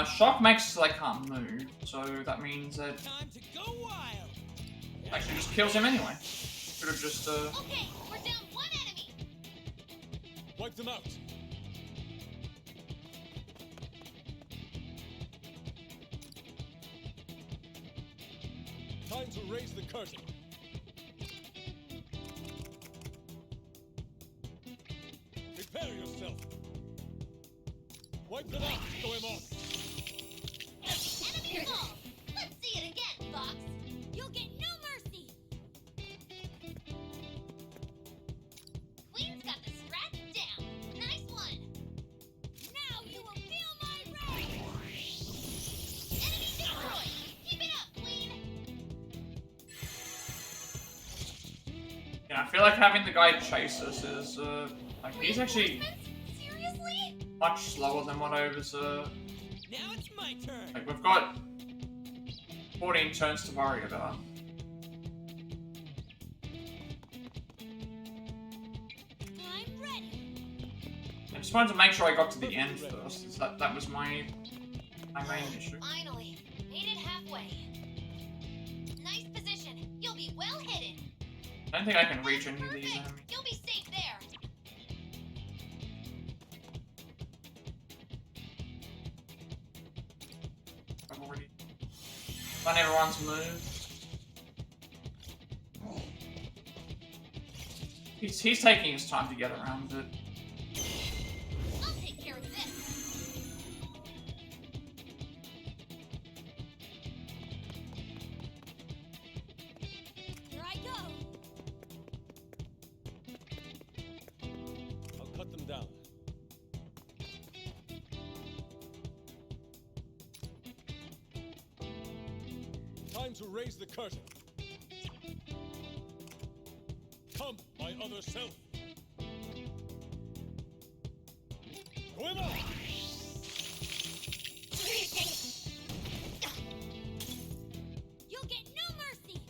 Speaker 1: Shock makes it so they can't move, so that means that
Speaker 10: Time to go wild.
Speaker 1: it actually just kills him anyway. Should have just,
Speaker 6: Okay, we're down one enemy.
Speaker 9: Wipe them out. Time to raise the curtain. Prepare yourself. Wipe them out. Throw him off.
Speaker 6: Enemy fall. Let's see it again, Fox. You'll get no mercy. Queen's got the scratch down. Nice one. Now you will feel my rage. Enemy destroyed. Keep it up, Queen.
Speaker 1: yeah, I feel like having the guy chase us is, like, he's actually
Speaker 6: Seriously?
Speaker 1: much slower than what I was,
Speaker 10: Now it's my turn.
Speaker 1: like, we've got 14 turns to worry about.
Speaker 6: I'm ready.
Speaker 1: I just wanted to make sure I got to the end first, is that was my main issue.
Speaker 6: Finally, made it halfway. Nice position. You'll be well hidden.
Speaker 1: I don't think I can reach any of these
Speaker 6: Perfect.
Speaker 1: enemies.
Speaker 6: You'll be safe there.
Speaker 1: I've already done everyone's move. He's taking his time to get around it.
Speaker 6: I'll take care of this. Here I go.
Speaker 9: I'll cut them down. Time to raise the curtain. Come, my other self. Go him up!
Speaker 6: You'll get no mercy.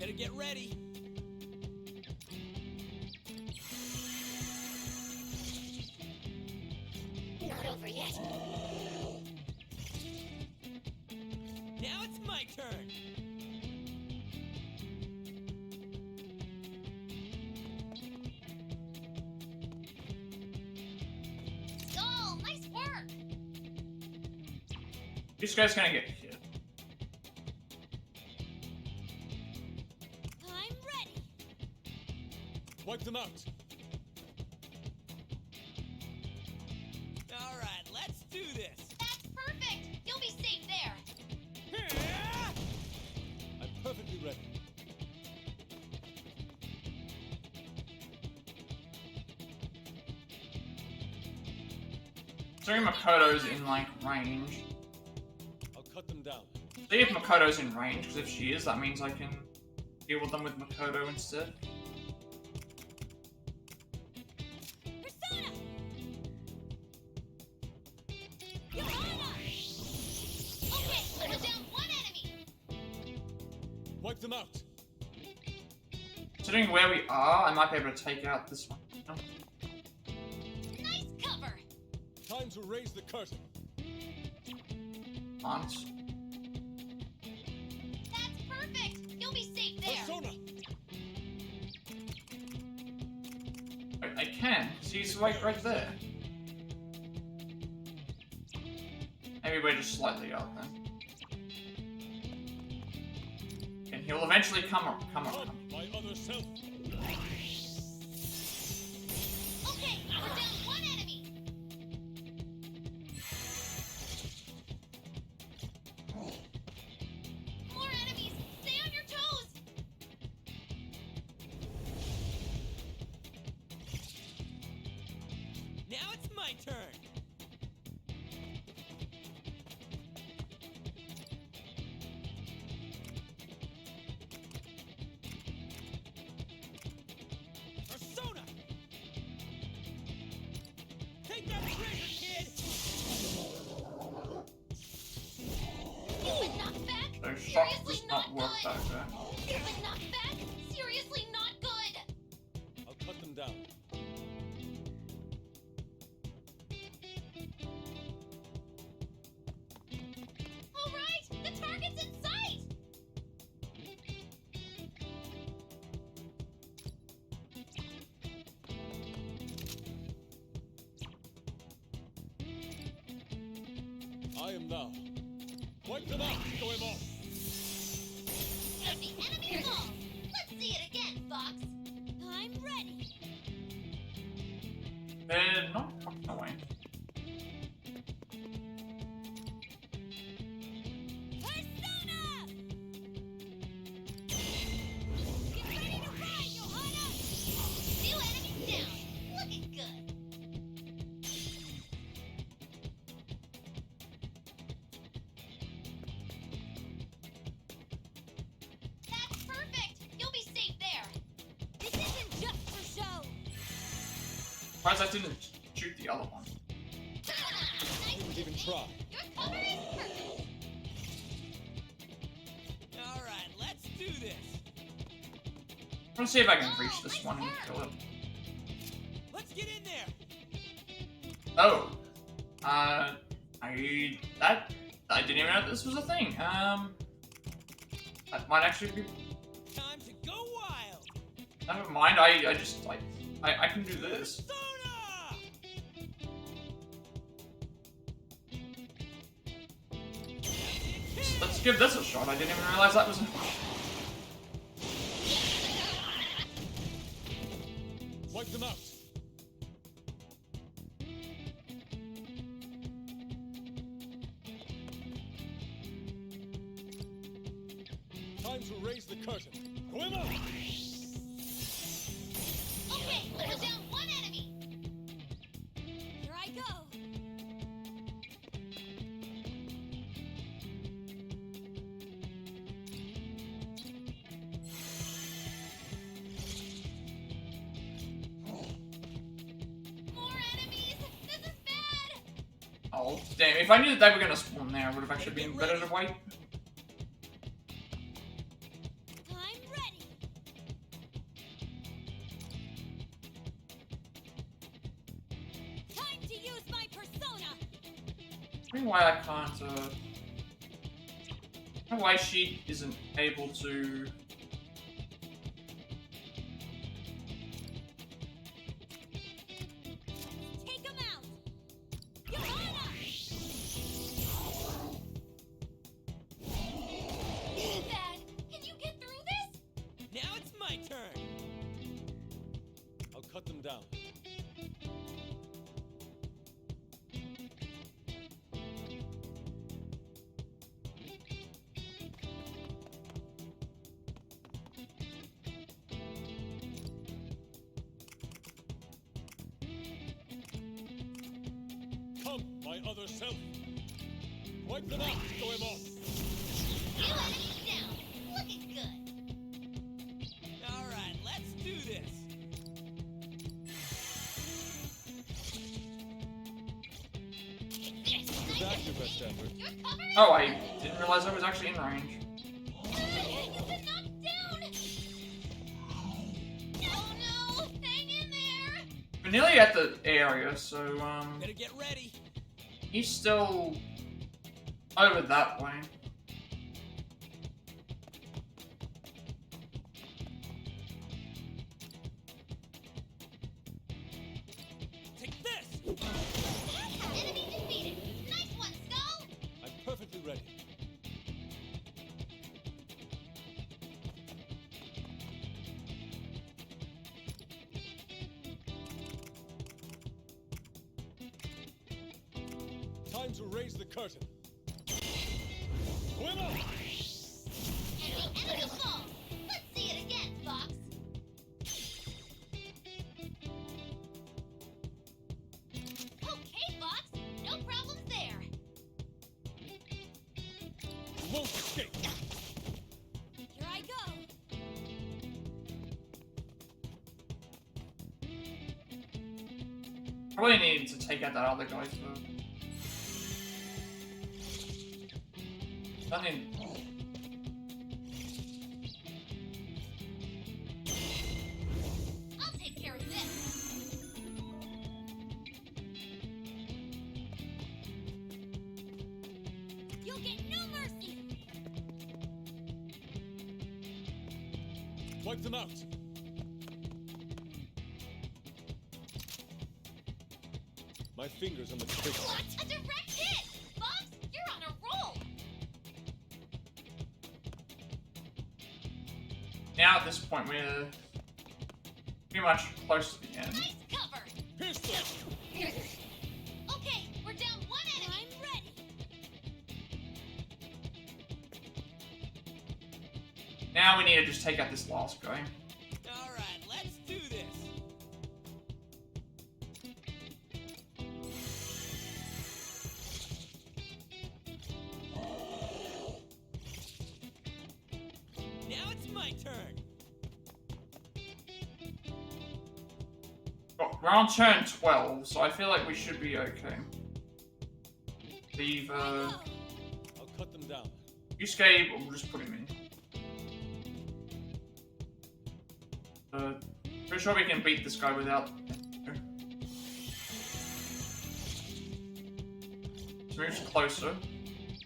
Speaker 10: Better get ready.
Speaker 6: Not over yet.
Speaker 10: Now it's my turn.
Speaker 6: Skull, nice work.
Speaker 1: This guy's gonna get hit.
Speaker 8: I'm ready.
Speaker 9: Wipe them out.
Speaker 10: All right, let's do this.
Speaker 6: That's perfect. You'll be safe there.
Speaker 9: I'm perfectly ready.
Speaker 1: So Makoto's in like range.
Speaker 9: I'll cut them down.
Speaker 1: See if Makoto's in range, because if she is, that means I can deal with them with Makoto instead.
Speaker 8: Persona! Johanna!
Speaker 6: Okay, we're down one enemy.
Speaker 9: Wipe them out.
Speaker 1: Considering where we are, I might be able to take out this one. No.
Speaker 6: Nice cover.
Speaker 9: Time to raise the curtain.
Speaker 1: Aren't.
Speaker 6: That's perfect. You'll be safe there.
Speaker 9: Persona!
Speaker 1: I can, because he's right there. Maybe we're just slightly out then. And he'll eventually come around.
Speaker 9: My other self.
Speaker 6: Okay, we're down one enemy. More enemies. Stay on your toes.
Speaker 10: Now it's my turn. Persona! Take that treasure, kid!
Speaker 6: You've been knocked back.
Speaker 1: So shock
Speaker 6: Seriously
Speaker 1: does not work
Speaker 6: good.
Speaker 1: back there.
Speaker 6: You've been knocked back. Seriously not good.
Speaker 9: I'll cut them down.
Speaker 6: All right, the target's in sight.
Speaker 9: I am now. Wipe them out, Goemon.
Speaker 6: If the enemy falls, let's see it again, Fox.
Speaker 8: I'm ready.
Speaker 1: They're not fucking away.
Speaker 8: Persona! Get ready to ride, Johanna!
Speaker 6: 2 enemies down. Looking good. That's perfect. You'll be safe there.
Speaker 8: This isn't just for show.
Speaker 1: Surprised I didn't shoot the other one.
Speaker 6: Nice
Speaker 9: Didn't even
Speaker 6: missing.
Speaker 9: try.
Speaker 6: Your cover is perfect.
Speaker 10: All right, let's do this.
Speaker 1: I want to see if I can reach this one and kill it.
Speaker 10: Let's get in there.
Speaker 1: Oh. I didn't even know this was a thing. That might actually be.
Speaker 10: Time to go wild.
Speaker 1: Never mind. I can do this.
Speaker 10: Persona!
Speaker 1: Let's give this a shot. I didn't even realize that was.
Speaker 9: Wipe them out. Time to raise the curtain. Goemon!
Speaker 6: Okay, we're down one enemy.
Speaker 8: Here I go.
Speaker 6: More enemies. This is bad.
Speaker 1: Oh damn! If I knew that they were gonna spawn there, I would have actually been better to wait.
Speaker 8: I'm ready.
Speaker 1: I don't know why I can't, I don't know why she isn't able to...
Speaker 6: Take him out! Johanna! Dad, can you get through this?
Speaker 10: Now it's my turn.
Speaker 9: I'll cut them down. Come, my other self. Wipe them out, throw him off.
Speaker 6: New enemy down. Looking good.
Speaker 10: All right, let's do this.
Speaker 6: This.
Speaker 9: That's your best effort.
Speaker 6: You're covered.
Speaker 1: Oh, I didn't realize I was actually in range.
Speaker 6: You've been knocked down. Oh no! Hang in there.
Speaker 1: We're nearly at the area, so,
Speaker 10: Better get ready.
Speaker 1: he's still over that way.
Speaker 10: Take this.
Speaker 6: Enemy defeated. Nice one, Skull.
Speaker 9: I'm perfectly ready. Time to raise the curtain. Swim up!
Speaker 6: And the enemy falls. Let's see it again, Fox. Okay, Fox. No problems there.
Speaker 9: You won't escape.
Speaker 6: Here I go.
Speaker 1: Probably need to take out that other guy first. Nothing.
Speaker 6: I'll take care of this. You'll get no mercy.
Speaker 9: Wipe them out. My fingers on the trigger.
Speaker 6: What? A direct hit! Fox, you're on a roll.
Speaker 1: Now at this point we're pretty much close to the end.
Speaker 6: Nice cover.
Speaker 9: Pierce them!
Speaker 6: Okay, we're down one enemy. I'm ready.
Speaker 1: Now we need to just take out this last guy.
Speaker 10: All right, let's do this. Now it's my turn.
Speaker 1: Oh, we're on turn 12, so I feel like we should be okay. Leave,
Speaker 9: I'll cut them down.
Speaker 1: Escape, or we'll just put him in. Pretty sure we can beat this guy without... Let's move closer.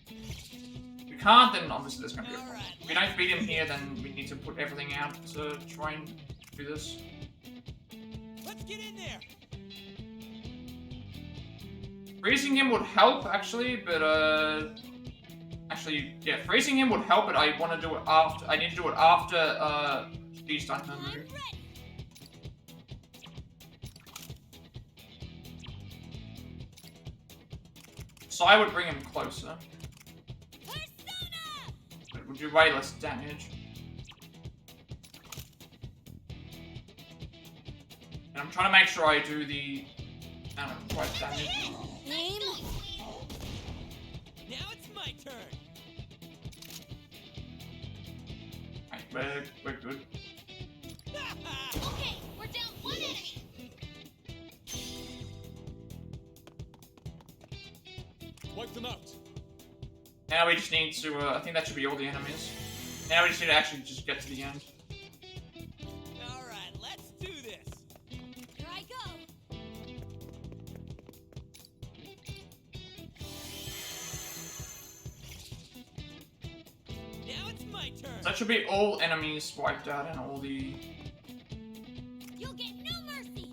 Speaker 1: If we can't, then obviously there's gonna be a problem. If we don't beat him here, then we need to put everything out to try and do this.
Speaker 10: Let's get in there.
Speaker 1: Freezing him would help, actually, but, actually, yeah, freezing him would help, but I want to do it after... I need to do it after, she's done her move. So I would bring him closer. But it would do way less damage. And I'm trying to make sure I do the right damage.
Speaker 6: Name?
Speaker 10: Now it's my turn.
Speaker 1: Right, we're good.
Speaker 6: Okay, we're down one enemy.
Speaker 9: Wipe them out.
Speaker 1: Now we just need to, I think that should be all the enemies. Now we just need to actually just get to the end.
Speaker 10: All right, let's do this.
Speaker 6: Here I go.
Speaker 10: my turn.
Speaker 1: So that should be all enemies wiped out and all the...
Speaker 2: You'll get no mercy!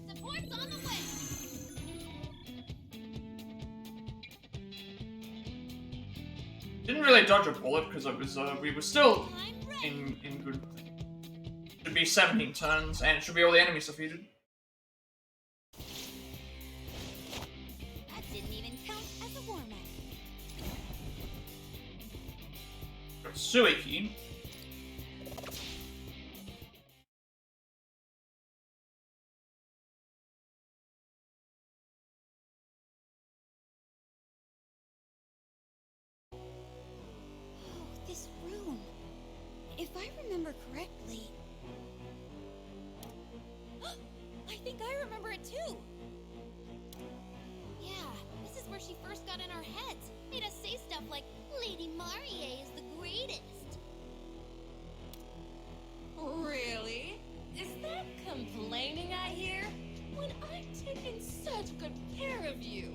Speaker 6: Support's on the way.
Speaker 1: Didn't really dodge a bullet because it was, we were still in good... Should be 17 turns, and it should be all the enemies defeated.
Speaker 8: That didn't even count as a warm-up.
Speaker 1: Got Suiki.
Speaker 8: Oh, this room. If I remember correctly...
Speaker 2: I think I remember it too! Yeah, this is where she first got in our heads. Made us say stuff like, Lady Marie is the greatest.
Speaker 5: Really? Is that complaining I hear? When I'm taking such good care of you.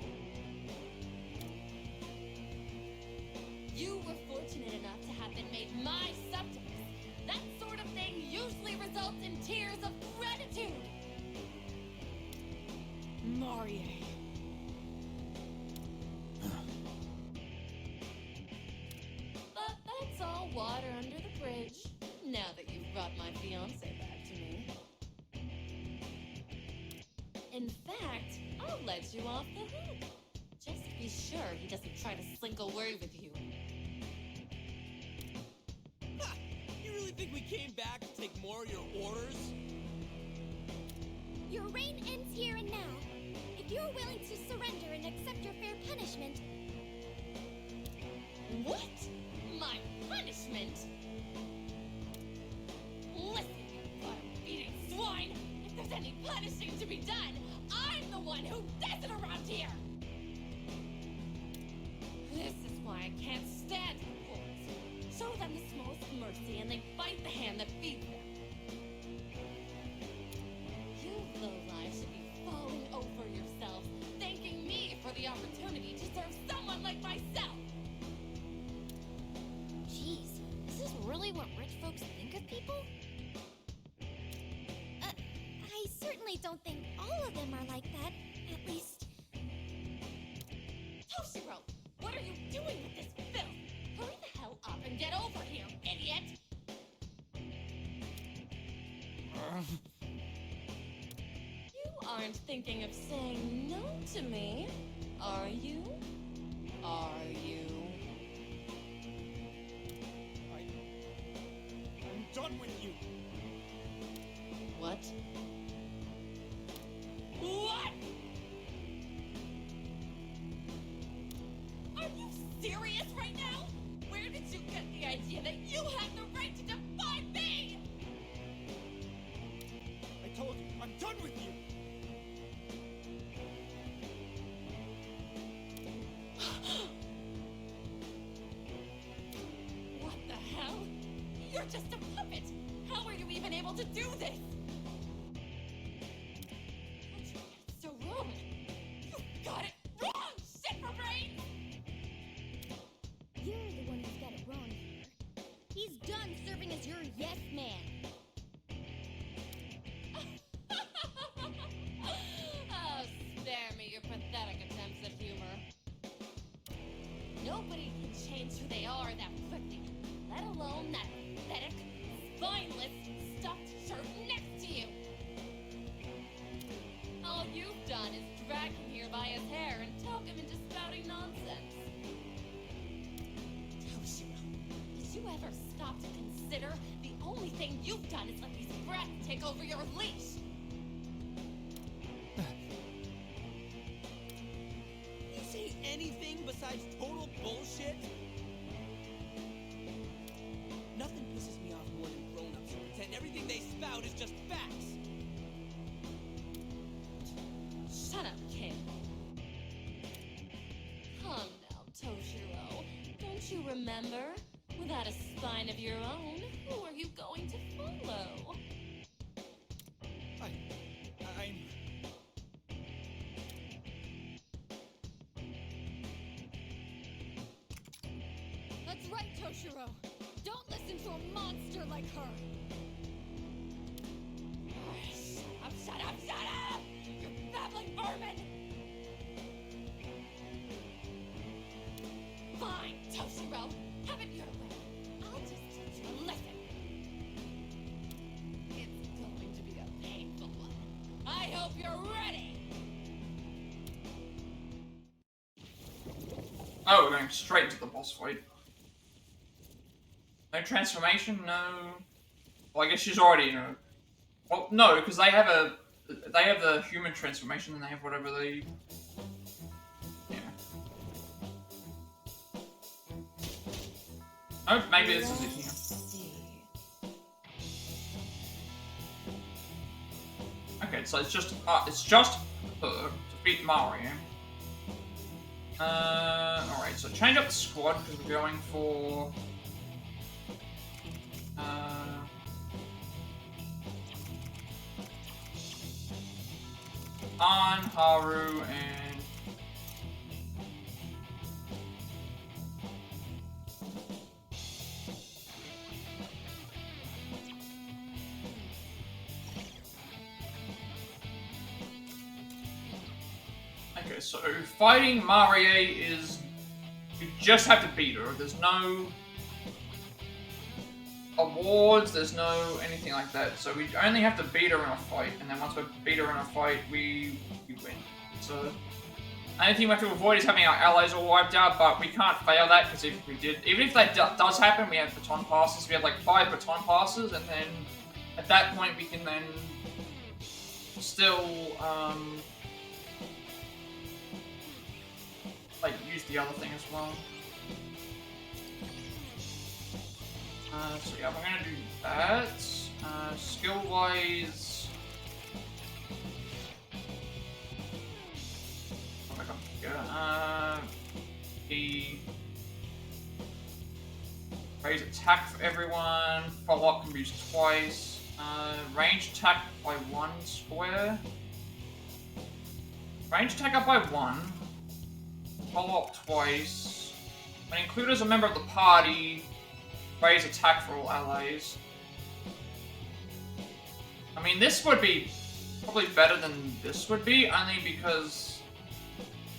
Speaker 5: You were fortunate enough to have been made my subjects. That sort of thing usually results in tears of gratitude.
Speaker 4: Marie.
Speaker 5: But that's all water under the bridge, now that you've brought my fiancé back to me. In fact, I'll let you off the hook. Just be sure he doesn't try to slink away with you.
Speaker 10: Ha! You really think we came back to take more of your orders?
Speaker 2: Your reign ends here and now. If you're willing to surrender and accept your fair punishment...
Speaker 5: What? My punishment? Listen, you butter-eating swine! If there's any punishing to be done, I'm the one who does it around here! This is why I can't stand fools. Show them the smallest mercy and they bite the hand that feeds them. You lowlife should be falling over yourselves, thanking me for the opportunity to serve someone like myself!
Speaker 2: Jeez, is this really what rich folks think of people? I certainly don't think all of them are like that. At least...
Speaker 5: Toshiro, what are you doing with this filth? Hurry the hell up and get over here, idiot! You aren't thinking of saying no to me, are you? Are you?
Speaker 10: I'm done with you.
Speaker 5: What? What? Are you serious right now? Where did you get the idea that you have the right to defy me?
Speaker 10: I told you, I'm done with you.
Speaker 5: What the hell? You're just a puppet! How are you even able to do this? How'd you get it so wrong? You got it wrong, shit for brains!
Speaker 2: You're the one who's got it wrong here. He's done serving as your yes man.
Speaker 5: Oh, spare me your pathetic attempts at humor. Nobody can change who they are that quickly, let alone that pathetic, spineless, stuffed shirt next to you. All you've done is drag him here by his hair and talk him into spouting nonsense. Toshiro, did you ever stop to consider the only thing you've done is let these brats take over your leash?
Speaker 10: You say anything besides total bullshit? Nothing pisses me off more than grown-ups who pretend everything they spout is just facts.
Speaker 5: Shut up, kid. Calm down, Toshiro. Don't you remember? Without a spine of your own, who are you going to follow?
Speaker 4: That's right, Toshiro. Don't listen to a monster like her. Shut up! You babbling vermin! Fine, Toshiro. Have it your way. I'll just teach you a lesson. It's going to be a painful one. I hope you're ready.
Speaker 1: Oh, we're going straight to the boss fight. No transformation, no. Well, I guess she's already, you know. Well, no, because they have the human transformation, and they have whatever they. Yeah. Oh, maybe this is it here. Okay, so it's just to beat Mario. Alright, so change up the squad because we're going for An, Haru, and okay, so fighting Marie is you just have to beat her. There's no awards, there's no anything like that. So we only have to beat her in a fight, and then once we beat her in a fight, we win. So the only thing we have to avoid is having our allies all wiped out, but we can't fail that because if we did, even if that does happen, we have baton passes. We have like 5 baton passes, and then at that point we can then still like use the other thing as well. So yeah, we're gonna do that. Skill-wise, oh my god, the raise attack for everyone. Follow-up can be used twice. Range attack by 1 square. Range attack up by 1. Follow-up twice. When included as a member of the party, raise attack for all allies. I mean, this would be probably better than this would be, only because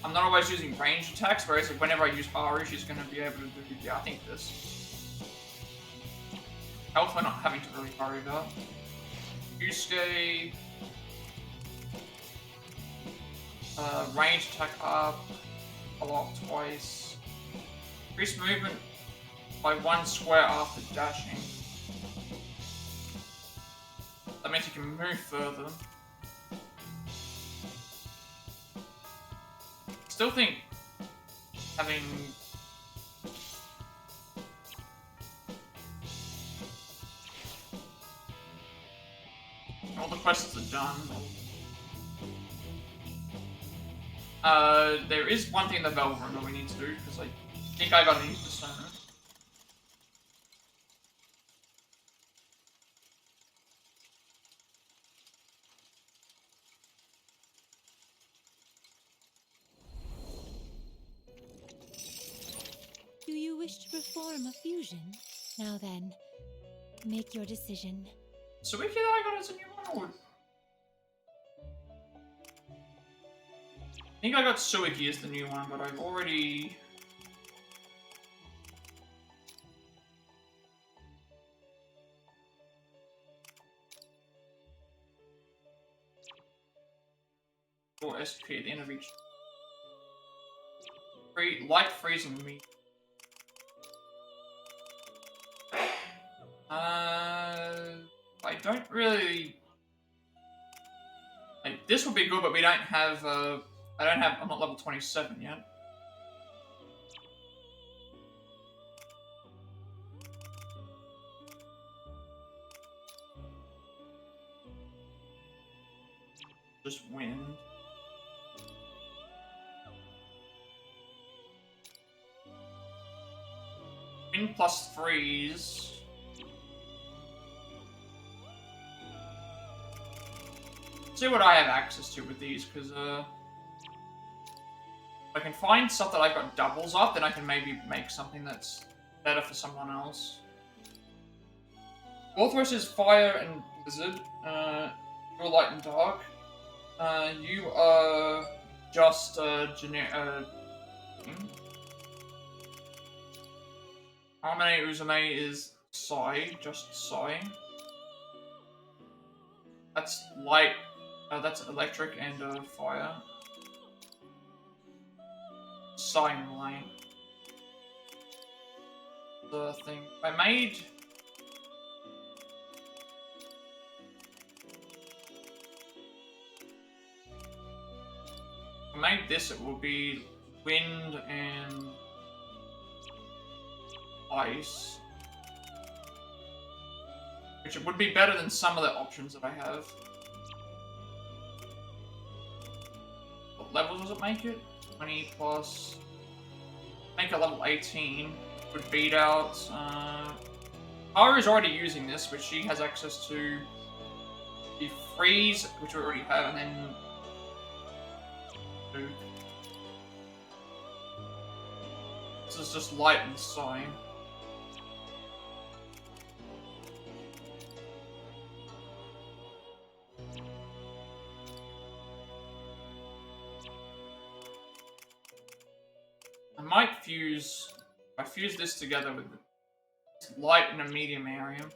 Speaker 1: I'm not always using range attacks, whereas whenever I use Haru, she's going to be able to do, yeah, I think this. Health we're not having to really worry about. Yusuke. Range attack up. Follow-up twice. Increase movement by 1 square after dashing. That means you can move further. Still think having all the quests are done. There is one thing in the Velvet Room that we need to do because I think I got an persona.
Speaker 7: Do you wish to perform a fusion? Now then, make your decision.
Speaker 1: So we I got as a new one, or I think I got Suiki as the new one, but I've already or SP at the end of each. Light freeze on me. I don't really. Like, this would be good, but we don't have. I'm not level 27 yet. Just wind. Wind plus freeze. See what I have access to with these, because if I can find stuff that I've got doubles up, then I can maybe make something that's better for someone else. Orthros is fire and blizzard. You're light and dark. You are just generic. Harmony Uzume is Psy, just Psy. That's light. That's electric and fire. Psy and light. The thing I made. This, it will be wind and ice, which would be better than some of the options that I have. What level does it make it? 20 plus. Make it level 18. Would beat out. Haru's already using this, which she has access to. The freeze, which we already have, and then. This is just light and Psy. I might fuse. I fuse this together with light in a medium area.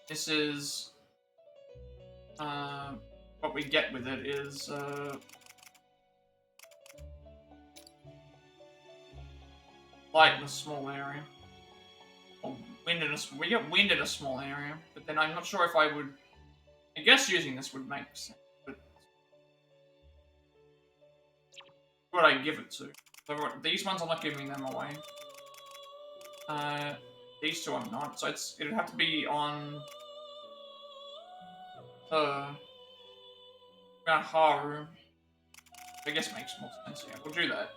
Speaker 1: This is what we get with it is light in a small area. Or wind in a we get wind in a small area, but then I'm not sure if I would. I guess using this would make sense, but who would I give it to? So these ones I'm not giving them away. These two I'm not, so it'd have to be on Haru. I guess it makes more sense. Yeah, we'll do that.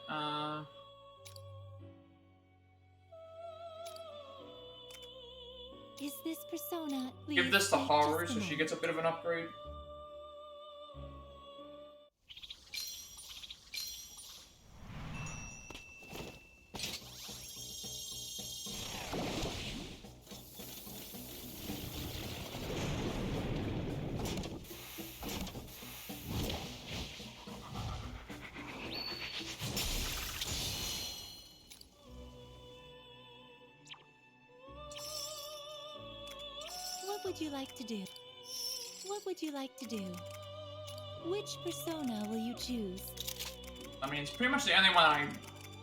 Speaker 7: Is this persona?
Speaker 1: Give this to Haru so she gets a bit of an upgrade.
Speaker 7: What would you like to do? What would you like to do? Which persona will you choose?
Speaker 1: I mean, it's pretty much the only one I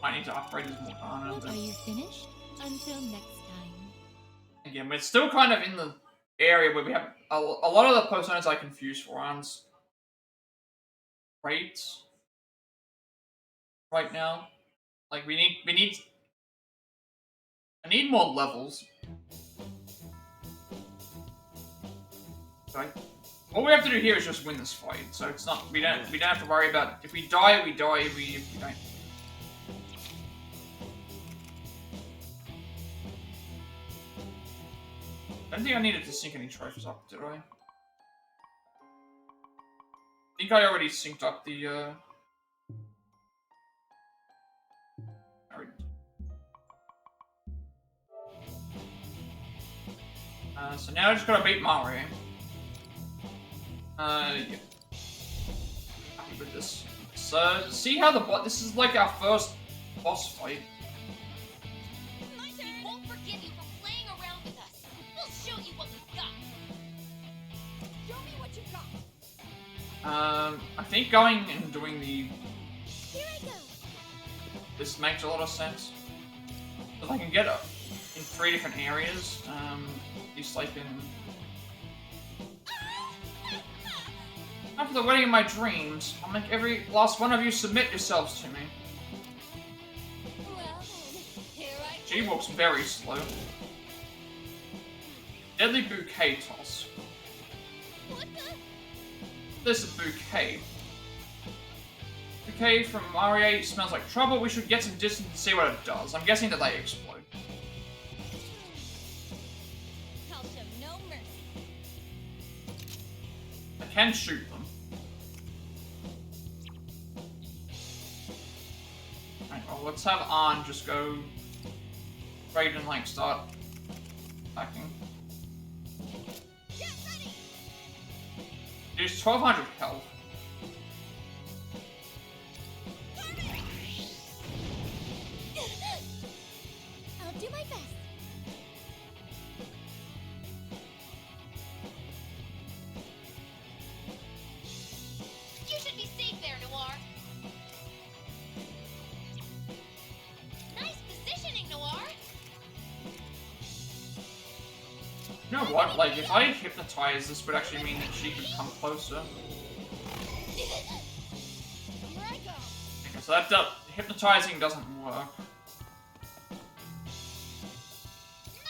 Speaker 1: might need to upgrade is Morgana.
Speaker 7: Are you finished? Until next time.
Speaker 1: Again, we're still kind of in the area where we have a lot of the personas I confuse for aren't great right now. Like I need more levels. Okay. All we have to do here is just win this fight, so it's not we don't have to worry about if we die, we die. If we don't. I don't think I needed to sync any trophies up, did I? I think I already synced up the so now I just gotta beat Mario. Yeah. Happy with this. So, see how this is like our first boss fight.
Speaker 6: My team won't forgive you for playing around with us. We'll show you what we've got. Show me what you got.
Speaker 1: I think going and doing the...
Speaker 6: Here I go.
Speaker 1: This makes a lot of sense. Because I can get up in 3 different areas. At least I can... After the wedding of my dreams, I'll make every last one of you submit yourselves to me.
Speaker 6: Well, here I go.
Speaker 1: She walks very slow. Deadly bouquet toss.
Speaker 6: What the?
Speaker 1: There's a bouquet. Bouquet from Marie smells like trouble. We should get some distance and see what it does. I'm guessing that they explode.
Speaker 6: I'll show no mercy.
Speaker 1: I can shoot them. Alright, well, let's have An just go raid and like start attacking.
Speaker 6: Get ready.
Speaker 1: There's 1200 health.
Speaker 2: I'll do my best.
Speaker 6: You should be safe there, Noir. Nice positioning, Noir.
Speaker 1: You know what? Like, if I hypnotize, this would actually mean that she could come closer.
Speaker 6: Here I go.
Speaker 1: Okay, so that hypnotizing doesn't work.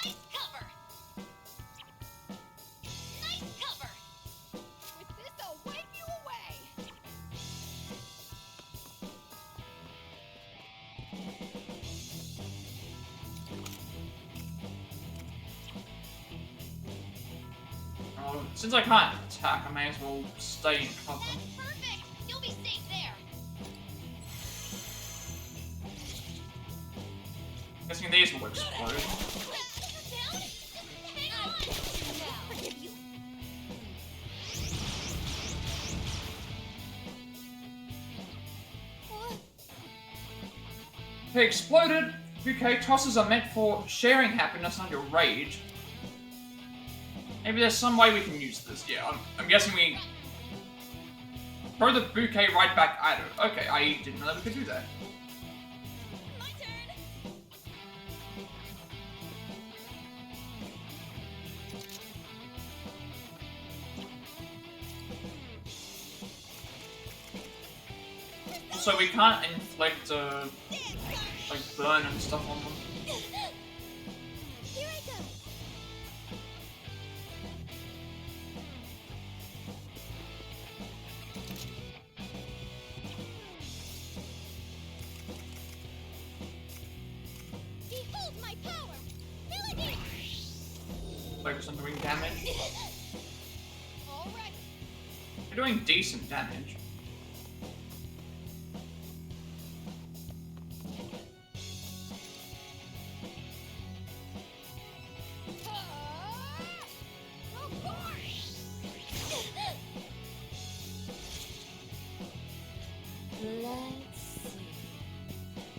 Speaker 6: Nice cover. Nice cover. With this, I'll wipe you away.
Speaker 1: Oh, since I can't attack, I may as well stay in cover.
Speaker 6: That's perfect. You'll be safe there.
Speaker 1: Guessing these will explode.
Speaker 6: Down? Hang on. Forgive you.
Speaker 1: Okay, exploded. Okay, tosses are meant for sharing happiness on your rage. Maybe there's some way we can use this. Yeah, I'm guessing we throw the bouquet right back at her. Okay, I didn't know that we could do that.
Speaker 6: My turn.
Speaker 1: So we can't inflict, like, burn and stuff on them.
Speaker 2: Here I go. Behold my power! Melody!
Speaker 1: Focus on doing damage.
Speaker 6: All right.
Speaker 1: You're doing decent damage.
Speaker 6: Of course.
Speaker 2: Let's see.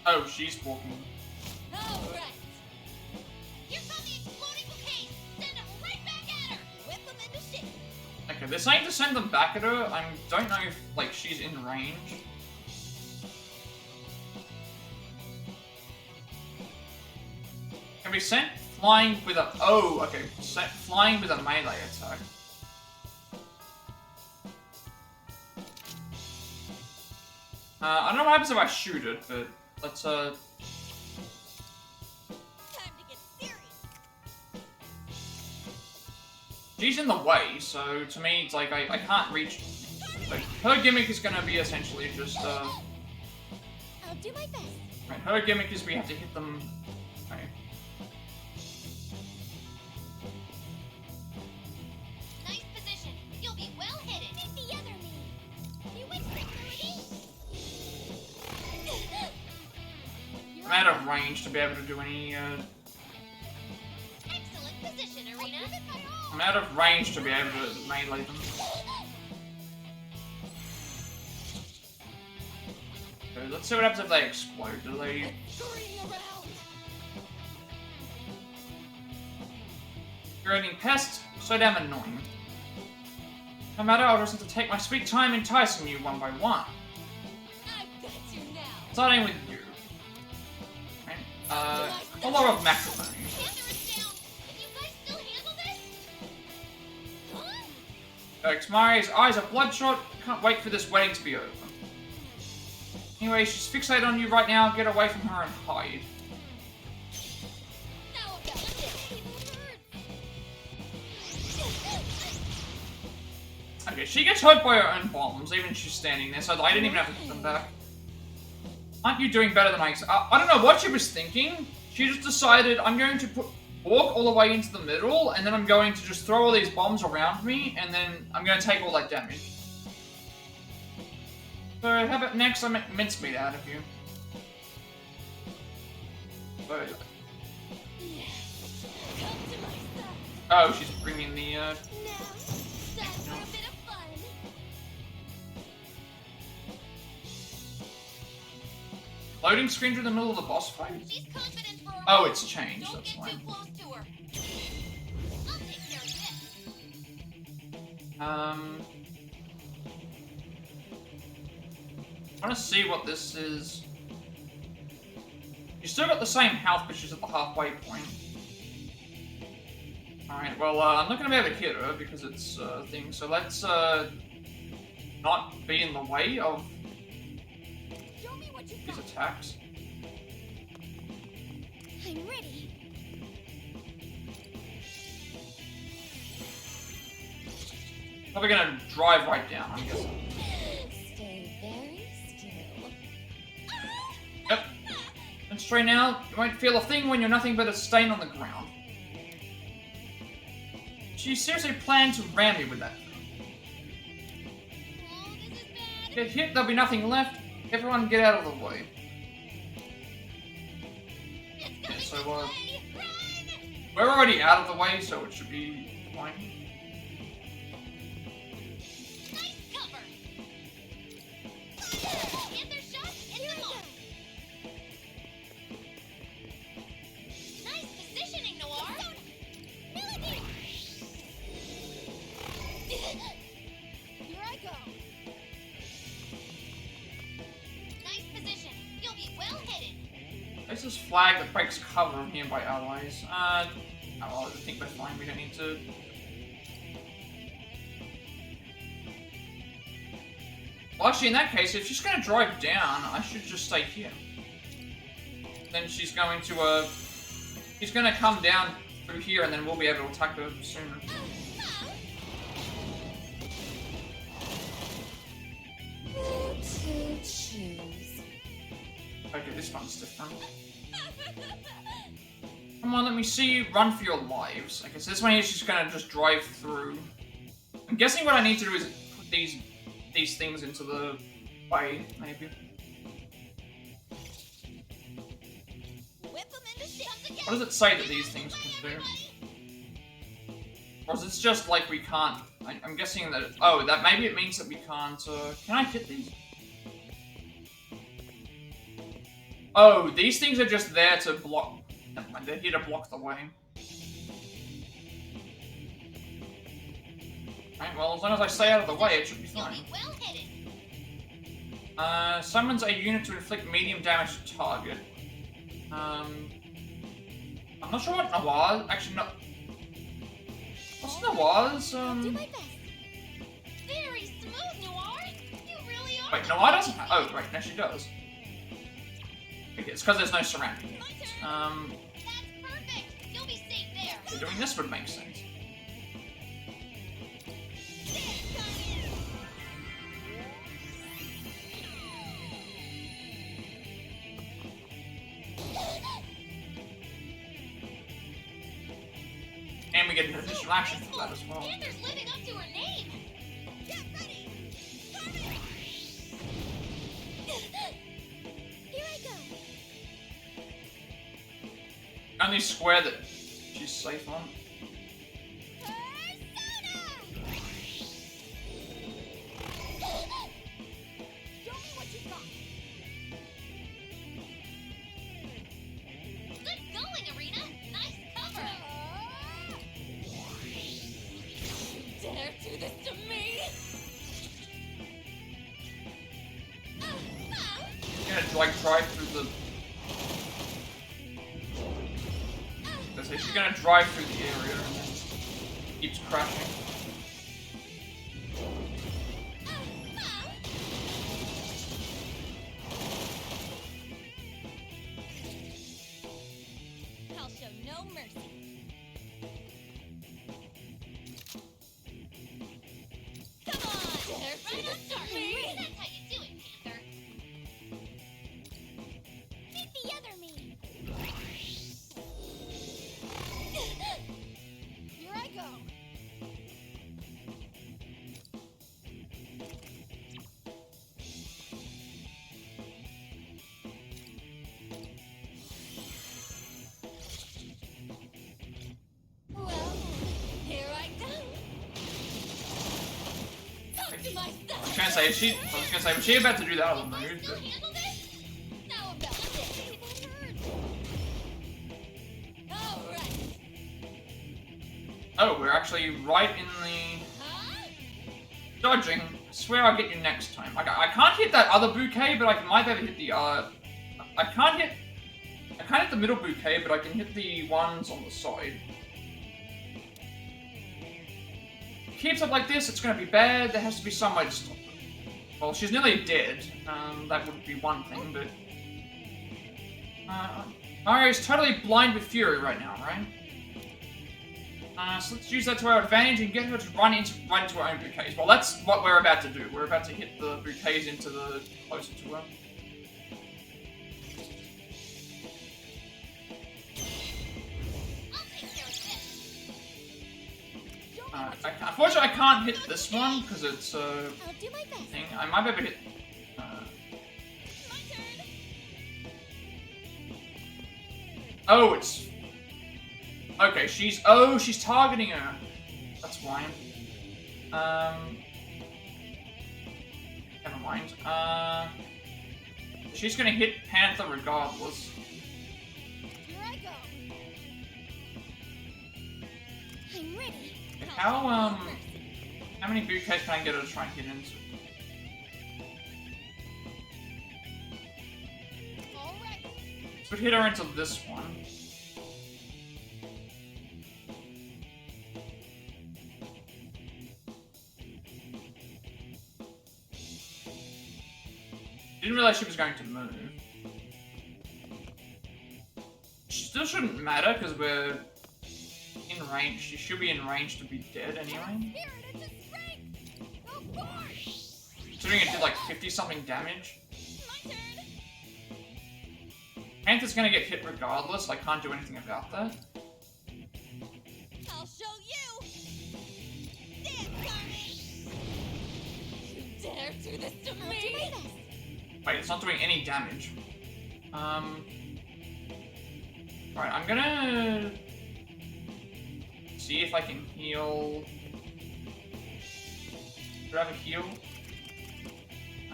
Speaker 1: Oh, she's walking.
Speaker 6: All right. Here come the exploding bouquets. Send them right back at her. Whip them into shape.
Speaker 1: Okay, they're saying to send them back at her. I don't know if, like, she's in range. Can be sent flying with a... Oh, okay. Sent flying with a melee attack. I don't know what happens if I shoot it, but let's,
Speaker 6: Time to get serious.
Speaker 1: She's in the way, so to me, it's like, I can't reach... Like, her gimmick is gonna be essentially just,
Speaker 2: I'll do my best.
Speaker 1: Right, her gimmick is we have to hit them... Okay.
Speaker 6: Nice position. You'll be well hidden.
Speaker 2: Beat the other me. You win, Melody.
Speaker 1: I'm out of range to be able to do any,
Speaker 6: Excellent position, Erina.
Speaker 1: I'm out of range to be able to melee them. Okay, let's see what happens if they explode. Do they...
Speaker 6: Scurrying around.
Speaker 1: Creating pests? So damn annoying. No matter, I'll just have to take my sweet time enticing you one by one.
Speaker 6: I've got you now.
Speaker 1: Starting with you. Okay. Collar of Matrimony.
Speaker 6: Panther is down. Can you guys still handle this? Huh?
Speaker 1: Xmari's eyes are bloodshot. Can't wait for this wedding to be over. Anyway, she's fixated on you right now. Get away from her and hide.
Speaker 6: Now about this.
Speaker 1: Okay, she gets hurt by her own bombs, even if she's standing there, so I didn't even have to put them back. Aren't you doing better than I expected? I don't know what she was thinking. She just decided, I'm going to walk all the way into the middle, and then I'm going to just throw all these bombs around me, and then I'm going to take all that damage. So how about next I make mincemeat out of you? So,
Speaker 6: Come to my side.
Speaker 1: Oh, she's bringing the,
Speaker 6: Now, time for a bit of fun.
Speaker 1: loading screen through the middle of the boss fight?
Speaker 6: She's confident for a
Speaker 1: Oh,
Speaker 6: ride.
Speaker 1: it's changed,
Speaker 6: Don't
Speaker 1: that's
Speaker 6: get
Speaker 1: why.
Speaker 6: too close to her. I'll take care of this.
Speaker 1: I want to see what this is. You still got the same health, but she's at the halfway point. Alright, well, I'm not going to be able to hit her because it's a thing, so let's not be in the way of
Speaker 6: Show me what you
Speaker 1: his
Speaker 6: got.
Speaker 1: attacks.
Speaker 2: I'm ready.
Speaker 1: Probably going to drive right down, I'm guessing.
Speaker 5: Stay very still.
Speaker 1: Yep. And straight now, you won't feel a thing when you're nothing but a stain on the ground. She seriously planned to ram me with that thing.
Speaker 6: Oh, this is bad.
Speaker 1: Get hit, there'll be nothing left. Everyone get out of the way.
Speaker 6: It's
Speaker 1: Yeah,
Speaker 6: coming
Speaker 1: so,
Speaker 6: this way. Run!
Speaker 1: we're already out of the way, so it should be fine.
Speaker 6: Nice cover. Answer shot, hit them all. Nice positioning, Noir. Military. Here I go. Nice position. You'll be well hidden.
Speaker 1: There's this flag that breaks cover of nearby allies. Oh, well, I think we're fine. We don't need to. Well, actually, in that case, if she's going to drive down, I should just stay here. Then she's going to, she's going to come down through here, and then we'll be able to attack her sooner.
Speaker 5: Who to choose?
Speaker 1: Okay, this one's different. Come on, let me see you run for your lives. Okay, so this one here, she's gonna just drive through. I'm guessing what I need to do is put these things into the way, maybe.
Speaker 6: Whip them into shape.
Speaker 1: What does it say that these things can do? Or is it just like we can't? I'm guessing that. Oh, that maybe it means that we can't. Can I hit these? Oh, these things are just there to block. Never mind, they're here to block the way. Right, well, as long as I stay out of the way, it should be fine.
Speaker 6: Well hidden.
Speaker 1: Summons a unit to inflict medium damage to target. I'm not sure what Noir. Actually, no. What's Noir's?
Speaker 6: Do my best. Very smooth, Noir. You really are.
Speaker 1: Wait, Noir doesn't have. Oh, right, no, she does. Okay, it's because there's no surrounding units.
Speaker 6: That's perfect. You'll be safe there.
Speaker 1: Doing this would make sense. And we get an additional action for that as well.
Speaker 6: Panther's living up to her name. Get ready.
Speaker 2: Here I go.
Speaker 1: Only square that she's safe on.
Speaker 6: Show me what you got. Good going, Erina. Nice cover. Dare do this to me?
Speaker 1: You're gonna like drive through the. She's gonna drive through the area and then keeps crashing.
Speaker 6: I'll show no mercy. Come on! Dare to start me! That's how you do it, Panther.
Speaker 2: Meet the other me.
Speaker 6: Here I go.
Speaker 1: gonna say, was she about to do that other move? But...
Speaker 6: How about this? Alright.
Speaker 1: Oh, we're actually right in the... Dodging. I swear I'll get you next time. I can't hit that other bouquet, but I might be able to hit the, I can't hit the middle bouquet, but I can hit the ones on the side. If it keeps up like this, it's gonna be bad. There has to be some way to stop it. Well, she's nearly dead. That would be one thing, but... Mario's totally blind with fury right now, right? So let's use that to our advantage and get her to run into her own bouquets. Well, that's what we're about to do. We're about to hit the bouquets into the closer to her. Unfortunately, I can't hit this one because it's a thing. I might be able to hit. Oh, it's. Okay, she's targeting her. That's why. Never mind. She's gonna hit Panther regardless.
Speaker 2: Here I go. I'm ready.
Speaker 1: How many bouquets can I get her to try and hit into?
Speaker 6: Alright.
Speaker 1: Would hit her into this one. Didn't realize she was going to move. Still shouldn't matter because we're in range. She should be in range to be dead anyway. Considering it did like 50-something damage. Panther's gonna get hit regardless. I can't do anything about that.
Speaker 6: I'll show you. You dare do this to me?
Speaker 1: Wait, it's not doing any damage. Alright, I'm gonna see if I can heal. Do I have a heal?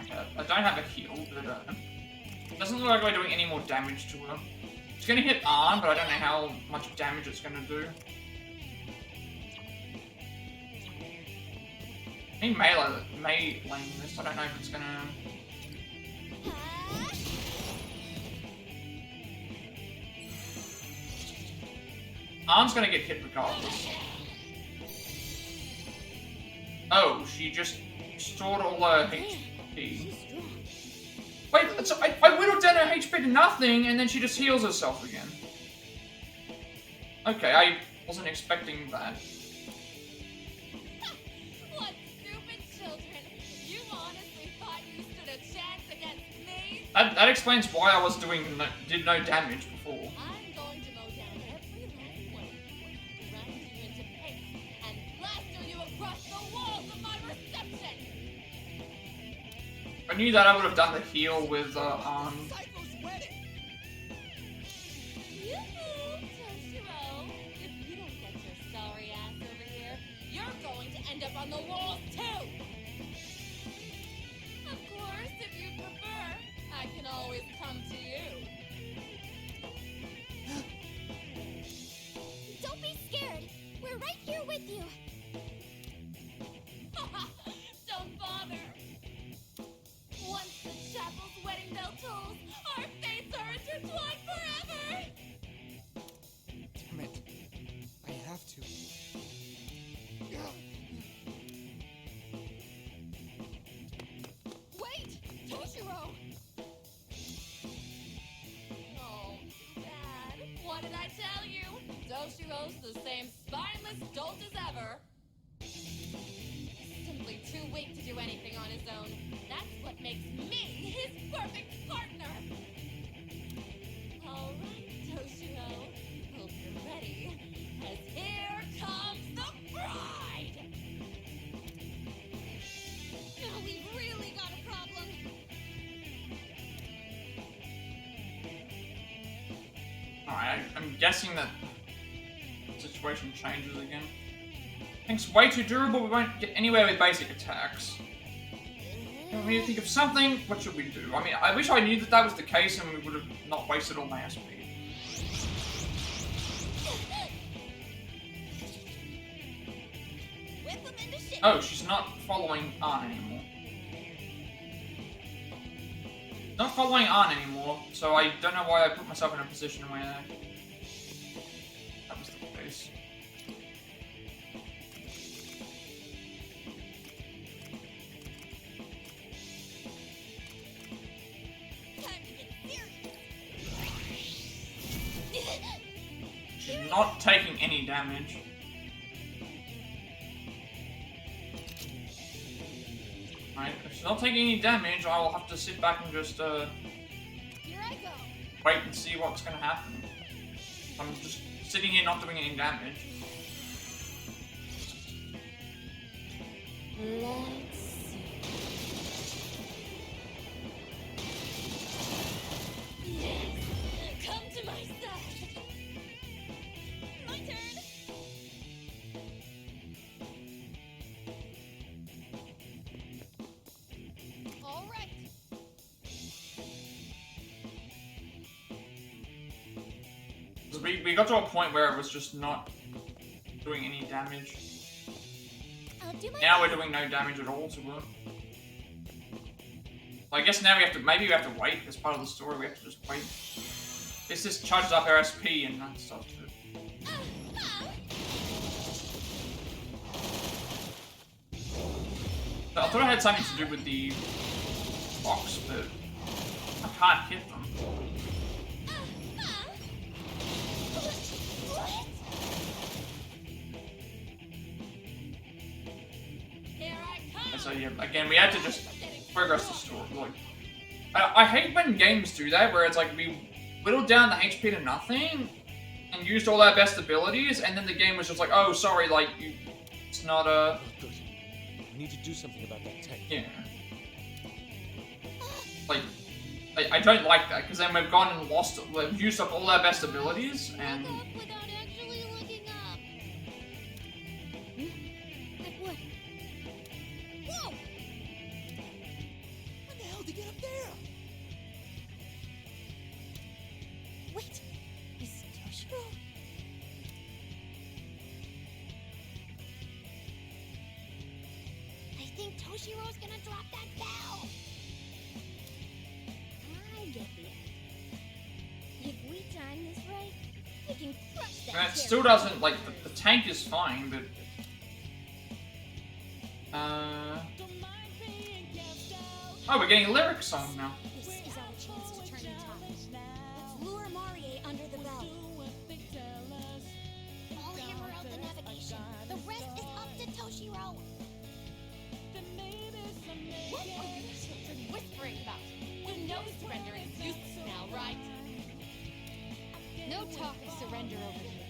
Speaker 1: Okay, I don't have a heal, but it doesn't look like we're doing any more damage to her. It's gonna hit arm, but I don't know how much damage it's gonna do. I think melee this. I don't know if it's gonna. Arm's gonna get hit regardless. Oh, she just stored all her HP. Wait, so I whittled down her HP to nothing, and then she just heals herself again. Okay, I wasn't expecting that.
Speaker 6: What stupid children! You honestly thought you stood a chance against me?
Speaker 1: That explains why I was did no damage before.
Speaker 6: I'm going to mow down every last one of you, grind you into paste, and plaster you across the walls of my reception!
Speaker 1: If I knew that, I would have done the heal with arm.
Speaker 6: Yoo-hoo, Toshiro! If you don't get your sorry ass over here, you're going to end up on the walls too! Of course, if you prefer, I can always come to you.
Speaker 2: Don't be scared. We're right here with you.
Speaker 6: Don't bother! Once the chapel's wedding bell tolls, our fates are intertwined forever!
Speaker 3: Damn it. I have to.
Speaker 6: Wait! Toshiro! Oh, Dad. What did I tell you? Toshiro's the same spineless dolt as ever. Simply too weak to do anything on his own. That's what makes me his perfect partner! Alright, Toshiro. Hope you're ready. As here comes the bride!
Speaker 2: Now we've really got a problem.
Speaker 1: Alright, I'm guessing that the situation changes again. Things way too durable, we won't get anywhere with basic attacks. I need to think of something. What should we do? I mean, I wish I knew that that was the case and we would have not wasted all my SP. Oh, she's not following on anymore. Not following on anymore, so I don't know why I put myself in a position where that was the case. She's not taking any damage. Right, if she's not taking any damage, I will have to sit back and just
Speaker 6: Here I go.
Speaker 1: wait and see what's gonna happen. I'm just sitting here not doing any damage.
Speaker 2: Let's see.
Speaker 6: Yes. Come to my side. My turn. All right.
Speaker 1: We got to a point where it was just not doing any damage.
Speaker 2: I'll do my
Speaker 1: Now we're doing no damage at all to her. I guess now we have to, maybe we have to wait as part of the story, we have to just wait. This just charges up our SP and that stuff too. I thought it had something to do with the box, but I can't hit them. And so yeah, again, we had to just progress the story. Like, I hate when games do that, where it's like we whittled down the HP to nothing and used all our best abilities, and then the game was just like, oh, sorry, like it's not a.
Speaker 9: Good. We need to do something about that tank.
Speaker 1: Yeah. Like, I don't like that, because then we've gone and lost, we've used up all our best abilities, and...
Speaker 2: without actually looking up. Like what? Whoa!
Speaker 10: When the hell did you get up there?
Speaker 2: Wait, is Toshiro? I think Toshiro's gonna drop that bell. I get the idea. If we time this right, we can crush that.
Speaker 1: And it still doesn't, like, the tank is fine, but... Oh, we're getting a lyric song now.
Speaker 2: This is our chance to turn the tide. Let's lure Marie under the bell. I'll hammer out the navigation. The rest is up to Toshiro.
Speaker 6: What are you children whispering about? You know surrender is useless now, right?
Speaker 4: No talk of surrender over here.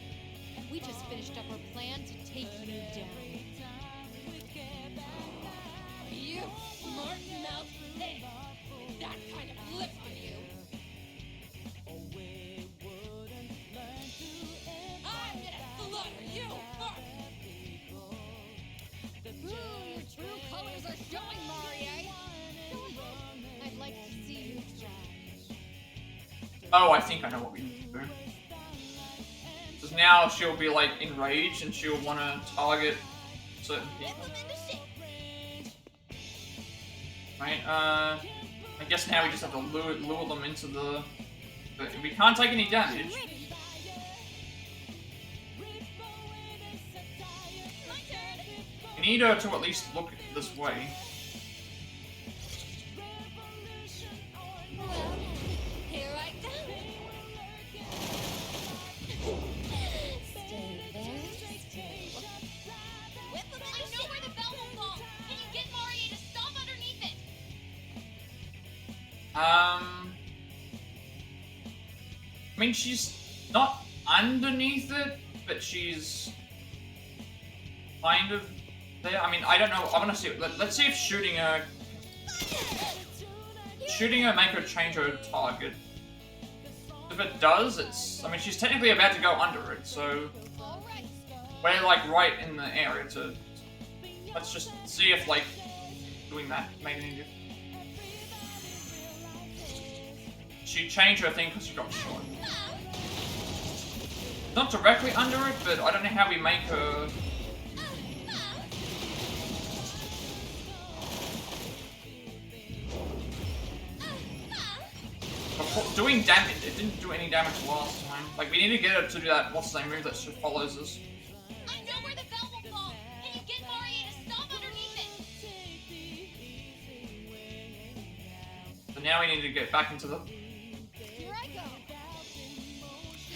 Speaker 4: We just finished up our plan to take you down.
Speaker 6: You smart mouth pig! That kind of lip on you! I'm gonna slaughter you first!
Speaker 4: Your true colors are showing, Marie. I'd like to see you try.
Speaker 1: Oh, I think I know what we need to do. Because now she'll be, like, enraged, and she'll want to target certain people. Right, I guess now we just have to lure them into the... But we can't take any damage. We need her to at least look this way.
Speaker 6: Here I go!
Speaker 2: Stay very still.
Speaker 6: I know where the bell will fall! Can you get Marie to stop underneath it?
Speaker 1: I mean, she's not underneath it, but she's kind of there. I mean, I don't know. I want to see. Let's see if shooting her make her change her target. If it does, it's. I mean, she's technically about to go under it, so we're like right in the area to. Let's just see if like doing that made any difference. she changed her thing because she got shot. Not directly under it, but I don't know how we make her. Doing damage, it didn't do any damage last time. Like, we need to get her to do that, what's the name move that just follows us.
Speaker 6: I know where the bell will fall. Can you get Maria to stop underneath it?
Speaker 1: So now we need to get back into the...
Speaker 6: Here I go.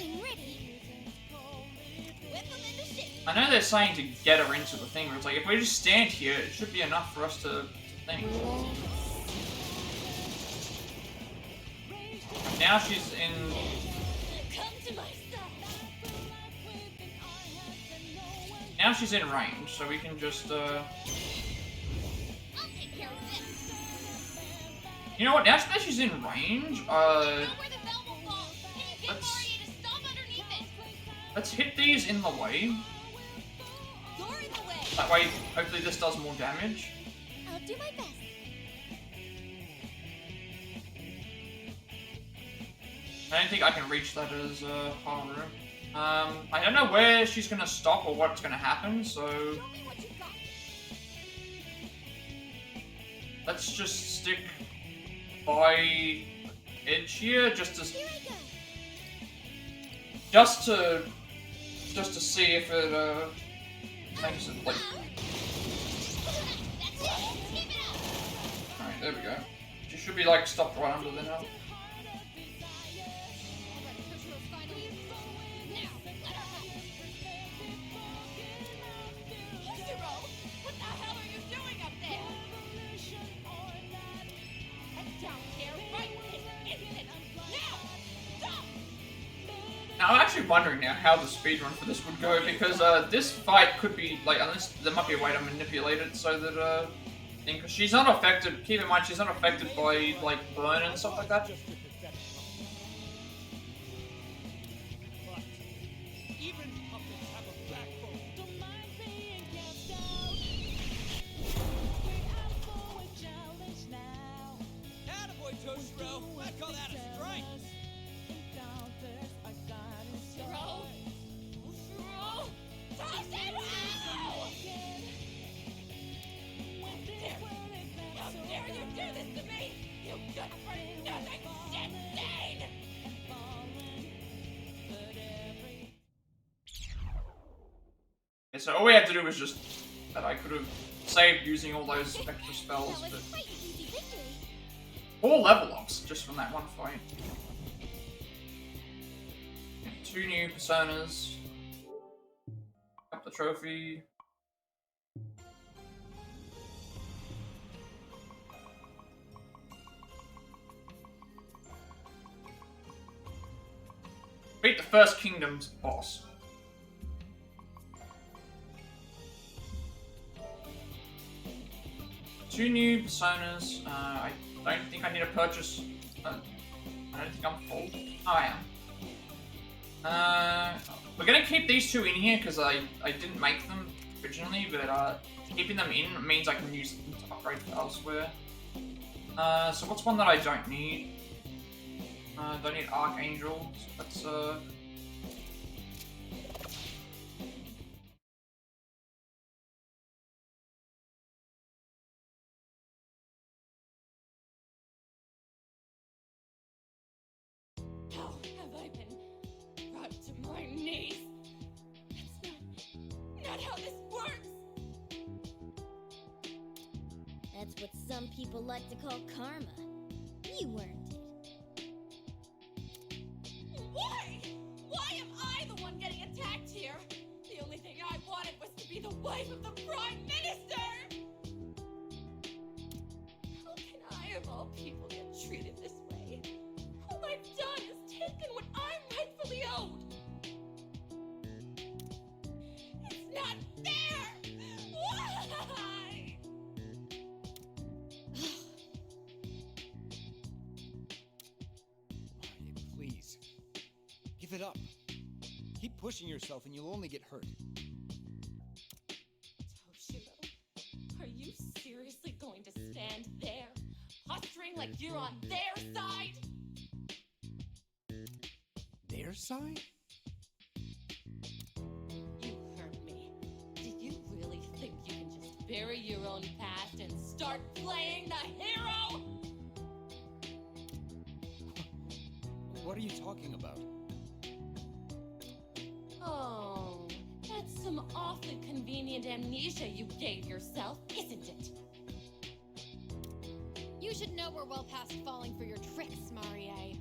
Speaker 6: I'm ready. Whip them into shape.
Speaker 1: I know they're saying to get her into the thing, but it's like, if we just stand here, it should be enough for us to think. Now she's in...
Speaker 6: Come to my side.
Speaker 1: Now she's in range, so we can just,
Speaker 6: I'll take care of this.
Speaker 1: You know what, now that she's in range, let's hit these in the way.
Speaker 6: You're in the way.
Speaker 1: That way, hopefully this does more damage.
Speaker 2: I'll do my best.
Speaker 1: I don't think I can reach that as Haru. I don't know where she's gonna stop or what's gonna happen, so let's just stick by edge here, just to see if it makes it like. Alright, there we go. She should be like stopped right under there now. Now, I'm actually wondering now how the speedrun for this would go, because this fight could be, like, unless there might be a way to manipulate it so that, because she's not affected, keep in mind, she's not affected by, like, burn and stuff like that. So all we had to do was just that I could have saved using all those extra spells, but 4 level ups just from that one fight. 2 new personas. Got the trophy. Beat the first kingdom's boss. Two new personas. I don't think I need to purchase. I don't think I'm full. Oh, I am. We're gonna keep these 2 in here because I didn't make them originally, but keeping them in means I can use them to upgrade elsewhere. So what's one that I don't need? Don't need Archangel. So let's
Speaker 6: How have I been brought to my knees? That's not how this works!
Speaker 2: That's what some people like to call karma. You earned it.
Speaker 6: Why? Why am I the one getting attacked here? The only thing I wanted was to be the wife of the Prime Minister! How can I, of all people, get treated this way? All I've done is taken what I'm rightfully owed! It's not fair! Why?
Speaker 3: Please. Give it up. Keep pushing yourself and you'll only get hurt.
Speaker 6: Toshiro, are you seriously going to stand there, posturing like you're on their side?
Speaker 3: better side?
Speaker 5: You hurt me. Do you really think you can just bury your own past and start playing the hero?
Speaker 3: What are you talking about?
Speaker 5: Oh, that's some awfully convenient amnesia you gave yourself, isn't it?
Speaker 4: You should know we're well past falling for your tricks, Marie.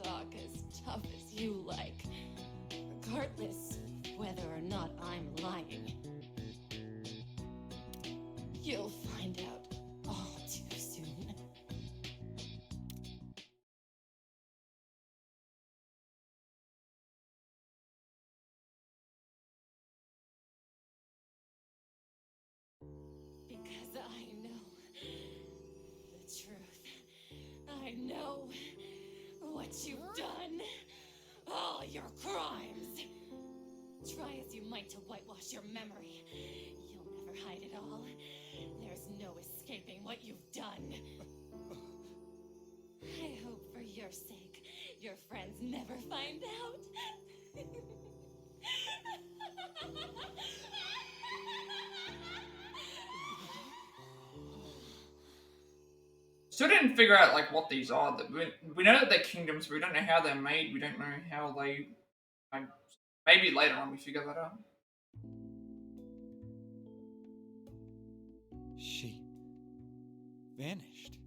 Speaker 5: Talk as tough as you like, regardless of whether or not I'm lying. You'll find out all too soon. Because I know the truth. I know what you've done. All your crimes. Try as you might to whitewash your memory. You'll never hide it all. There's no escaping what you've done. I hope for your sake, your friends never find out.
Speaker 1: Still didn't figure out like what these are. We know that they're kingdoms, but we don't know how they're made. We don't know how they. Maybe later on we figure that out.
Speaker 3: She vanished.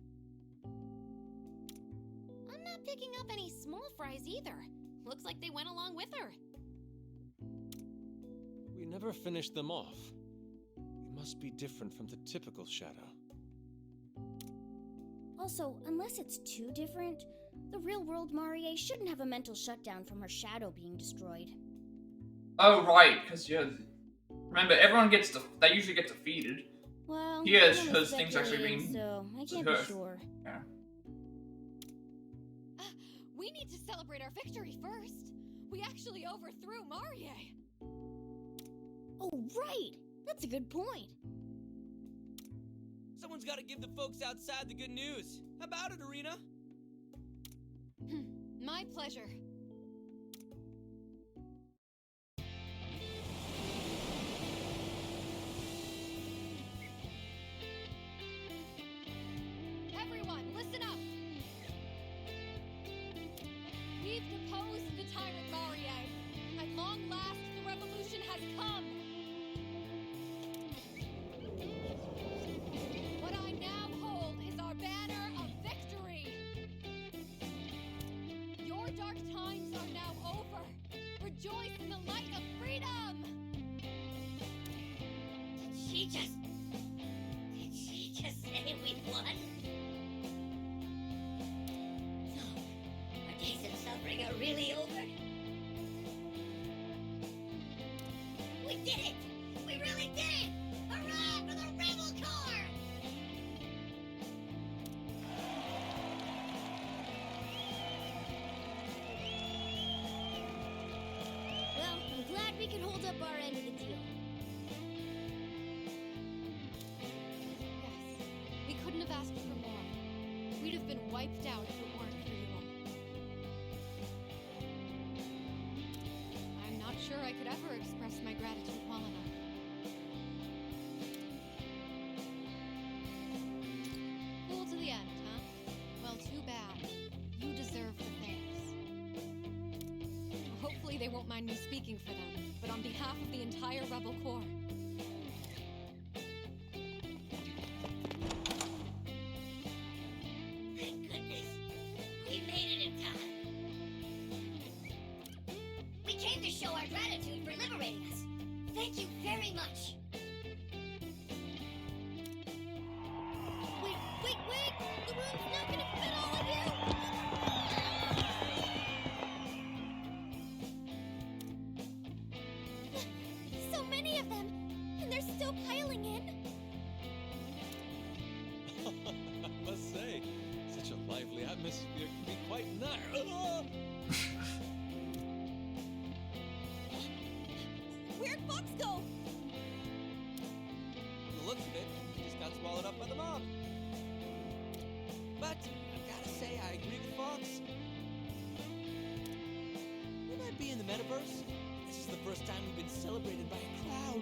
Speaker 2: I'm not picking up any small fries either. Looks like they went along with her.
Speaker 9: We never finished them off. They must be different from the typical shadow.
Speaker 2: Also, unless it's too different, the real-world Marie shouldn't have a mental shutdown from her shadow being destroyed.
Speaker 1: Oh right, because remember everyone they usually get defeated.
Speaker 2: Well,
Speaker 1: Yes,
Speaker 2: I'm
Speaker 1: because things actually
Speaker 2: speculating,
Speaker 1: being
Speaker 2: so I can't be sure.
Speaker 1: Yeah.
Speaker 4: We need to celebrate our victory first. We actually overthrew Marie.
Speaker 2: Oh, right! That's a good point.
Speaker 10: Someone's got to give the folks outside the good news. How about it, Erina?
Speaker 4: My pleasure. Everyone, listen up! We've deposed the tyrant Marie. At long last, the revolution has come! What I now hold is our banner of victory! Your dark times are now over! Rejoice in the light of freedom!
Speaker 8: Did she just say we won? So, our days of suffering are really over? We did it! We really did it! Hurrah for the Rebel Corps!
Speaker 2: Well, I'm glad we could hold up our end of the deal.
Speaker 4: Yes, we couldn't have asked for more. We'd have been wiped out if it weren't for you all. I'm not sure I could ever express my gratitude well enough. Cool to the end, huh? Well, too bad. You deserve the thanks. Hopefully they won't mind me speaking for them, but on behalf of the entire Rebel Corps,
Speaker 8: Thank goodness. We made it in time. We came to show our gratitude for liberating us. Thank you very much.
Speaker 2: Wait! The room's not gonna fit all of you! So many of them! And they're still piling in!
Speaker 9: I must say, such a lively atmosphere can be quite nice.
Speaker 2: Where'd Fox go?
Speaker 10: From the looks of it, he just got swallowed up by the mob. But I gotta say, I agree with Fox. We might be in the metaverse. This is the first time we've been celebrated by a crowd.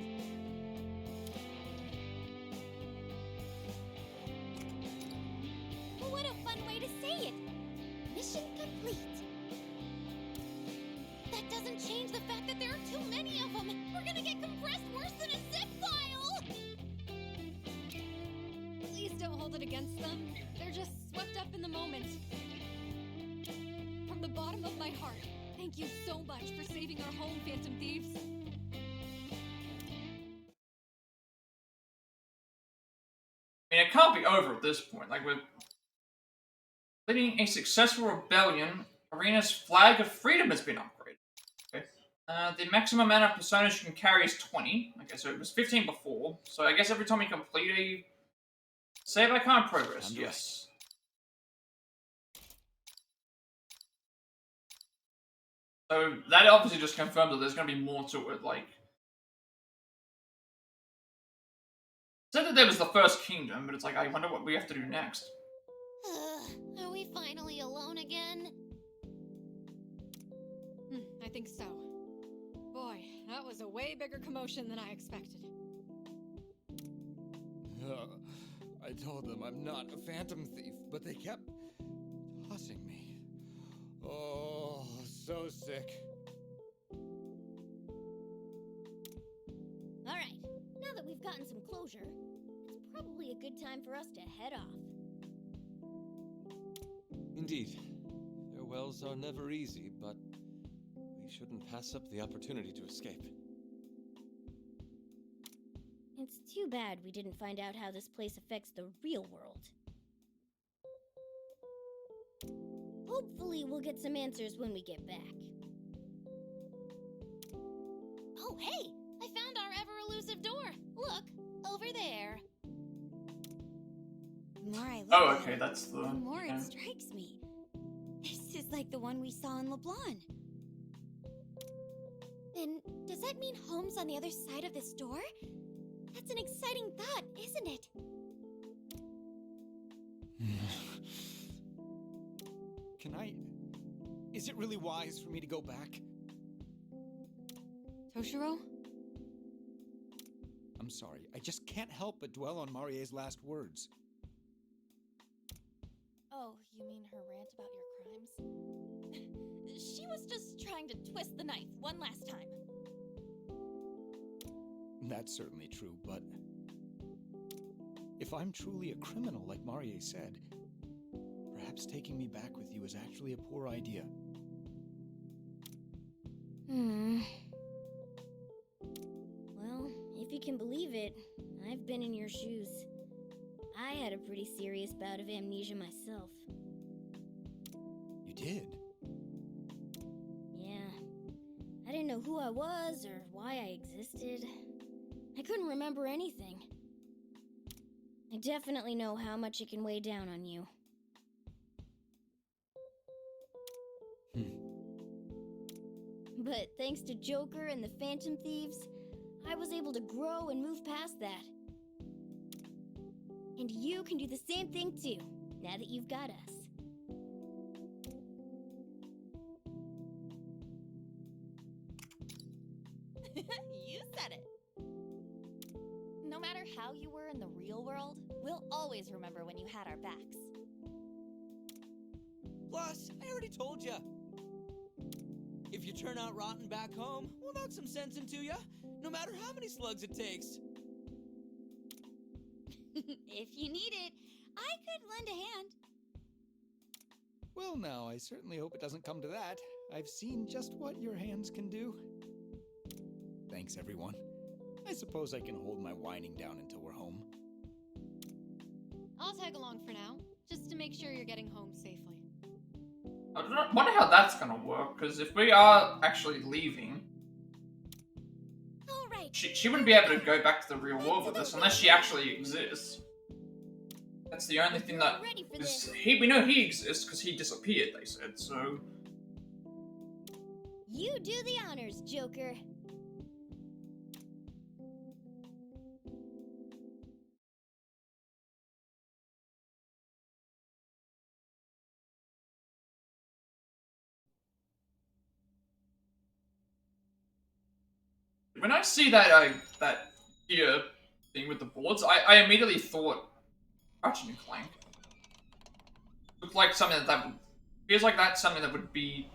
Speaker 2: What a fun way to say it! Mission complete.
Speaker 6: That doesn't change the fact that there are too many of them. We're gonna get compressed worse than a zip file.
Speaker 4: Please don't hold it against them. They're just swept up in the moment. From the bottom of my heart, thank you so much for saving our home, Phantom Thieves.
Speaker 1: I mean, it can't be over at this point. Like, we're leading a successful rebellion. Erina's flag of freedom has been upgraded. Okay. The maximum amount of personas you can carry is 20. Okay, so it was 15 before. So I guess every time you complete a save icon progress. Yes. So that obviously just confirms that there's going to be more to it. Like, said that there was the first kingdom, but it's like, I wonder what we have to do next.
Speaker 6: Are we finally alone again?
Speaker 4: I think so. Boy, that was a way bigger commotion than I expected.
Speaker 3: I told them I'm not a phantom thief, but they kept tossing me. Oh, so sick.
Speaker 2: Alright, now that we've gotten some closure, it's probably a good time for us to head off.
Speaker 9: Indeed. Farewells are never easy, but we shouldn't pass up the opportunity to escape.
Speaker 2: It's too bad we didn't find out how this place affects the real world. Hopefully we'll get some answers when we get back.
Speaker 6: Oh, hey! I found our ever-elusive door. Look, over there.
Speaker 8: The more I look
Speaker 1: Oh,
Speaker 8: at
Speaker 1: okay,
Speaker 8: it,
Speaker 1: that's the...
Speaker 8: the more
Speaker 1: yeah.
Speaker 8: it strikes me. This is like the one we saw in Leblanc. Then, does that mean home's on the other side of this door? That's an exciting thought, isn't it?
Speaker 3: Can I... Is it really wise for me to go back?
Speaker 4: Toshiro?
Speaker 3: I'm sorry, I just can't help but dwell on Marie's last words.
Speaker 11: Oh, you mean her rant about your crimes? She was just trying to twist the knife one last time.
Speaker 3: That's certainly true, but... if I'm truly a criminal like Marie said, perhaps taking me back with you is actually a poor idea.
Speaker 2: Well, if you can believe it, I've been in your shoes. I had a pretty serious bout of amnesia myself.
Speaker 3: You did?
Speaker 2: Yeah. I didn't know who I was or why I existed. I couldn't remember anything. I definitely know how much it can weigh down on you. But thanks to Joker and the Phantom Thieves, I was able to grow and move past that. And you can do the same thing too, now that you've got us.
Speaker 11: You said it. No matter how you were in the real world, we'll always remember when you had our backs.
Speaker 10: Plus, I already told ya. If you turn out rotten back home, we'll knock some sense into ya, no matter how many slugs it takes.
Speaker 8: If you need it, I could lend a hand.
Speaker 3: Well, now, I certainly hope it doesn't come to that. I've seen just what your hands can do. Thanks, everyone. I suppose I can hold my whining down until we're home.
Speaker 4: I'll tag along for now, just to make sure you're getting home safely.
Speaker 1: I wonder how that's gonna work, because if we are actually leaving,
Speaker 2: All right.
Speaker 1: she wouldn't be able to go back to the real world with us unless she actually exists. That's the only thing that
Speaker 2: Ready for
Speaker 1: is.
Speaker 2: this.
Speaker 1: We know he exists because he disappeared, they said, so.
Speaker 2: You do the honors, Joker.
Speaker 1: When I see that that gear thing with the boards, I immediately thought Ratchet and Clank. Looked like something that feels like that's something that would be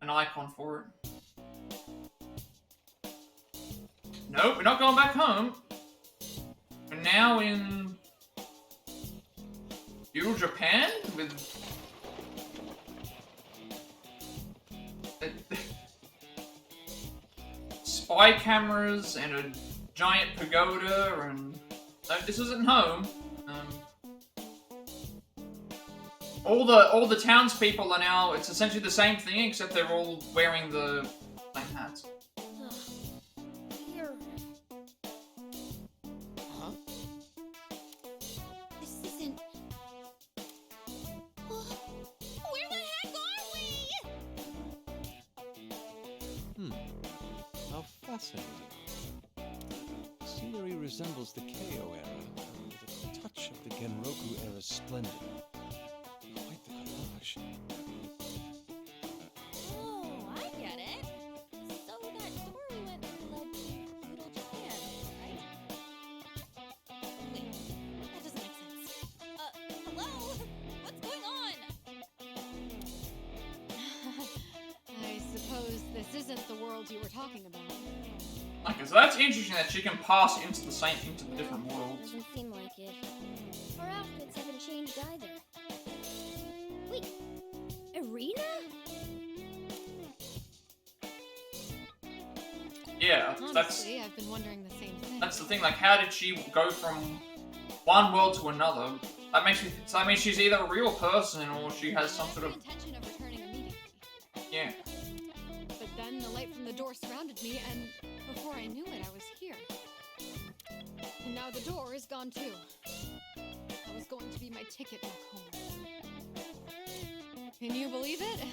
Speaker 1: an icon for it. Nope, we're not going back home. We're now in Feudal Japan with spy cameras and a giant pagoda, and no, this isn't home. All the townspeople are now. It's essentially the same thing, except they're all wearing the same hats.
Speaker 8: Weird.
Speaker 10: Huh?
Speaker 8: This isn't. Where the heck are we?
Speaker 9: How fascinating. The scenery resembles the Keiō era, with a touch of the Genroku era's splendor. Quite the collage.
Speaker 11: Oh, I get it. So that door we went through led to Feudal Japan, right?
Speaker 8: Wait, that doesn't make sense. Hello? What's going on?
Speaker 4: I suppose this isn't the world you were talking about.
Speaker 1: Okay, so that's interesting that she can pass into the different worlds.
Speaker 2: Doesn't seem like it. Our outfits haven't changed either. Wait, Erina?
Speaker 1: Yeah,
Speaker 4: Honestly, I've been wondering the same thing.
Speaker 1: that's the thing. Like, how did she go from one world to another? That makes me. So that means she's either a real person or she has some sort of.
Speaker 4: Intention of returning immediately.
Speaker 1: Yeah.
Speaker 4: But then the light from the door surrounded me, and before I knew it, I was here. And now the door is gone too. That was going to be my ticket back home. Can you believe it?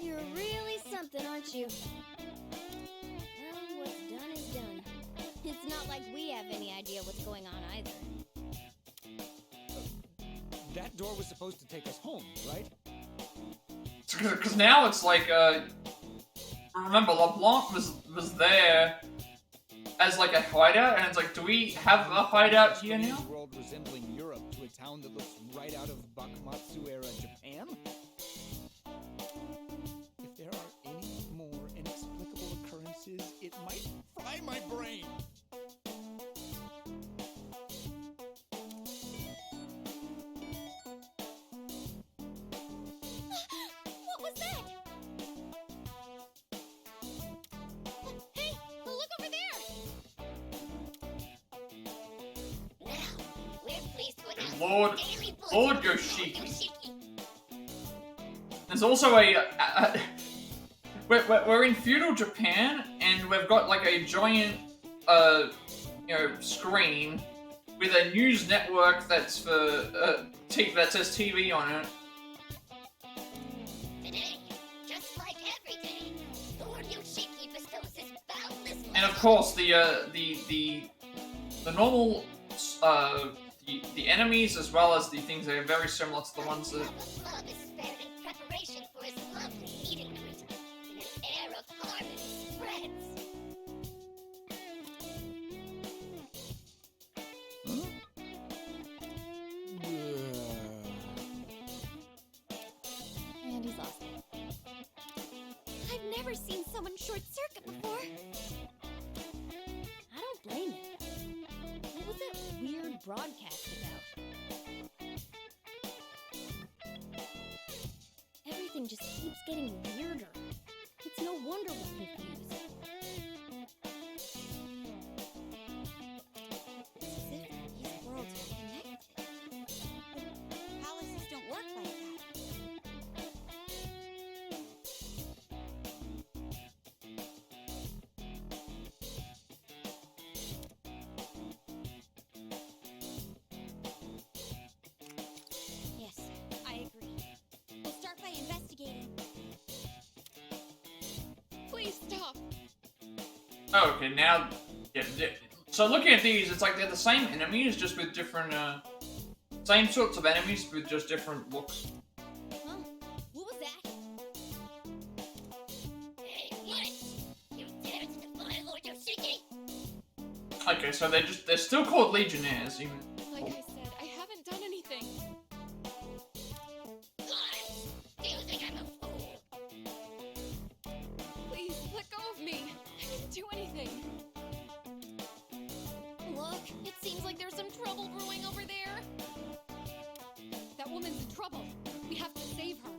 Speaker 2: You're really something, aren't you? Well, what's done is done. It's not like we have any idea what's going on either.
Speaker 3: That door was supposed to take us home, right?
Speaker 1: Because now it's like, remember, Leblanc was there as like a hideout, and it's like, do we have a hideout here now?
Speaker 3: A world resembling Europe to a town that looks right out of Bakumatsu era Japan? If there are any more inexplicable occurrences, it might fry my brain.
Speaker 8: What was that? Hey, look over there!
Speaker 6: Now, we're pleased to announce
Speaker 1: Lord,
Speaker 6: daily bulletin
Speaker 1: Lord
Speaker 6: from
Speaker 1: Yoshiki. There's also we're in Feudal Japan, and we've got like a giant, screen with a news network that's for that says TV on it.
Speaker 6: Today, just like every day, Lord Yoshiki bestows his boundless
Speaker 1: And of course, the normal, the enemies as well as the things that are very similar to the ones that.
Speaker 6: love is spared in preparation for his lovely meet and greet. And an air of harmony spreads.
Speaker 11: Andy's lost it.
Speaker 8: I've never seen someone short circuit before.
Speaker 2: I don't blame him. What was that weird broadcast about? Everything just keeps getting weirder. It's no wonder we're confused.
Speaker 8: It's as if these worlds are connected. But palaces don't work like that. Yes, I agree. We'll start by investigating.
Speaker 4: Please stop.
Speaker 1: Oh, okay, now, yeah. So looking at these, it's like they're the same enemies, just with different, same sorts of enemies with just different looks.
Speaker 8: Huh? What was that?
Speaker 1: Okay, so they're still called Legionnaires, even.
Speaker 4: Like I said, I haven't done anything.
Speaker 6: Do you think I'm a fool?
Speaker 4: Please, let go of me. I didn't do anything.
Speaker 2: Look, it seems like there's some trouble brewing over there.
Speaker 4: That woman's in trouble. We have to save her.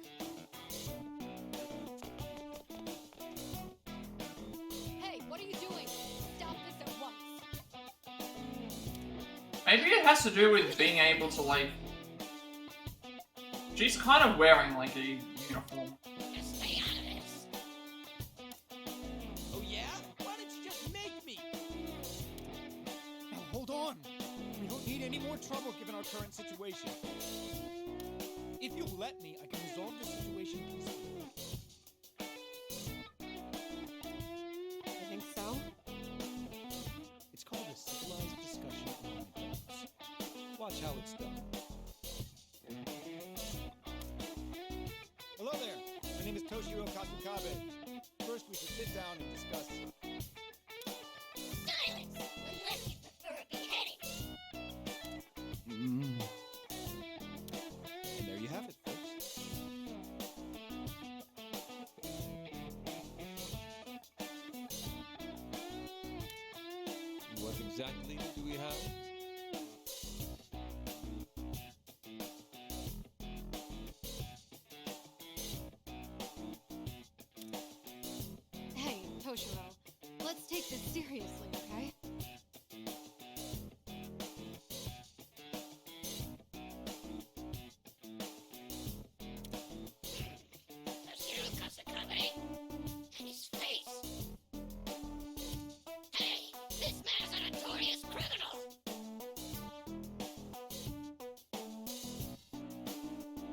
Speaker 4: Hey, what are you doing? Stop this at once.
Speaker 1: Maybe it has to do with being able to, like... She's kind of wearing, like, a uniform.
Speaker 6: Just stay out of this.
Speaker 12: Oh yeah? Why didn't you just make me? Now hold on. We don't need any more trouble given our current situation. If you'll let me, I can resolve the situation peacefully.
Speaker 4: I think so.
Speaker 3: It's called a civilized discussion on ideals. Watch how it's done.
Speaker 12: Hello there. My name is Toshiro Kasukabe. First, we should sit down and discuss.
Speaker 6: Silence! Unless you prefer a beheading.
Speaker 3: And there you have it, folks.
Speaker 9: What exactly do we have?
Speaker 4: Hey, Toshiro, let's take this seriously, okay?
Speaker 6: Toshiro Kasakabe. And his face. Hey, this man is a notorious criminal.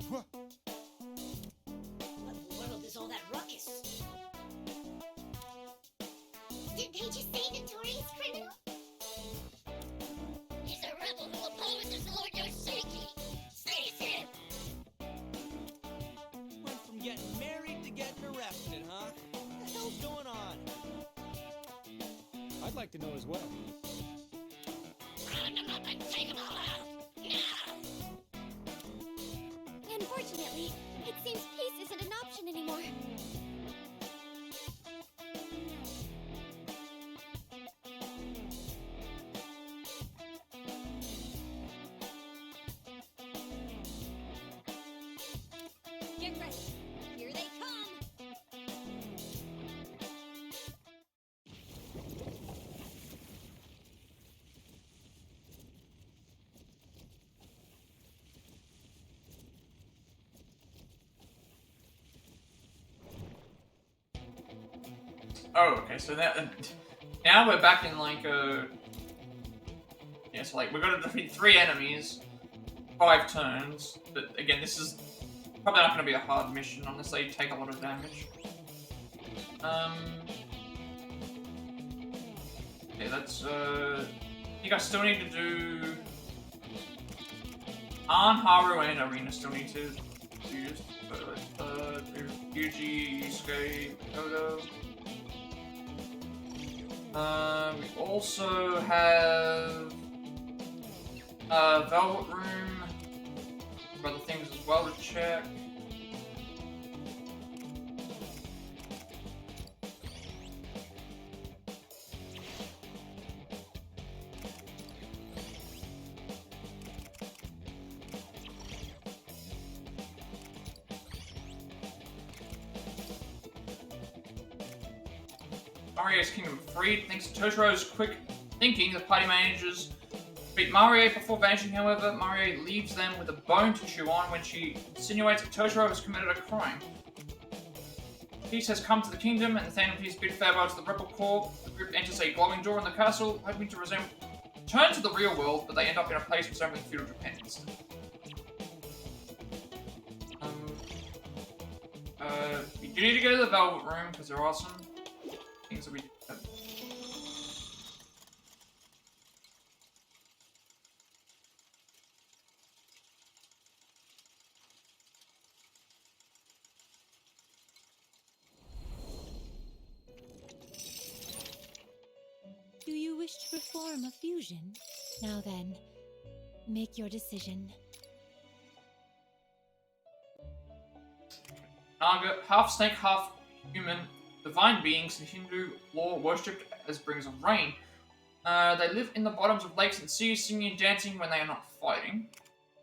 Speaker 12: What?
Speaker 6: What in the world is all that ruckus?
Speaker 2: Did they just say notorious criminal?
Speaker 6: He's a rebel who opposes Lord Yoshiki. Seize him!
Speaker 12: Went from getting married to getting arrested, huh? What the hell's going on?
Speaker 3: I'd like to know as well.
Speaker 6: Round him up and take him all out! Now!
Speaker 2: Unfortunately, it seems peace isn't an option anymore.
Speaker 8: Get ready. Here they come.
Speaker 1: Oh, okay, so now we're back in, like, yeah, so, like, we're gonna defeat 3 enemies, 5 turns, but again, this is probably not gonna be a hard mission unless they take a lot of damage. Okay, that's, I think I still need to do... Haru and Erina still need to use, Yuji, Yusuke, Kodo. We also have Velvet Room, other things as well to check. Mario's Kingdom freed. Thanks to Toshiro's quick thinking, the party managers beat Mario before vanishing. However, Mario leaves them with a bone to chew on when she insinuates that Toshiro has committed a crime. Peace has come to the kingdom, and the Phantom Thieves bid farewell to the Rebel Corps. The group enters a glowing door in the castle, hoping to return to the real world, but they end up in a place resembling Feudal Japan instead. We do need to go to the Velvet Room, because there are some things that we have.
Speaker 7: Do you wish to perform perform a fusion? Now then, make your decision.
Speaker 1: Naga, half snake, half human, divine beings in Hindu lore worshipped as brings of rain. They live in the bottoms of lakes and seas, singing and dancing when they are not fighting.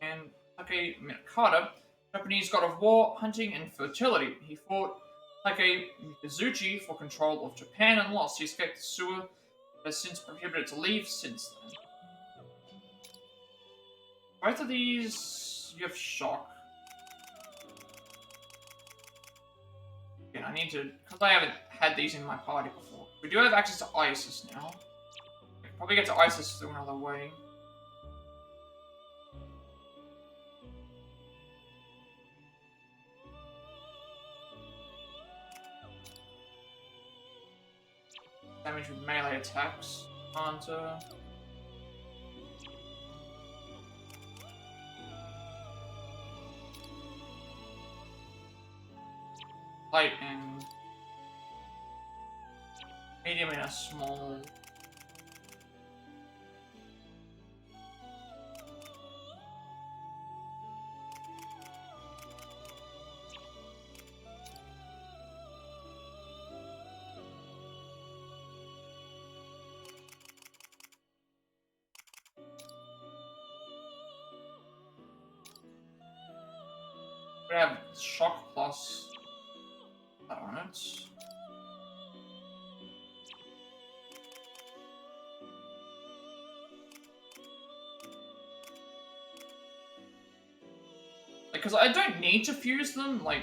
Speaker 1: And Take Minakata, Japanese god of war, hunting, and fertility. He fought Take Mikazuchi for control of Japan and lost. He escaped the sewer, has since prohibited to leave since then. Both of these, you have shock. Yeah, I need to, because I haven't had these in my party before. We do have access to Isis now. We can probably get to Isis through another way. Damage with melee attacks. Hunter. Light and medium and a small. We have shock plus that on it. Because I don't need to fuse them, like,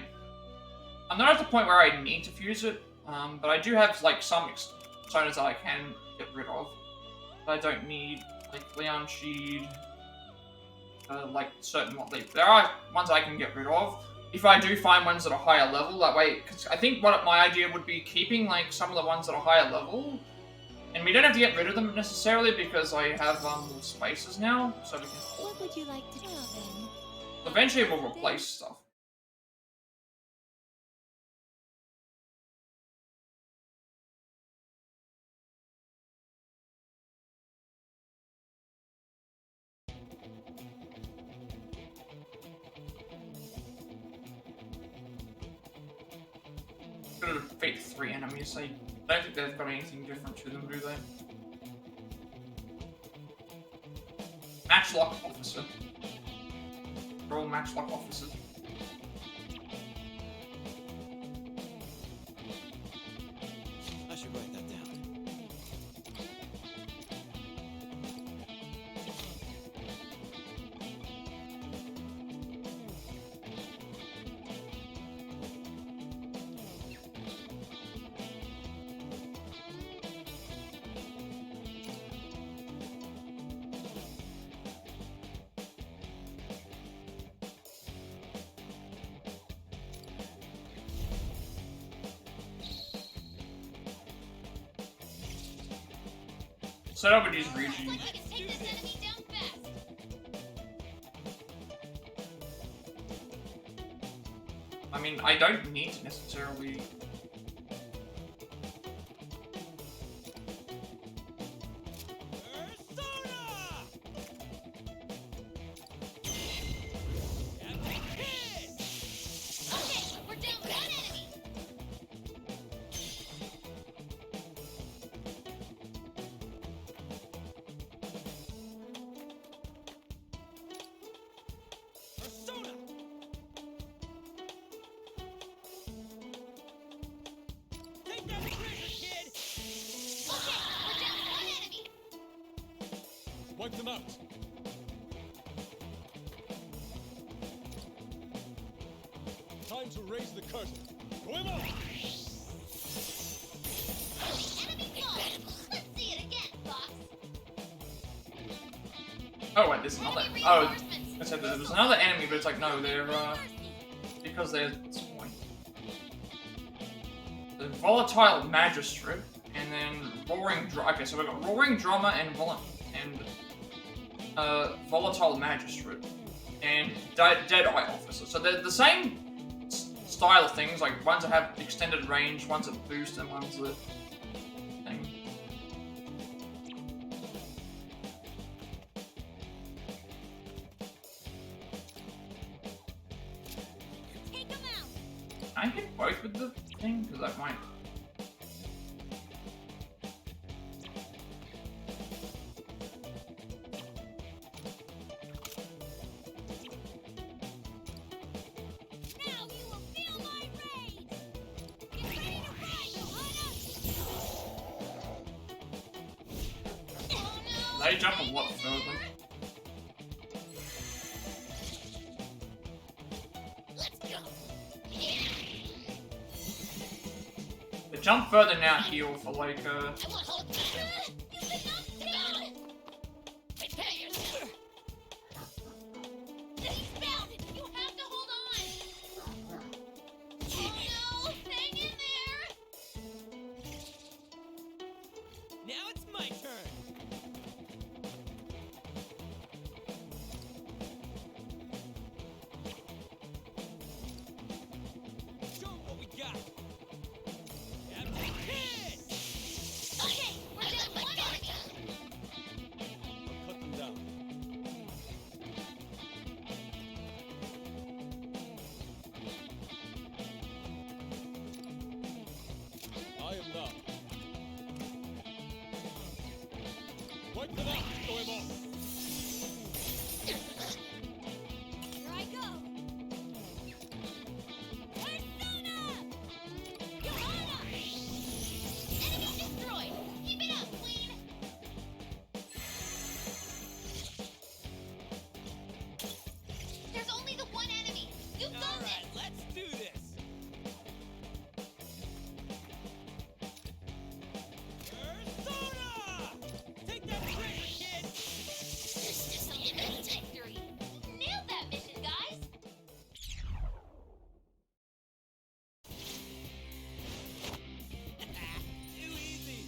Speaker 1: I'm not at the point where I need to fuse it, but I do have, like, some personas that I can get rid of. But I don't need, like, Leon Sheed, like, certain what they... There are ones I can get rid of. If I do find ones that are higher level, that way, because I think what my idea would be keeping, like, some of the ones that are higher level, and we don't have to get rid of them necessarily because I have more spaces now, so we can...
Speaker 7: What would you like to do then?
Speaker 1: Eventually we'll replace stuff. Gonna defeat 3 enemies. I don't think they've got anything different to them, do they? Matchlock officer. They're all matchlock officers.
Speaker 3: I should write that down.
Speaker 1: Set up with these regions.
Speaker 6: Looks like I can take this enemy down fast.
Speaker 1: I mean, I don't need to necessarily...
Speaker 6: Okay, we're down one enemy.
Speaker 12: Wipe them out. Time to raise the curtain. Go him up!
Speaker 6: Enemy gone. Let's see it again, Fox.
Speaker 1: Oh wait, there's another... Oh, I said there was another enemy, but it's like, no, they're, because they're... The Volatile Magistrate, and then Roaring Drummer. Okay, so we've got Roaring Drummer and Volatile Magistrate, and Dead Eye Officer. So they're the same style of things, like ones that have extended range, ones that boost, and ones that thing. the thing? Because that might...
Speaker 2: Now you will feel my rage! Get ready to ride, Johanna! Oh no!
Speaker 1: They jump a lot further.
Speaker 2: Let's go!
Speaker 1: They jump further now heal for like
Speaker 2: I won't hold you! You've been knocked down! Prepare yourself! He's bound! You have to hold on! Oh no! Hang in there!
Speaker 10: Now it's my turn. Show 'em what we got. Captain Kid!
Speaker 2: Okay, we're down one enemy!
Speaker 9: Cut them down. I am now. Wipe them out, Goemon!
Speaker 2: Here I go! Persona! Johanna! Enemy destroyed! Keep it up, Queen! There's only the one enemy! You've got
Speaker 10: All
Speaker 2: this!
Speaker 10: right, let's do this. Persona! Take that trigger, kid!
Speaker 2: This is the enemy victory! Nailed that mission, guys!
Speaker 10: Too easy.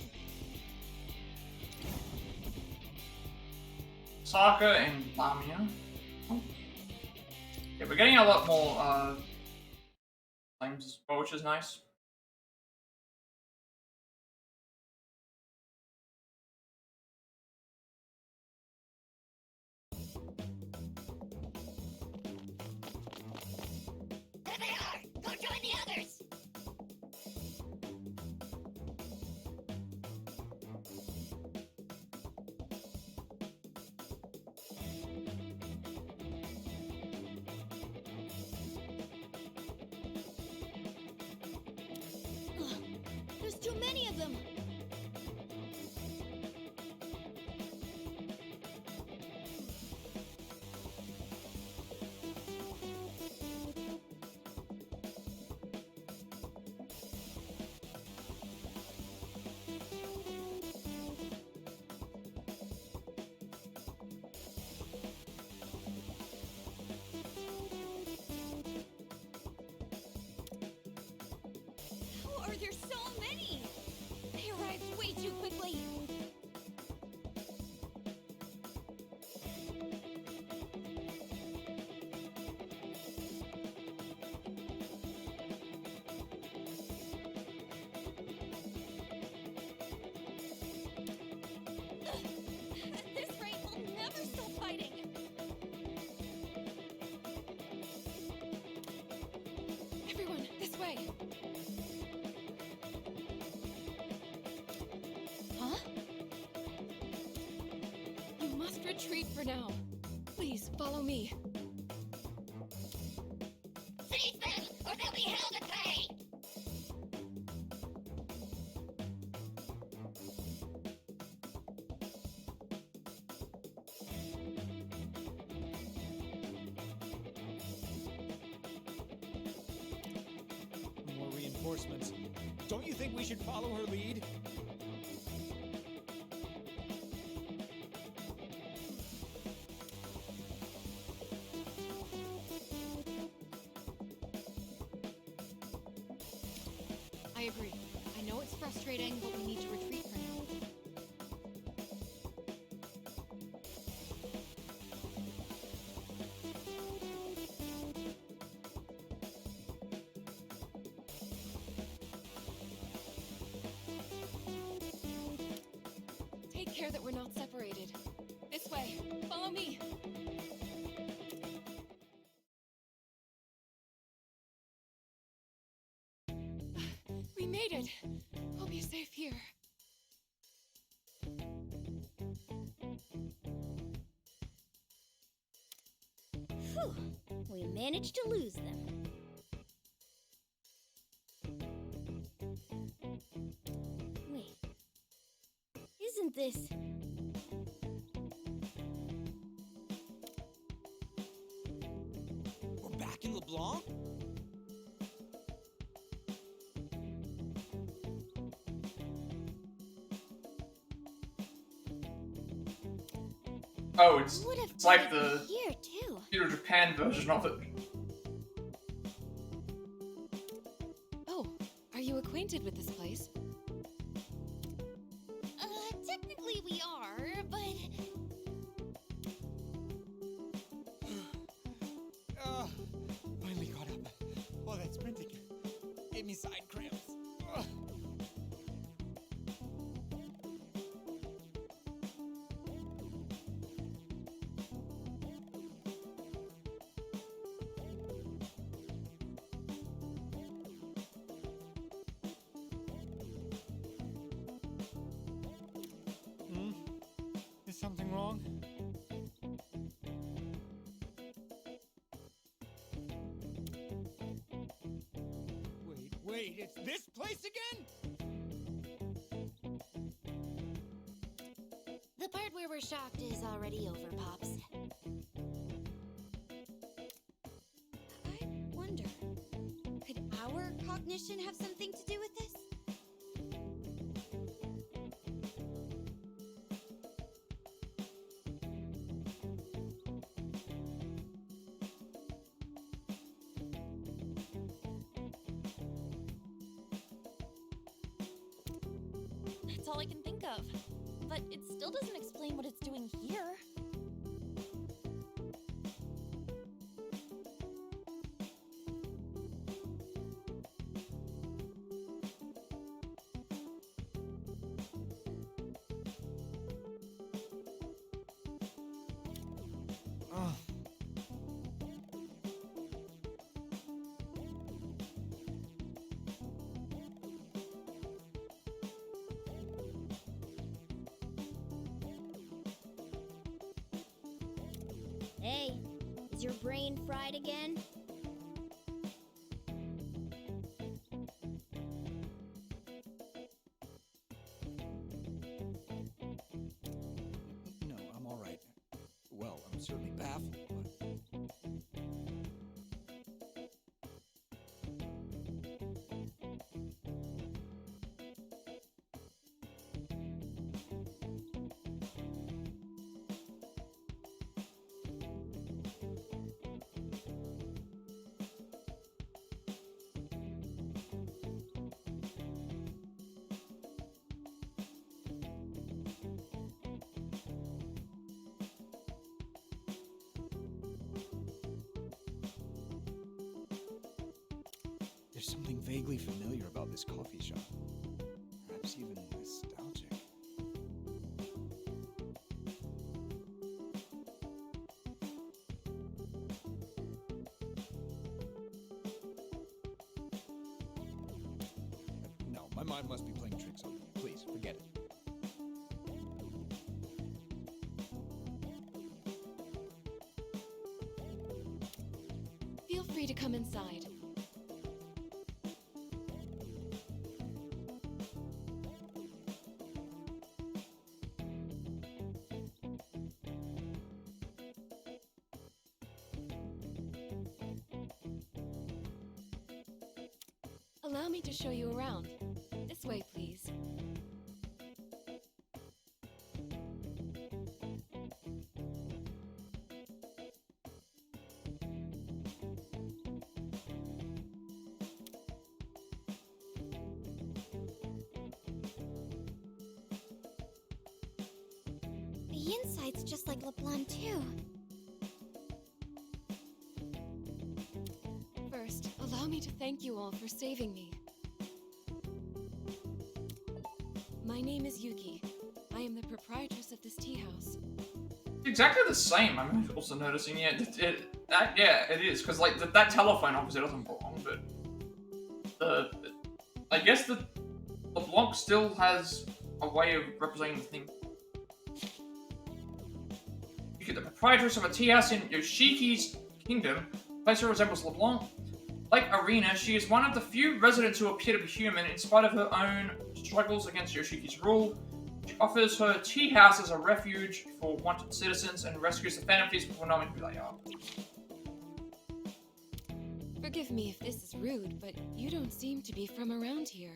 Speaker 1: Saka and Lamia. Oh. Yeah, we're getting a lot more flames as well, which is nice.
Speaker 2: There they are! Go join the others! There's too many of them! How are there so many? They arrived way too quickly. At this rate, we'll never stop fighting.
Speaker 4: Everyone, this way. Huh? You must retreat for now. Please follow me.
Speaker 2: Seize them, or they'll be hell to pay!
Speaker 12: More reinforcements. Don't you think we should follow her lead?
Speaker 4: I agree. I know it's frustrating, but we need to retreat for now. Take care that we're not separated. This way. Follow me. made it. I'll be safe here.
Speaker 2: Phew, we managed to lose them. Wait, isn't this...
Speaker 12: We're back in Leblanc?
Speaker 1: Oh, it's
Speaker 2: Would have
Speaker 1: like
Speaker 2: been
Speaker 1: the
Speaker 2: here too.
Speaker 1: Feudal Japan version of it.
Speaker 4: Oh, are you acquainted with this place?
Speaker 6: Technically we are, but...
Speaker 12: Finally caught up. Oh, that sprinting gave me side cramps. Ugh. Is something wrong? Wait, it's this place again?
Speaker 6: The part where we're shocked is already over, Pops.
Speaker 8: I wonder, could our cognition have something to do with this?
Speaker 11: That's all I can think of. But it still doesn't explain what it's doing here.
Speaker 12: Ugh.
Speaker 2: Hey, is your brain fried again?
Speaker 3: No, I'm all right. Well, I'm certainly baffled, but... There's something vaguely familiar about this coffee shop. Perhaps even nostalgic. No, my mind must be playing tricks on me. Please, forget it.
Speaker 4: Feel free to come inside. Allow me to show you around. This way, please.
Speaker 8: The inside's just like Leblanc too.
Speaker 4: First, allow me to thank you all for saving me. My name is Yuki. I am the proprietress of this tea house.
Speaker 1: Exactly the same. I'm also noticing. Yeah, yeah, it is because like that telephone obviously doesn't belong, but I guess the Leblanc still has a way of representing the thing. You get the proprietress of a tea house in Yoshiki's kingdom. The place resembles Leblanc. Like Erina, she is one of the few residents who appear to be human in spite of her own struggles against Yoshiki's rule. She offers her tea house as a refuge for wanted citizens and rescues the Phantom Thieves before knowing who they are.
Speaker 4: Forgive me if this is rude, but you don't seem to be from around here.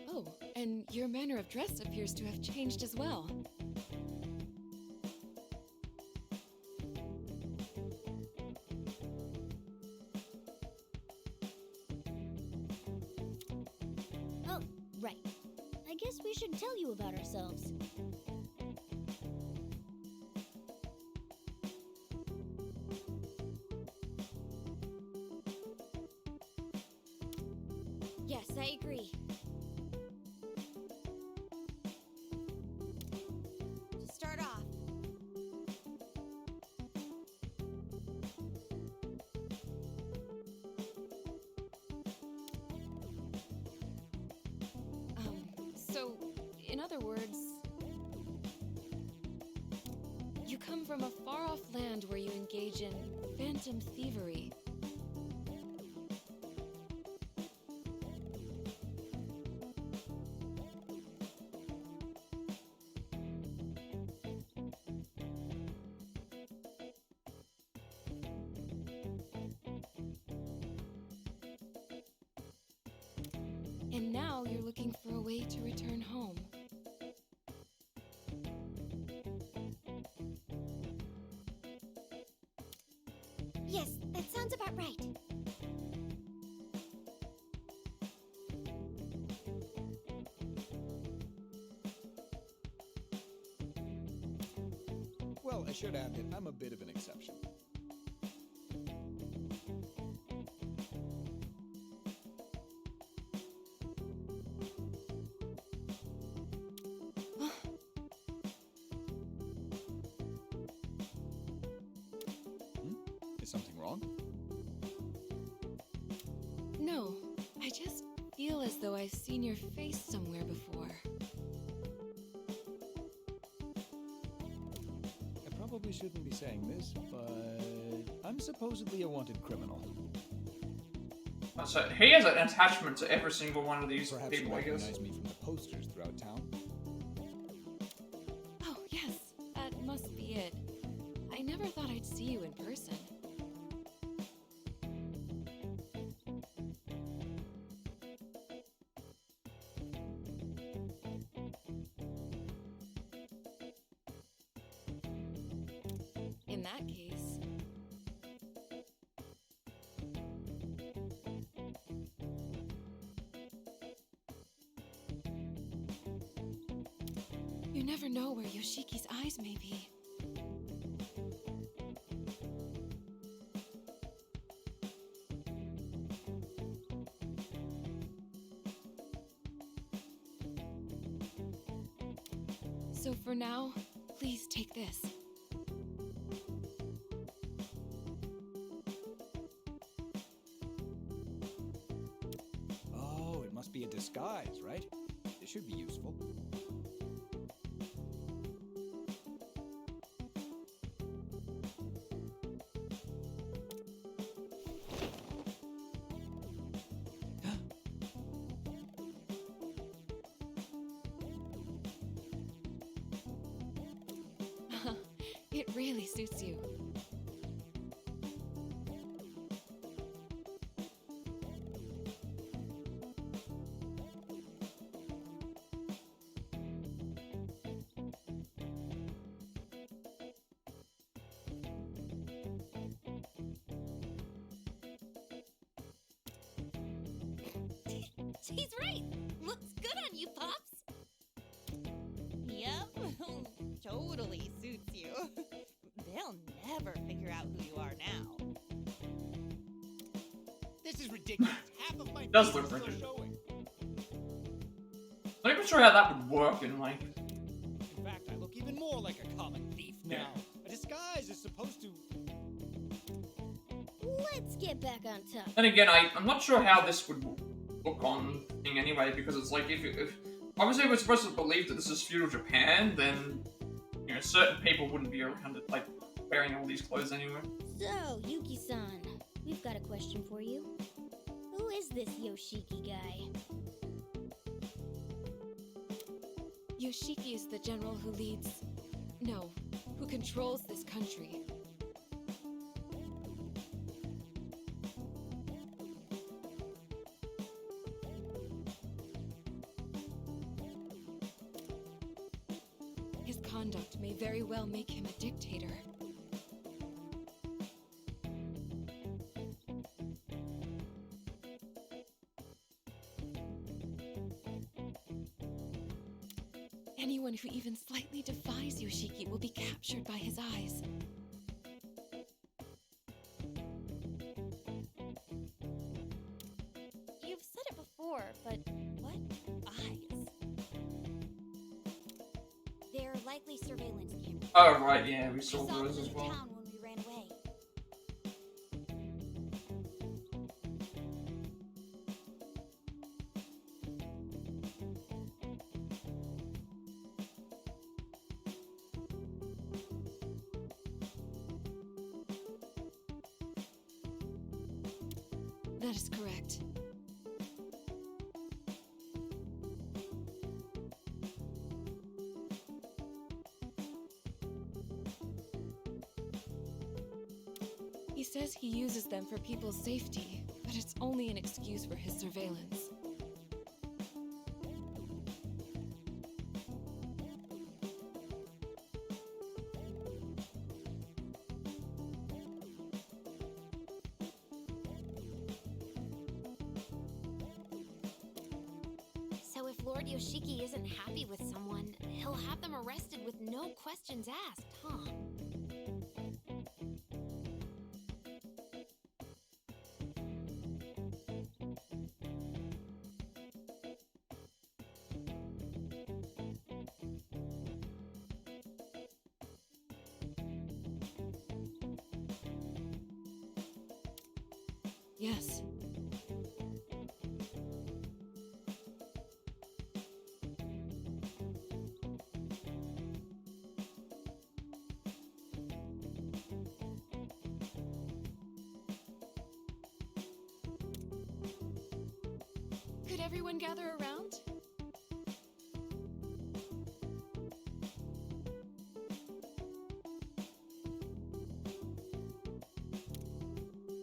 Speaker 4: Oh, and your manner of dress appears to have changed as well.
Speaker 2: Oh, right. I guess we should tell you about ourselves. Yes, I agree. To start off,
Speaker 4: So, in other words, you come from a far-off land where you engage in phantom thievery. And now you're looking for a way to return home.
Speaker 2: yes, that sounds about right.
Speaker 3: Well, I should add that I'm a bit of an exception. Is something wrong?
Speaker 4: No, I just feel as though I've seen your face somewhere before.
Speaker 3: I probably shouldn't be saying this, but I'm supposedly a wanted criminal.
Speaker 1: So he has an attachment to every single one of these
Speaker 3: Perhaps
Speaker 1: people,
Speaker 3: you
Speaker 1: I guess.
Speaker 3: recognize me from the posters throughout town.
Speaker 4: Oh, yes, that must be it. I never thought I'd see you in person. In that case... You never know where Yoshiki's eyes may be. So for now, please take this.
Speaker 3: Oh, it must be a disguise, right? It should be useful.
Speaker 4: It really suits you.
Speaker 2: She's right. Looks good on you, Pops.
Speaker 11: Yep, totally suits you. They'll never figure out who you are now.
Speaker 12: This is ridiculous. Half of my
Speaker 1: Does
Speaker 12: face
Speaker 1: look
Speaker 12: is still
Speaker 1: ridiculous.
Speaker 12: showing.
Speaker 1: Not even sure how that would work in, like...
Speaker 12: In fact, I look even more like a common thief now. A disguise is supposed to...
Speaker 2: Let's get back on top.
Speaker 1: Then again, I'm not sure how this would look on thing anyway, because it's like, if obviously we're supposed to believe that this is Feudal Japan, then, you know, certain people wouldn't be around it, like, wearing all these clothes anyway.
Speaker 2: So, Yuki-san, we've got a question for you. Who is this Yoshiki guy?
Speaker 4: Yoshiki is the general who leads... No, who controls this country. His conduct may very well make him a dictator. Anyone who even slightly defies Yoshiki will be captured by his eyes.
Speaker 2: You've said it before, but what eyes? They're likely surveillance cameras.
Speaker 1: Oh, right, yeah, we
Speaker 2: I
Speaker 1: saw
Speaker 2: saw
Speaker 1: those
Speaker 2: them
Speaker 1: as
Speaker 2: in the
Speaker 1: well.
Speaker 2: town when we ran away.
Speaker 4: That is correct. He says he uses them for people's safety, but it's only an excuse for his surveillance.
Speaker 2: So if Lord Yoshiki isn't happy with someone, he'll have them arrested with no questions asked, huh?
Speaker 4: Yes. Could everyone gather around?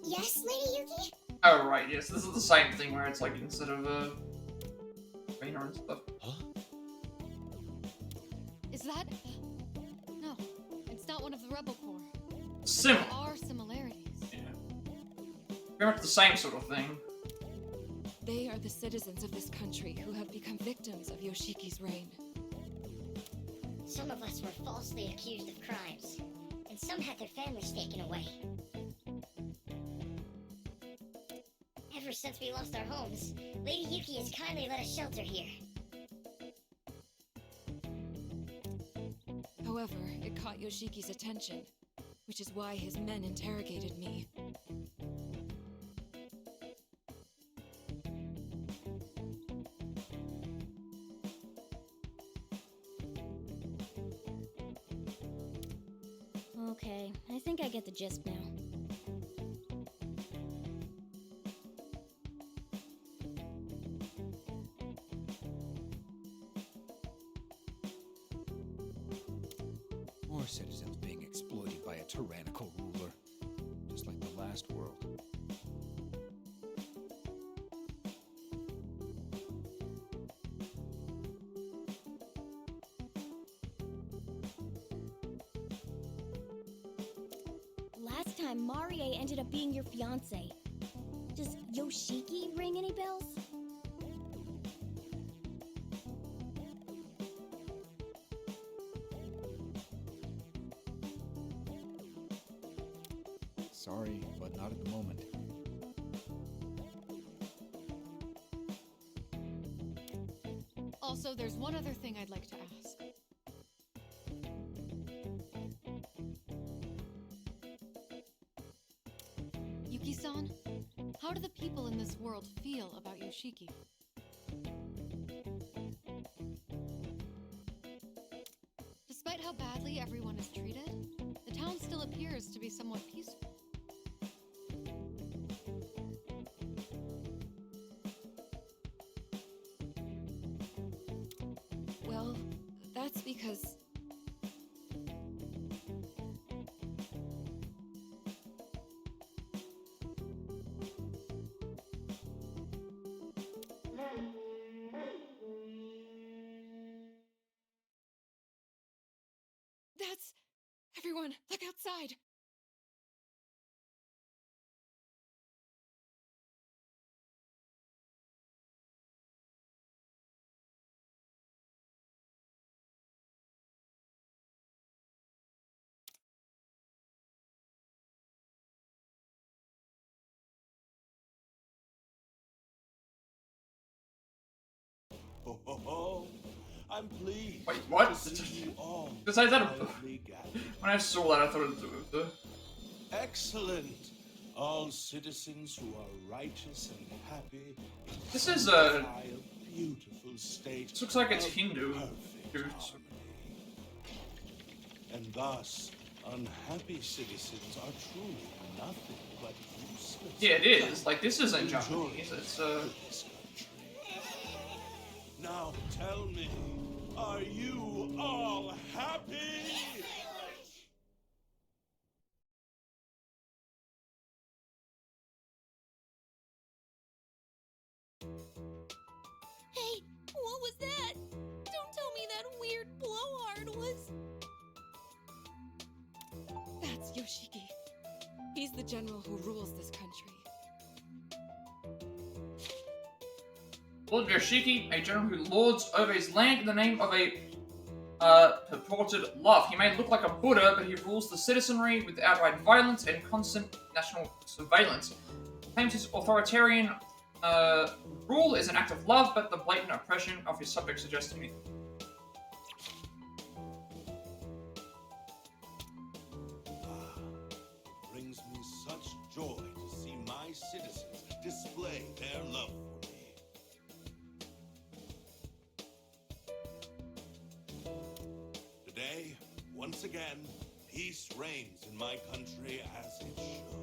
Speaker 8: Yes, Lady Yuki?
Speaker 1: Oh, right, yes, this is the same thing where it's like, instead of, Erina and stuff.
Speaker 4: Is that... No, it's not one of the rebel corps. But
Speaker 1: Similar.
Speaker 4: there are similarities.
Speaker 1: Yeah. Very much the same sort of thing.
Speaker 4: They are the citizens of this country who have become victims of Yoshiki's reign.
Speaker 13: Some of us were falsely accused of crimes, and some had their families taken away. Ever since we lost our homes, Lady Yuki has kindly let us shelter here.
Speaker 4: However, it caught Yoshiki's attention, which is why his men interrogated me.
Speaker 2: Okay, I think I get the gist now.
Speaker 3: More citizens being exploited by a tyrannical ruler, just like the last world.
Speaker 2: Last time, Marie ended up being your fiancé. Does Yoshiki ring any bells?
Speaker 3: Sorry, but not at the moment.
Speaker 4: Also, there's one other thing I'd like to ask. Yuki-san, how do the people in this world feel about Yoshiki? Despite how badly everyone is treated, the town still appears to be somewhat peaceful. Well, that's because... That's... Everyone, look outside!
Speaker 14: Ho, ho, ho. I'm pleased.
Speaker 1: Wait, what?
Speaker 14: To see you all
Speaker 1: Besides that,
Speaker 14: quietly gathered.
Speaker 1: when I saw that, I thought it was the...
Speaker 14: Excellent. All citizens who are righteous and happy.
Speaker 1: This is
Speaker 14: a beautiful state.
Speaker 1: This looks like it's
Speaker 14: of
Speaker 1: Hindu.
Speaker 14: perfect harmony. And thus, unhappy citizens are truly nothing but useless.
Speaker 1: Yeah, it is. Like, this isn't Japanese. It's
Speaker 14: this country. Now tell me, are you all happy?
Speaker 2: Hey, what was that? Don't tell me that weird blowhard was...
Speaker 4: That's Yoshiki. He's the general who rules this country.
Speaker 1: Lord Yoshiki, a general who lords over his land in the name of a purported love. He may look like a Buddha, but he rules the citizenry with outright violence and constant national surveillance. Claims his authoritarian rule is an act of love, but the blatant oppression of his subjects suggests to me.
Speaker 14: It brings me such joy to see my citizens display their love for me. Today, once again, peace reigns in my country as it should.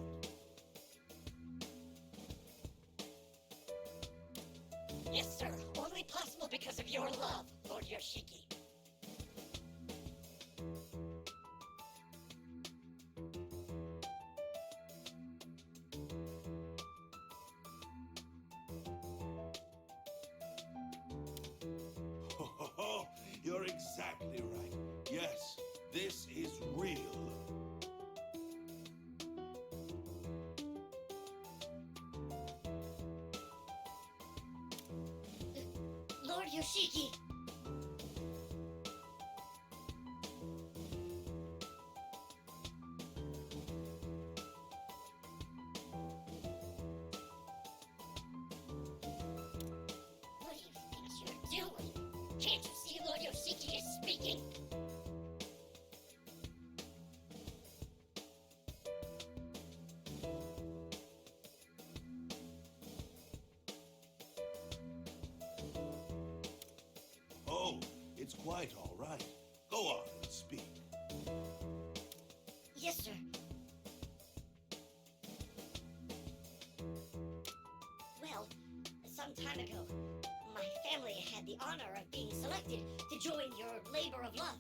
Speaker 13: Yes, sir. Only possible because of your love, Lord Yoshiki.
Speaker 14: Oh, you're exactly right. Yes, this is real.
Speaker 13: Lord Yoshiki! What do you think you're doing? Can't you see Lord Yoshiki is speaking?
Speaker 14: Oh, it's quite all right. Go on and speak.
Speaker 13: Yes, sir. Well, some time ago, my family had the honor of being selected to join your labor of love.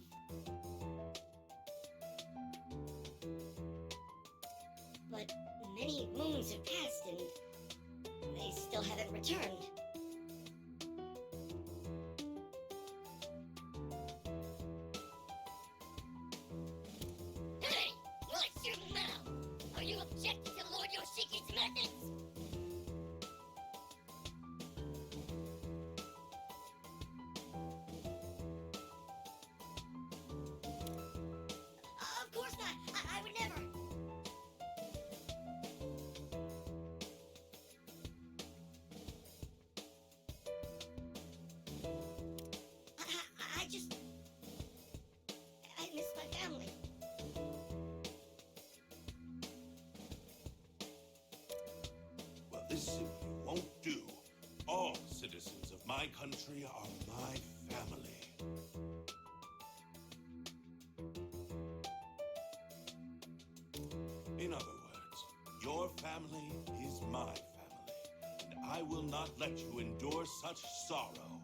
Speaker 13: But many moons have passed and they still haven't returned. Hey! What's your mouth? Are you objecting to Lord Yoshiki's methods? Of course not. I would never.
Speaker 14: my country are my family. In other words, your family is my family, and I will not let you endure such sorrow.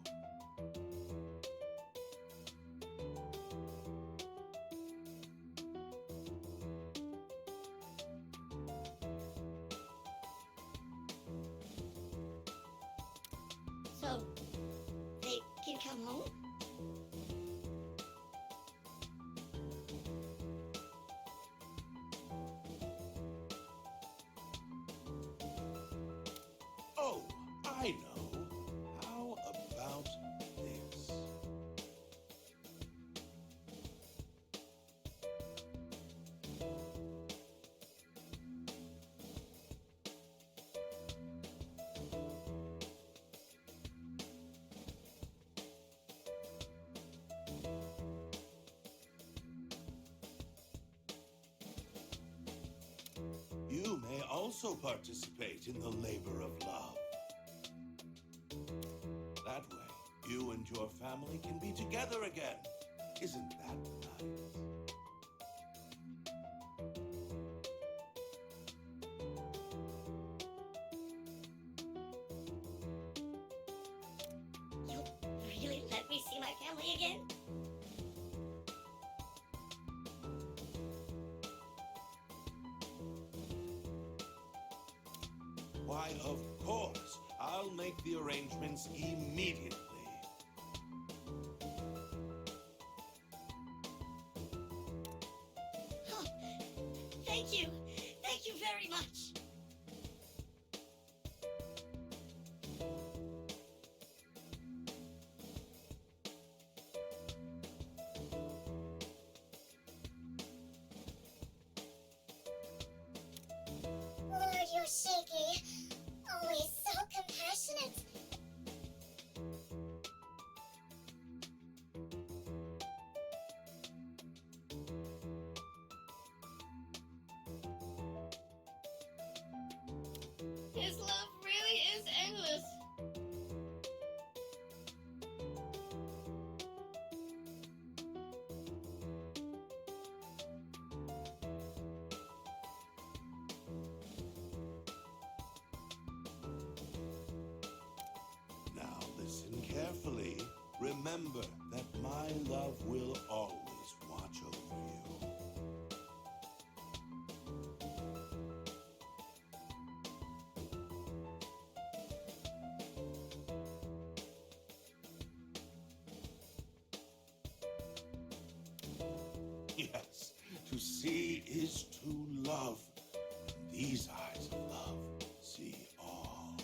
Speaker 13: So, they can come home?
Speaker 14: Oh, I know. How about this? You may also participate in the labor of love. That way, you and your family can be together again. Isn't that nice?
Speaker 13: You'll really let me see my family again?
Speaker 14: Why, of course. I'll make the arrangements immediately.
Speaker 13: Oh, thank you. Thank you very much.
Speaker 15: Lord Yoshiki, always so compassionate.
Speaker 5: His love really is endless.
Speaker 14: Now listen carefully. Remember that my love will always watch over you. Yes, to see is to love. And these eyes of love see all.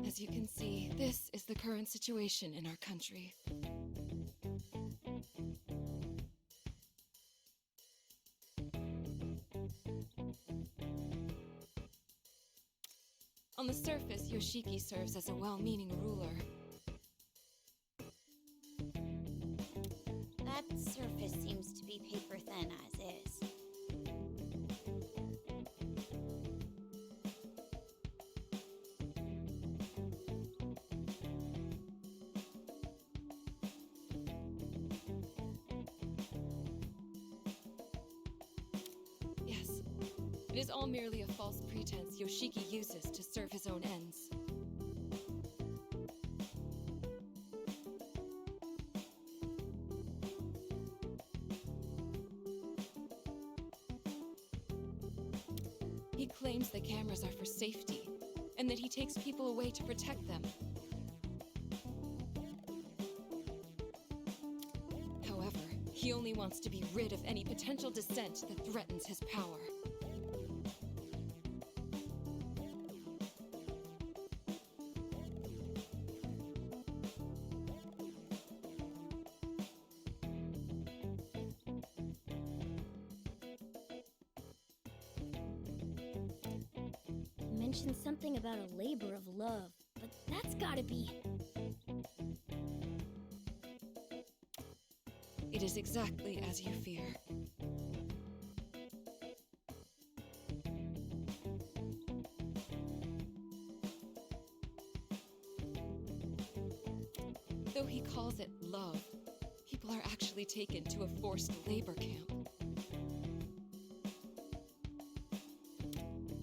Speaker 4: As you can see, this is the current situation in our country. On the surface, Yoshiki serves as a well-meaning ruler.
Speaker 8: That surface seems to be paper thin as is.
Speaker 4: Yes, it is all merely a false pretense Yoshiki uses to serve his own ends. He claims the cameras are for safety, and that he takes people away to protect them. However, he only wants to be rid of any potential dissent that threatens his power.
Speaker 2: mentioned something about a labor of love, but that's gotta be...
Speaker 16: It is exactly as you fear. Though he calls it love, people are actually taken to a forced labor camp.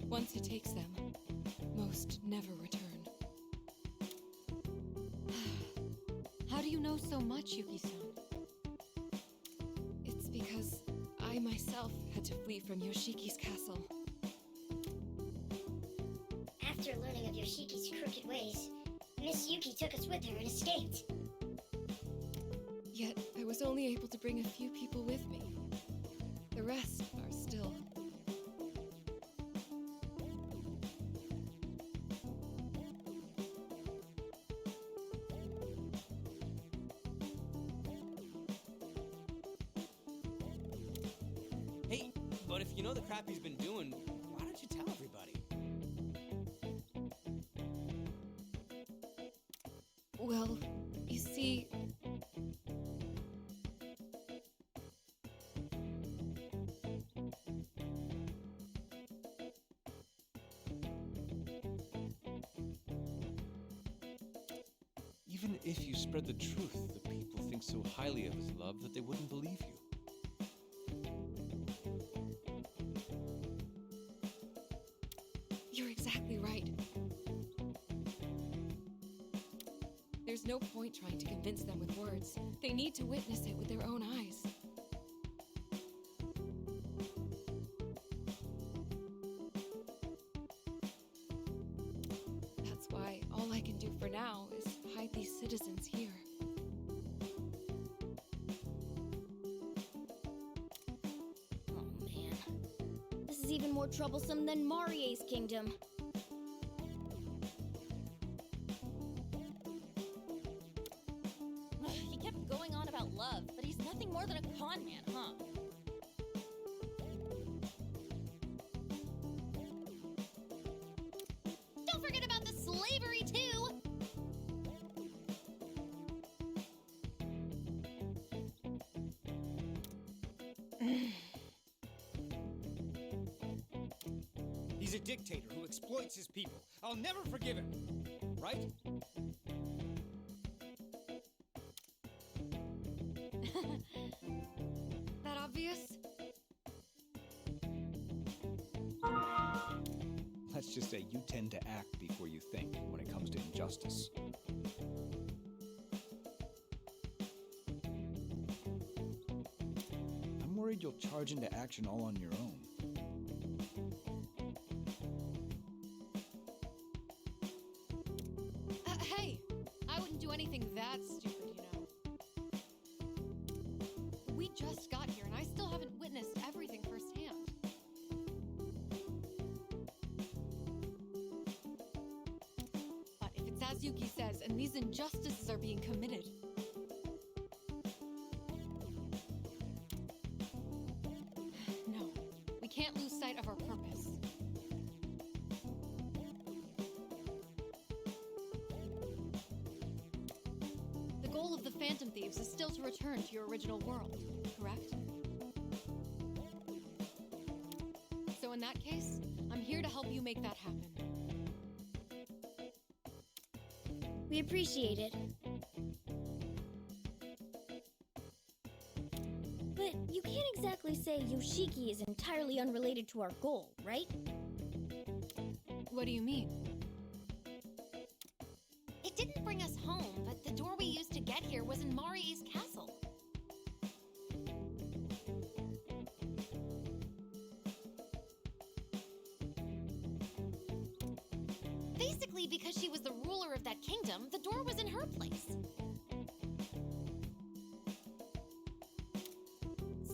Speaker 16: Once he takes them, most never return. How do you know so much, Yuki-san? It's because I myself had to flee from Yoshiki's castle.
Speaker 13: After learning of Yoshiki's crooked ways, Miss Yuki took us with her and escaped.
Speaker 16: Yet, I was only able to bring a few people with me. The rest are still...
Speaker 12: Hey, but if you know the crap he's been doing, why don't you tell everybody?
Speaker 16: Well, you see...
Speaker 9: Even if you spread the truth, the people think so highly of his love that they wouldn't believe you.
Speaker 16: You're exactly right. There's no point trying to convince them with words. They need to witness it with their own eyes. That's why all I can do for now is hide these citizens here.
Speaker 2: Oh man. This is even more troublesome than Marie's kingdom.
Speaker 11: He kept going on about love, but he's nothing more than a con man, huh?
Speaker 6: Don't forget about the slavery, too!
Speaker 12: He's a dictator who exploits his people. I'll never forgive him. Right?
Speaker 16: That obvious?
Speaker 3: Let's just say you tend to act before you think when it comes to injustice. I'm worried you'll charge into action all on your own.
Speaker 16: Hey! I wouldn't do anything that stupid, you know. We just got here and I still haven't witnessed everything firsthand. But if it's as Yuki says, and these injustices are being committed... No, we can't lose sight of our purpose. The goal of the Phantom Thieves is still to return to your original world, correct? So in that case, I'm here to help you make that happen.
Speaker 2: We appreciate it. But you can't exactly say Yoshiki is entirely unrelated to our goal, right?
Speaker 16: What do you mean?
Speaker 6: It didn't bring us home, but the door we used to get here was in Marie's castle. Basically, because she was the ruler of that kingdom, the door was in her place.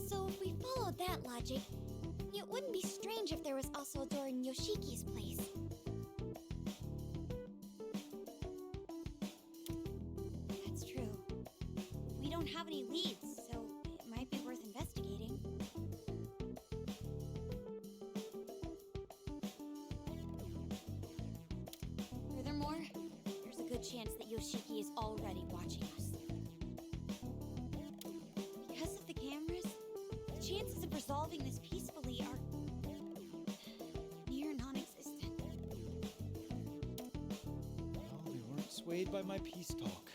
Speaker 15: So if we followed that logic, it wouldn't be strange if there was also a door in Yoshiki's place. That's true. We don't have any leads, so it might be worth investigating. good chance that Yoshiki is already watching us. Because of the cameras, the chances of resolving this peacefully are near non-existent.
Speaker 3: Well, they weren't swayed by my peace talk.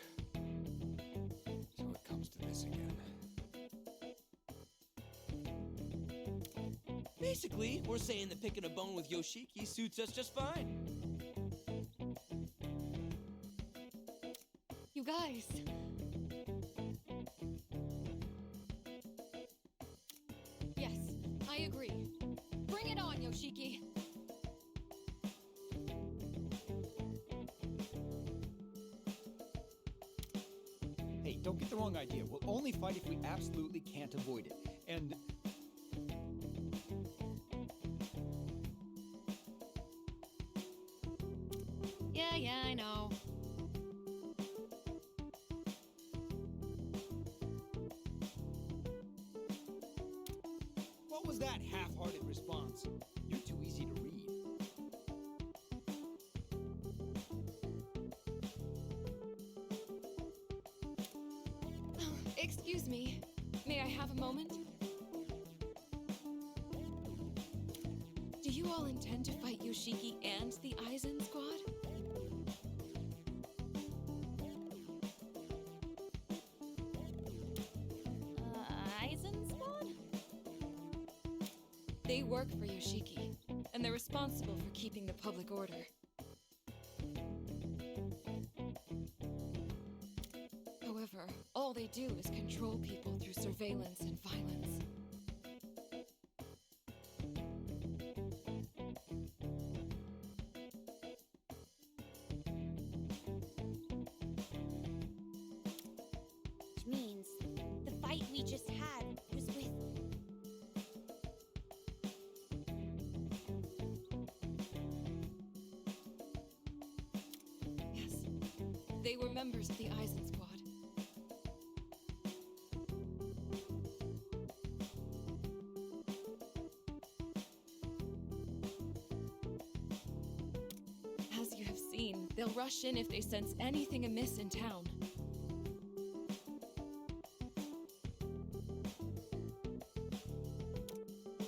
Speaker 3: So it comes to this again.
Speaker 10: Basically, we're saying that picking a bone with Yoshiki suits us just fine.
Speaker 16: You guys. Yes, I agree. Bring it on, Yoshiki.
Speaker 3: Hey, don't get the wrong idea. We'll only fight if we absolutely can't avoid it. And...
Speaker 16: Yeah, I know.
Speaker 12: What was that half-hearted response?
Speaker 3: You're too easy to read.
Speaker 16: Excuse me. May I have a moment? Do you all intend to fight Yoshiki and the Aizen squad?
Speaker 11: Aizen squad?
Speaker 16: They work for Yoshiki, and they're responsible for keeping the public order. However, all they do is control people through surveillance and violence.
Speaker 15: Which means the fight we just had was with...
Speaker 16: Yes, they were members of the Aizen squad. As you have seen, they'll rush in if they sense anything amiss in town.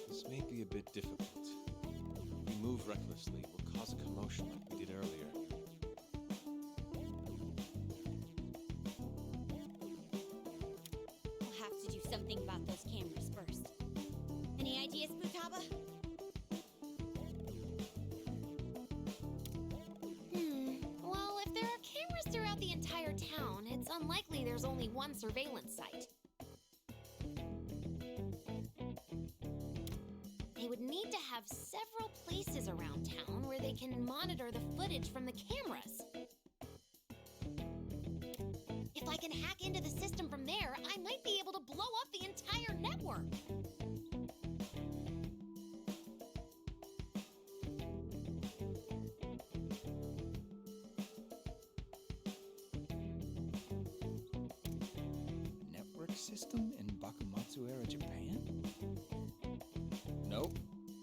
Speaker 9: This may be a bit difficult. If we move recklessly, we'll cause a commotion like we did earlier.
Speaker 15: We'll have to do something about those cameras first. Any ideas, Futaba?
Speaker 2: Well, if there are cameras throughout the entire town, it's unlikely there's only one surveillance site. They would need to have several places around town where they can monitor the footage from the cameras. If I can hack into the system from there, I might be able to blow up the entire network.
Speaker 3: Network system in Bakumatsu-era Japan? Nope.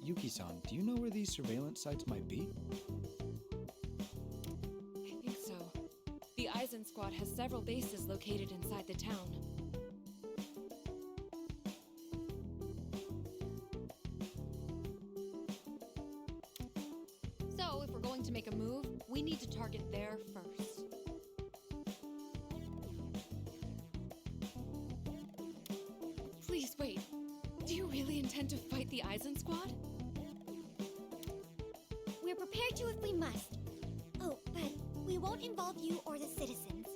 Speaker 3: Yuki-san, do you know where these surveillance sites might be?
Speaker 16: I think so. The Aizen squad has several bases located inside the town. So, if we're going to make a move, we need to target there first. Please wait. Do you really intend to fight the Aizen squad?
Speaker 15: We're prepared to if we must. Oh, but we won't involve you or the citizens.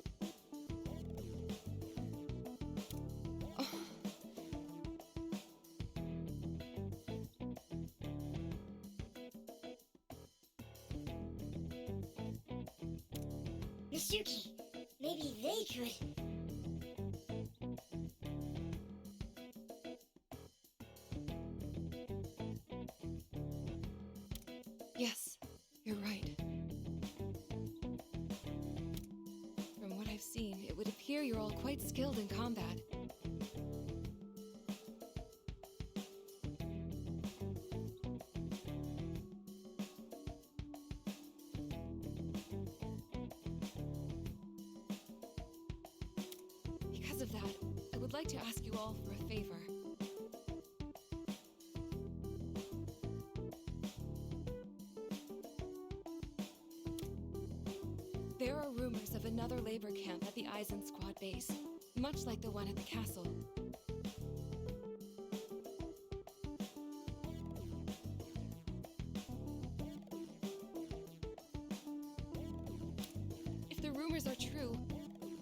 Speaker 13: Misuki, maybe they could.
Speaker 16: Yes, you're right. From what I've seen, it would appear you're all quite skilled in combat. Because of that, I would like to ask you all for a favor. There are rumors of another labor camp at the Eisen Squad base, much like the one at the castle. If the rumors are true,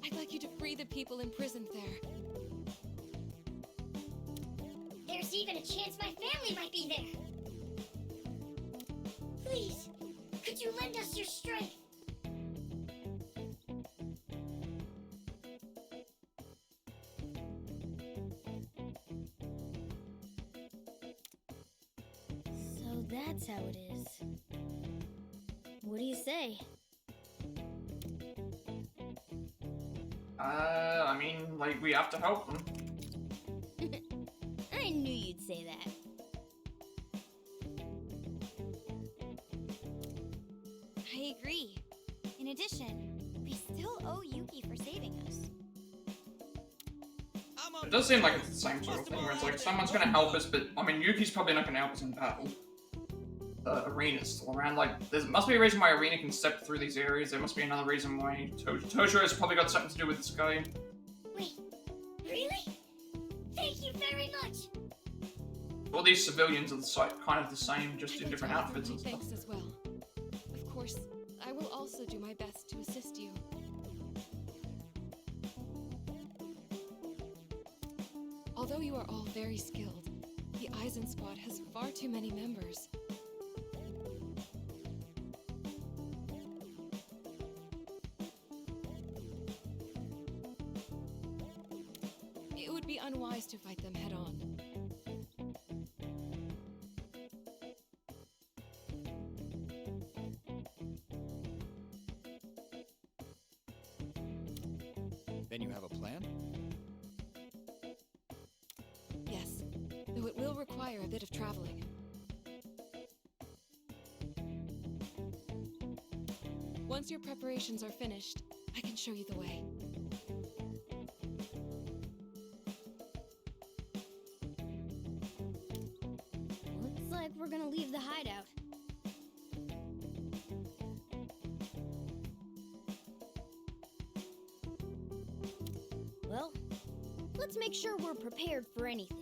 Speaker 16: I'd like you to free the people imprisoned there.
Speaker 13: There's even a chance my family might be there. Please, could you lend us your strength?
Speaker 2: So that's how it is. What do you say?
Speaker 1: I mean, like, we have to help them.
Speaker 2: I knew you'd say that.
Speaker 15: I agree. In addition, we still owe Yuki for saving us.
Speaker 1: It does seem like it's the same sort of thing, where it's like, someone's gonna help us, but, I mean, Yuki's probably not gonna help us in battle. Erina's still around. Like, there must be a reason why Erina can step through these areas. There must be another reason why Tojo has probably got something to do with this guy.
Speaker 13: Wait, really? Thank you very much.
Speaker 1: All these civilians are kind of the same, just in different outfits and stuff.
Speaker 16: Thanks as well. Of course, I will also do my best to assist you. Although you are all very skilled, the Eisen Squad has far too many members. It would be unwise to fight them head-on.
Speaker 3: Then you have a plan?
Speaker 16: Yes, though it will require a bit of traveling. Once your preparations are finished, I can show you the way.
Speaker 2: Looks like we're gonna leave the hideout. Well, let's make sure we're prepared for anything.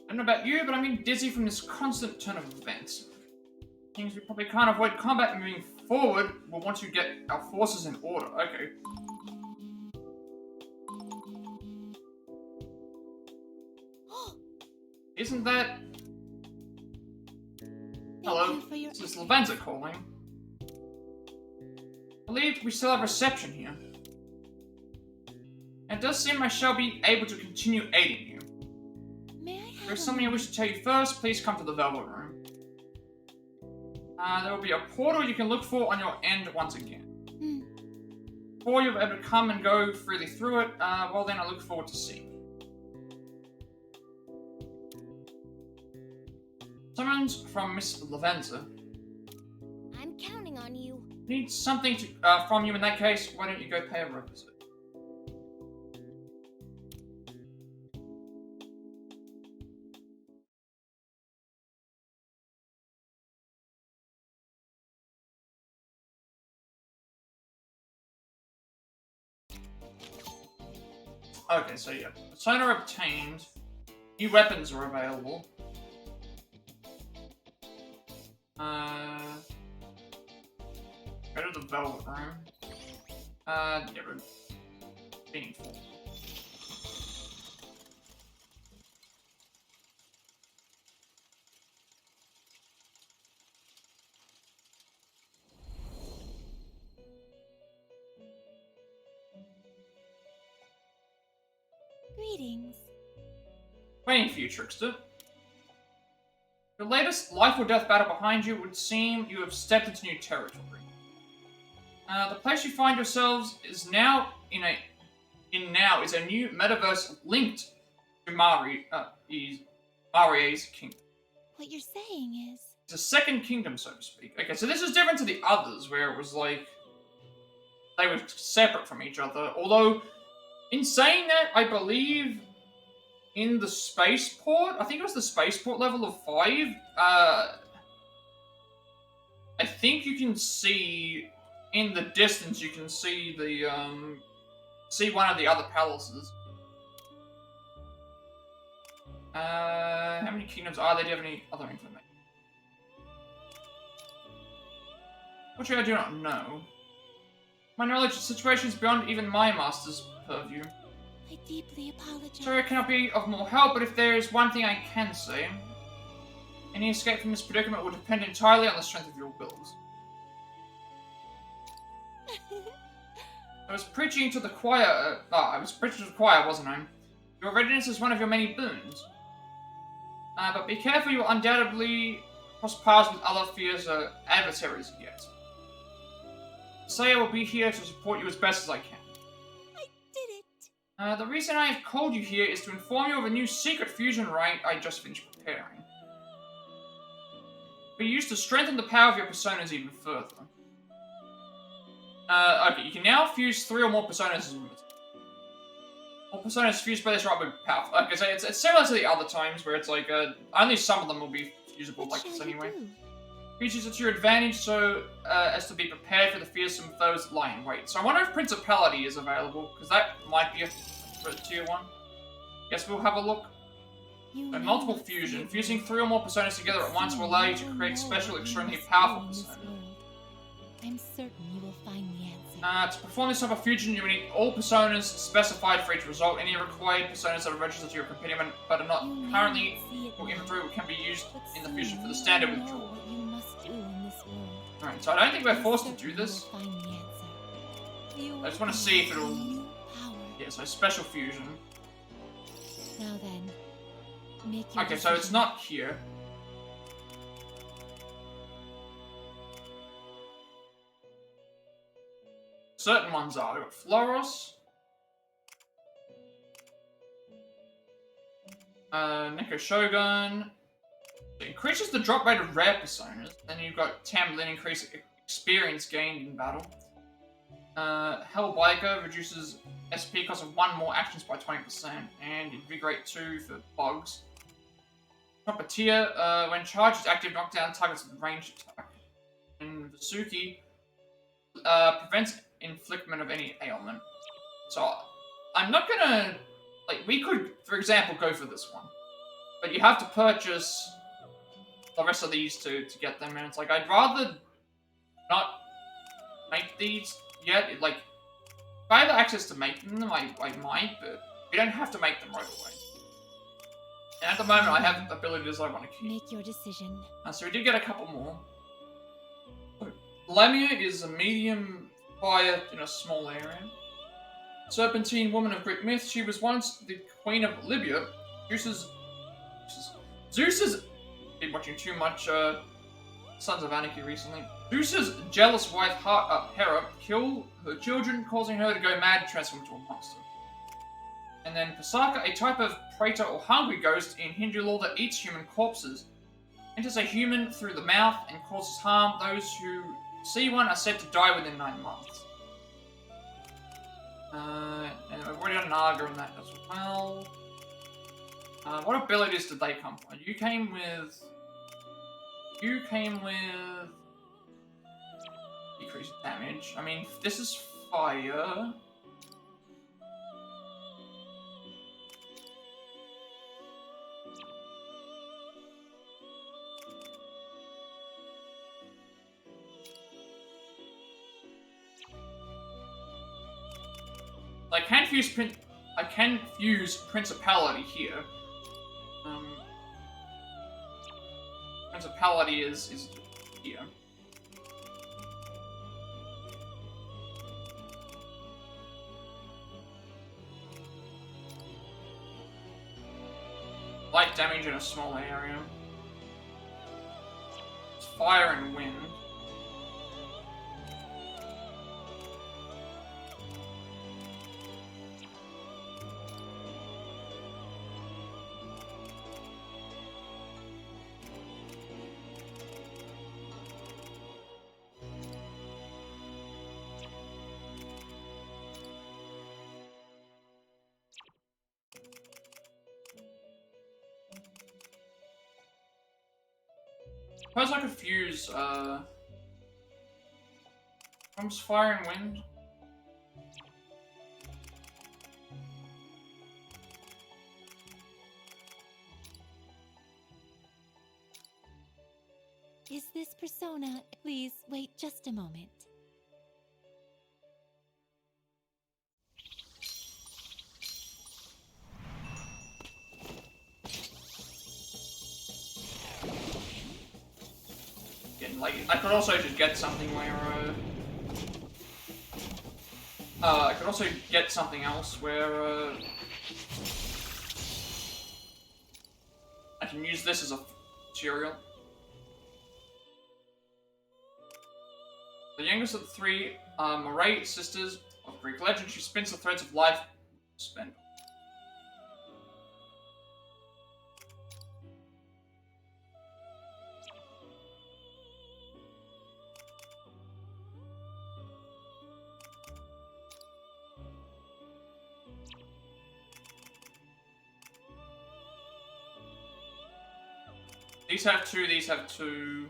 Speaker 1: I don't know about you, but I'm getting dizzy from this constant turn of events. Things we probably can't avoid combat moving forward, but once you get our forces in order. Okay. Isn't that... Hello, this is Lavenza calling. I believe we still have reception here. It does seem I shall be able to continue aiding you. If there's something I wish to tell you first, please come to the Velvet Room. There will be a portal you can look for on your end once again. Before you're able to come and go freely through it, well then I look forward to seeing you. Summons from Miss Lavenza.
Speaker 2: I'm counting on you.
Speaker 1: Need something from you in that case, why don't you go pay a visit? Okay, so yeah. Persona obtained. New weapons are available. Go to the Velvet Room. Get rid of meaningful.
Speaker 7: Greetings.
Speaker 1: Waiting for you, Trickster. Your latest life or death battle behind you would seem you have stepped into new territory. The place you find yourselves is now in a in now is a new metaverse linked to Marie's kingdom.
Speaker 7: What you're saying is...
Speaker 1: It's a second kingdom, so to speak. Okay, so this is different to the others, where it was like... they were separate from each other. Although, in saying that, I believe in the spaceport, I think it was the spaceport level of 5, I think you can see, in the distance, you can see the, see one of the other palaces. How many kingdoms are there? Do you have any other information? Which I do not know. My knowledge of the situation is beyond even my master's purview.
Speaker 7: I deeply apologize.
Speaker 1: Sorry I cannot be of more help, but if there is one thing I can say, any escape from this predicament will depend entirely on the strength of your wills. I was preaching to the choir, wasn't I? Your readiness is one of your many boons. But be careful, you will undoubtedly cross paths with other fierce adversaries yet. Say I will be here to support you as best as I can.
Speaker 7: I did it!
Speaker 1: The reason I have called you here is to inform you of a new secret fusion rite I just finished preparing. Be used to strengthen the power of your personas even further. Okay, you can now fuse 3 or more personas as limited. All personas fused by this rite will be powerful. Okay, so it's similar to the other times where it's like, only some of them will be fusible like this anyway. Use it to your advantage so as to be prepared for the fearsome foes that lie in wait. So I wonder if Principality is available, because that might be for tier 1. Yes, we'll have a look. So multiple fusion. Fusing 3 or more personas together at once will allow you to create special, extremely powerful personas.
Speaker 7: I'm certain you will find the answer.
Speaker 1: To perform this type of fusion, you will need all personas specified for each result. Any required personas that are registered to your companion but are not currently in your inventory can be used in the fusion for the standard withdrawal. Alright, so I don't think we're forced to do this. I just want to see if it'll... Yeah, so special fusion.
Speaker 7: Now then, make your
Speaker 1: okay, so it's not here. Certain ones are. We've got Floros. Neko Shogun. It increases the drop rate of rare personas. Then you've got Tamlin, increase experience gained in battle. Hellbiker reduces SP cost of 1 more actions by 20%. And Invigorate 2 for bugs. Trumpeteer, when charged is active, knockdown targets with ranged attack. And Vasuki prevents inflictment of any ailment. So, I'm not gonna... Like, we could, for example, go for this one. But you have to purchase the rest of these to get them, and it's like, I'd rather not make these yet. Like, if I have access to making them, I might, but we don't have to make them right away. And at the moment, I have abilities I want to keep.
Speaker 7: Make your decision.
Speaker 1: So we did get a couple more. Lamia is a medium fire in a small area. Serpentine, woman of Greek myth. She was once the queen of Libya. Zeus's been watching too much Sons of Anarchy recently. Zeus's jealous wife Hera killed her children, causing her to go mad and transform into a monster. And then Pasaka, a type of praetor or hungry ghost in Hindu lore that eats human corpses, enters a human through the mouth and causes harm. Those who see one are said to die within 9 months. And we've already got Naga in that as well. What abilities did they come from? You came with decreased damage. I mean, this is fire. I can fuse Principality here. Principality is here. Light damage in a small area. It's fire and wind. Suppose I could fuse, Comes fire and wind.
Speaker 7: Is this persona? Please wait just a moment.
Speaker 1: Like, I could also just get something where, I could also get something else where, I can use this as a material. The youngest of the three Moray sisters of Greek legend, she spins the threads of life. Spin. These have two, these have two.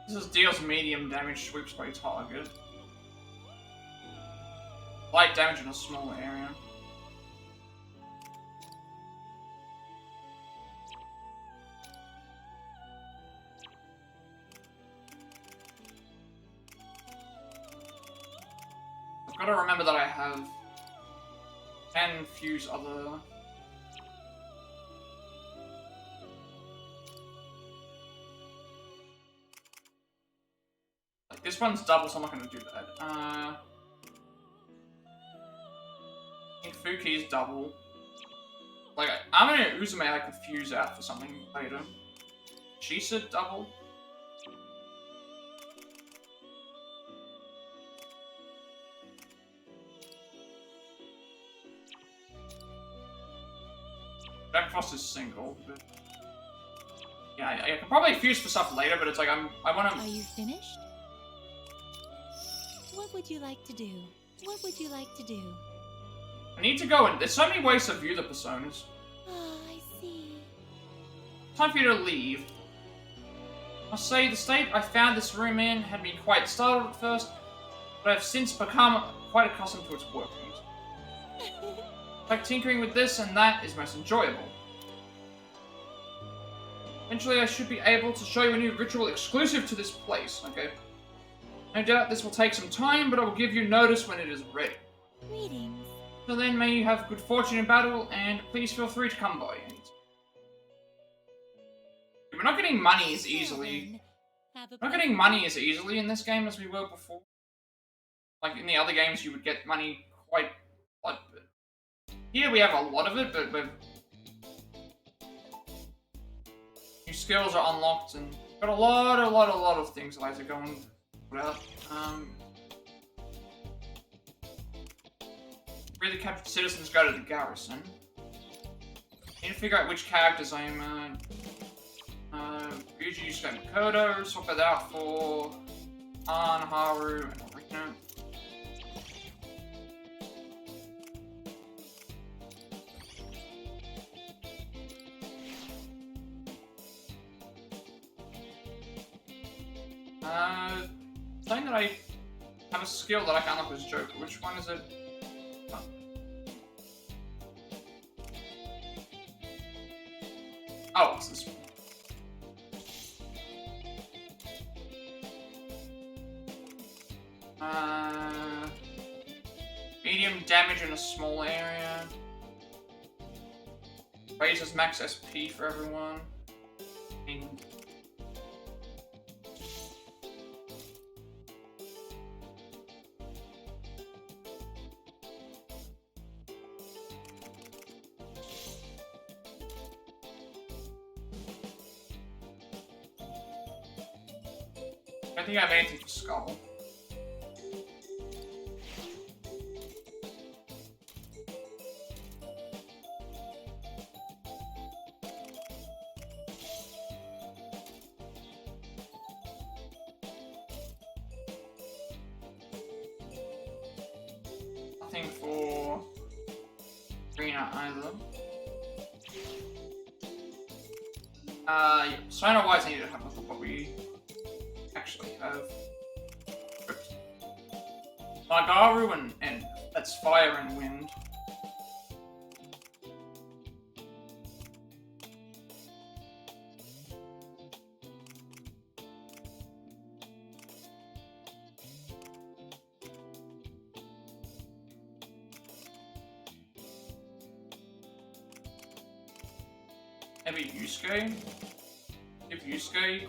Speaker 1: This deals medium damage, sweeps by target. Light damage in a small area. I've got to remember that I have 10 fuse other. This one's double, so I'm not going to do that. Infuki is double. Like, I'm gonna Uzume I could fuse out for something later. Shisa double. Jack Frost is single, but yeah, I can probably fuse for stuff later, but it's like I want to.
Speaker 7: Are you finished? What would you like to do? What would you like to do?
Speaker 1: I need to go in. There's so many ways to view the personas.
Speaker 7: Oh, I see.
Speaker 1: Time for you to leave. I must say, the state I found this room in had me quite startled at first, but I've since become quite accustomed to its workings. Like tinkering with this and that is most enjoyable. Eventually I should be able to show you a new ritual exclusive to this place, okay? No doubt this will take some time, but I will give you notice when it is ready.
Speaker 7: Greetings.
Speaker 1: So then, may you have good fortune in battle, and please feel free to come by. We're not getting money as easily. We're not getting money as easily in this game as we were before. Like in the other games, you would get money quite a lot. But here we have a lot of it, but new skills are unlocked, and got a lot of things that I have to go and put out. Free the captured citizens, go to the garrison. Need to figure out which characters I'm usually use Kodo, swap it out for An, Haru, and Erina. Saying that I have a skill that I can unlock as Joker. Which one is it? Oh, it's this one. Medium damage in a small area. Raises max SP for everyone. I think I have anything for Skull. Nothing for Erina either. Yeah. Persona-wise, I need to have a look at what we actually have. Oops. Margaru and that's fire and wind. Maybe Yusuke? Give Yusuke...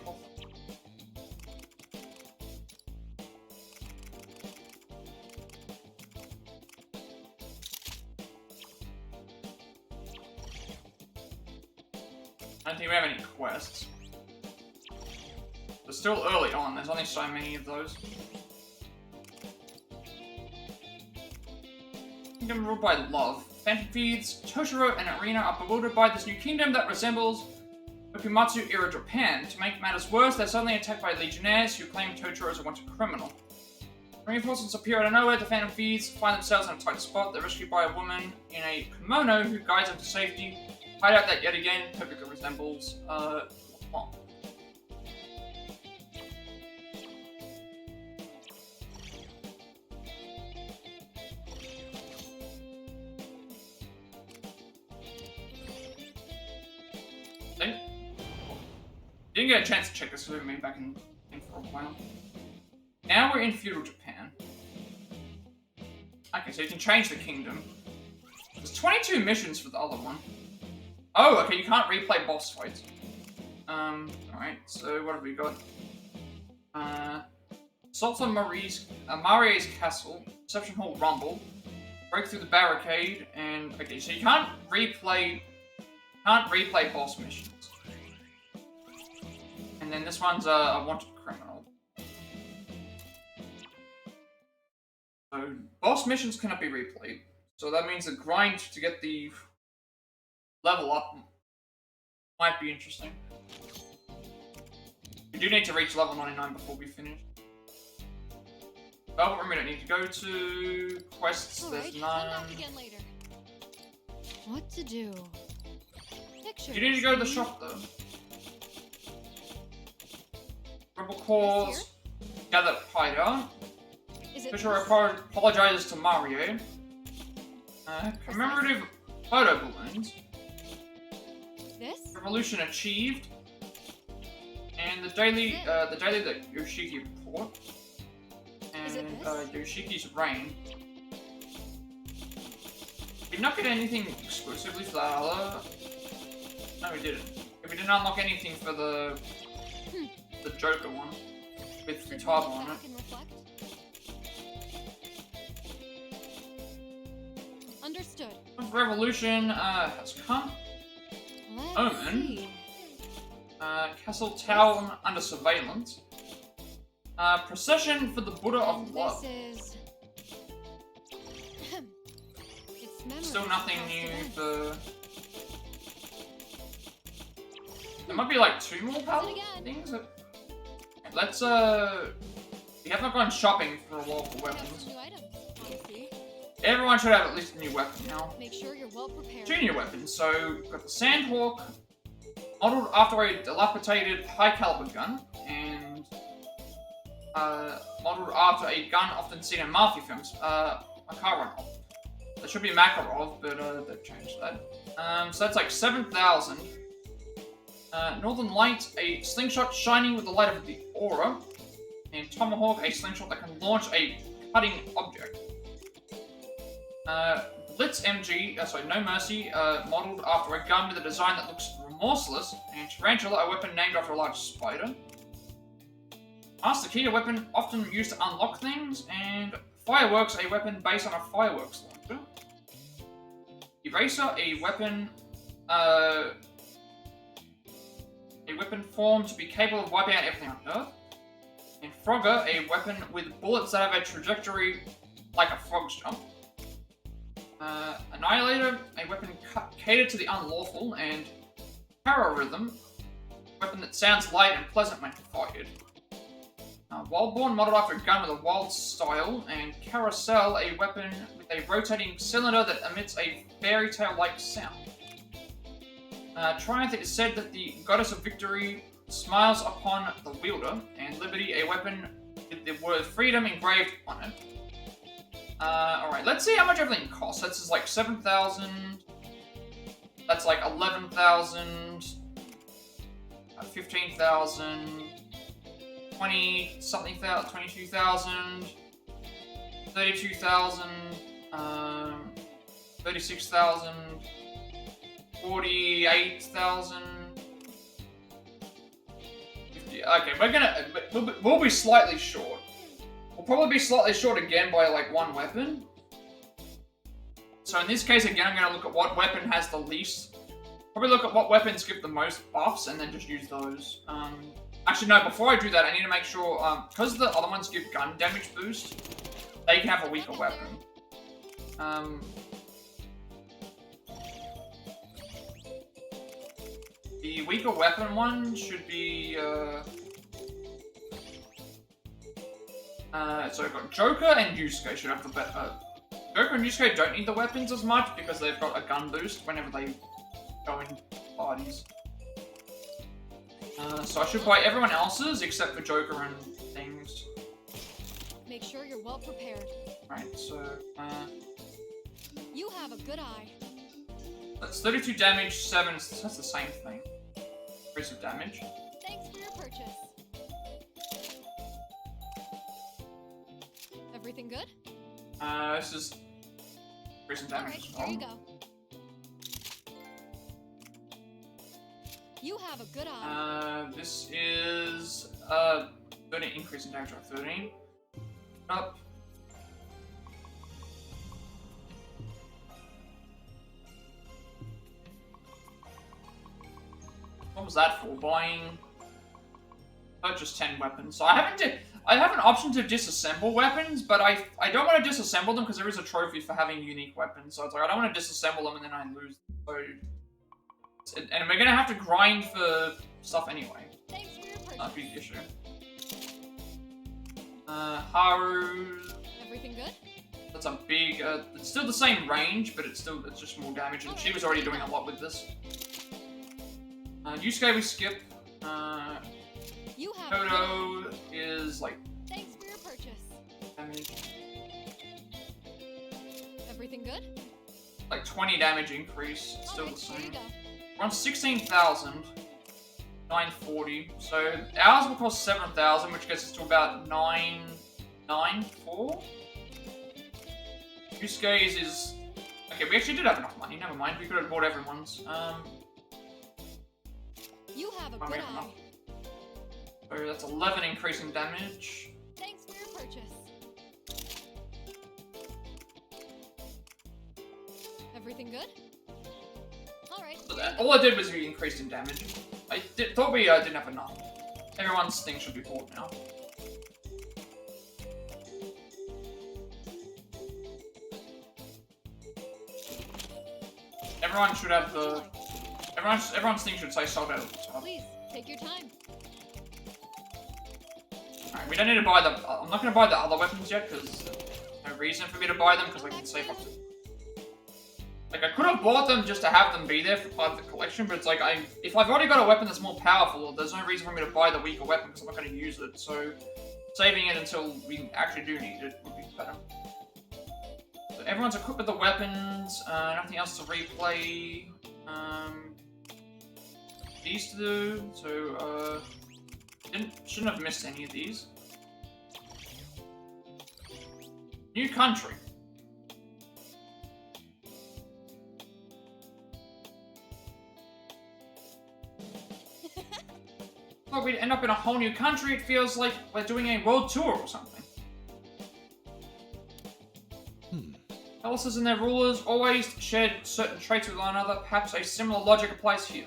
Speaker 1: I don't think we have any quests. But still early on, there's only so many of those. Kingdom ruled by love. Phantom Thieves, Toshiro, and Erina are bewildered by this new kingdom that resembles Okumatsu-era Japan. To make matters worse, they're suddenly attacked by legionnaires who claim Toshiro as a wanted criminal. Reinforcements appear out of nowhere. The Phantom Thieves find themselves in a tight spot. They're rescued by a woman in a kimono who guides them to safety. Hideout that yet again perfectly resembles Leblanc. Didn't get a chance to check this, so we made back in for a while. Now we're in Feudal Japan. Okay, so you can change the kingdom. There's 22 missions for the other one. Oh, okay, you can't replay boss fights. Alright, so what have we got? Assault on Marie's castle, Reception Hall Rumble, break through the barricade, and okay, so you can't replay boss missions. And then this one's a wanted criminal. So boss missions cannot be replayed. So that means the grind to get the level up might be interesting. We do need to reach level 99 before we finish. Velvet Room we don't need to go to. Quests, there's none.
Speaker 4: Again later. What to do? Pictures.
Speaker 1: You need to go to the shop though. Rebel Cause, gather hideout. Fisher apologizes to Mario. Commemorative photo balloons.
Speaker 4: This?
Speaker 1: Revolution achieved. And the daily that Yoshiki report. And Yoshiki's reign. We did not get anything exclusively for that other. No, we didn't. We didn't unlock anything for the Joker one with Futaba on it.
Speaker 4: Understood.
Speaker 1: Revolution has come. Omen. Castle Town under surveillance. Procession for the Buddha of Love. Still nothing new for... There might be like 2 more palette things. Let's we haven't gone shopping for a while for weapons. Everyone should have at least a new weapon now.
Speaker 4: Make sure you're well prepared. 2
Speaker 1: new weapons. So we've got the Sandhawk, modeled after a dilapidated high caliber gun, and modeled after a gun often seen in mafia films. Makarov. That should be Makarov, but they've changed that. So that's like 7,000. Northern Light, a slingshot shining with the light of the aura, and Tomahawk, a slingshot that can launch a cutting object. Blitz MG, No Mercy, modeled after a gun with a design that looks remorseless, and Tarantula, a weapon named after a large spider. Master Key, a weapon often used to unlock things, and Fireworks, a weapon based on a fireworks launcher. Eraser, a weapon formed to be capable of wiping out everything on Earth. And Frogger, a weapon with bullets that have a trajectory like a frog's jump. Annihilator, a weapon catered to the unlawful, and Pararhythm, a weapon that sounds light and pleasant when fired. Wildborn, modeled after a gun with a wild style, and Carousel, a weapon with a rotating cylinder that emits a fairy tale-like sound. Triumph, it is said that the goddess of victory smiles upon the wielder, and liberty, a weapon with the word freedom engraved on it. Alright, let's see how much everything costs. That's just like 7,000. That's like 11,000. 15,000. 20-something thousand. 22,000. 32,000. 36,000. 48,000. Okay, we'll be slightly short. We'll probably be slightly short again by like one weapon. So in this case, again, I'm going to look at what weapon has the least. Probably look at what weapons give the most buffs and then just use those. Actually, no, before I do that, I need to make sure, because the other ones give gun damage boost, they can have a weaker weapon. The weaker weapon one should be, so I've got Joker and Yusuke should have the better. Joker and Yusuke don't need the weapons as much because they've got a gun boost whenever they go in parties. So I should buy everyone else's except for Joker and things.
Speaker 4: Make sure you're well prepared.
Speaker 1: Right, so,
Speaker 4: You have a good eye.
Speaker 1: that's 32 damage, 7, that's the same thing. Increase of damage.
Speaker 4: Thanks for your purchase. Everything good?
Speaker 1: This is increase in damage as well.
Speaker 4: Here you go. You have a good eye.
Speaker 1: This is 13 increase in damage by 13. Up. What was that for? Buying purchase 10 weapons. So I have an option to disassemble weapons, but I don't want to disassemble them because there is a trophy for having unique weapons. So it's like I don't want to disassemble them and then I lose them. So, and we're gonna have to grind for stuff anyway. Not a big issue. Haru.
Speaker 4: Everything good?
Speaker 1: That's a big. It's still the same range, but it's just more damage, and she was already doing a lot with this. Yusuke we skip. Kodo is like.
Speaker 4: Thanks for your purchase.
Speaker 1: Damage.
Speaker 4: Everything good?
Speaker 1: Like 20 damage increase. It's still the
Speaker 4: Here
Speaker 1: same.
Speaker 4: you go.
Speaker 1: We're on 16,940. So ours will cost 7,000, which gets us to about 994. Yusuke's is. Okay, we actually did have enough money. Never mind. We could have bought everyone's.
Speaker 4: You have a
Speaker 1: we
Speaker 4: good
Speaker 1: have
Speaker 4: eye.
Speaker 1: enough. So that's 11 increase in damage.
Speaker 4: Thanks for your purchase. Everything good? Alright.
Speaker 1: All I did was we increased in damage. I thought we didn't have enough. Everyone's thing should be bought now. Everyone should have the. Everyone's thing should say sold out at the top.
Speaker 4: Please, take your time.
Speaker 1: Alright, we don't need to buy the. I'm not going to buy the other weapons yet because there's no reason for me to buy them because I can save up to. Like, I could have bought them just to have them be there for part of the collection, but it's like, if I've already got a weapon that's more powerful, there's no reason for me to buy the weaker weapon because I'm not going to use it, so saving it until we actually do need it would be better. So everyone's equipped with the weapons, nothing else to replay. These to do, so, shouldn't have missed any of these. New country. Well, we'd end up in a whole new country. It feels like we're doing a world tour or something. Palaces and their rulers always shared certain traits with one another. Perhaps a similar logic applies here.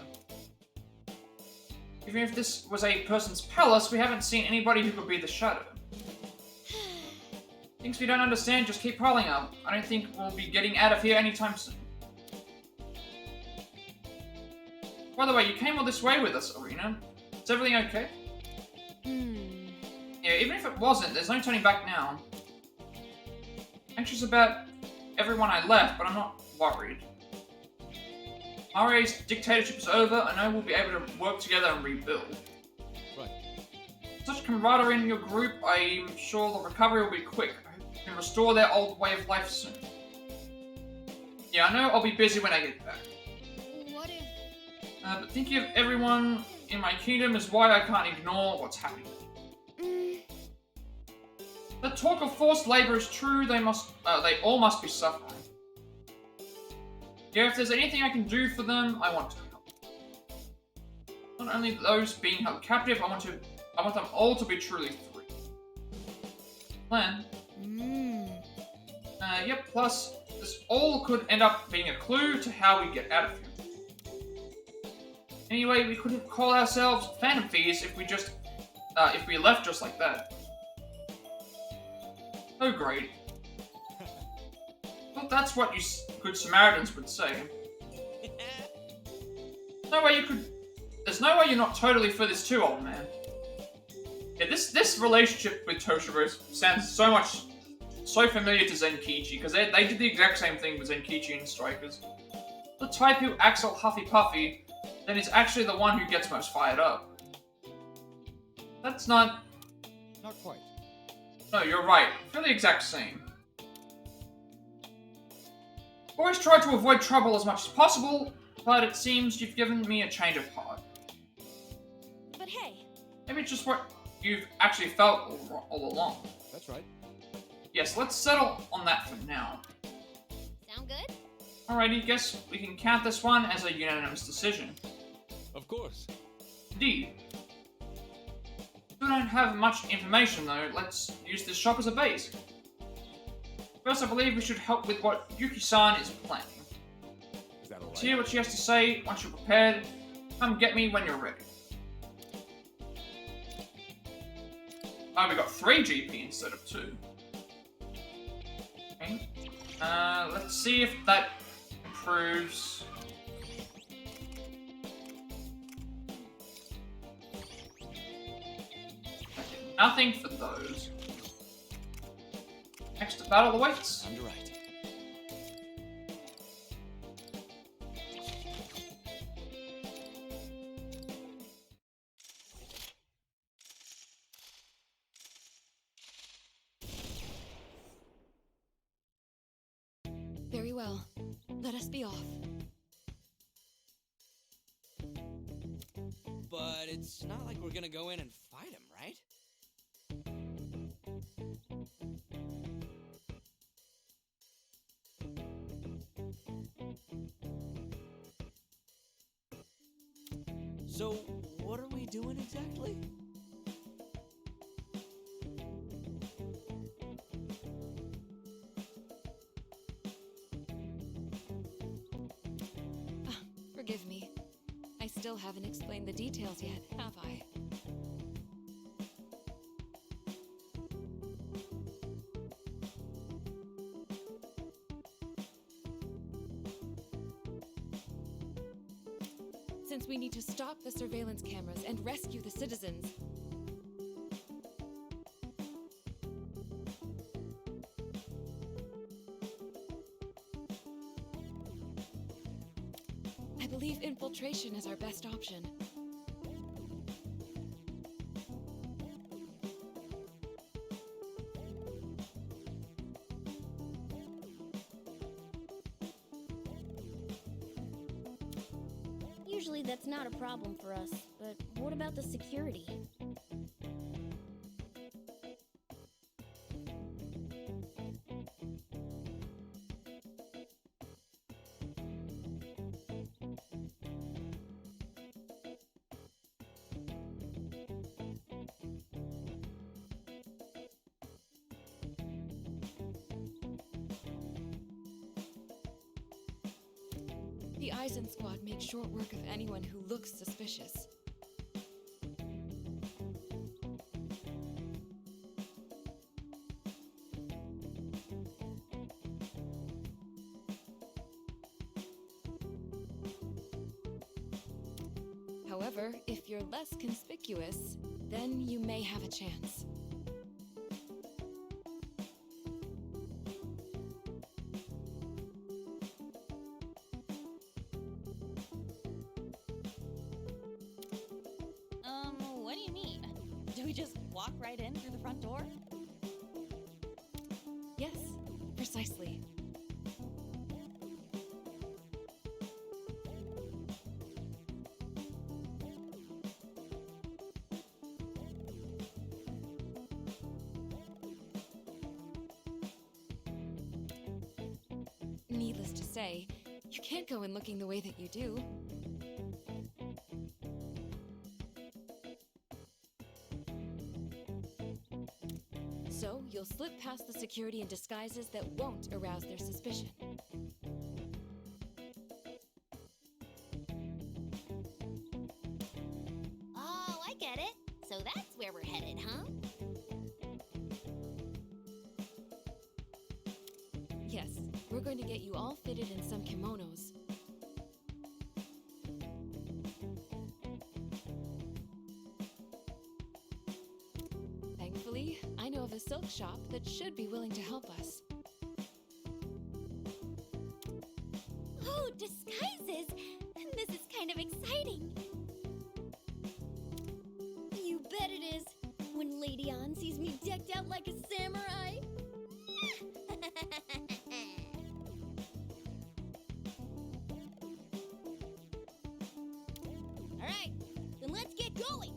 Speaker 1: Even if this was a person's palace, we haven't seen anybody who could be the shadow. Things we don't understand just keep piling up. I don't think we'll be getting out of here anytime soon. By the way, you came all this way with us, Erina. Is everything okay? Yeah, even if it wasn't, there's no turning back now. Anxious about everyone I left, but I'm not worried. Maria's dictatorship is over, and I will be able to work together and rebuild.
Speaker 9: Right.
Speaker 1: Such camaraderie in your group, I'm sure the recovery will be quick. I hope you can restore their old way of life soon. Yeah, I know I'll be busy when I get back.
Speaker 4: What if...
Speaker 1: But thinking of everyone in my kingdom is why I can't ignore what's happening. The talk of forced labor is true, they all must be suffering. Yeah, if there's anything I can do for them, I want to help. Not only those being held captive, I want them all to be truly free. Plan? Yep, plus, this all could end up being a clue to how we get out of here. Anyway, we couldn't call ourselves Phantom Thieves if we left just like that. Oh, great. Well, that's what you good Samaritans would say. There's no way you're not totally for this too, old man. Yeah, this relationship with Toshiro sounds so familiar to Zenkichi, because they did the exact same thing with Zenkichi and Strikers. The type who acts all huffy-puffy, then is actually the one who gets most fired up. That's not...
Speaker 12: Not quite.
Speaker 1: No, you're right. They're the exact same. Always try to avoid trouble as much as possible, but it seems you've given me a change of heart.
Speaker 15: But hey.
Speaker 1: Maybe it's just what you've actually felt all along.
Speaker 12: That's right.
Speaker 1: Yes, let's settle on that for now.
Speaker 2: Sound good?
Speaker 1: Alrighty, guess we can count this one as a unanimous decision.
Speaker 9: Of course.
Speaker 1: Indeed. We don't have much information though, let's use this shop as a base. First, I believe we should help with what Yuki-san is planning.
Speaker 9: Is that alright?
Speaker 1: To hear what she has to say. Once you're prepared, come get me when you're ready. Oh, we got 3 GP instead of 2. Okay. Let's see if that improves. Nothing for those. Next battle awaits.
Speaker 9: Underwrite.
Speaker 16: Very well. Let us be off.
Speaker 10: But it's not like we're gonna go in and fight him, right? So, what are we doing exactly?
Speaker 16: Forgive me. I still haven't explained the details yet, have I? Since we need to stop the surveillance cameras and rescue the citizens, I believe infiltration is our best option.
Speaker 2: Usually that's not a problem for us, but what about the security?
Speaker 16: The Eisen squad makes short work of anyone who looks suspicious. However, if you're less conspicuous, then you may have a chance.
Speaker 11: Do we just walk right in through the front door?
Speaker 16: Yes, precisely. Needless to say, you can't go in looking the way that you do. So, you'll slip past the security in disguises that won't arouse their suspicion.
Speaker 2: Oh, I get it. So that's where we're headed, huh?
Speaker 16: Yes, we're going to get you all fitted in some kimonos. Thankfully, I know of a silk shop that should be willing to help us.
Speaker 15: Oh, disguises! This is kind of exciting. You bet it is. When Lady Ann sees me decked out like a samurai. All right, then let's get going.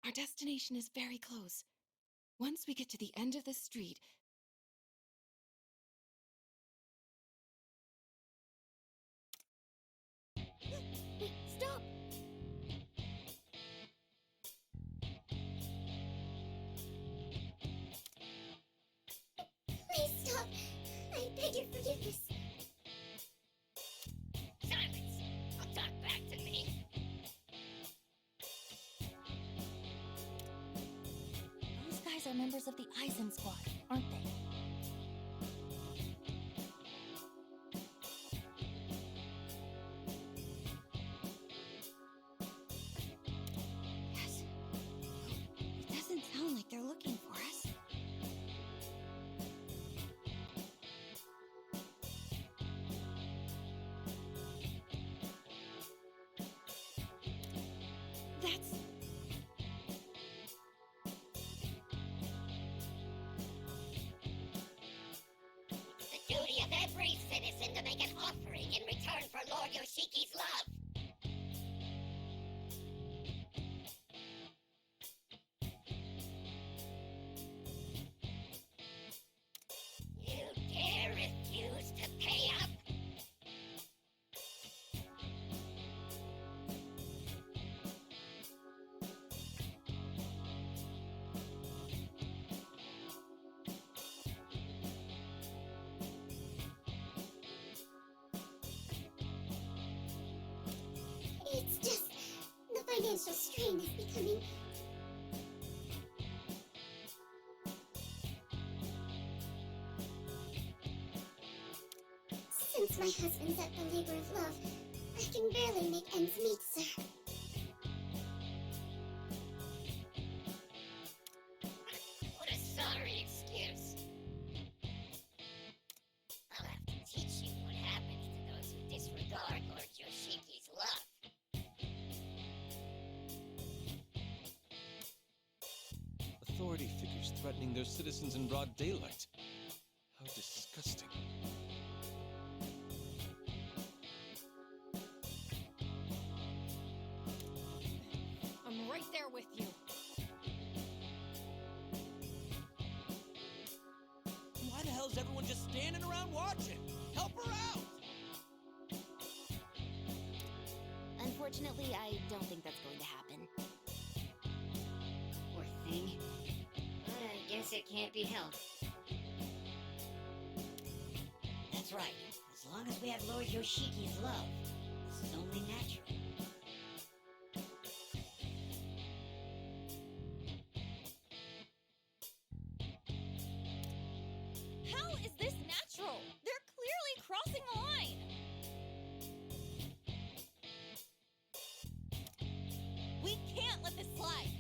Speaker 16: Our destination is very close. Once we get to the end of the street,
Speaker 15: Stop! Please stop! I beg your forgiveness.
Speaker 13: Silence! Don't talk back to me.
Speaker 11: Those guys are members of the Eisen Squad, aren't they?
Speaker 8: Yes. It doesn't sound like they're looking for us.
Speaker 16: that's...
Speaker 13: The duty of every citizen to make an offering in return for Lord Yoshiki's love. You dare refuse to pay up?
Speaker 15: It's just the financial strain is becoming. Since my husband's at the labor of love, I can barely make ends meet, sir.
Speaker 13: What a sorry excuse. I'll have to teach you what happens to those who disregard Lord Yoshiki's love.
Speaker 9: Authority figures threatening their citizens in broad daylight. How disgusting.
Speaker 16: I'm right there with you.
Speaker 12: Why the hell is everyone just standing around watching? Help her out!
Speaker 2: Unfortunately, I don't think that's going to happen.
Speaker 13: Poor thing. But I guess it can't be helped. That's right. As long as we have Lord Yoshiki's love, this is only natural.
Speaker 11: How is this natural? They're clearly crossing a line. We can't let this slide.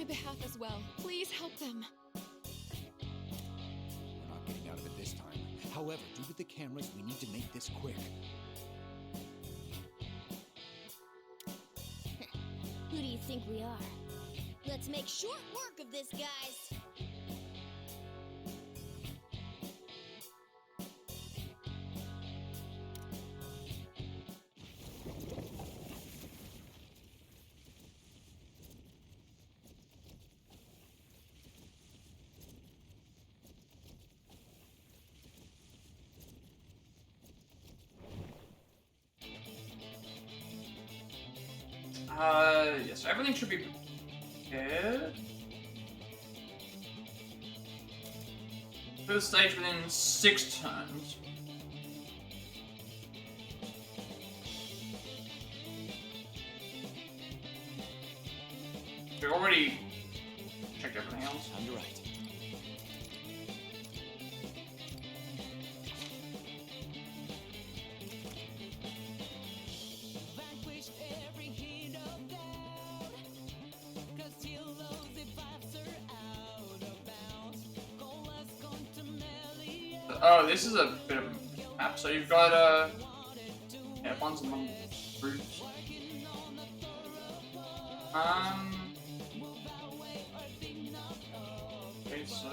Speaker 16: behalf as well. Please help them.
Speaker 3: We're not getting out of it this time. However, due to the cameras, we need to make this quick.
Speaker 2: Who do you think we are? Let's make short work of this, guys.
Speaker 1: Yes, everything should be prepared. For the stage within 6 turns. We already checked everything else.
Speaker 3: You're right.
Speaker 1: Oh, this is a bit of a map. So you've got yeah, one's among groups. Okay, so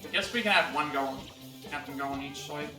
Speaker 1: I guess we can have one go on, have them go on each side.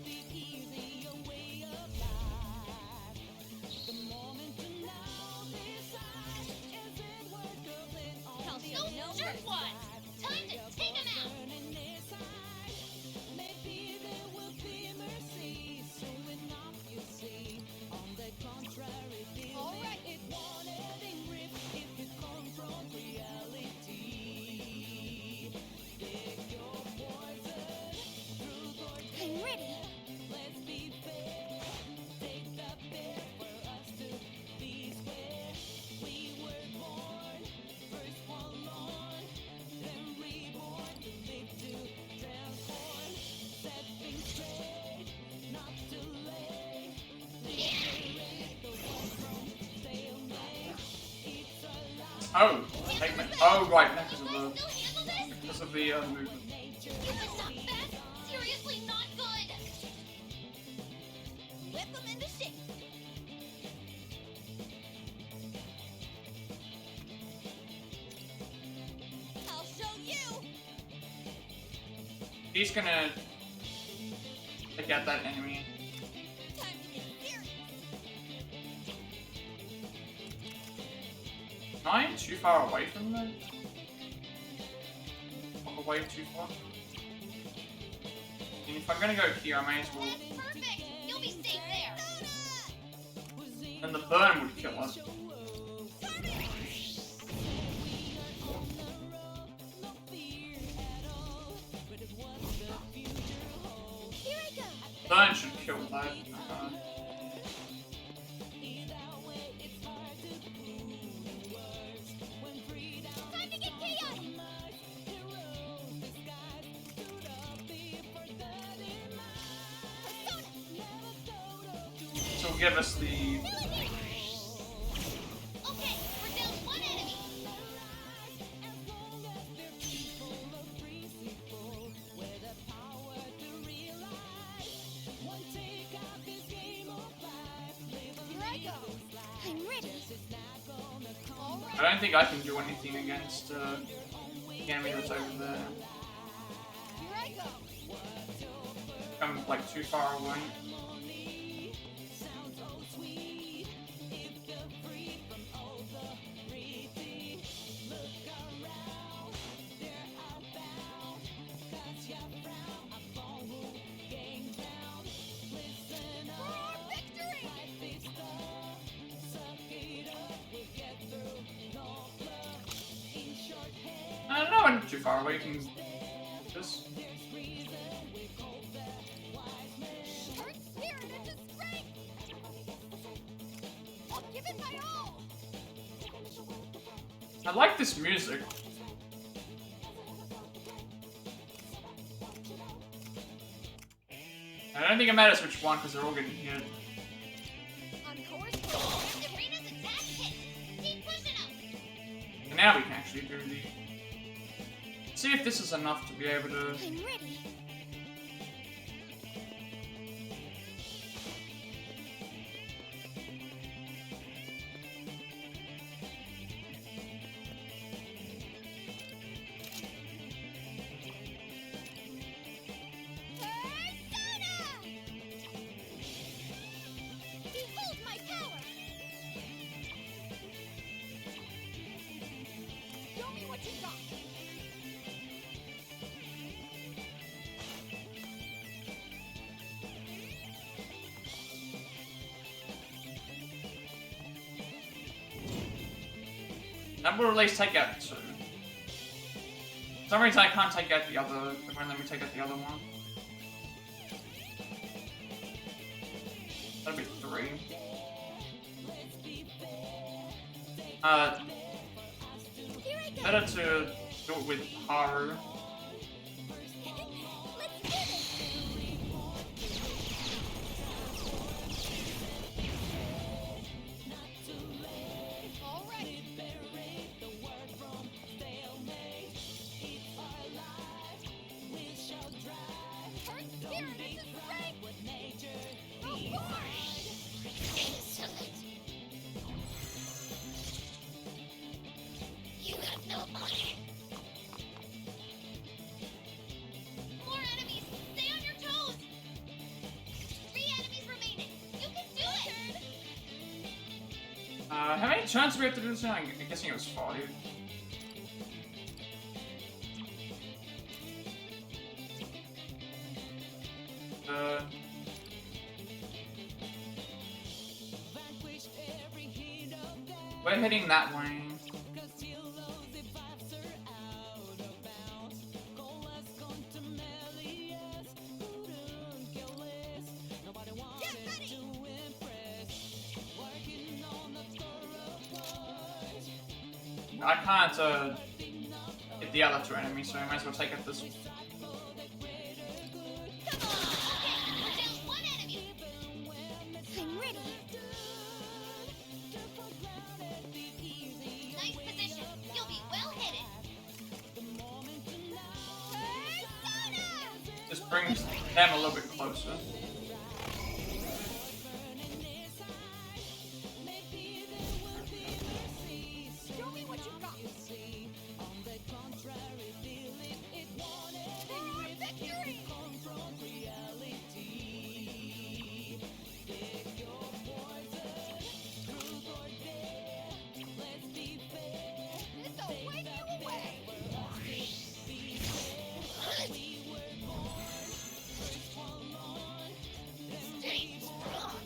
Speaker 1: Oh, ailment. Oh, right, because of the movement.
Speaker 6: You was not fast. Seriously, not good. Whip them into shape. I'll show you.
Speaker 1: He's gonna take out that enemy. Am I too far away from them? Walk away too far? And if I'm gonna go here, I may as well.
Speaker 6: That's perfect. You'll be safe there.
Speaker 1: And the burn would kill us. Burn should kill that. So give us the.
Speaker 6: Okay, we're down one enemy. Here I go. I'm ready.
Speaker 1: I don't think I can do anything against the enemy that's over there.
Speaker 6: Here I go.
Speaker 1: I'm like too far away. I don't know, I'm too far away. You can just. I like this music. I don't think it matters which one because they're all getting hit. now we can actually do the... See if this is enough to be able to...
Speaker 15: I'm ready.
Speaker 2: Behold my power! Show me what you got!
Speaker 1: That will at least take out 2. For some reason I can't take out the other... It won't let me take out the other one. That'll be 3. Better to do it with Haru.
Speaker 13: You got no honor.
Speaker 6: More enemies! Stay on your toes! 3 enemies remaining! You can do it!
Speaker 1: How many turns do we have to do this now? I'm guessing it was 5. We're heading that way. I can't hit the other 2 enemies, so I might as well take out this one.
Speaker 15: I'm ready.
Speaker 6: Nice position. You'll be well hidden.
Speaker 1: Just brings them a little bit closer.
Speaker 2: Show me what you got! Victory! This'll wake you away!
Speaker 13: Stay strong.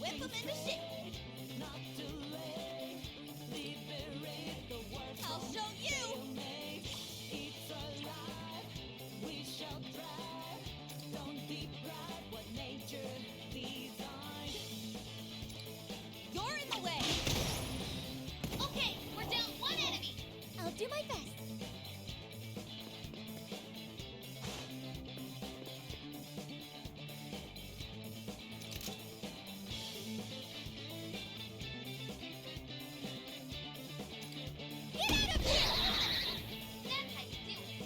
Speaker 2: Whip them into shape! I'll show you! You're in the way!
Speaker 6: Okay, we're down 1 enemy!
Speaker 15: I'll do my best.
Speaker 2: Get out of here!
Speaker 6: That's how you do it!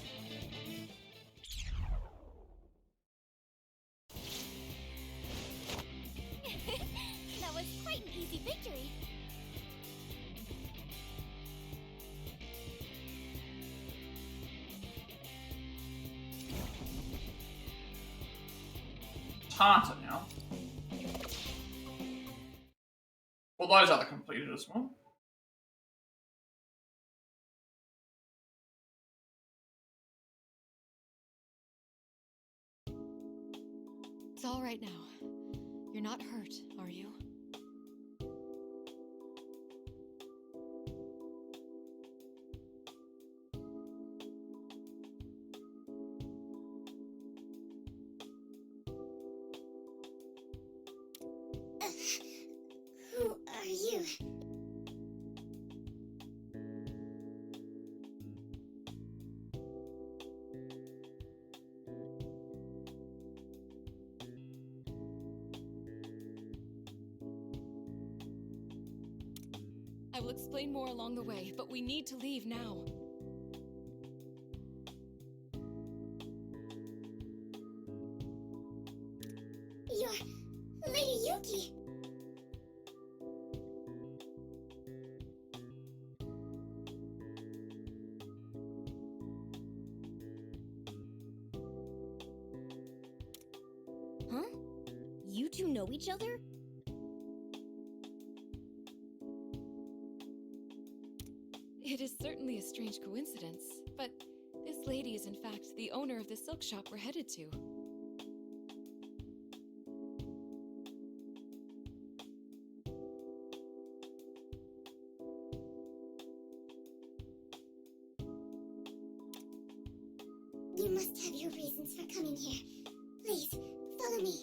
Speaker 15: That was quite an easy victory.
Speaker 1: Tartar now. Well, those are the completed as well.
Speaker 16: It's all right now. You're not hurt, are you?
Speaker 13: Who are you?
Speaker 16: I will explain more along the way, but we need to leave now.
Speaker 15: You're Lady Yuki.
Speaker 2: Huh? You two know each other?
Speaker 16: It is certainly a strange coincidence, but this lady is in fact the owner of the silk shop we're headed to.
Speaker 15: You must have your reasons for coming here. Please, follow me.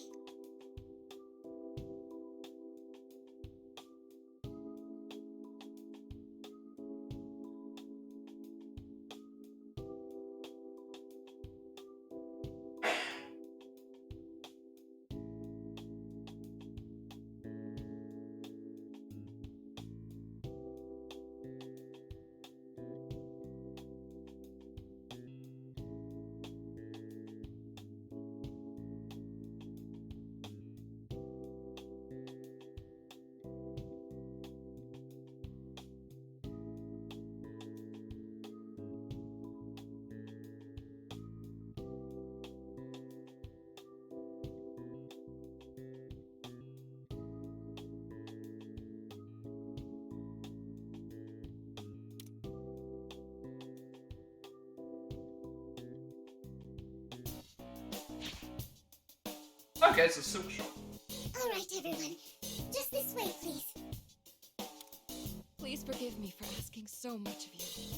Speaker 1: Okay, it's a silk shop.
Speaker 15: All right, everyone. Just this way, please.
Speaker 16: Please forgive me for asking so much of you.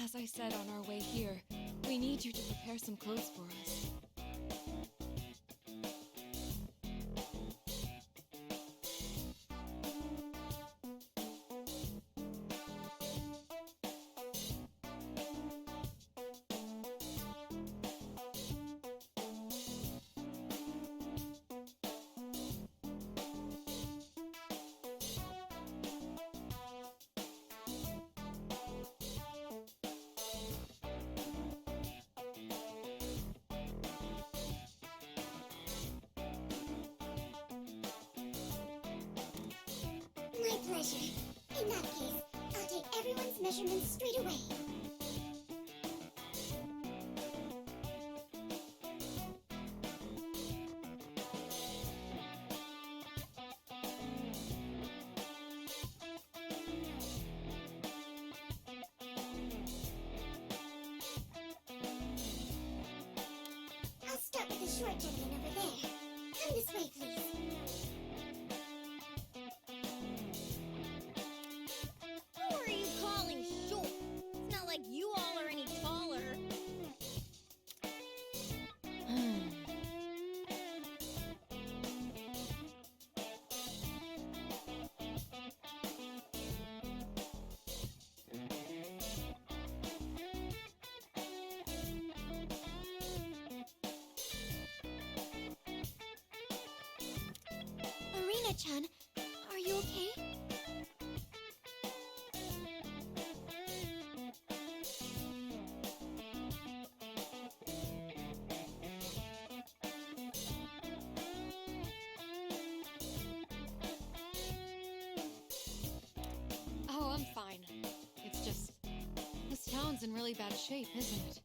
Speaker 16: As I said on our way here, we need you to prepare some clothes for us.
Speaker 15: My pleasure. In that case, I'll take everyone's measurements straight away. I'll start with the short gentleman over there. Come this way, please.
Speaker 2: Who are you calling short? It's not like you all are any taller.
Speaker 15: Erina-chan, are you okay?
Speaker 16: Oh, I'm fine. It's just, this town's in really bad shape, isn't it?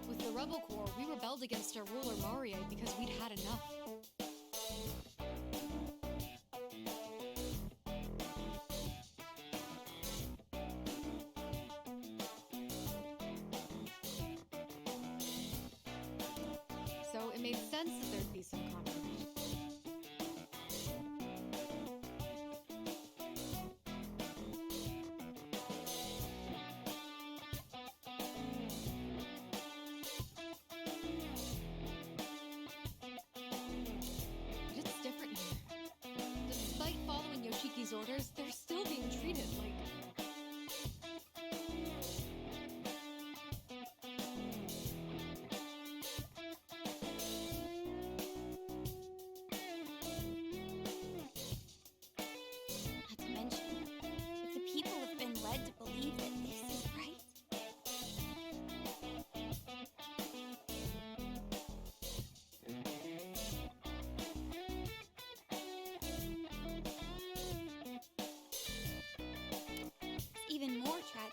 Speaker 16: With the Rebel Corps, we rebelled against our ruler Marie because we'd had enough. So it made sense that there'd be some conflict.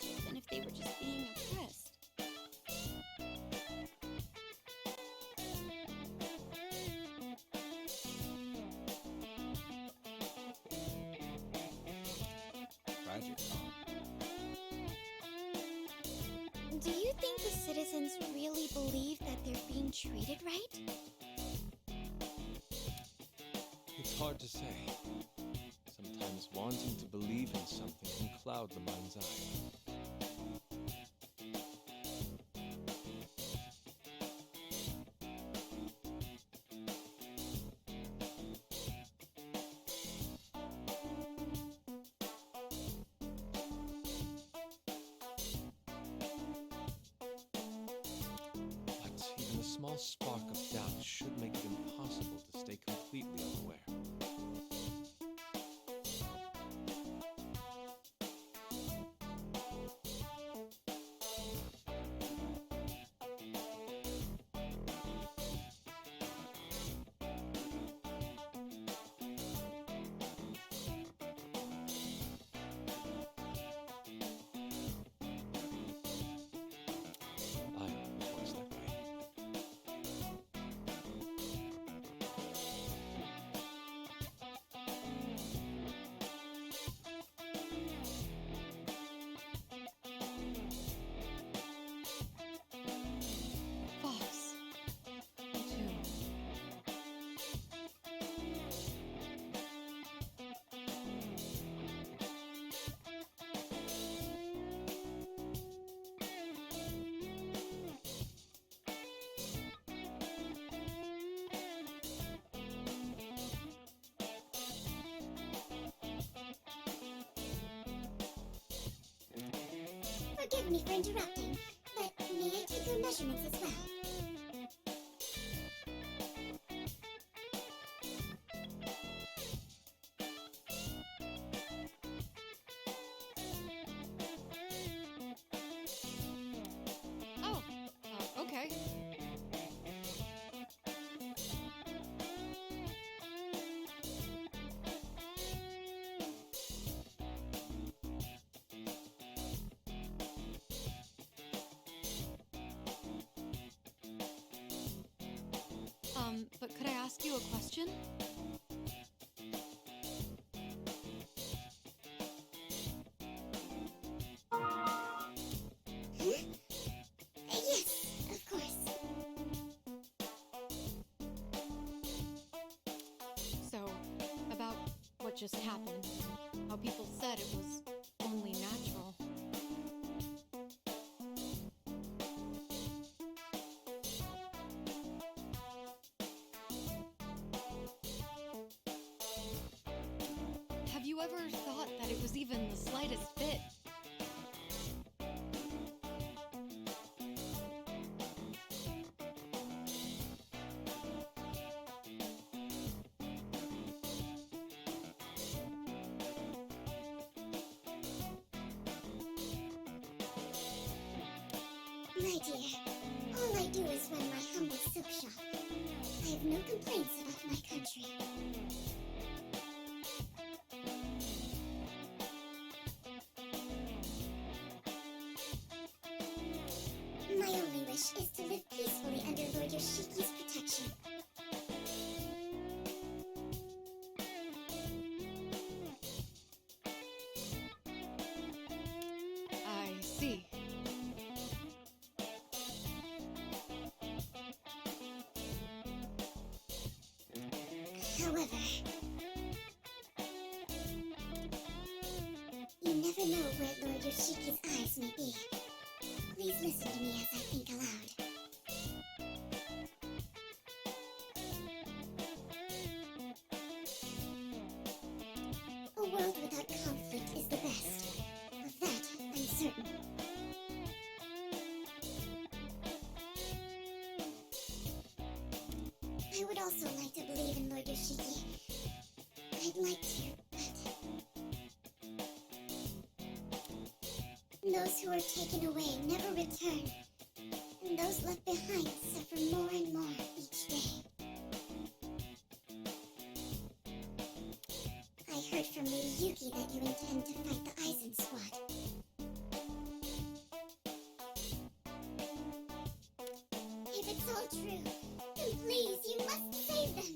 Speaker 15: logic than if they were just being oppressed.
Speaker 3: Tragic, huh?
Speaker 15: Do you think the citizens really believe that they're being treated right?
Speaker 9: It's hard to say. Sometimes wanting to believe in something can cloud the mind's eye. But even a small spark of doubt should make it impossible to stay completely unaware.
Speaker 16: Fox. Two.
Speaker 15: Forgive me for interrupting, but may I take your measurements as well?
Speaker 16: Oh, okay. But could I ask you a question?
Speaker 15: Yes, of course.
Speaker 16: So, about what just happened, how people said it was only natural. Have you ever thought that it was even the slightest bit?
Speaker 15: My dear, all I do is run my humble silk shop. I have no complaints about my country. My only wish is to live peacefully under Lord Yoshiki's protection.
Speaker 16: I see.
Speaker 15: However, you never know where Lord Yoshiki's eyes may be. Please listen to me as I think aloud. A world without conflict is the best. Of that, I'm certain. I would also like to believe in Lord Yoshiki. I'd like to, but those who are taken away never return, and those left behind suffer more and more each day. I heard from Lady Yuki that you intend to fight the Aizen squad. all true. Then please, you must save them.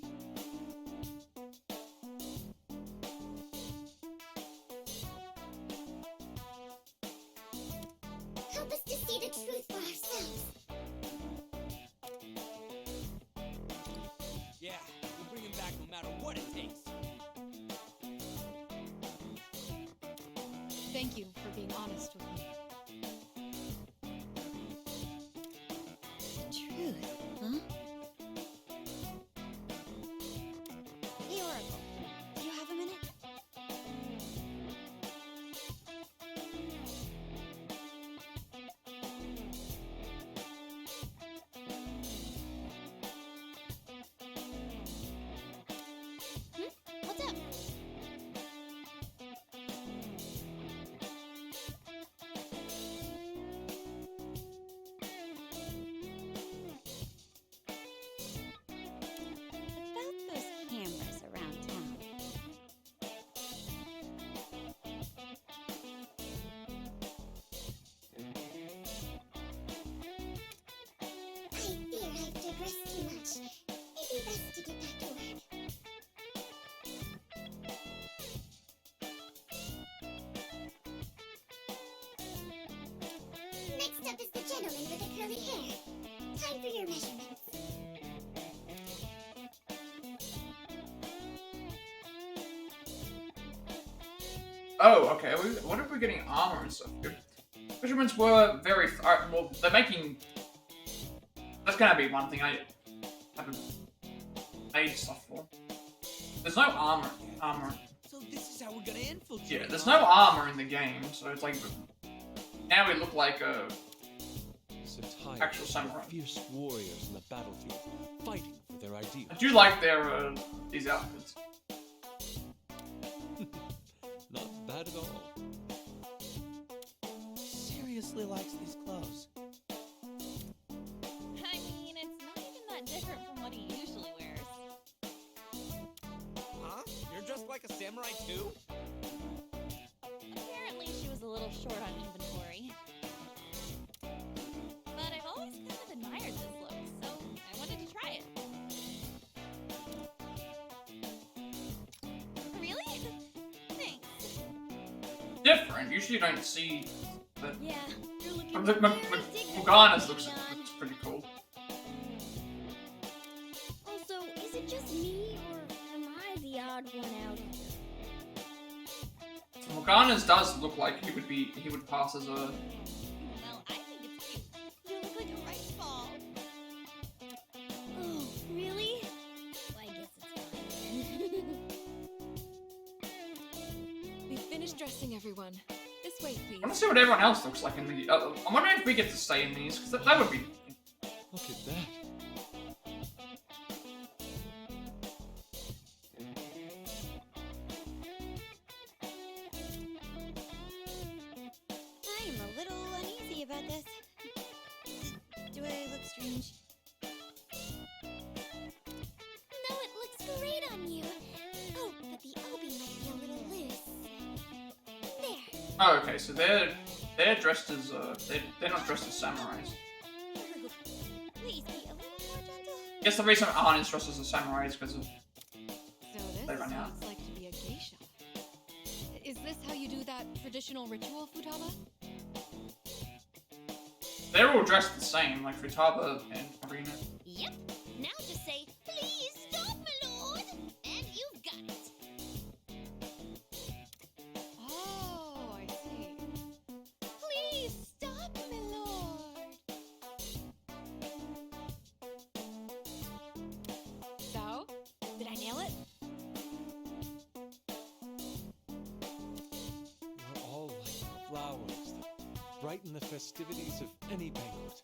Speaker 15: Help us to see the truth for ourselves.
Speaker 10: Yeah, we'll bring him back no matter what it takes.
Speaker 16: Thank you for being honest with me.
Speaker 8: The truth, huh? Hey, Oracle. Do you have a minute?
Speaker 2: What's up?
Speaker 8: About those cameras around town.
Speaker 15: I fear I've digressed too much. It'd be best to get back to work. Next up is the gentleman with the curly hair. Time for your measurements.
Speaker 1: Oh, okay. What if we're getting armor and stuff? Measurements were very... well, they're making... That's gonna be one thing I haven't made stuff for. There's no armor.
Speaker 10: So this is how we're gonna infiltrate.
Speaker 1: Yeah, there's no armor in the game, so it's like... Now we look like a...
Speaker 9: So tired
Speaker 1: actual
Speaker 9: of
Speaker 1: samurai.
Speaker 9: fierce warriors in the battlefield, fighting for their ideals.
Speaker 1: I do like their, these outfits.
Speaker 9: Not bad at all.
Speaker 12: Seriously likes these clothes.
Speaker 11: I mean, it's not even that different from what he usually wears.
Speaker 10: Huh? You're dressed like a samurai too?
Speaker 11: Apparently, she was a little short on inventory. But I've always kind of admired this look, so I wanted to try it. Really? Thanks.
Speaker 1: Different. Usually you don't see the...
Speaker 2: Yeah, you're looking
Speaker 1: Morgana's looks pretty cool.
Speaker 2: Also, is it just me, or am I the odd one out here?
Speaker 1: Morgana's does look like he would pass as a...
Speaker 11: Well, I think it's cute. You look like a rice ball.
Speaker 2: Oh, really? Well, I guess it's fine then.
Speaker 16: We've finished dressing everyone. This way, please.
Speaker 1: I want to see what everyone else looks like in the... I'm wondering if we get to stay in these, because that would be...
Speaker 9: Look at that.
Speaker 8: I am a little uneasy about this. Do I look strange?
Speaker 15: No, it looks great on you. Oh, but the obi might be a little loose. There.
Speaker 1: Oh, okay, so they're dressed as, they're not dressed as samurais.
Speaker 8: Please be a little more gentle.
Speaker 1: I guess the reason Ahan is dressed as a samurai is because of...
Speaker 16: So this
Speaker 1: They
Speaker 16: is
Speaker 1: run
Speaker 16: what
Speaker 1: out.
Speaker 16: it's like to be a geisha. Is this how you do that traditional ritual, Futaba?
Speaker 1: They're all dressed the same, like Futaba and Erina.
Speaker 6: Yep. Now just say, please stop, my lord, and you've got it.
Speaker 16: Oh, I see. Please stop, my lord. So, did I nail it?
Speaker 9: We're all like flowers that brighten the festivities of any banquet.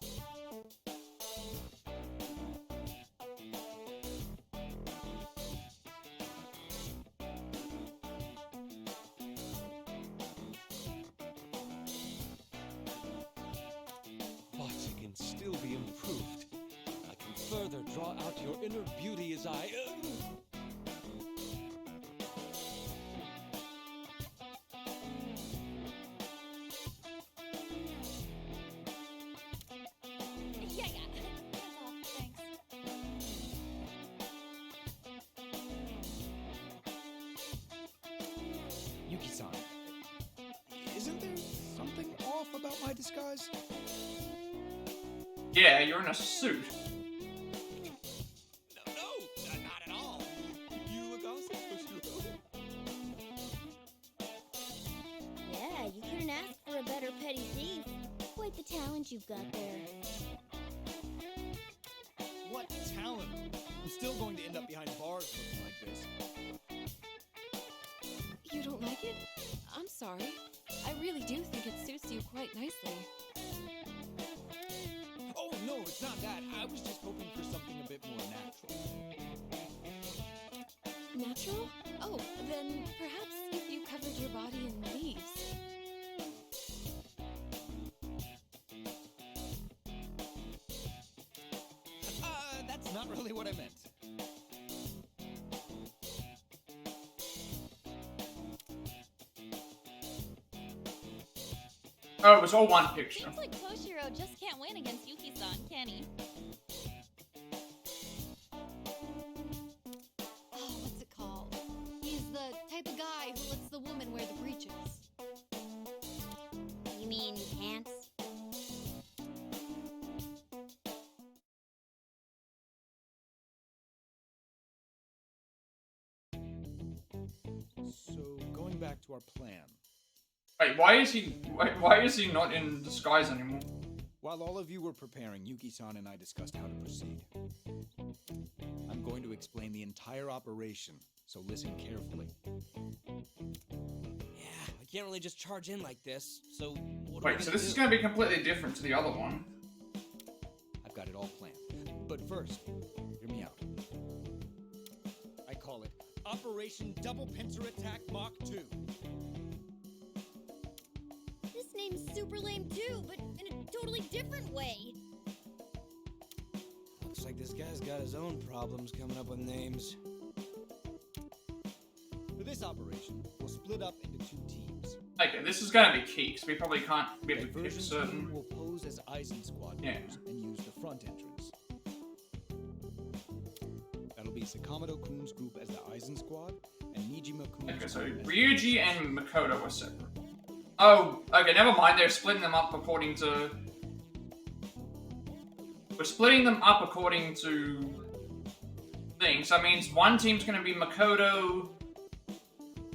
Speaker 9: But it can still be improved. I can further draw out your inner beauty as I...
Speaker 11: Yeah. That's all. Thanks.
Speaker 3: Isn't there something off about my disguise?
Speaker 1: Yeah, you're in a suit.
Speaker 12: No, not at all. You look also so
Speaker 2: Yeah, you couldn't ask for a better petty thief. Quite the talent you've got there.
Speaker 12: What talent? I'm still going to end up behind bars looking like this.
Speaker 16: You don't like it? I'm sorry. I really do think it suits you quite nicely.
Speaker 12: Oh, no, it's not that. I was just hoping for something a bit more natural.
Speaker 16: Natural? Oh, then perhaps if you covered your body in leaves.
Speaker 12: That's not really what I meant.
Speaker 1: Oh, it was all one picture.
Speaker 11: Seems like Toshiro just can't win against Yuki-san, can he?
Speaker 16: Oh, what's it called? He's the type of guy who lets the woman wear the breeches.
Speaker 2: You mean pants?
Speaker 3: So, going back to our plan.
Speaker 1: Wait, why is he not in disguise anymore?
Speaker 3: While all of you were preparing, Yuki-san and I discussed how to proceed. I'm going to explain the entire operation, so listen carefully.
Speaker 17: Yeah, I can't really just charge in like this, so what
Speaker 1: Wait, so this is going to be completely different to the other one.
Speaker 3: I've got it all planned. But first, hear me out.
Speaker 12: I call it Operation Double Pincer Attack Mach 2.
Speaker 2: This name's super lame too, but in a totally different way.
Speaker 17: Looks like this guy's got his own problems coming up with names.
Speaker 3: For this operation, we'll split up into 2 teams.
Speaker 1: Okay, this is going to be key, because we probably can't be able to pick
Speaker 3: Diversion
Speaker 1: certain...
Speaker 3: team will pose as Eisen squad members and use the front entrance. That'll be Sakamoto-kun's group as the Eisen squad, and Nijima-kun's
Speaker 1: Okay, so
Speaker 3: group as
Speaker 1: Ryuji and Makoto are separate. Oh, okay, never mind, they're splitting them up according to... We're splitting them up according to... things. So that means one team's going to be Makoto,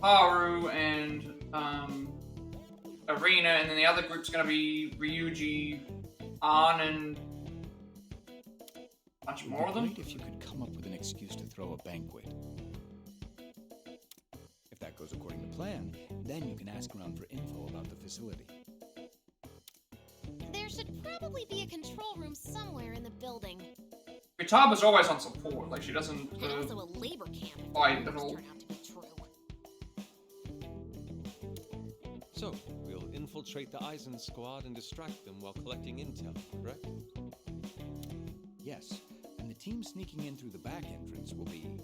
Speaker 1: Haru, and, Erina, and then the other group's going to be Ryuji, An, and... a bunch more of them?
Speaker 3: Great if you could come up with an excuse to throw a banquet. If that goes according to plan, then you can ask around for info about the facility.
Speaker 2: There should probably be a control room somewhere in the building.
Speaker 1: Kitaba's always on support, like she doesn't
Speaker 2: And also a labor camp if
Speaker 1: fight
Speaker 2: the
Speaker 1: at
Speaker 2: rumors
Speaker 1: all.
Speaker 2: turn out to be true.
Speaker 9: So, we'll infiltrate the Eisen squad and distract them while collecting intel, correct?
Speaker 3: Yes, and the team sneaking in through the back entrance will be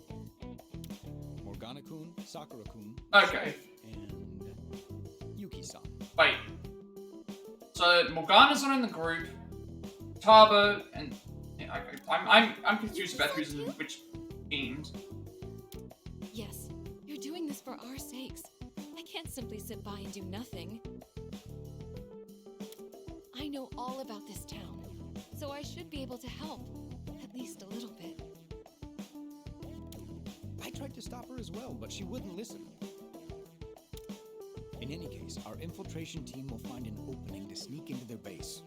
Speaker 3: Morgana-kun, Sakura-kun,
Speaker 1: Okay.
Speaker 3: and Yuki-san.
Speaker 1: Wait. So Morgana's not in the group. Taba and yeah, okay. I'm confused about who's in which teams.
Speaker 16: Yes, you're doing this for our sakes. I can't simply sit by and do nothing. I know all about this town, so I should be able to help, at least a little bit.
Speaker 3: I tried to stop her as well, but she wouldn't listen. In any case, our infiltration team will find an opening to sneak into their base.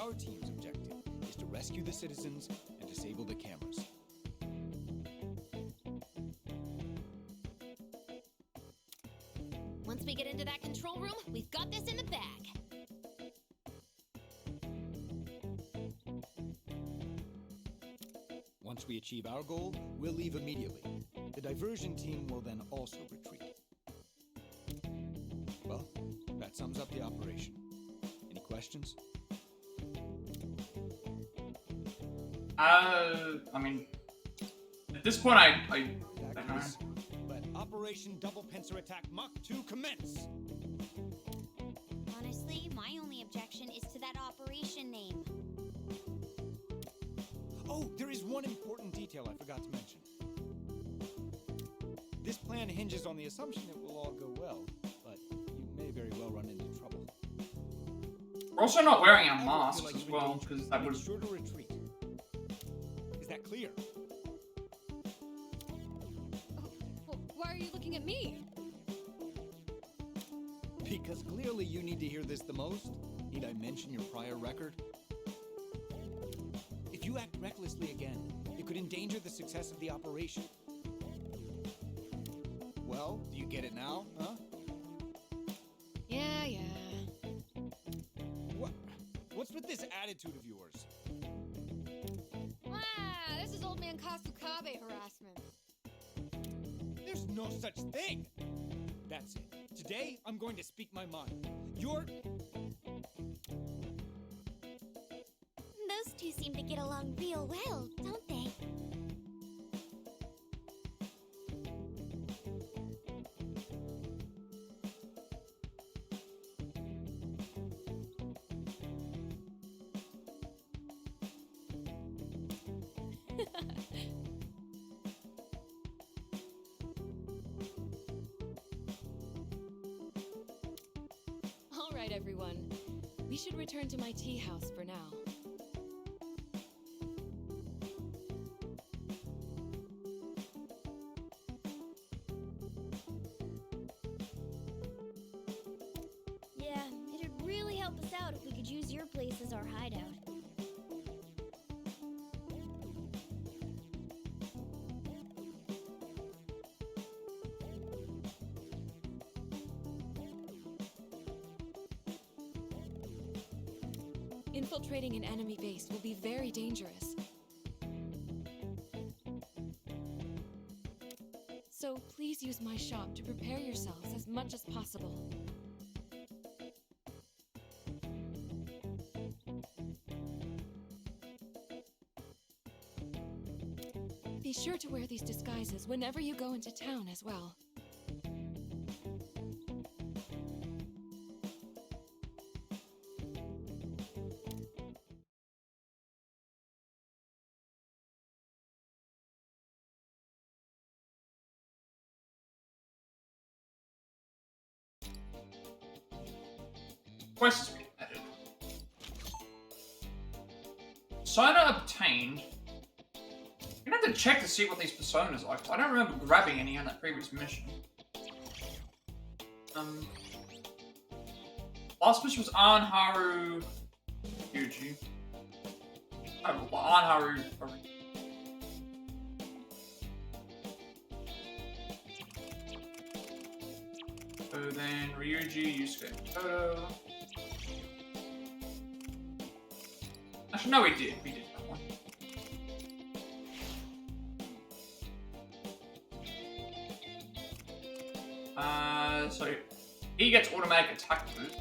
Speaker 3: Our team's objective is to rescue the citizens and disable the cameras.
Speaker 2: Once we get into that control room, we've got this in the bag.
Speaker 3: Once we achieve our goal, we'll leave immediately. The diversion team will then also retreat. Well, that sums up the operation. Any questions?
Speaker 1: I mean, at this point, I don't know.
Speaker 12: Let Operation Double Pincer Attack Mach 2 commence!
Speaker 8: Honestly, my only objection is to that operation name.
Speaker 3: Oh, there is one important detail I forgot to mention. This plan hinges on the assumption it will all go well, but you
Speaker 1: We're also not wearing our
Speaker 12: Ever
Speaker 1: masks
Speaker 12: feel like
Speaker 1: as
Speaker 12: you've
Speaker 1: well,
Speaker 12: engaged,
Speaker 1: because that
Speaker 12: make
Speaker 1: would...
Speaker 12: sure to retreat. Is that clear?
Speaker 16: Why are you looking at me?
Speaker 3: Because clearly you need to hear this the most. Need I mention your prior record? If you act recklessly again, it could endanger the success of the operation. Well, do you get it now, huh?
Speaker 16: Yeah.
Speaker 3: What's with this attitude of yours?
Speaker 16: This is old man Kasukabe harassment.
Speaker 12: There's no such thing! That's it. Today, I'm going to speak my mind. You're...
Speaker 15: Those two seem to get along real well, don't they?
Speaker 16: All right, everyone. We should return to my tea house for now.
Speaker 2: Yeah, it'd really help us out if we could use your place as our hideout.
Speaker 16: Infiltrating an enemy base will be very dangerous. So please use my shop to prepare yourselves as much as possible. Be sure to wear these disguises whenever you go into town as well.
Speaker 1: Quest has been added. Persona obtained. You have to check to see what these personas are. I don't remember grabbing any on that previous mission. Last mission was Anharu Yuji. Oh, Anharu. So then Ryuji, Yusuke, Toto. Actually, no, we did. We did that one. So he gets automatic attack boost.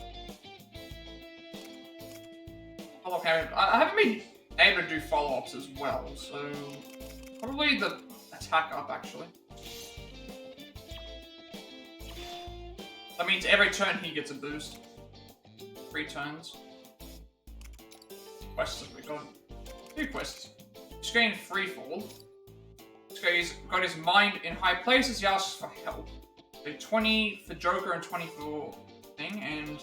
Speaker 1: I haven't been able to do follow-ups as well, so probably the attack up actually. That means every turn he gets a boost. 3 turns. Quests have we got? 2 quests. He's getting freefall. He's got his mind in high places, he asks for help. So 20 for Joker and 20 for thing, and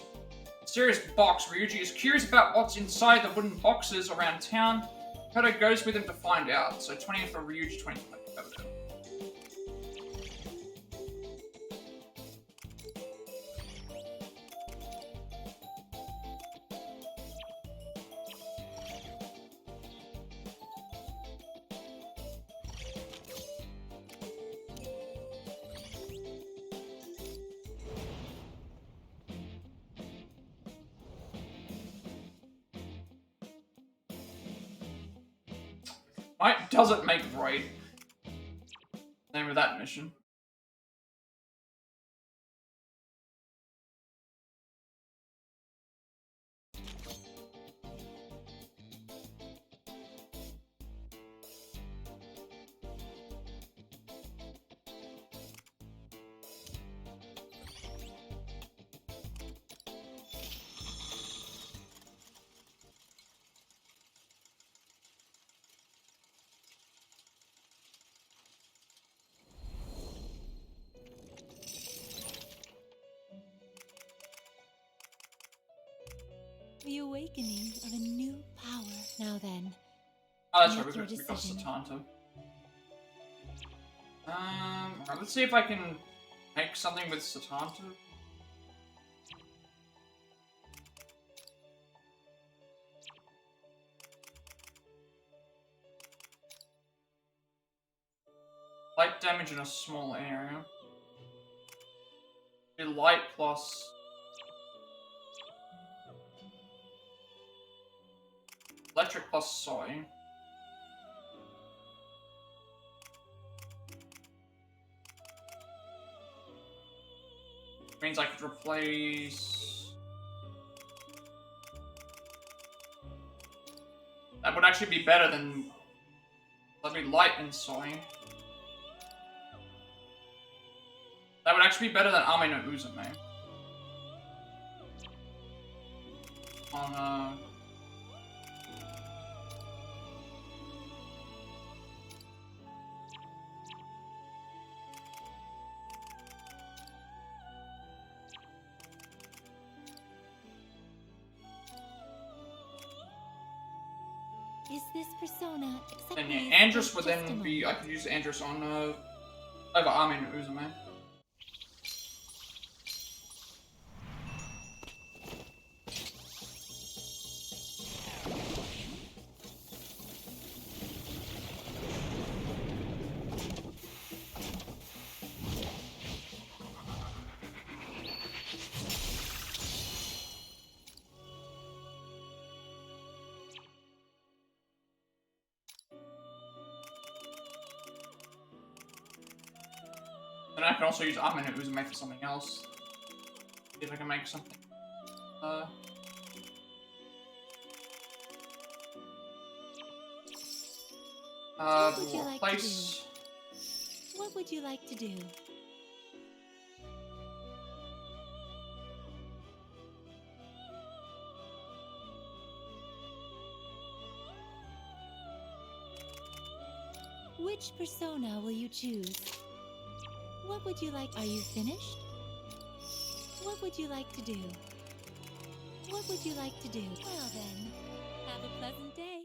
Speaker 1: mysterious box. Ryuji is curious about what's inside the wooden boxes around town. Toto goes with him to find out. So 20 for Ryuji, 20 for Toto. Might doesn't make right. Name of that mission.
Speaker 7: awakening of a new power. Now then.
Speaker 1: Oh, that's
Speaker 7: make
Speaker 1: right,
Speaker 7: your
Speaker 1: we got
Speaker 7: decision.
Speaker 1: Satanta. Alright, let's see if I can make something with Satanta. Light damage in a small area. Do light plus... electric plus soy. Means I could replace... That would actually be better than... That'd be light and soy. That would actually be better than Ame no Uzume. On,
Speaker 7: Is this persona accepted?
Speaker 1: and yeah, Andrus would then be... I could use Andrus on, over Ame no Uzume. And I can also use Ame no Uzume for something else. See if I can make something.
Speaker 7: What would you like to
Speaker 1: Replace...
Speaker 7: do? What would you like to do? Which persona will you choose? What would you like? Are you finished? What would you like to do? What would you like to do? Well then, have a pleasant day.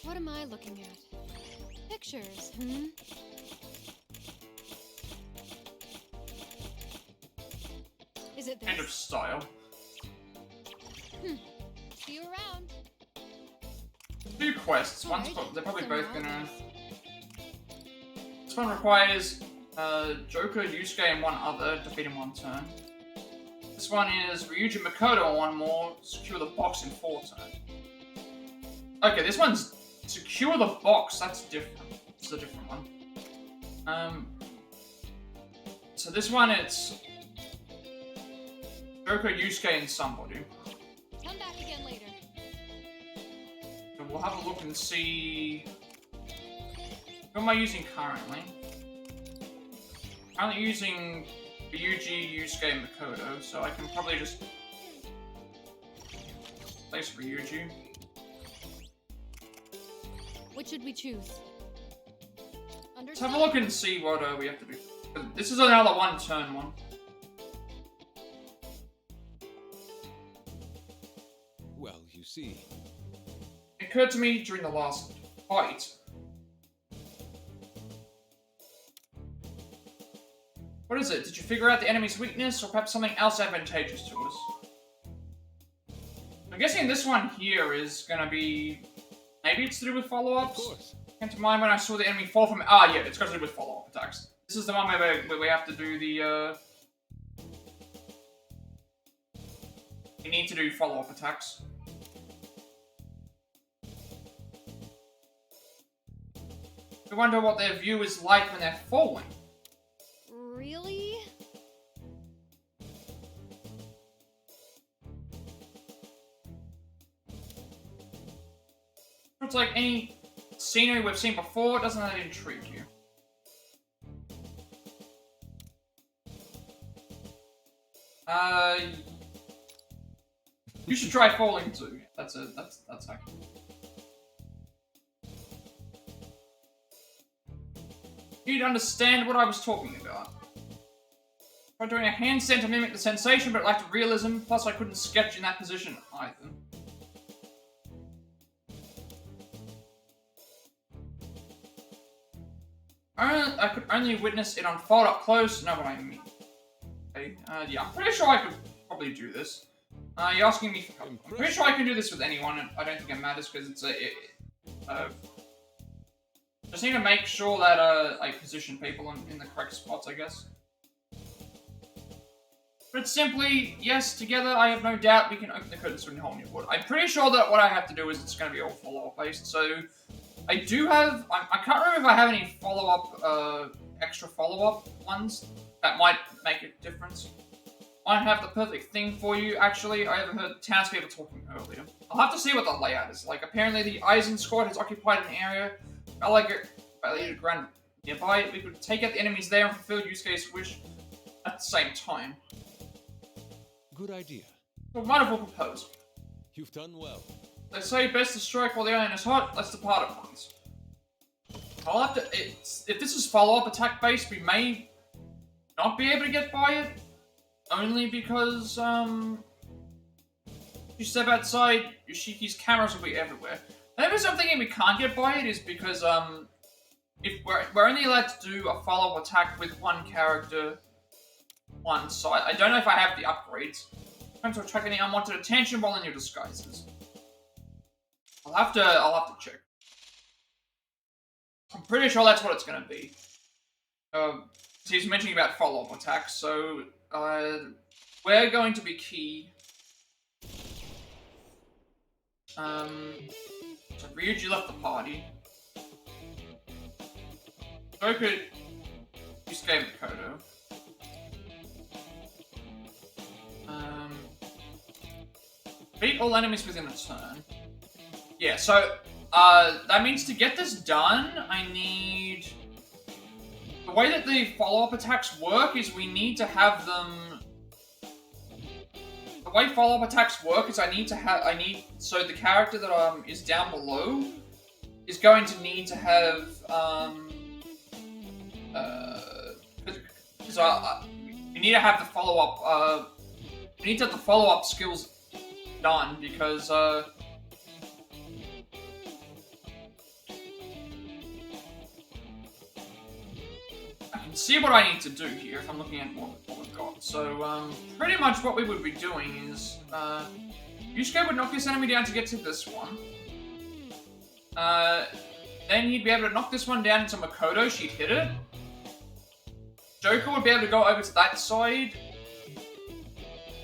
Speaker 4: What am I looking at? Pictures, hmm? Is it this?
Speaker 1: Kind of style.
Speaker 4: See you around.
Speaker 1: Two quests. One's they're probably both gonna. This one requires Joker, Yusuke, and one other. Defeat in one turn. This one is Ryuji Makoto and one more. Secure the box in 4 turns. Okay, this one's secure the box. That's different. It's a different one. So this one it's Joker, Yusuke, and somebody.
Speaker 4: Come back again later.
Speaker 1: So we'll have a look and see. Who am I using currently? Currently using Ryuji, Yusuke, and Makoto, so I can probably just place Ryuji.
Speaker 4: What should we choose?
Speaker 1: Let's have a look and see what we have to do. This is another 1 turn one.
Speaker 9: Well, you see.
Speaker 1: It occurred to me during the last fight. What is it? Did you figure out the enemy's weakness, or perhaps something else advantageous to us? I'm guessing this one here is gonna be... Maybe it's to do with follow-ups?
Speaker 9: Of course.
Speaker 1: Came to mind when I saw the enemy fall from... Ah, yeah, it's got to do with follow-up attacks. This is the one where we have to do the, We need to do follow-up attacks. I wonder what their view is like when they're falling.
Speaker 4: Really?
Speaker 1: It's like any scenery we've seen before, doesn't that intrigue you? You should try falling too. That's how. You'd understand what I was talking about. Tried doing a handstand to mimic the sensation, but it lacked realism, plus I couldn't sketch in that position either. I could only witness it unfold up close, know what I mean. Okay, yeah, I'm pretty sure I could probably do this. You're asking me for help. I'm pretty sure I can do this with anyone, and I don't think it matters because it's just need to make sure that I position people in the correct spots, I guess. But it's simply, yes, together I have no doubt we can open the curtains to a whole new world. I'm pretty sure that what I have to do is it's going to be all follow-up based, so I do have, I can't remember if I have any follow-up, extra follow-up ones that might make a difference. I have the perfect thing for you, actually. I overheard townspeople talking earlier. I'll have to see what the layout is like. Apparently the Eisen squad has occupied an area valued ground nearby. We could take out the enemies there and fulfill Yusuke's wish at the same time.
Speaker 9: Good idea.
Speaker 1: A wonderful proposal.
Speaker 9: You've done well.
Speaker 1: They say best to strike while the iron is hot. Let's depart at once. I'll have to. If this is follow-up attack based, we may not be able to get by it. Only because, you step outside, Yoshiki's cameras will be everywhere. And the reason I'm thinking we can't get by it is because, if we're only allowed to do a follow-up attack with one character, one side. I don't know if I have the upgrades. Trying to attract any unwanted attention while in your disguises. I'll have to check. I'm pretty sure that's what it's gonna be. He's mentioning about follow-up attacks, so, we're going to be key. So Ryuji left the party. Goku, Yusuke Makoto. Beat all enemies within a turn. Yeah, so, that means to get this done, I need... The way that the follow-up attacks work is we need to have them... The way follow-up attacks work is so the character that, is down below is going to need to have, we need to have the follow-up, we need to have the follow-up skills done, because, I can see what I need to do here if I'm looking at what we've got. So, pretty much what we would be doing is, Yusuke would knock this enemy down to get to this one. Then he'd be able to knock this one down into Makoto, she'd hit it. Joker would be able to go over to that side.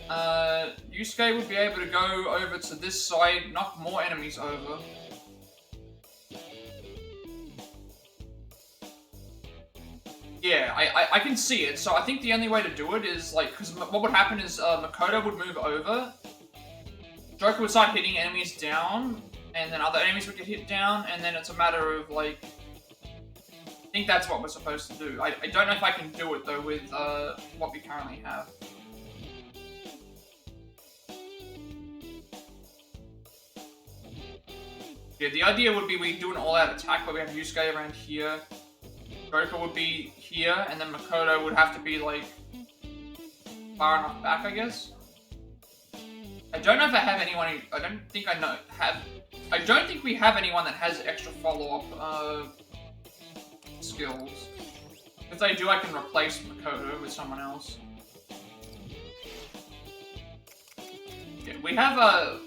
Speaker 1: Yusuke would be able to go over to this side, knock more enemies over. Yeah, I can see it, so I think the only way to do it is, like, because what would happen is, Makoto would move over, Joker would start hitting enemies down, and then other enemies would get hit down, and then it's a matter of, like, I think that's what we're supposed to do. I don't know if I can do it, though, with, what we currently have. Yeah, the idea would be we do an all-out attack, but we have Yusuke around here. Joker would be here, and then Makoto would have to be, like, far enough back, I guess. I don't know if I have anyone who, I don't think we have anyone that has extra follow-up, skills. If I do, I can replace Makoto with someone else. Yeah, we have a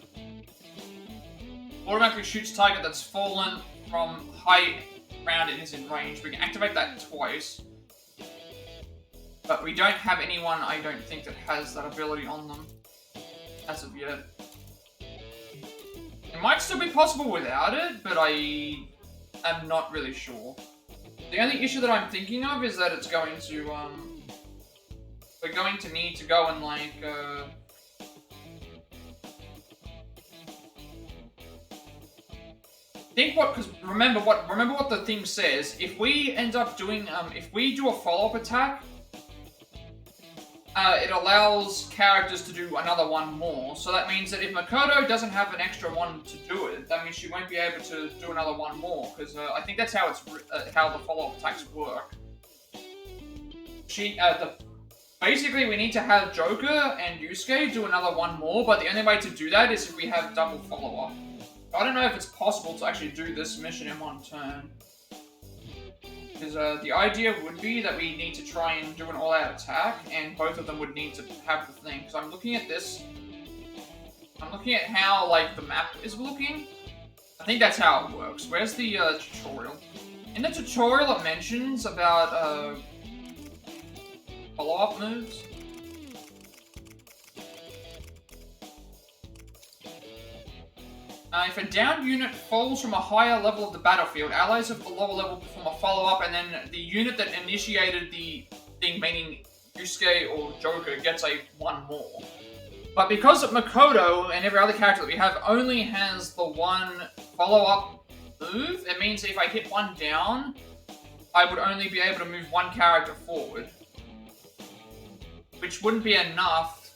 Speaker 1: automatically shoots target that's fallen from high ground and is in range. We can activate that twice. But we don't have anyone, I don't think, that has that ability on them as of yet. It might still be possible without it, but I am not really sure. The only issue that I'm thinking of is that it's going to, we're going to need to go and, like, because remember what the thing says. If we end up doing, if we do a follow-up attack, it allows characters to do another one more. So that means that if Makoto doesn't have an extra one to do it, that means she won't be able to do another one more. Because I think that's how how the follow-up attacks work. basically we need to have Joker and Yusuke do another one more, but the only way to do that is if we have double follow-up. I don't know if it's possible to actually do this mission in one turn. Because the idea would be that we need to try and do an all-out attack, and both of them would need to have the thing. Because I'm looking at this. I'm looking at how, like, the map is looking. I think that's how it works. Where's the tutorial? In the tutorial it mentions about follow-up moves. If a downed unit falls from a higher level of the battlefield, allies of the lower level perform a follow-up, and then the unit that initiated the thing, meaning Yusuke or Joker, gets a one more. But because Makoto and every other character that we have only has the one follow-up move, it means if I hit one down, I would only be able to move one character forward. Which wouldn't be enough,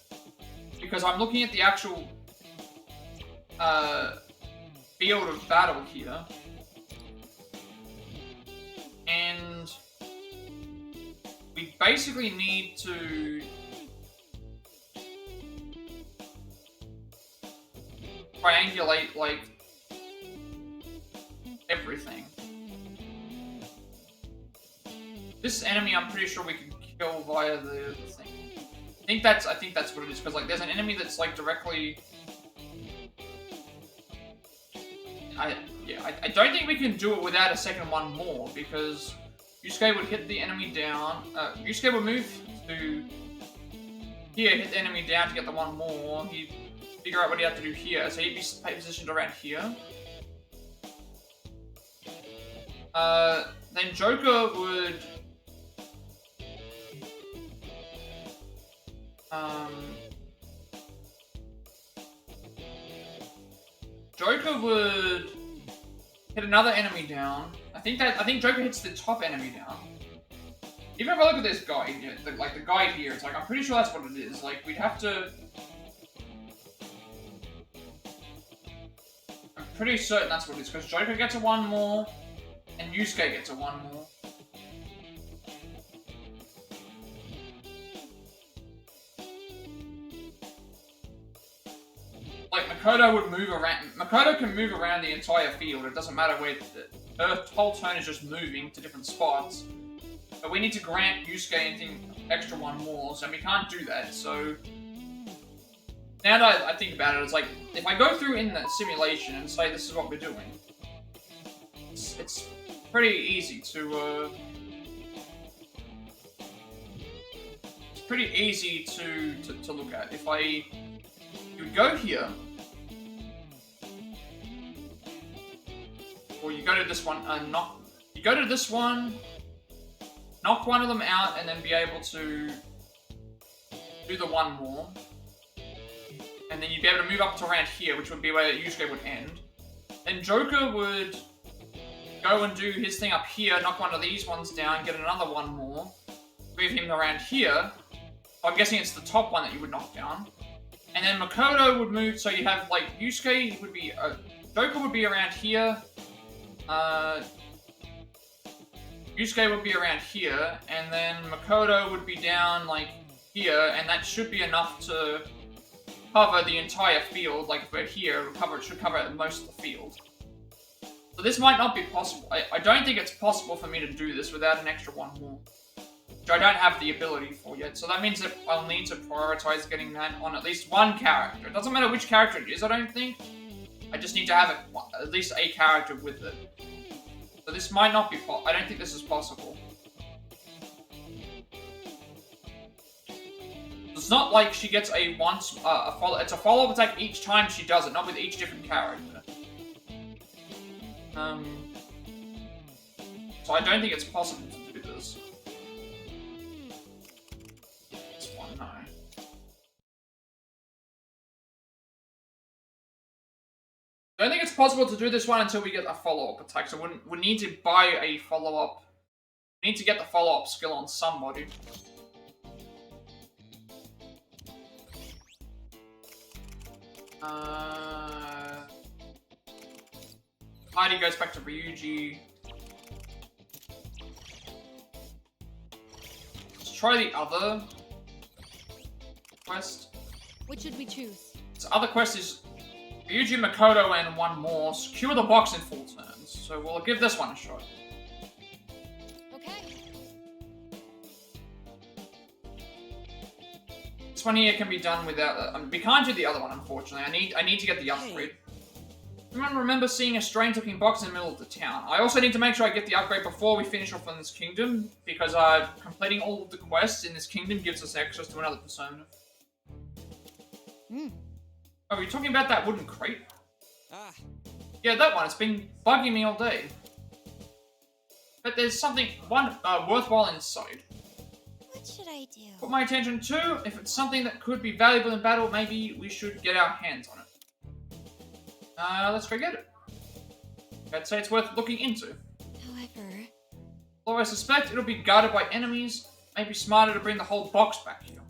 Speaker 1: because I'm looking at the actual field of battle here. And we basically need to triangulate, like, everything. This enemy, I'm pretty sure we can kill via the thing. I think that's what it is, because, like, there's an enemy that's, like, directly... I don't think we can do it without a second one more, because Yusuke would hit the enemy down. Yusuke would move to here, hit the enemy down to get the one more. He'd figure out what he'd have to do here, so he'd be positioned around here. Then Joker would... Joker would hit another enemy down. I think Joker hits the top enemy down. Even if I look at this guide, yeah, the guide here, it's like, I'm pretty sure that's what it is. Like, we'd have to... I'm pretty certain that's what it is, because Joker gets a one more, and Yusuke gets a one more. Like, Makoto would move around. Makoto can move around the entire field. It doesn't matter where. Her whole turn is just moving to different spots. But we need to grant Yusuke anything extra one more, so we can't do that. So now that I think about it, it's like, if I go through in the simulation and say this is what we're doing, it's pretty easy to look at. If you would go here, or you go to this one, you go to this one, knock one of them out, and then be able to do the one more. And then you'd be able to move up to around here, which would be where Yusuke would end. Then Joker would go and do his thing up here, knock one of these ones down, get another one more, move him around here. I'm guessing it's the top one that you would knock down. And then Makoto would move, so you have, like, Yusuke would be, Joker would be around here, Yusuke would be around here, and then Makoto would be down, like, here, and that should be enough to cover the entire field. Like, if we're here, it should cover most of the field. So this might not be possible. I don't think it's possible for me to do this without an extra one more, which I don't have the ability for yet. So that means that I'll need to prioritize getting that on at least one character. It doesn't matter which character it is, I don't think. I just need to have at least a character with it. So this might not be I don't think this is possible. It's not like she gets a it's a follow-up attack each time she does it, not with each different character. So I don't think it's possible to do this. This one, no. I don't think it's possible to do this one until we get a follow-up attack, so we need to buy a follow-up. We need to get the follow-up skill on somebody. Heidi goes back to Ryuji. Let's try the other quest.
Speaker 4: What should we choose?
Speaker 1: So other quest is Ryuji Makoto and one more. Secure the box in 4 turns. So we'll give this one a shot.
Speaker 4: Okay.
Speaker 1: This one here can be done without. We can't do the other one, unfortunately. I need to get the upgrade. I remember seeing a strange-looking box in the middle of the town. I also need to make sure I get the upgrade before we finish off on this kingdom, because completing all of the quests in this kingdom gives us access to another persona.
Speaker 4: Hmm.
Speaker 1: Oh, are you talking about that wooden crate?
Speaker 17: Ah.
Speaker 1: Yeah, that one. It's been bugging me all day. But there's something worthwhile inside.
Speaker 8: What should I do?
Speaker 1: Put my attention to. If it's something that could be valuable in battle, maybe we should get our hands on it. Let's go get it. I'd say it's worth looking into.
Speaker 8: However...
Speaker 1: Although I suspect it'll be guarded by enemies, maybe smarter to bring the whole box back here.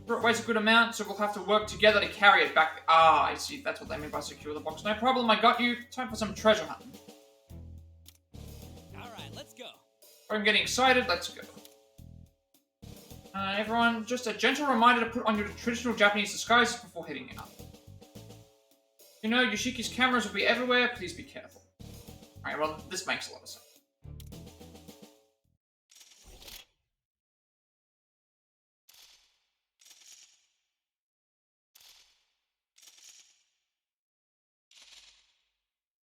Speaker 1: It weighs a good amount, so we'll have to work together to carry it back. Ah, I see. That's what they mean by secure the box. No problem, I got you. Time for some treasure hunting.
Speaker 17: Alright, let's go.
Speaker 1: I'm getting excited. Let's go. Everyone, just a gentle reminder to put on your traditional Japanese disguises before heading out. You know, Yoshiki's cameras will be everywhere. Please be careful. Alright, well, this makes a lot of sense.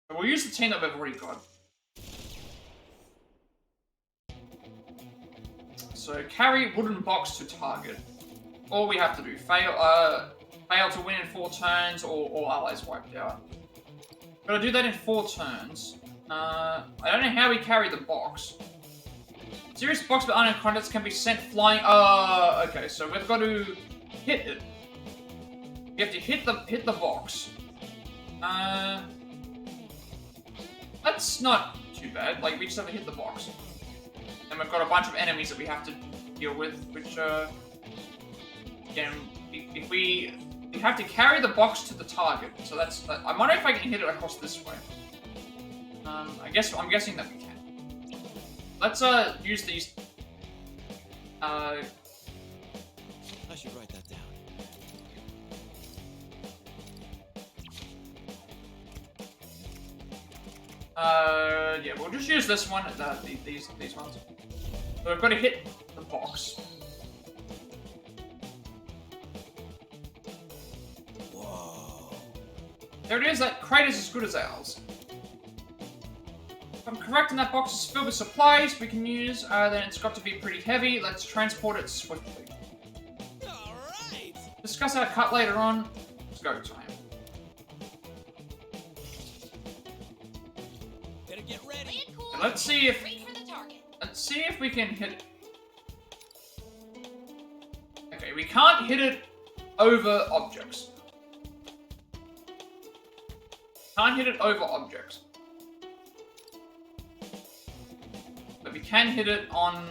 Speaker 1: So we'll use the team that we've already got. So carry wooden box to target. All we have to do, fail to win in 4 turns, or all allies wiped out. Gotta do that in 4 turns. I don't know how we carry the box. Serious box with unknown contents can be sent flying. Okay, so we've got to hit it. You have to hit the box. That's not too bad. Like, we just have to hit the box. And we've got a bunch of enemies that we have to deal with, which, again, if we have to carry the box to the target. So that's, I wonder if I can hit it across this way. I'm guessing that we can. Let's, use these,
Speaker 9: I should write that down.
Speaker 1: Yeah, we'll just use this one, these ones. So we've got to hit the box.
Speaker 9: Whoa.
Speaker 1: There it is, that crate is as good as ours. If I'm correct and that box is filled with supplies we can use, then it's got to be pretty heavy. Let's transport it swiftly.
Speaker 17: Alright!
Speaker 1: Discuss our cut later on. It's go time.
Speaker 17: Better get ready.
Speaker 6: Cool.
Speaker 1: Let's see if we can hit it. Okay, we can't hit it over objects. Can't hit it over objects. But we can hit it on...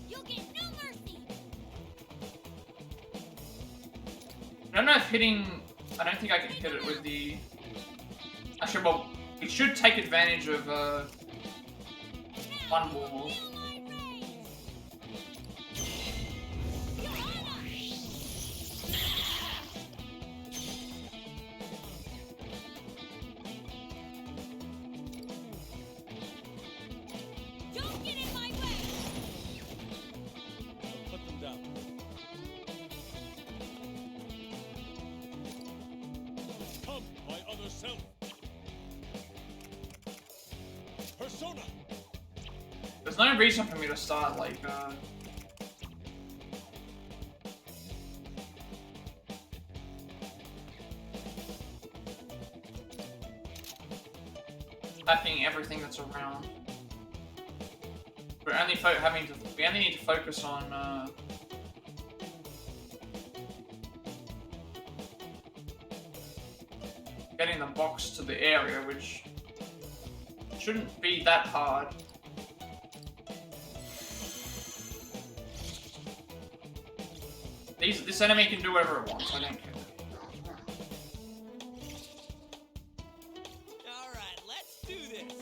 Speaker 15: You'll get no mercy.
Speaker 1: I don't know if hitting... I don't think I can hit it with the... Actually, well, we should take advantage of, one more.
Speaker 15: Don't get in my way.
Speaker 9: Put them down.
Speaker 14: Come, my other self. Persona.
Speaker 1: There's no reason for me to start, like, attacking everything that's around. We only need to focus on, getting the box to the area, which shouldn't be that hard. This enemy can do whatever it wants, I don't care.
Speaker 17: Alright, let's do this.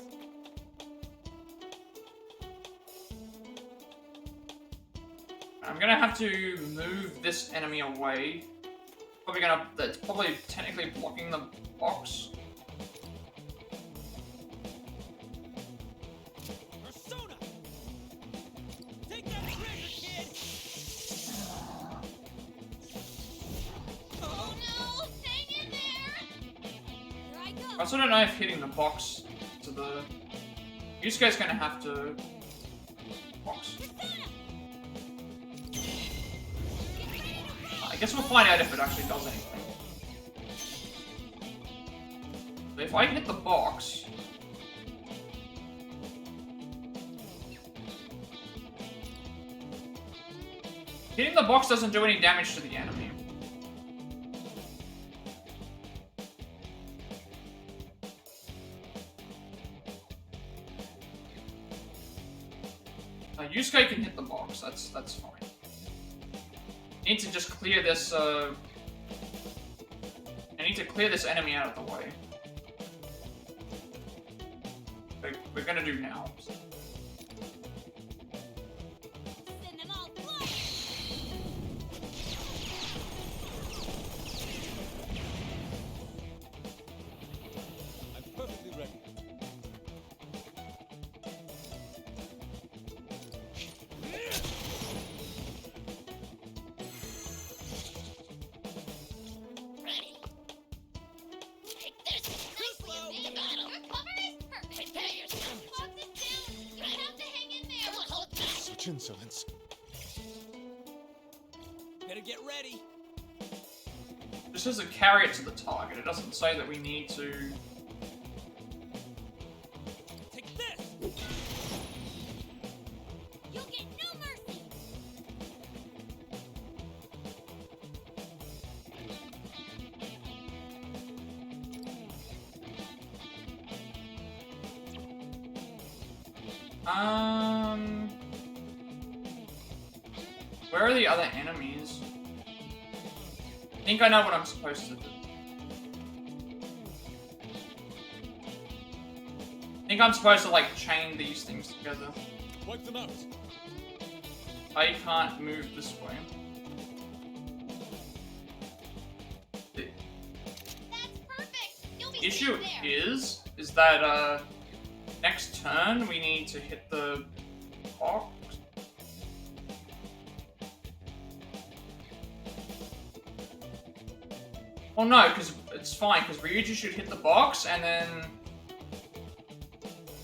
Speaker 1: I'm gonna have to move this enemy away. That's probably technically blocking the box.
Speaker 12: Persona! Take that treasure, kid!
Speaker 6: Oh no! Hang in there!
Speaker 2: Here I go.
Speaker 1: I also don't know if hitting the box to the... Yusuke's gonna have to... box. I guess we'll find out if it actually does anything. So if I hit the box... Hitting the box doesn't do any damage to the enemy. Yusuke can hit the box, that's fine. I need to just clear this, I need to clear this enemy out of the way. We're gonna do now.
Speaker 6: Send them all flying!
Speaker 12: I'm perfectly ready.
Speaker 6: Ready. Take this! Nicely, Amanda! Your cover is perfect! Prepare yourself! Box is down! You have to hang in there! Come on, hold back!
Speaker 14: Such insolence.
Speaker 12: Better get ready.
Speaker 1: This is a carry it to the target. It doesn't say that we need to...
Speaker 12: Take this!
Speaker 6: You'll get no mercy!
Speaker 1: Where are the other enemies? I think I know what I'm supposed to do. I think I'm supposed to, like, chain these things together.
Speaker 12: Wipe them out.
Speaker 1: I can't move this way.
Speaker 6: That's perfect! You'll be
Speaker 1: The issue
Speaker 6: safe there!
Speaker 1: is that, next turn we need to hit the box. Well, no, because it's fine, because Ryuji should hit the box, and then...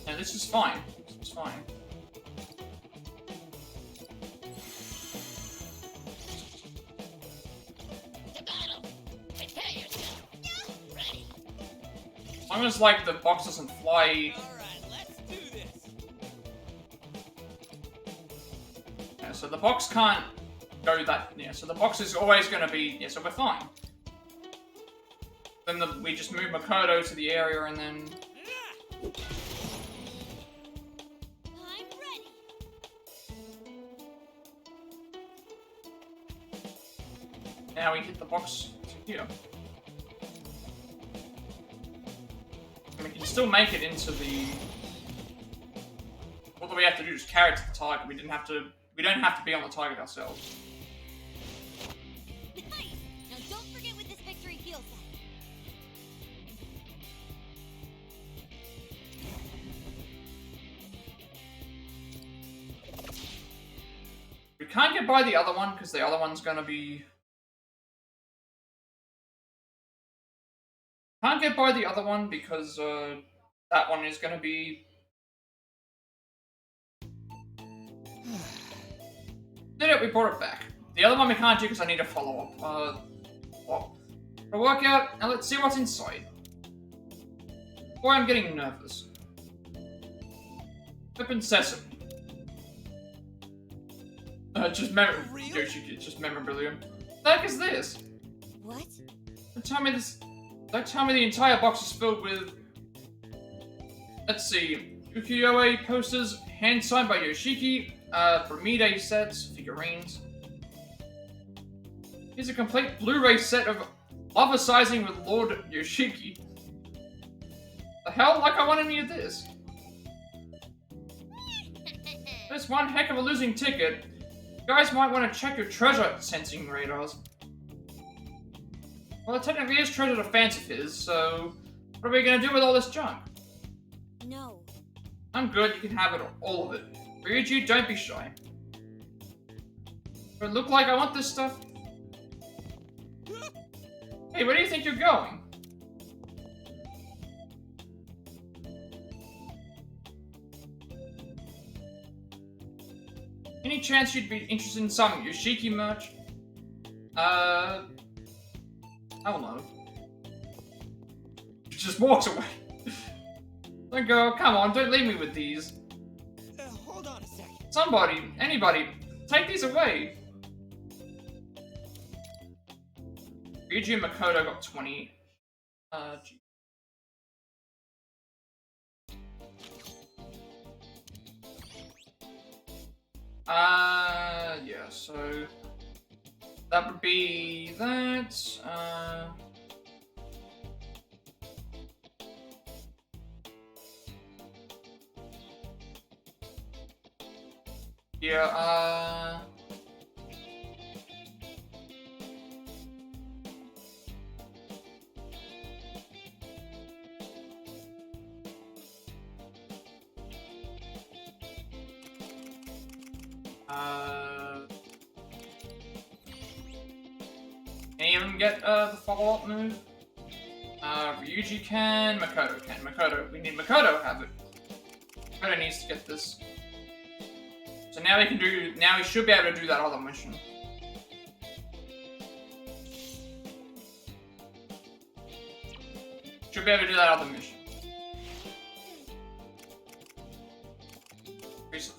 Speaker 1: Yeah, this is fine. This is fine.
Speaker 6: To battle! Prepare yourself! Yeah. Ready!
Speaker 1: As long as, like, the box doesn't fly...
Speaker 12: Alright, let's do this.
Speaker 1: Yeah, so the box can't go that... Yeah, so the box is always going to be... Yeah, so we're fine. Then we just move Makoto to the area and then...
Speaker 6: I'm ready!
Speaker 1: Now we hit the box to here. And we can still make it into the... All we have to do is carry it to the target. We don't have to be on the target ourselves.
Speaker 6: Nice! Now don't forget what this victory feels like.
Speaker 1: We can't get by the other one because the other one's gonna be... Can't get by the other one because that one is gonna be... Did it, we brought it back. The other one we can't do because I need a follow-up. Well, a workout, and let's see what's inside. Boy, I'm getting nervous. Open sesame. Just Yoshiki, just memorabilia. What the heck is this?
Speaker 8: What?
Speaker 1: Don't tell me the entire box is filled with... Let's see. Ukiyo-e posters, hand signed by Yoshiki, Bermuda sets, figurines. Here's a complete Blu-ray set of Lover Sizing with Lord Yoshiki. The hell? Like I want any of this. That's one heck of a losing ticket. You guys might want to check your treasure sensing radars. Well, it technically is treasure defense of his, so what are we gonna do with all this junk?
Speaker 8: No.
Speaker 1: I'm good, you can have it, all of it. Ryuji, don't be shy. But look like I want this stuff. Hey, where do you think you're going? Any chance you'd be interested in some Yoshiki merch? Hell no. She just walks away. Don't go, come on, don't leave me with these.
Speaker 17: Hold on a second.
Speaker 1: Somebody, anybody, take these away. Ryuji and Makoto got 20. Yeah, so that would be that. Yeah, can you even get the follow-up move? Ryuji can, Makoto can. Makoto, we need Makoto to have it. Makoto needs to get this. So now we can do, now we should be able to do that other mission. Should be able to do that other mission.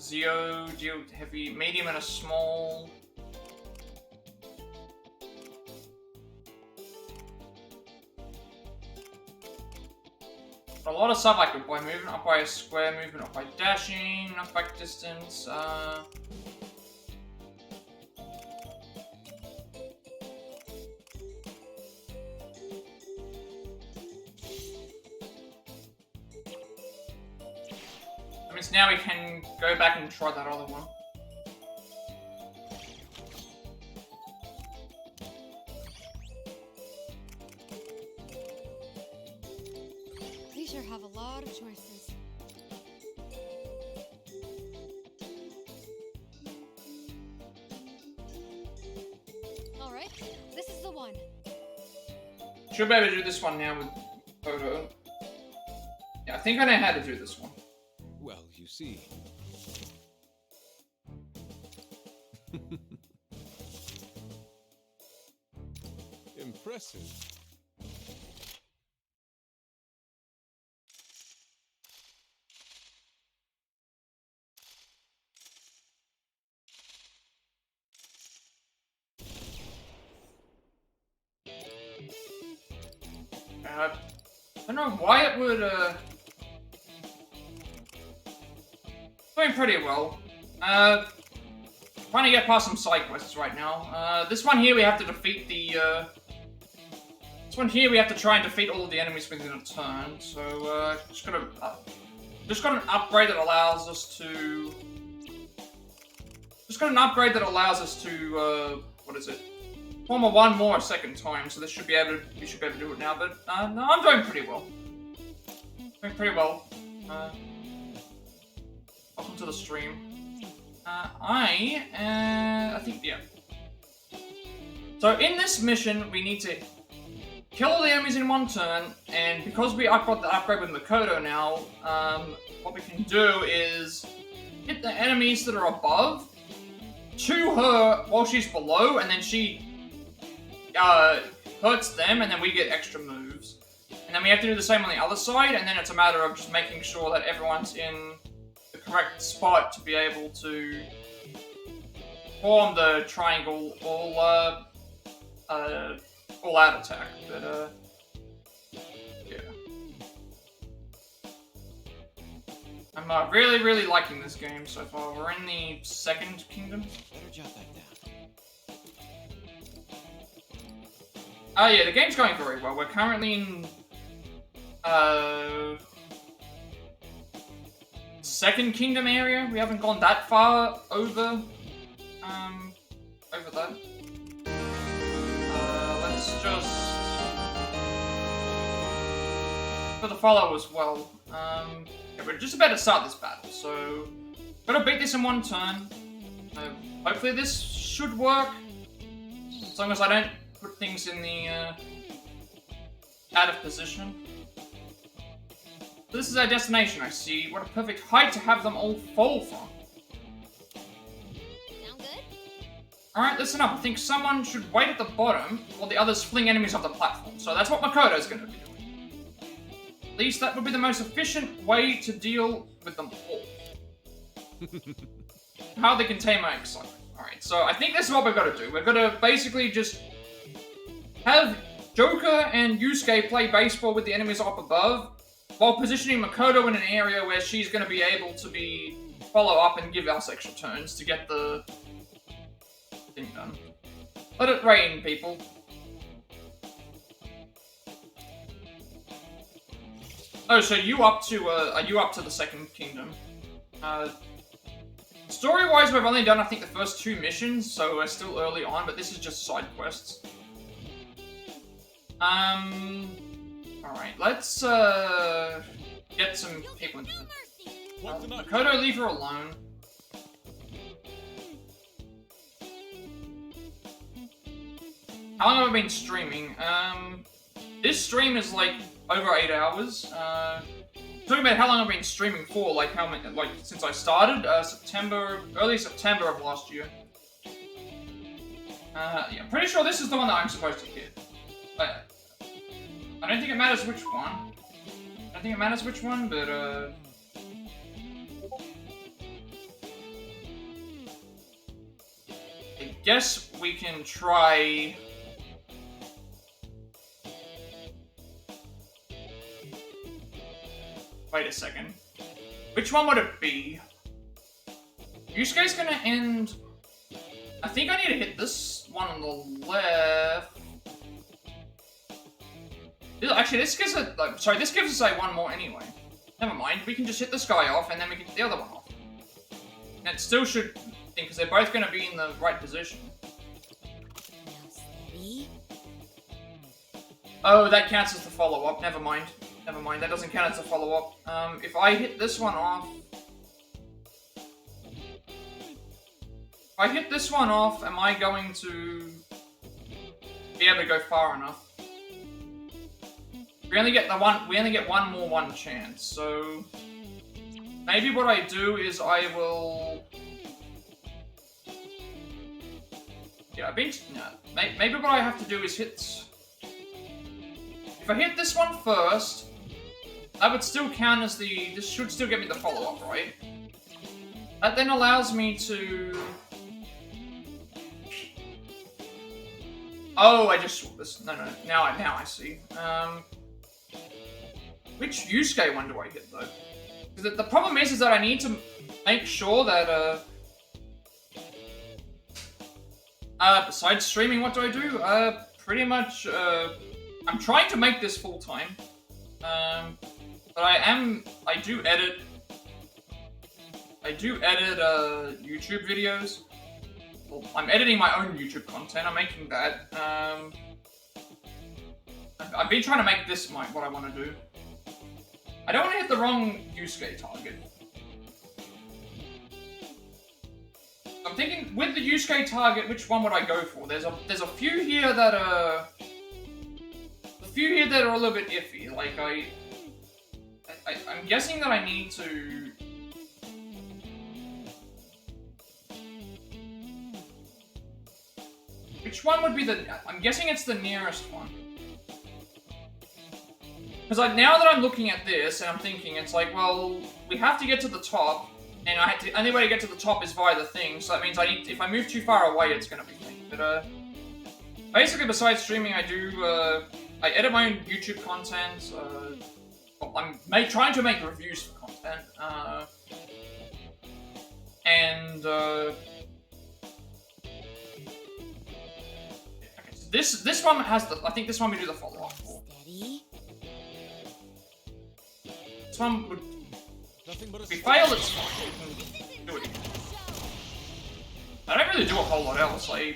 Speaker 1: Zio, deal heavy, medium, and a small. A lot of stuff like up by movement, up by a square, movement, up by dashing, up by distance. That means now we can go back and try that other one.
Speaker 16: They sure have a lot of choices. Alright, this is the one.
Speaker 1: Should be able to do this one now with Photo. Yeah, I think I know how to do this one.
Speaker 9: Well, you see. Impressive.
Speaker 1: I don't know why it would, doing pretty well. Trying to get past some side quests right now. This one here we have to defeat the, this one here we have to try and defeat all of the enemies within a turn, so, just got an upgrade that allows us to... Just got an upgrade that allows us to, what is it? Form a one more a second time, so this should be able to, we should be able to do it now, but, no, I'm doing pretty well. Doing pretty well. Welcome to the stream. I think, yeah. So in this mission, we need to kill all the enemies in one turn, and because we got the upgrade with Makoto now, what we can do is hit the enemies that are above to her while she's below, and then she hurts them, and then we get extra moves. And then we have to do the same on the other side, and then it's a matter of just making sure that everyone's in the correct spot to be able to form the triangle all out attack. But yeah. I'm really, really liking this game so far. We're in the second kingdom.
Speaker 9: Better jot that down.
Speaker 1: Oh yeah, the game's going very well. We're currently in second kingdom area. We haven't gone that far over. over that. Let's just... for the follow as well. Yeah, we're just about to start this battle, so... gotta beat this in one turn. Hopefully this should work. As long as I don't put things in the, out of position. This is our destination, I see. What a perfect height to have them all fall from.
Speaker 2: Sound good?
Speaker 1: Alright, listen up. I think someone should wait at the bottom while the others fling enemies off the platform. So that's what Makoto's gonna be doing. At least that would be the most efficient way to deal with them all. How they contain my excitement. Alright, so I think this is what we've got to do. We've got to basically just have Joker and Yusuke play baseball with the enemies up above, while positioning Makoto in an area where she's going to be able to follow up and give us extra turns to get the thing done. Let it rain, people. Oh, so are you up to the Second Kingdom? Story-wise, we've only done, I think, the first 2 missions, so we're still early on, but this is just side quests. Alright, let's, get some people in. Makoto, leave her alone. How long have I been streaming? This stream is, like, over 8 hours. Talking about how long I've been streaming for, like how many, like since I started, early September of last year. Yeah, I'm pretty sure this is the one that I'm supposed to hit. I don't think it matters which one. But I guess we can try. Wait a second. Which one would it be? Yusuke's gonna end... I think I need to hit this one on the left. Actually, this gives it... Like, sorry, this gives us, like, one more anyway. Never mind, we can just hit this guy off, and then we can hit the other one off. And it still should... because they're both gonna be in the right position. Oh, that counts as the follow-up. Never mind. Never mind, that doesn't count as a follow-up. If I hit this one off... If I hit this one off, am I going to be able to go far enough? We only get one more chance, so... Maybe what I do is I will... Yeah, maybe what I have to do is hit... If I hit this one first... That would still count as the... This should still get me the follow-up, right? That then allows me to... Oh, I just saw this. No. Now I see. Which Yusuke one do I hit, though? Because the problem is that I need to make sure that, besides streaming, what do I do? Pretty much, I'm trying to make this full-time. But I do edit YouTube videos. Well, I'm editing my own YouTube content, I'm making that. I've been trying to make this what I want to do. I don't want to hit the wrong Yusuke target. I'm thinking, with the Yusuke target, which one would I go for? There's a few here that are... A few here that are a little bit iffy, like I'm guessing that I need to... Which one would be the... I'm guessing it's the nearest one. Because now that I'm looking at this, and I'm thinking, it's like, well, we have to get to the top, and the only way to get to the top is via the thing, so that means if I move too far away, it's gonna be thing. But, basically, besides streaming, I I edit my own YouTube content, I'm trying to make reviews for content, this one has the... I think this one we do the follow-up for. This one would... If we fail, it's fine. We can do it again. I don't really do a whole lot else. I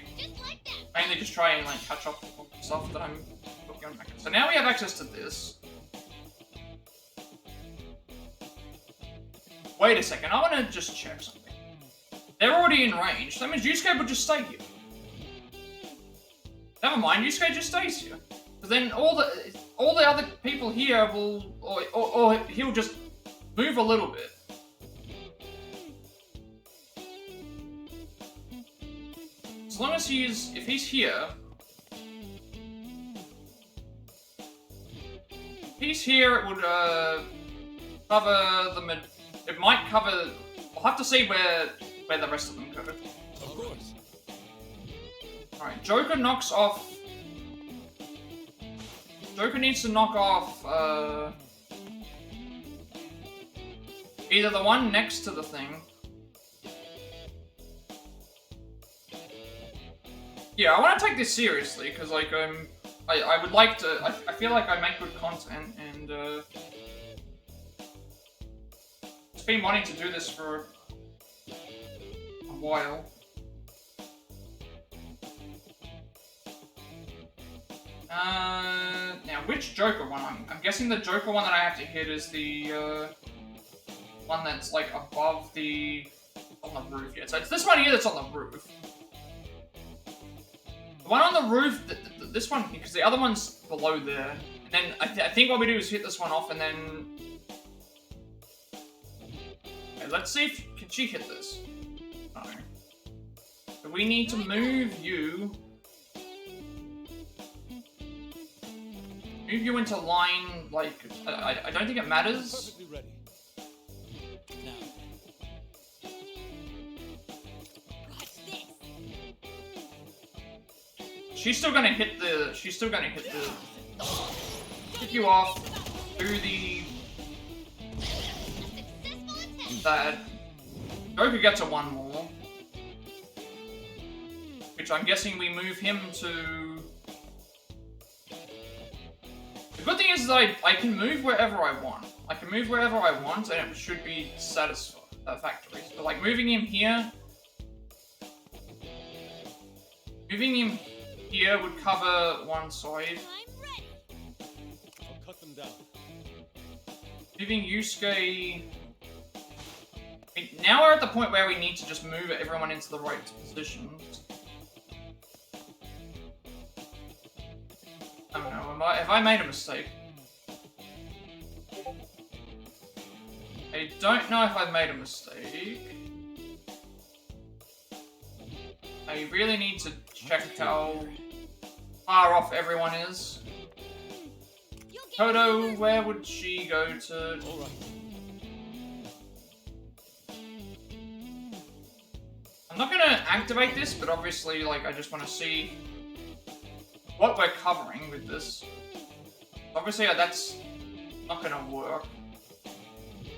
Speaker 1: mainly just try and like catch up on stuff that I'm looking on. So now we have access to this. Wait a second, I want to just check something. They're already in range. That means Yusuke would just stay here. Never mind, Yusuke just stays here. But then all the other people here will, or he'll just move a little bit. As long as if he's here. If he's here, it would cover it might cover. We'll have to see where the rest of them go.
Speaker 9: Of course.
Speaker 1: Alright, Joker knocks off. Joker needs to knock off either the one next to the thing. Yeah, I want to take this seriously because like I would like to. I feel like I make good content and just been wanting to do this for a while. Now which Joker one? I'm guessing the Joker one that I have to hit is the one that's like above on the roof. Yeah, so it's this one here that's on the roof. The one on the roof, this one, because the other one's below there. And then I think what we do is hit this one off and then. Okay, let's see if can she hit this. No. So we need to move you. Move you into line, like, I don't think it matters.
Speaker 9: Perfectly ready. Now.
Speaker 1: She's still gonna hit you off, do that. Joker gets a one more. Which I'm guessing we move him to. The good thing is I can move wherever I want. I can move wherever I want and it should be satisfactory. So like moving him here. Moving him here would cover one side.
Speaker 9: I'll cut them down.
Speaker 1: Moving Yusuke. Now we're at the point where we need to just move everyone into the right positions. I don't know, have I made a mistake? I don't know if I've made a mistake. I really need to check how far off everyone is. Kodo, where would she go to? I'm not gonna activate this, but obviously, like, I just want to see what we're covering with this. Obviously, that's not gonna work.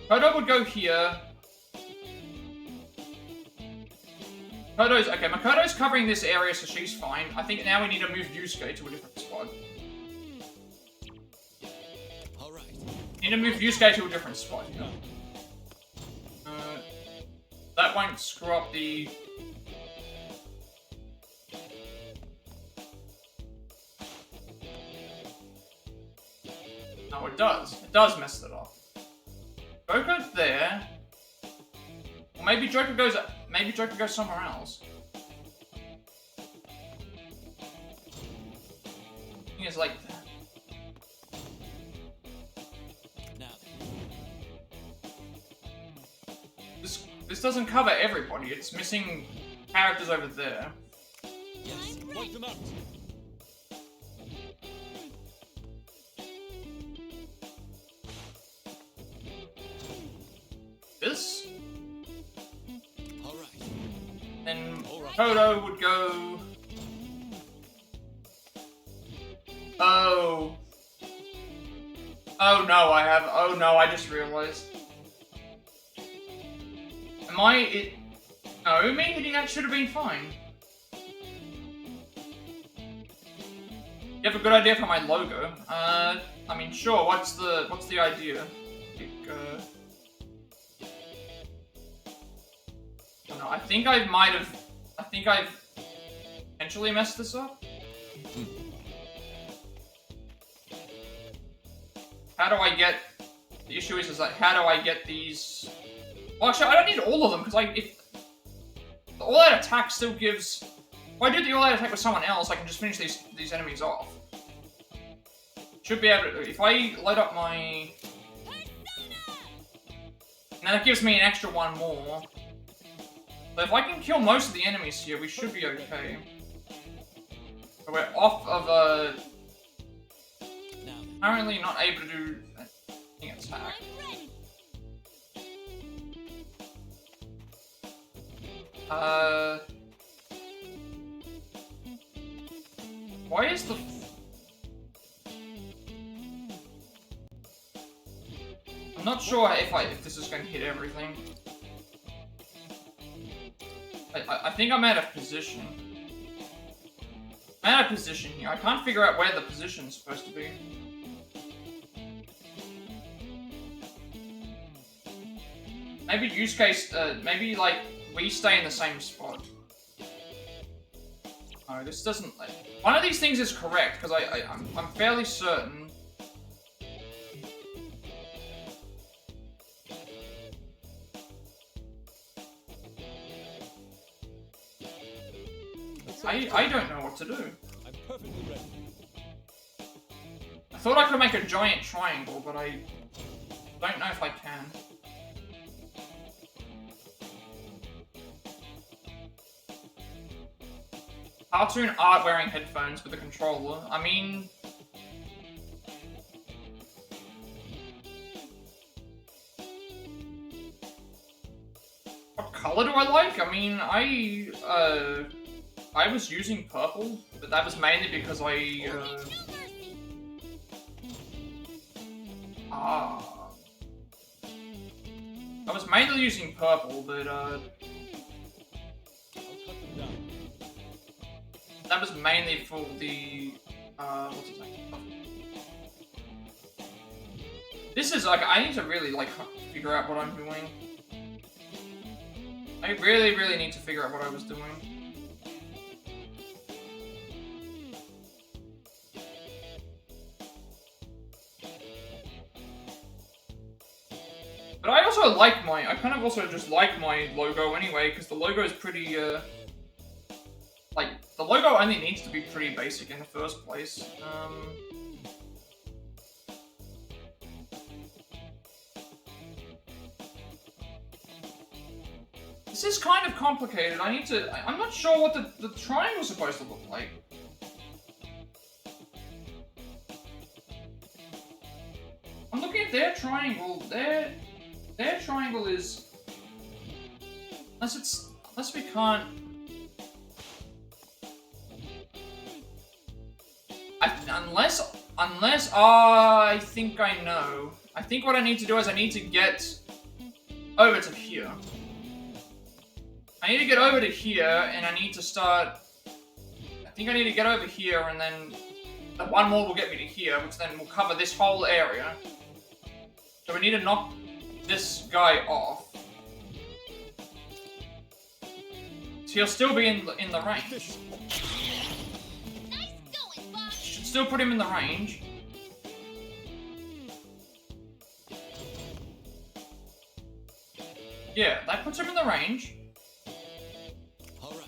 Speaker 1: Kodo would go here. Okay, Makoto's covering this area, so she's fine. I think now we need to move Yusuke to a different spot.
Speaker 9: Alright.
Speaker 1: Need to move Yusuke to a different spot. That won't screw up the. No, it does. It does mess it up. Joker there. Or maybe Joker goes somewhere else. Thing is like that.
Speaker 9: Now.
Speaker 1: This doesn't cover everybody. It's missing characters over there.
Speaker 9: Yes, wipe them out.
Speaker 1: This?
Speaker 9: Alright.
Speaker 1: Then Kodo would go. Oh. Oh no, oh no, I just realized. No, me hitting that should have been fine. You have a good idea for my logo. I mean, sure, what's the idea? I think I might have I think I've potentially messed this up. How do I get... The issue is like, how do I get these... Well, actually, I don't need all of them, because if the all-out attack still gives... If I do the all-out attack with someone else, I can just finish these enemies off. Should be able to... If I light up my... Now that gives me an extra one more. So if I can kill most of the enemies here, we should be okay. So we're off of apparently not able to do an attack. Why is the... I'm not sure if this is going to hit everything. I think I'm out of position. I'm out of position here. I can't figure out where the position's supposed to be. Maybe use case, maybe like we stay in the same spot. No, this doesn't. One of these things is correct because I'm fairly certain. I don't know what to do.
Speaker 9: I'm perfectly ready.
Speaker 1: I thought I could make a giant triangle, but I don't know if I can. Cartoon art wearing headphones with a controller. I mean... What color do I like? I mean, I was using purple, but that was mainly because I was mainly using purple, but that was mainly for the what's his name? This is like, I need to really like figure out what I'm doing. I really need to figure out what I was doing. But I also like I kind of also just like my logo anyway, because the logo is pretty, like, the logo only needs to be pretty basic in the first place. This is kind of complicated. I'm not sure what the triangle's supposed to look like. I'm looking at their triangle. Their triangle is... Unless we can't... Unless I think I know. I think what I need to do is I need to get over to here. I need to get over to here, and I need to start... I think I need to get over here, and then one more will get me to here, which then will cover this whole area. So we need to knock this guy off. So he'll still be in the range. Should still put him in the range. Yeah, that puts him in the range.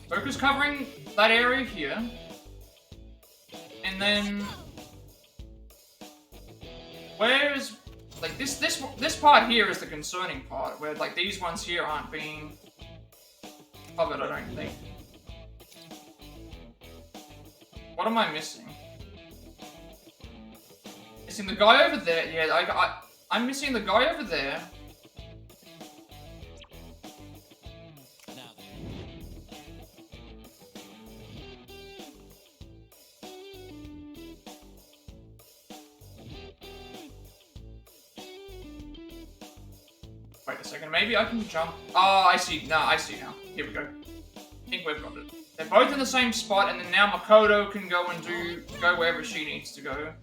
Speaker 1: Focus covering that area here. And then... Where's... Like, this part here is the concerning part, where, like, these ones here aren't being covered, I don't think. What am I missing? Missing the guy over there. Yeah, I'm missing the guy over there. Wait a second, maybe I can jump. Oh, I see. No, I see now. Here we go. I think we've got it. They're both in the same spot, and then now Makoto can go and go wherever she needs to go.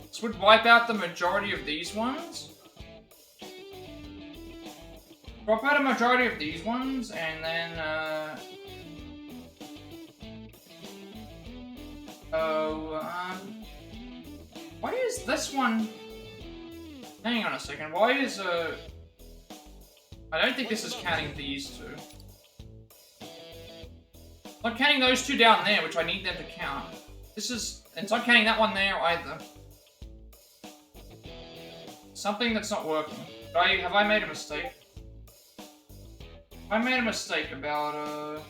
Speaker 1: This would wipe out the majority of these ones. Drop out a majority of these ones, and then, why is this one... Hang on a second, why is, I don't think this is counting these two. It's not counting those two down there, which I need them to count. This is... It's not counting that one there either. Something that's not working. Have I made a mistake? I made a mistake about,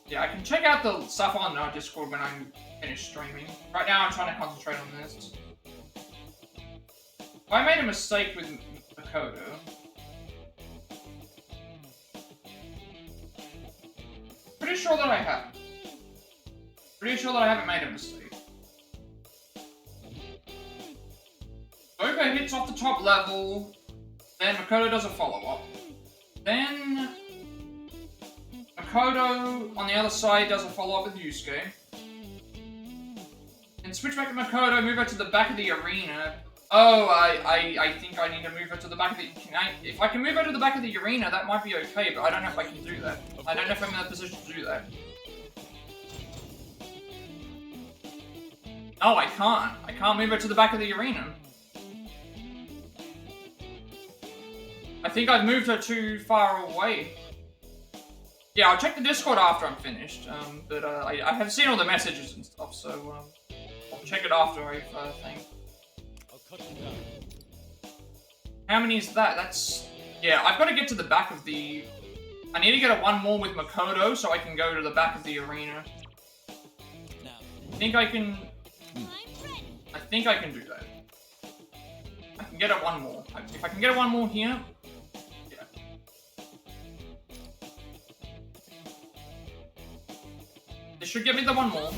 Speaker 1: yeah, I can check out the stuff on our Discord when I'm finished streaming. Right now I'm trying to concentrate on this. I made a mistake with Makoto. Pretty sure that I have. Pretty sure that I haven't made a mistake. Goku hits off the top level, then Makoto does a follow-up. Then Makoto on the other side does a follow-up with Yusuke. And switch back to Makoto, move her to the back of the arena. Oh, I think I need to move her to the back of the... if I can move her to the back of the arena, that might be okay, but I don't know if I can do that. I don't know if I'm in a position to do that. No, I can't. I can't move her to the back of the arena. I think I've moved her too far away. Yeah, I'll check the Discord after I'm finished, but I have seen all the messages and stuff, so I'll check it after I think.
Speaker 9: I'll cut them down.
Speaker 1: How many is that? That's... Yeah, I've got to get to the back of the... I need to get a one more with Makoto so I can go to the back of the arena. I think I can... I think I can do that. I can get it one more. If I can get it one more here... Yeah. This should give me the one more.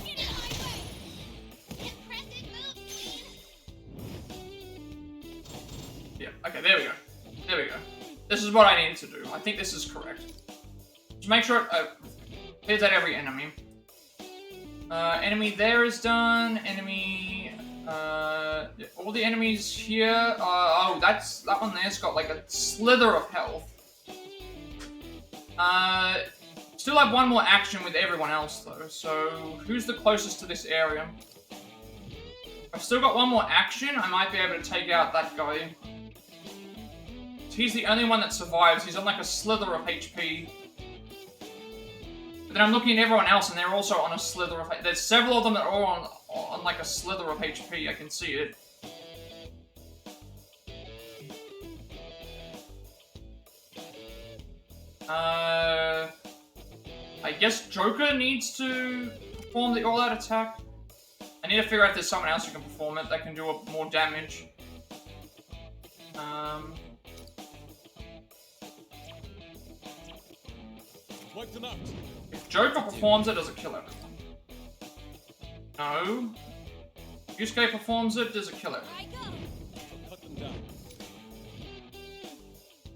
Speaker 1: Yeah, okay, there we go. There we go. This is what I needed to do. I think this is correct. Just make sure it clears out every enemy. Enemy there is done. Enemy... all the enemies here... oh, that one there's got like a slither of health. Still have one more action with everyone else though, so who's the closest to this area? I've still got one more action, I might be able to take out that guy. He's the only one that survives, he's on like a slither of HP. But then I'm looking at everyone else and they're also on a slither of HP. There's several of them that are all on like a slither of HP, I can see it. I guess Joker needs to perform the all-out attack. I need to figure out if there's someone else who can perform it that can do more damage.
Speaker 9: Wipe them out.
Speaker 1: If Joker performs it, does it kill everyone? No. Yusuke performs it, does it kill everyone?
Speaker 9: I'll cut them down.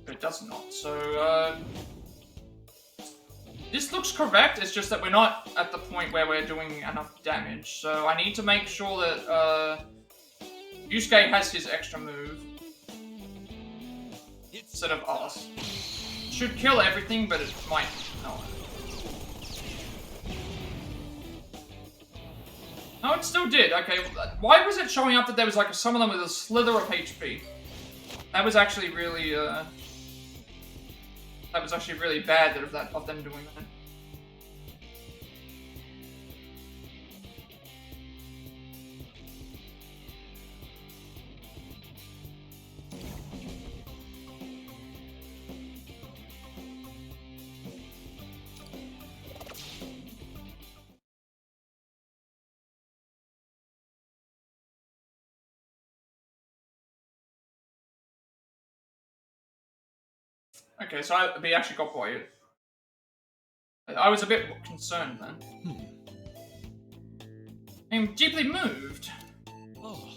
Speaker 1: It does not. So, this looks correct, it's just that we're not at the point where we're doing enough damage. So I need to make sure that, Yusuke has his extra move. Instead of us. Should kill everything, but it might not. No, it still did. Okay, why was it showing up that there was like some of them with a slither of HP? That was actually really, that was actually really bad of them doing that. Okay, so we actually got Boyd. I was a bit concerned then. I'm deeply moved.
Speaker 9: Oh.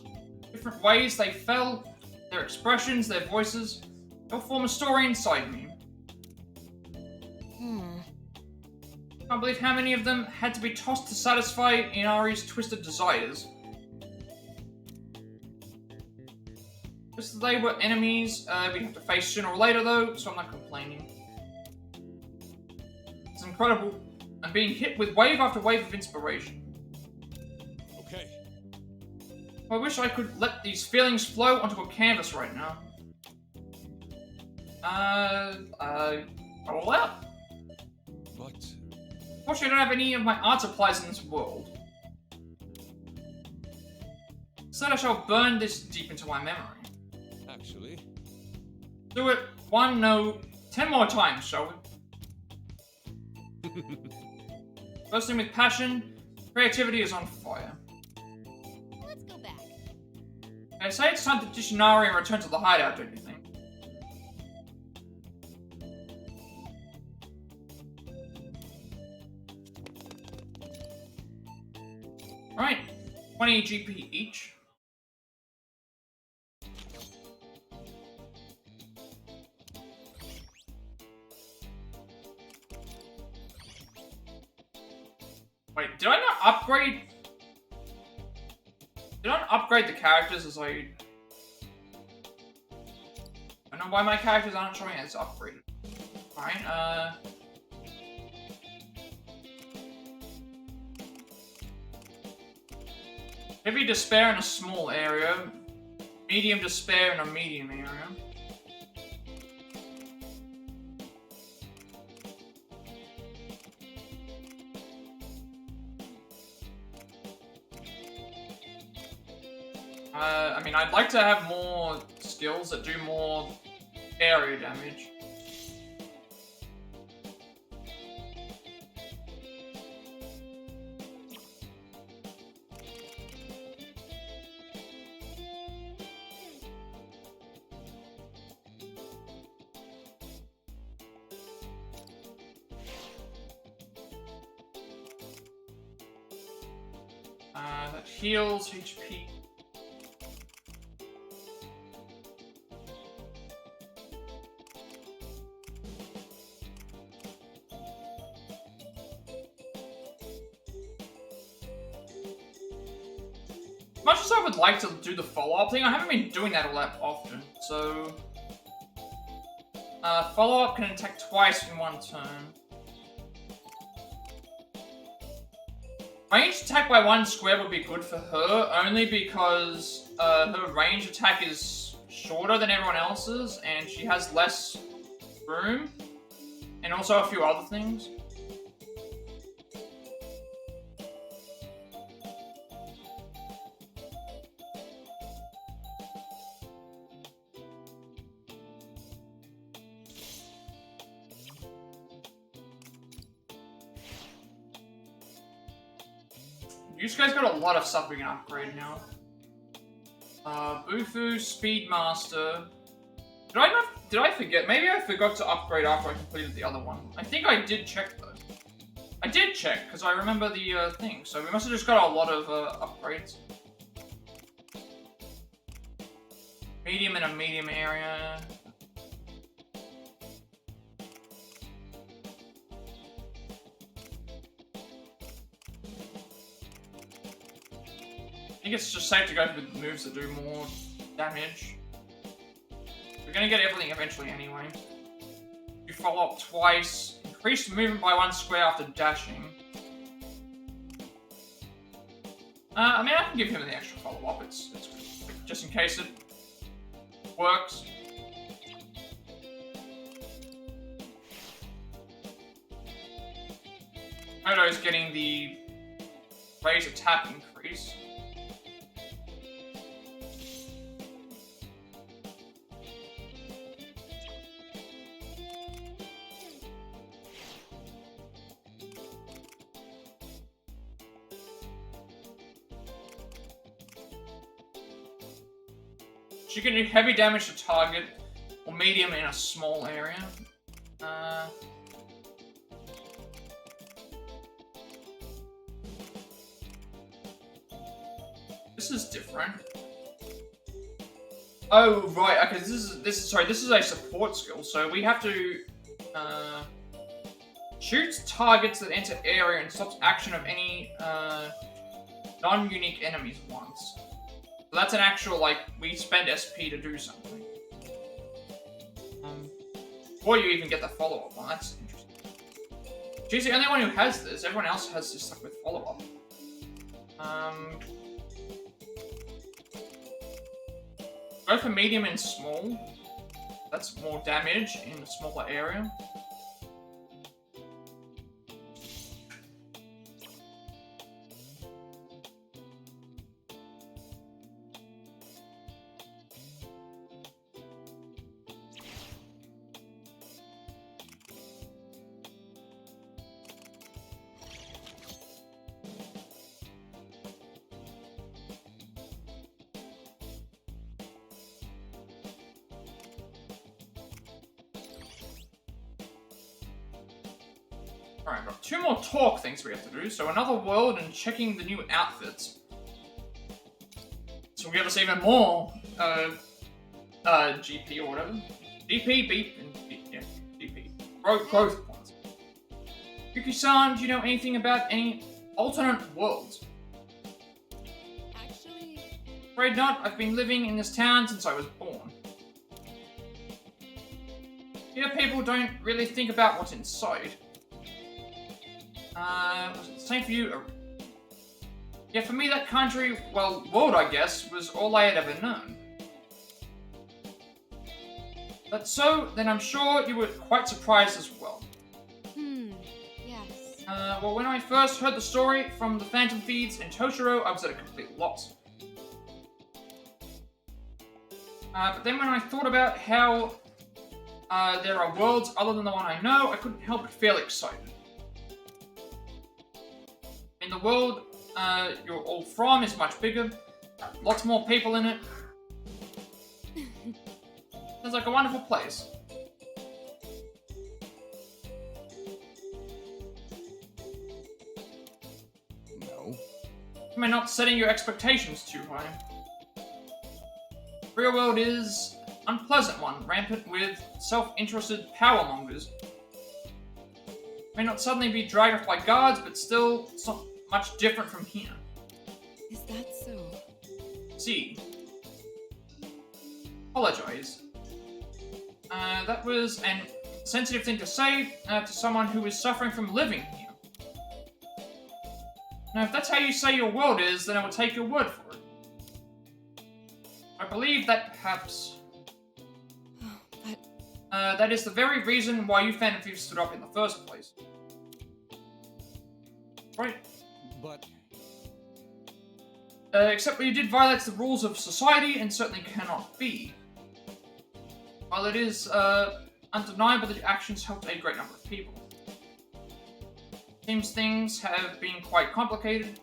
Speaker 1: Different ways they felt, their expressions, their voices, they'll form a story inside me. Can't believe how many of them had to be tossed to satisfy Inari's twisted desires. Just that they were enemies we have to face sooner or later though, so I'm not complaining. It's incredible. I'm being hit with wave after wave of inspiration.
Speaker 9: Okay.
Speaker 1: I wish I could let these feelings flow onto a canvas right now. All out.
Speaker 9: But...
Speaker 1: Unfortunately, I don't have any of my art supplies in this world. Instead, I shall burn this deep into my memory.
Speaker 9: Actually...
Speaker 1: Do it 10 more times, shall we? Bursting with passion, creativity is on fire.
Speaker 2: Let's go back.
Speaker 1: I say it's time to ditch Nari and return to the hideout, don't you think? Alright, 20 GP each. Wait, did I not upgrade? Did I not upgrade the characters as I don't know why my characters aren't showing as upgraded. Alright, heavy despair in a small area. Medium despair in a medium area. I mean, I'd like to have more skills that do more area damage. That heals HP. Much as I would like to do the follow-up thing, I haven't been doing that all that often, so... follow-up can attack twice in one turn. Ranged attack by one square would be good for her, only because her range attack is shorter than everyone else's, and she has less room, and also a few other things. You guys got a lot of stuff we can upgrade now. Bufu, Speedmaster. Did I forget? Maybe I forgot to upgrade after I completed the other one. I think I did check though. I did check, because I remember the thing. So we must have just got a lot of upgrades. Medium in a medium area. I think it's just safe to go with moves that do more damage. We're gonna get everything eventually anyway. You follow up twice. Increase movement by one square after dashing. I mean, I can give him the extra follow-up. It's just in case it works. Odo's getting the raise attack increase. She can do heavy damage to target, or medium in a small area. This is different. Oh right, okay. This is a support skill. So we have to shoots targets that enter area and stops action of any non-unique enemies once. So that's an actual, like, we spend SP to do something. Before you even get the follow-up one, that's interesting. She's the only one who has this. Everyone else has this, like, with follow-up. Go for medium and small. That's more damage in a smaller area. Alright, got 2 more talk things we have to do. So another world and checking the new outfits. So we give us even more GP or whatever. GP, beep, and beep, yeah, GP. Growth points. Yuki-san, do you know anything about any alternate worlds?
Speaker 16: Actually...
Speaker 1: Afraid not. I've been living in this town since I was born. Here people don't really think about what's inside. Was it the same for you? Yeah, for me that country, well, world I guess, was all I had ever known. But so, then I'm sure you were quite surprised as well.
Speaker 16: Yes.
Speaker 1: Well, when I first heard the story from the Phantom Thieves in Toshiro, I was at a complete loss. But then when I thought about how there are worlds other than the one I know, I couldn't help but feel excited. In the world you're all from is much bigger, lots more people in it. Sounds like a wonderful place.
Speaker 3: No.
Speaker 1: Am I not setting your expectations too high? Real world is an unpleasant one, rampant with self-interested power mongers. May not suddenly be dragged off by guards, but still it's not much different from here.
Speaker 16: Is that so?
Speaker 1: See. Apologize. That was an sensitive thing to say to someone who is suffering from living here. Now, if that's how you say your world is, then I will take your word for it. I believe that perhaps... that is the very reason why you Phantom Thieves stood up in the first place. Right?
Speaker 3: But...
Speaker 1: except you did violate the rules of society and certainly cannot be. While it is undeniable that your actions helped a great number of people. Seems things have been quite complicated.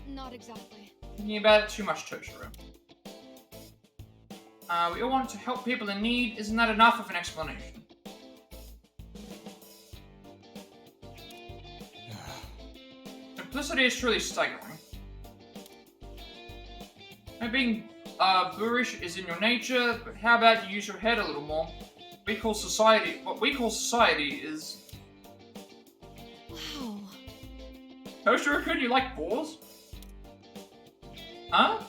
Speaker 16: Not exactly.
Speaker 1: Thinking about it too much, Toshiro. We all want to help people in need. Isn't that enough of an explanation? Simplicity is truly staggering. Now, being boorish is in your nature, but how about you use your head a little more? What we call society is...
Speaker 16: Wow.
Speaker 1: Toshiro-kun, you like boars? Huh?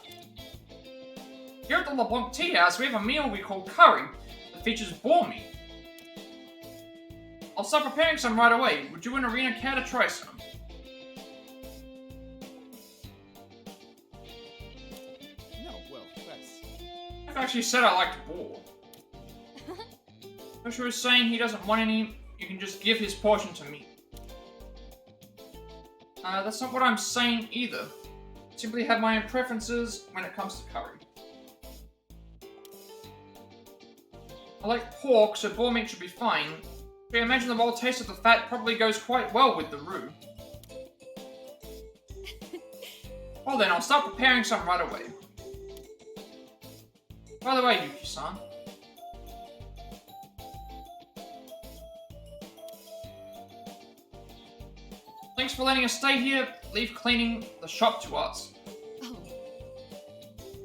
Speaker 1: Here at the Leblanc tea house, we have a meal we call curry that features boar meat. I'll start preparing some right away. Would you and Erina care to try some?
Speaker 3: No, well, that's...
Speaker 1: I've actually said I liked boar. Toshiro is saying he doesn't want any. You can just give his portion to me. That's not what I'm saying either. I simply have my own preferences when it comes to curry. I like pork, so boar meat should be fine. But I imagine the wild taste of the fat probably goes quite well with the roux. Well then, I'll start preparing some right away. By the way, Yuki-san. Thanks for letting us stay here. Leave cleaning the shop to us.
Speaker 16: Oh.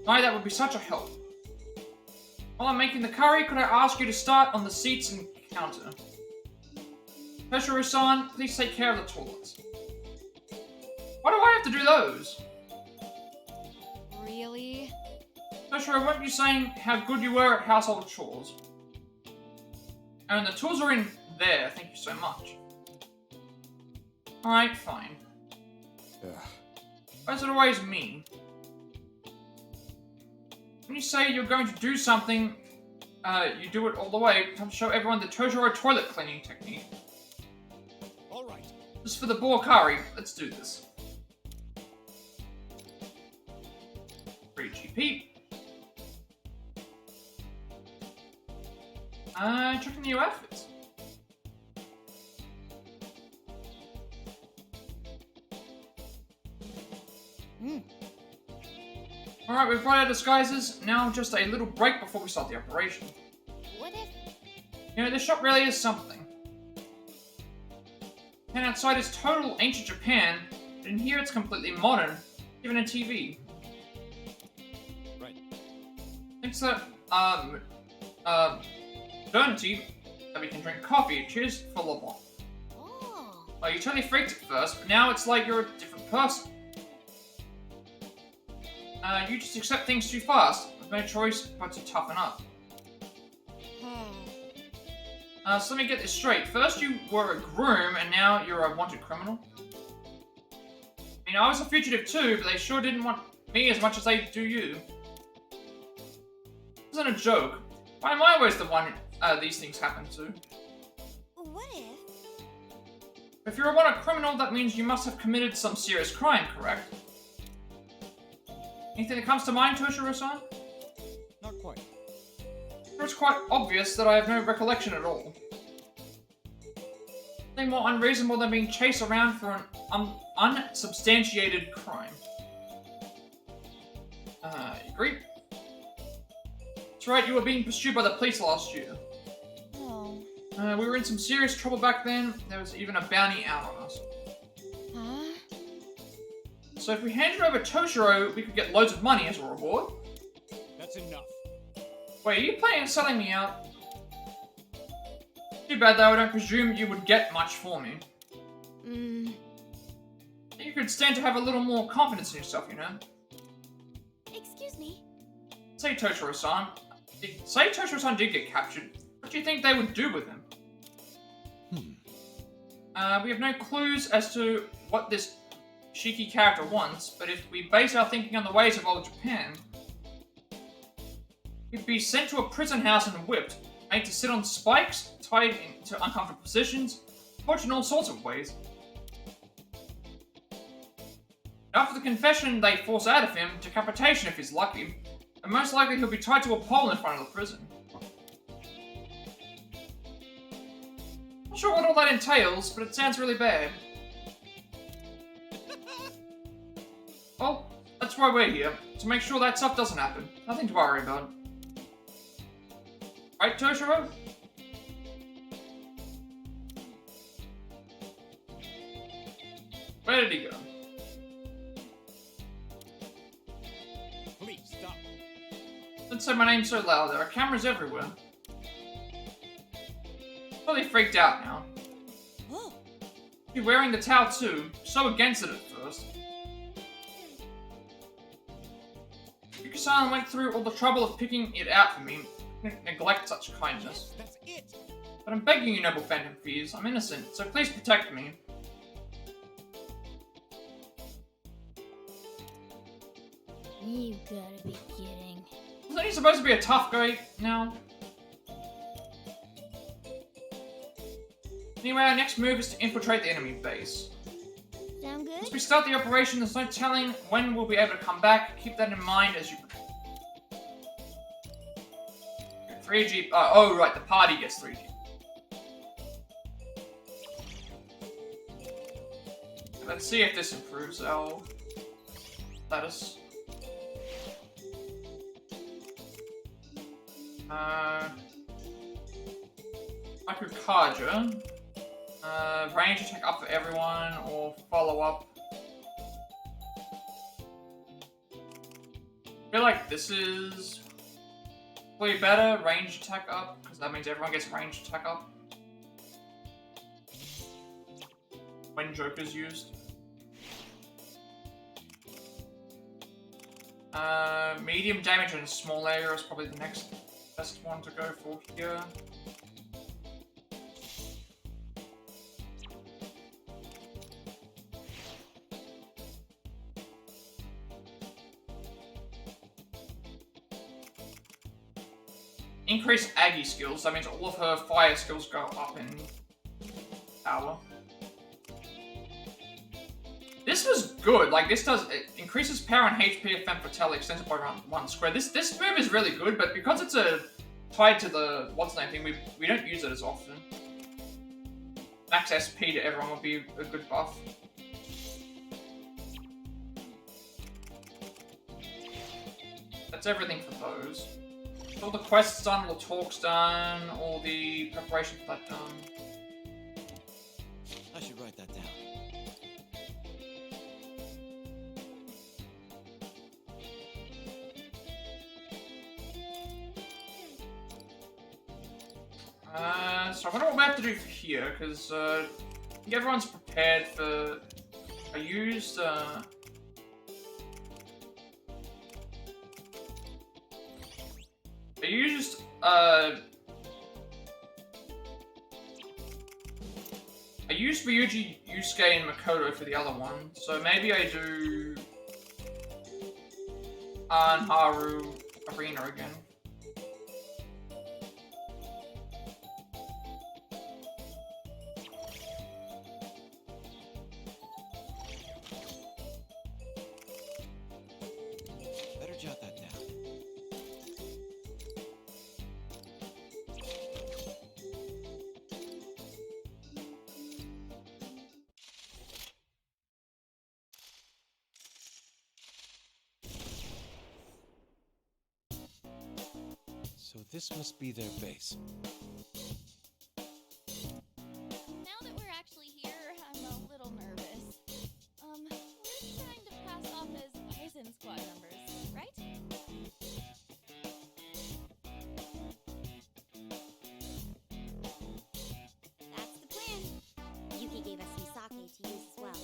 Speaker 1: Aye, that would be such a help. While I'm making the curry, could I ask you to start on the seats and counter? Toshiro-san, please take care of the toilets. Why do I have to do those?
Speaker 16: Really?
Speaker 1: Toshiro, weren't you saying how good you were at household chores? And the tools are in there, thank you so much. Alright, fine. Why is it always me? When you say you're going to do something, you do it all the way. Come show everyone the Toshiro toilet cleaning technique.
Speaker 12: Alright.
Speaker 1: Just for the Borkari, let's do this. 3 GP. Checking new outfits. Alright, we've brought our disguises. Now just a little break before we start the operation.
Speaker 2: What if...
Speaker 1: You know, this shop really is something. And outside is total ancient Japan, but in here it's completely modern, even a TV.
Speaker 12: Right.
Speaker 1: Thanks to, modernity, that we can drink coffee. Cheers for Leblanc.
Speaker 2: Oh.
Speaker 1: Well, you totally freaked at first, but now it's like you're a different person. You just accept things too fast, with no choice but to toughen up. So let me get this straight. First you were a groom, and now you're a wanted criminal? I mean, I was a fugitive too, but they sure didn't want me as much as they do you. This isn't a joke. Why am I always the one these things happen to?
Speaker 2: What if...
Speaker 1: If you're a wanted criminal, that means you must have committed some serious crime, correct? Anything that comes to mind, Toshiro-san?
Speaker 12: Not quite.
Speaker 1: It's quite obvious that I have no recollection at all. Nothing more unreasonable than being chased around for an unsubstantiated crime. You agree? That's right, you were being pursued by the police last year.
Speaker 2: Oh.
Speaker 1: We were in some serious trouble back then. There was even a bounty out on us.
Speaker 2: Huh?
Speaker 1: So if we handed over Toshiro, we could get loads of money as a reward.
Speaker 12: That's enough.
Speaker 1: Wait, are you planning on selling me out? Too bad though, I don't presume you would get much for me. You could stand to have a little more confidence in yourself, you know?
Speaker 2: Excuse me?
Speaker 1: Say Toshiro-san did get captured. What do you think they would do with him? We have no clues as to what this Shiki character wants, but if we base our thinking on the ways of old Japan, he'd be sent to a prison house and whipped, made to sit on spikes, tied into uncomfortable positions, tortured in all sorts of ways. After the confession they force out of him, decapitation if he's lucky, and most likely he'll be tied to a pole in front of the prison. Not sure what all that entails, but it sounds really bad. Well, that's why we're here, to make sure that stuff doesn't happen. Nothing to worry about. Right, Toshiro? Where did he go?
Speaker 12: Please, stop.
Speaker 1: Don't say my name so loud, there are cameras everywhere. Totally freaked out now.
Speaker 2: Whoa.
Speaker 1: You're wearing the towel too, so against it at first. Yuki-san went through all the trouble of picking it out for me. Neglect such kindness.
Speaker 12: That's it.
Speaker 1: But I'm begging you, noble Phantom Thieves, I'm innocent, so please protect me.
Speaker 2: You gotta be kidding.
Speaker 1: Isn't he supposed to be a tough guy now? Anyway, our next move is to infiltrate the enemy base.
Speaker 2: Sound good?
Speaker 1: Once we start the operation, there's no telling when we'll be able to come back. Keep that in mind as you... 3G... oh, right, the party gets 3G. Let's see if this improves our status. Akukaja. Range attack up for everyone, or follow up. I feel like this is probably better, range attack up, because that means everyone gets range attack up. When Joker's used. Medium damage in a small area is probably the next best one to go for here. Increase Aggie skills, that means all of her fire skills go up in power. This was good, like this does, it increases power and HP of Femme Fatale extended by around 1 square. This move is really good, but because it's tied to the what's-name thing, we don't use it as often. Max SP to everyone would be a good buff. That's everything for those. All the quests done, all the talks done, all the preparation for that done.
Speaker 9: I should write that down.
Speaker 1: So I wonder what we have to do for here, because I think everyone's prepared for... I used... I used Ryuji, Yusuke, and Makoto for the other one, so maybe I do An, Haru, Erina again.
Speaker 9: Better jot that down. So this must be their base.
Speaker 11: Now that we're actually here, I'm a little nervous. We're trying to pass off as Arsene squad members, right?
Speaker 8: That's the plan. Yuki gave us some sake to use as well.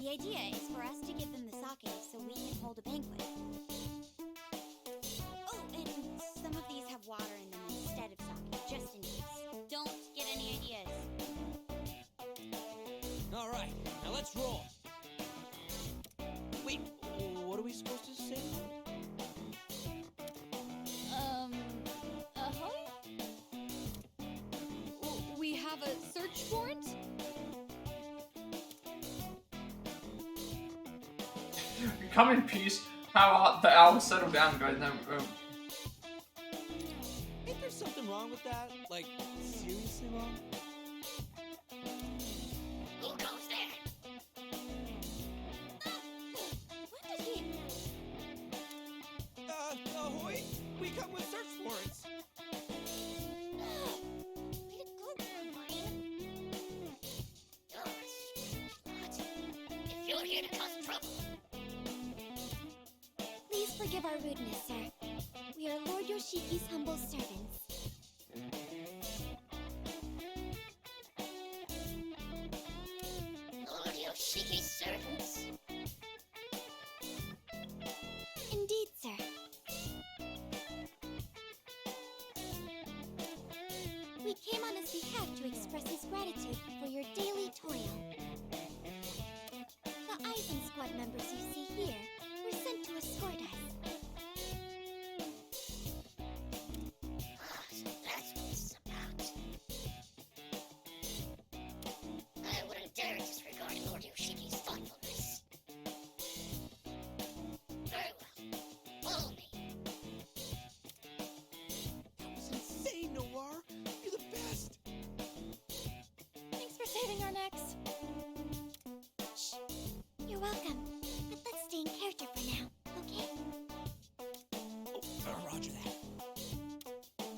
Speaker 8: The idea is for us to give them the sake so we can hold a banquet. Oh, and some of these have water in them instead of sake, just in case. Don't get any ideas.
Speaker 17: All right, now let's roll. Wait, what are we supposed to say?
Speaker 4: Ahoy? We have a search warrant?
Speaker 1: We come in peace, how the hours settle down, guys. No,
Speaker 17: Ain't there something wrong with that? Like, seriously wrong?
Speaker 13: Who goes there?
Speaker 8: What did he...
Speaker 17: Ahoy! We come with search warrants!
Speaker 8: Way to go, Marine.
Speaker 13: What? If you're here to cause trouble,
Speaker 15: Please forgive our rudeness, sir. We are Lord Yoshiki's humble servants.
Speaker 13: Lord Yoshiki's servants?
Speaker 15: Indeed, sir. We came on his behalf to express his gratitude for your daily toil. The Eisen squad members you see here were sent to escort us.
Speaker 13: So that's what this is about. I wouldn't dare disregard Lord Yoshiki's thoughtfulness. Very well. Follow me.
Speaker 17: That was insane, Noir! You're the best!
Speaker 11: Thanks for saving our necks.
Speaker 15: Shh. You're welcome. But let's stay in character for now, okay?
Speaker 17: Oh, roger that.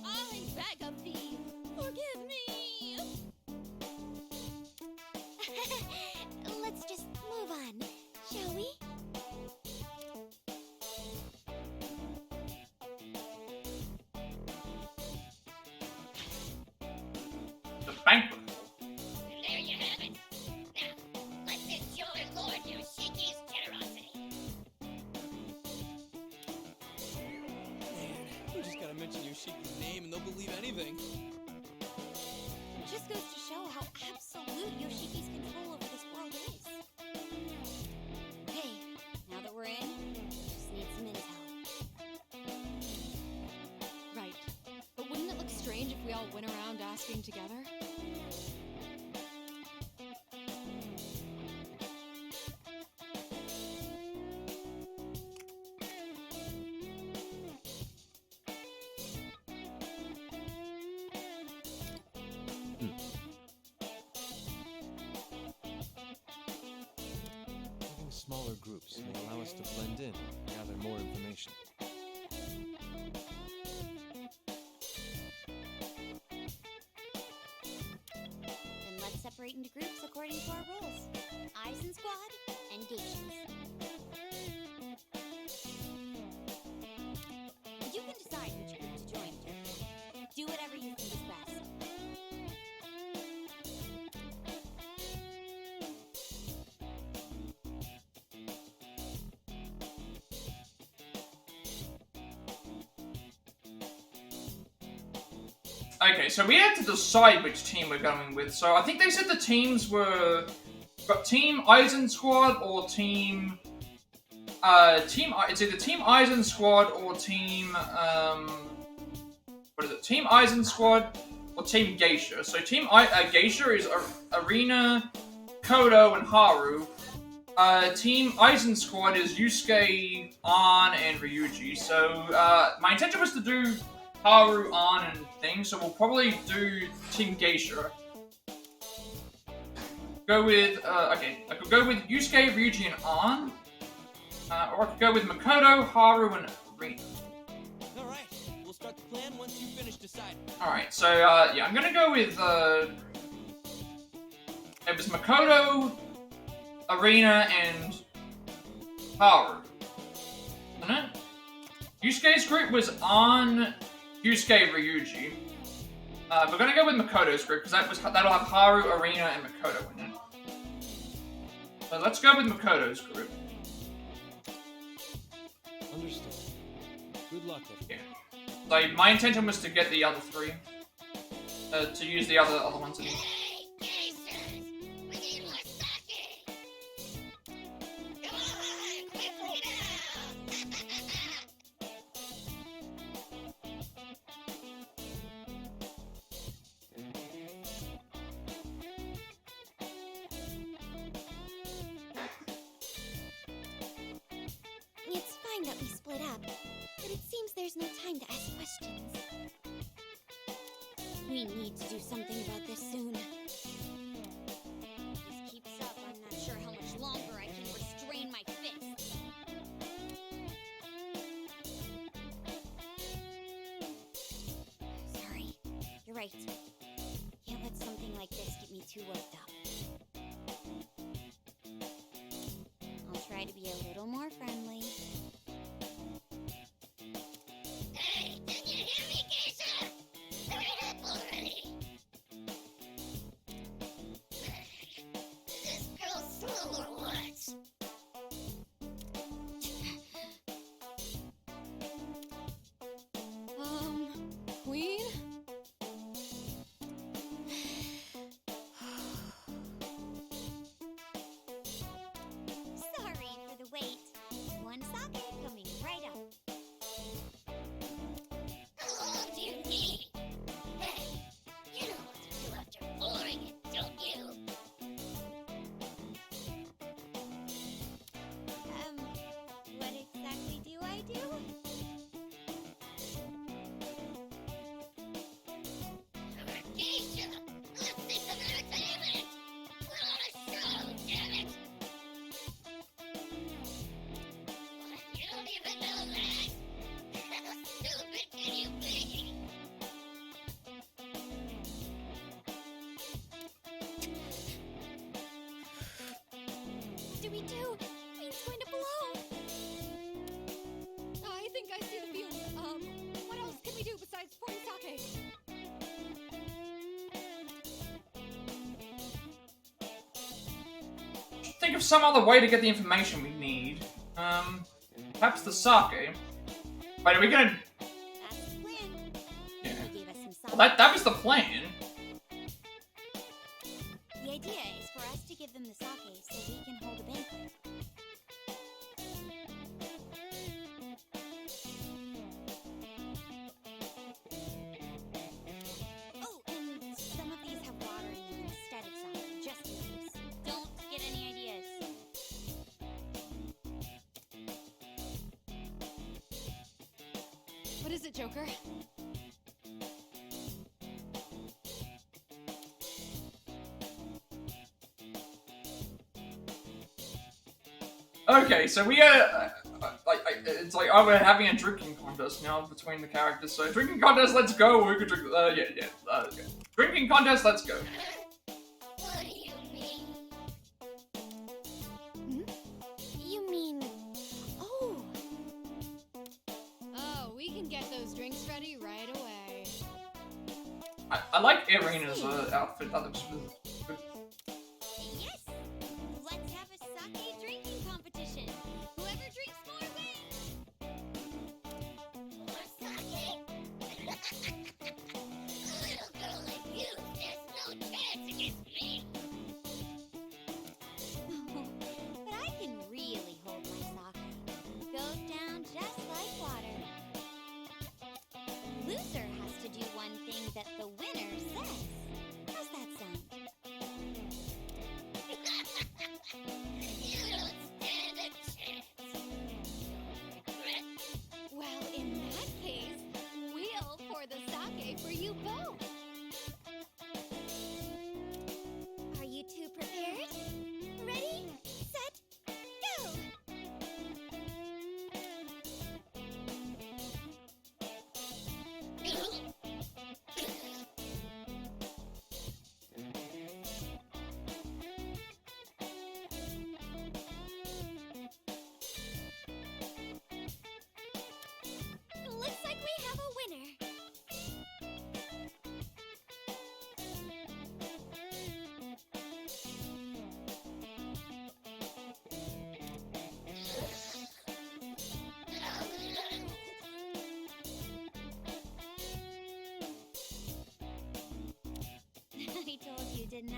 Speaker 11: I beg of thee, forgive me.
Speaker 15: Let's just move on, shall we?
Speaker 1: the banquet hall.
Speaker 17: Yoshiki's name and they'll believe anything.
Speaker 8: It just goes to show how absolute Yoshiki's control over this world is. Okay, now that we're in, just need some intel.
Speaker 16: Right. But wouldn't it look strange if we all went around asking together?
Speaker 9: Having smaller groups may allow us to blend in and gather more information.
Speaker 8: Then let's separate into groups according to our roles. Aizen squad and geishas. You can decide which group to join. Do whatever you think is best.
Speaker 1: Okay, so we had to decide which team we're going with. So I think they said the teams were got Team Aizen Squad or Team it's either Team Aizen Squad or Team what is it? Team Aizen Squad or Team Geisha. So Team Geisha is Erina, Kodo, and Haru. Team Aizen Squad is Yusuke, An, and Ryuji. So my intention was to do Haru, An, and things, so we'll probably do Team Geisha. Go with, okay, I could go with Yusuke, Ryuji, and An. Or I could go with Makoto, Haru, and Erina.
Speaker 17: Alright, we'll start the plan once you finish deciding.
Speaker 1: Alright, so, yeah, I'm gonna go with, it was Makoto, Erina, and Haru. Isn't it? Yusuke's group was on Yusuke, Ryuji. We're gonna go with Makoto's group, because that'll have Haru, Erina, and Makoto in it. So let's go with Makoto's group.
Speaker 9: Understood. Good luck, everyone.
Speaker 1: Yeah. So my intention was to get the other three. To use the other ones in.
Speaker 15: It's fine that we split up, but it seems there's no time to ask questions.
Speaker 8: We need to do something about this soon. If this keeps up, I'm not sure how much longer I can restrain my fists. Sorry, you're right. Can't let something like this get me too worked up. I'll try to be a little more friendly.
Speaker 13: Hey, did you hear me, Geisha? Hurry up already! This girl's slow or what?
Speaker 16: Queen?
Speaker 8: Sorry for the wait. One sake coming right up.
Speaker 13: How long do you need? Hey, you know what to do after boring it, don't you?
Speaker 8: What exactly do I do?
Speaker 13: Geisha, let's see some entertainment! We're on a show, damn it! You don't even know that? How stupid can you be?
Speaker 15: What do we do? Queen's going to blow!
Speaker 16: I think I see the fumes. What else can we do besides pouring sake?
Speaker 1: Think of some other way to get the information we need. Perhaps the sake. Wait, are we gonna...
Speaker 8: That's the plan.
Speaker 1: Well, that was the plan.
Speaker 8: The idea is for us to give them the sake so we can hold a banquet. Oh, and some of these have water in them instead of sake, just in case. Don't get any ideas.
Speaker 4: What is it, Joker?
Speaker 1: Okay, so we it's like, oh, we're having a drinking contest now between the characters. So drinking contest, let's go. We could drink. Yeah. Drinking contest, let's go.
Speaker 13: What do you mean?
Speaker 8: You mean... Oh!
Speaker 4: Oh, we can get those drinks ready right away.
Speaker 1: I like Erina's outfit. That looks good.
Speaker 8: Yes! Let's have a sake drinking competition. Whoever drinks more wins!
Speaker 13: More sake? A little girl like you, there's no chance against me.
Speaker 8: But I can really hold my sake. Goes down just like water. Loser has to do one thing that the winner says. How's that sound?
Speaker 13: You don't stand a chance. Regret?
Speaker 4: Well, in that case, we'll pour the sake for you both.
Speaker 8: Are you two prepared? Ready, set, go! Looks like we have a winner. I told you, didn't I?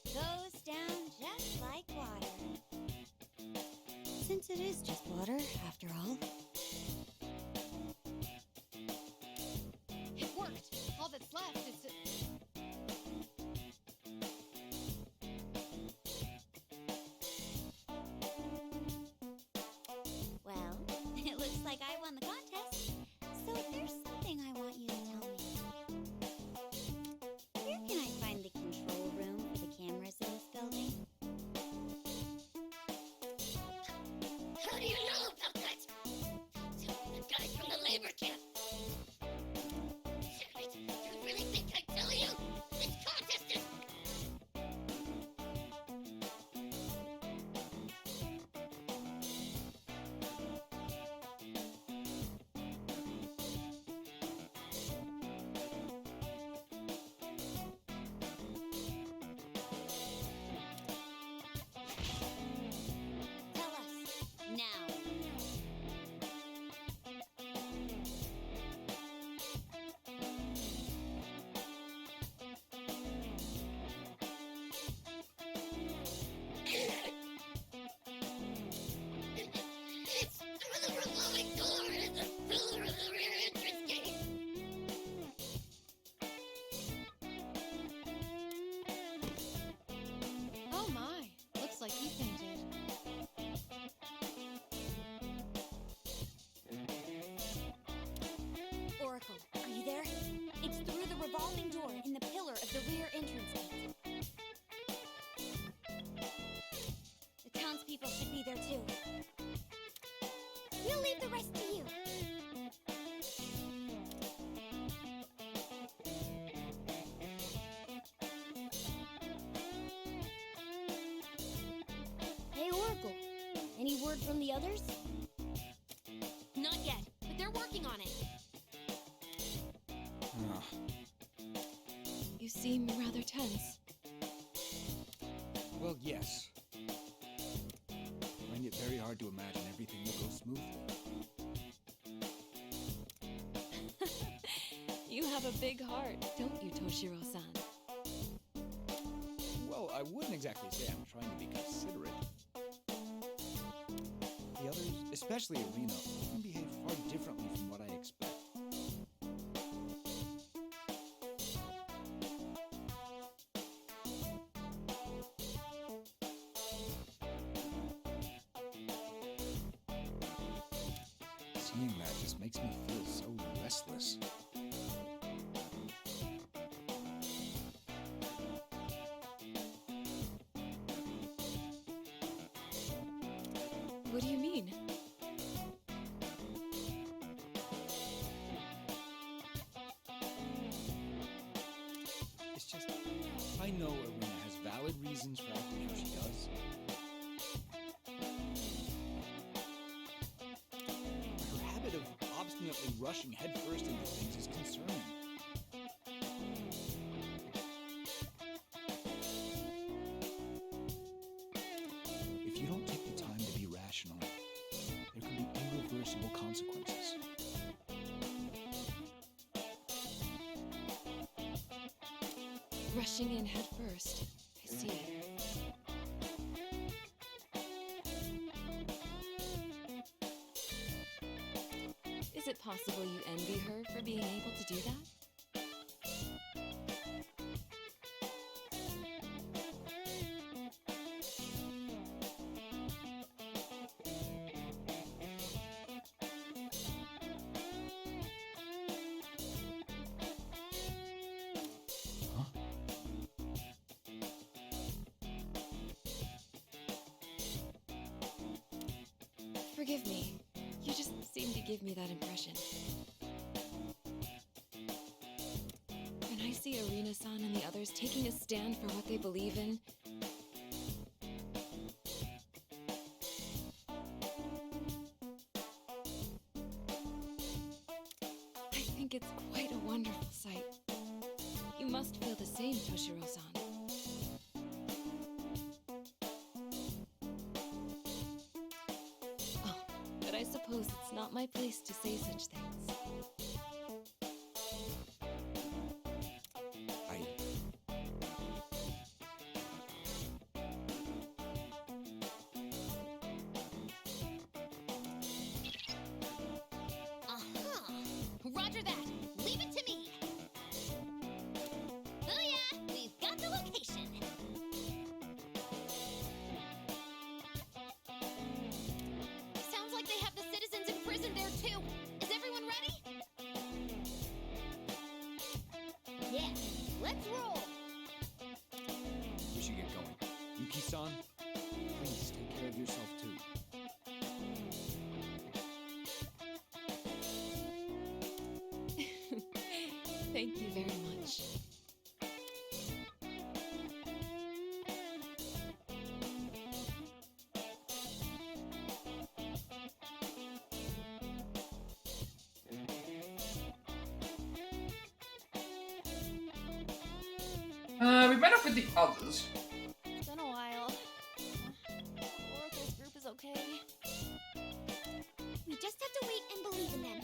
Speaker 8: Goes down just like water. Since it is just water, after all.
Speaker 4: It worked. All that's left is to...
Speaker 8: Well, it looks like I won the contest. So there's something I want you to tell me. Where can I find the control room for the cameras in this building?
Speaker 13: How do you know about that? Tell the guy from the labor camp. Damn it, you really think I'd tell you? This contest is...
Speaker 8: Tell us, now.
Speaker 13: It's through the revolving door in the pillar of the rear entrance gate.
Speaker 4: Oh my, looks like you painted.
Speaker 8: Oracle, are you there? It's through the revolving door in the pillar of the rear entrance gate. The townspeople should be there too. We'll leave the rest to you. Hey, Oracle. Any word from the others?
Speaker 2: Not yet, but they're working on it.
Speaker 16: You seem rather tense.
Speaker 3: Well, yes. I find it very hard to imagine everything will go smoothly.
Speaker 16: You have a big heart, don't you, Toshiro-san?
Speaker 3: Well, I wouldn't exactly say I'm trying to be considerate. The others, especially Erina, often behave far differently from what I expect. Seeing that just makes me feel so restless.
Speaker 16: What do you mean?
Speaker 3: It's just, I know Erina has valid reasons for acting how she does. Her habit of obstinately rushing headfirst into things is concerning. If you don't take the time to be rational, there can be irreversible consequences.
Speaker 16: Rushing in head first. I see. Is it possible you envy her for being able to do that? Forgive me. You just seem to give me that impression. When I see Erina-san and the others taking a stand for what they believe in, I think it's quite a wonderful sight. You must feel the same, Toshiro-san. But I suppose it's not my place to say such things.
Speaker 15: Roger that. Leave it to me. Booyah! We've got the location. Sounds like they have the citizens imprisoned there too. Is everyone ready? Yeah, let's roll.
Speaker 3: We should get going. Yuki-san, please take care of yourself too.
Speaker 16: Thank you very much.
Speaker 1: We met up with the others.
Speaker 11: It's been a while. Oracle's group is okay.
Speaker 15: We just have to wait and believe in them.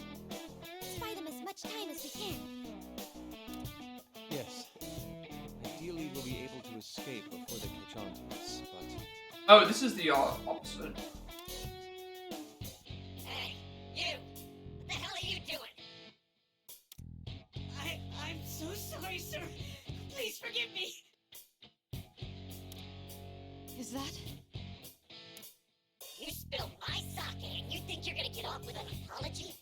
Speaker 15: Let's buy them as much time as we can.
Speaker 9: Yes. Ideally, we'll be able to escape before they catch on to us, but...
Speaker 1: Oh, this is the opposite.
Speaker 13: Hey, you! What the hell are you doing? I'm so sorry, sir. Please forgive me.
Speaker 16: Is that?
Speaker 13: You spilled my sake and you think you're gonna get off with an apology?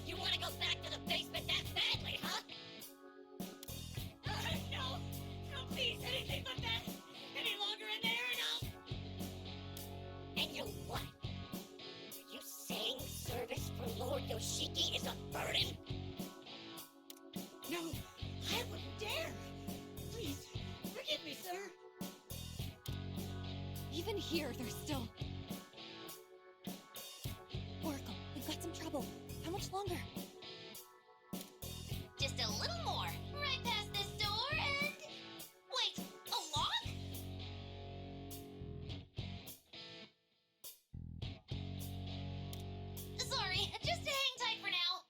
Speaker 13: You wanna go back to the basement that badly, huh? No! No, please, anything but that! Any longer in there and I'll... And you what? Are you saying service for Lord Yoshiki is a burden? No, I wouldn't dare! Please, forgive me, sir!
Speaker 16: Even here, they're still...
Speaker 2: Oracle, we've got some trouble. How much longer?
Speaker 15: Just a little more. Right past this door and... Wait, a lock? Sorry, just hang tight for now.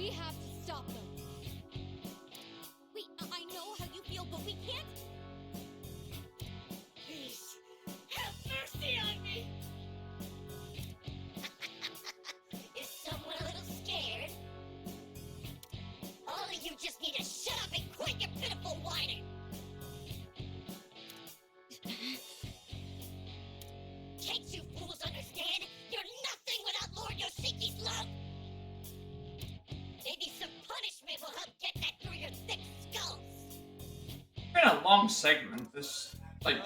Speaker 4: We have to stop them.
Speaker 13: I know how you feel, but we can't. Please, have mercy on me. Is someone a little scared? All of you just need to shut up and quit your pitiful whining. Can't you fools understand? You're nothing without Lord Yoshiki's love. Maybe some punishment will help get that through your thick skulls.
Speaker 1: It's been a long segment. This, like,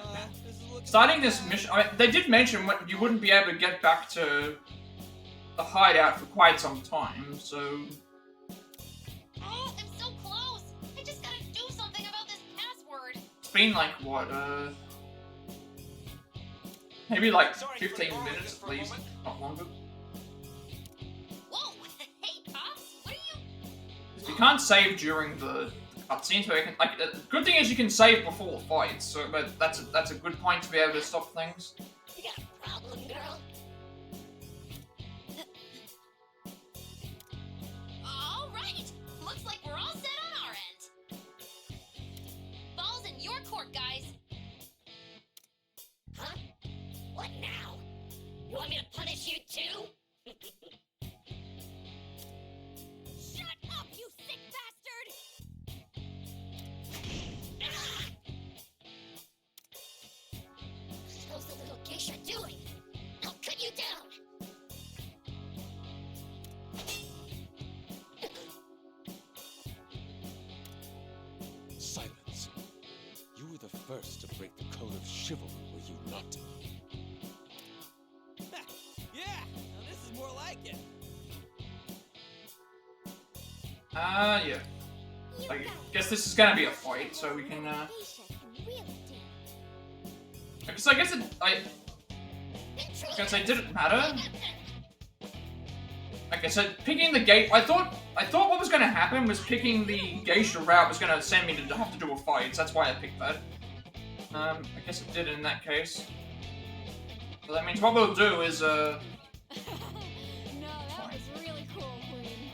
Speaker 1: starting this mission. I mean, they did mention what you wouldn't be able to get back to the hideout for quite some time. So.
Speaker 6: Oh, I'm so close. I just gotta do something about this password.
Speaker 1: It's been like what, maybe like 15 minutes at least, not longer.
Speaker 6: Whoa! Hey, Pops, what are you?
Speaker 1: You can't save during the cutscene, so you can, like, the good thing is you can save before fights. So, but that's a good point to be able to stop things.
Speaker 13: You got a problem, girl?
Speaker 6: All right. Looks like we're all set on our end. Ball's in your court, guys.
Speaker 13: Huh? What now? You want me to punish you too? Shut up, you sick bastard! How's the little geisha doing? I'll cut you down!
Speaker 9: Silence. You were the first to break the code of chivalry, were you not?
Speaker 17: Yeah, now this is more like it.
Speaker 1: Yeah. I guess this is gonna be a fight, so we can, I guess I guess it didn't matter. Like I said, picking the gate, I thought what was gonna happen was picking the geisha route was gonna send me to have to do a fight, so that's why I picked that. I guess it did in that case. So that means what we'll do is,
Speaker 4: No, that was really cool, Queen.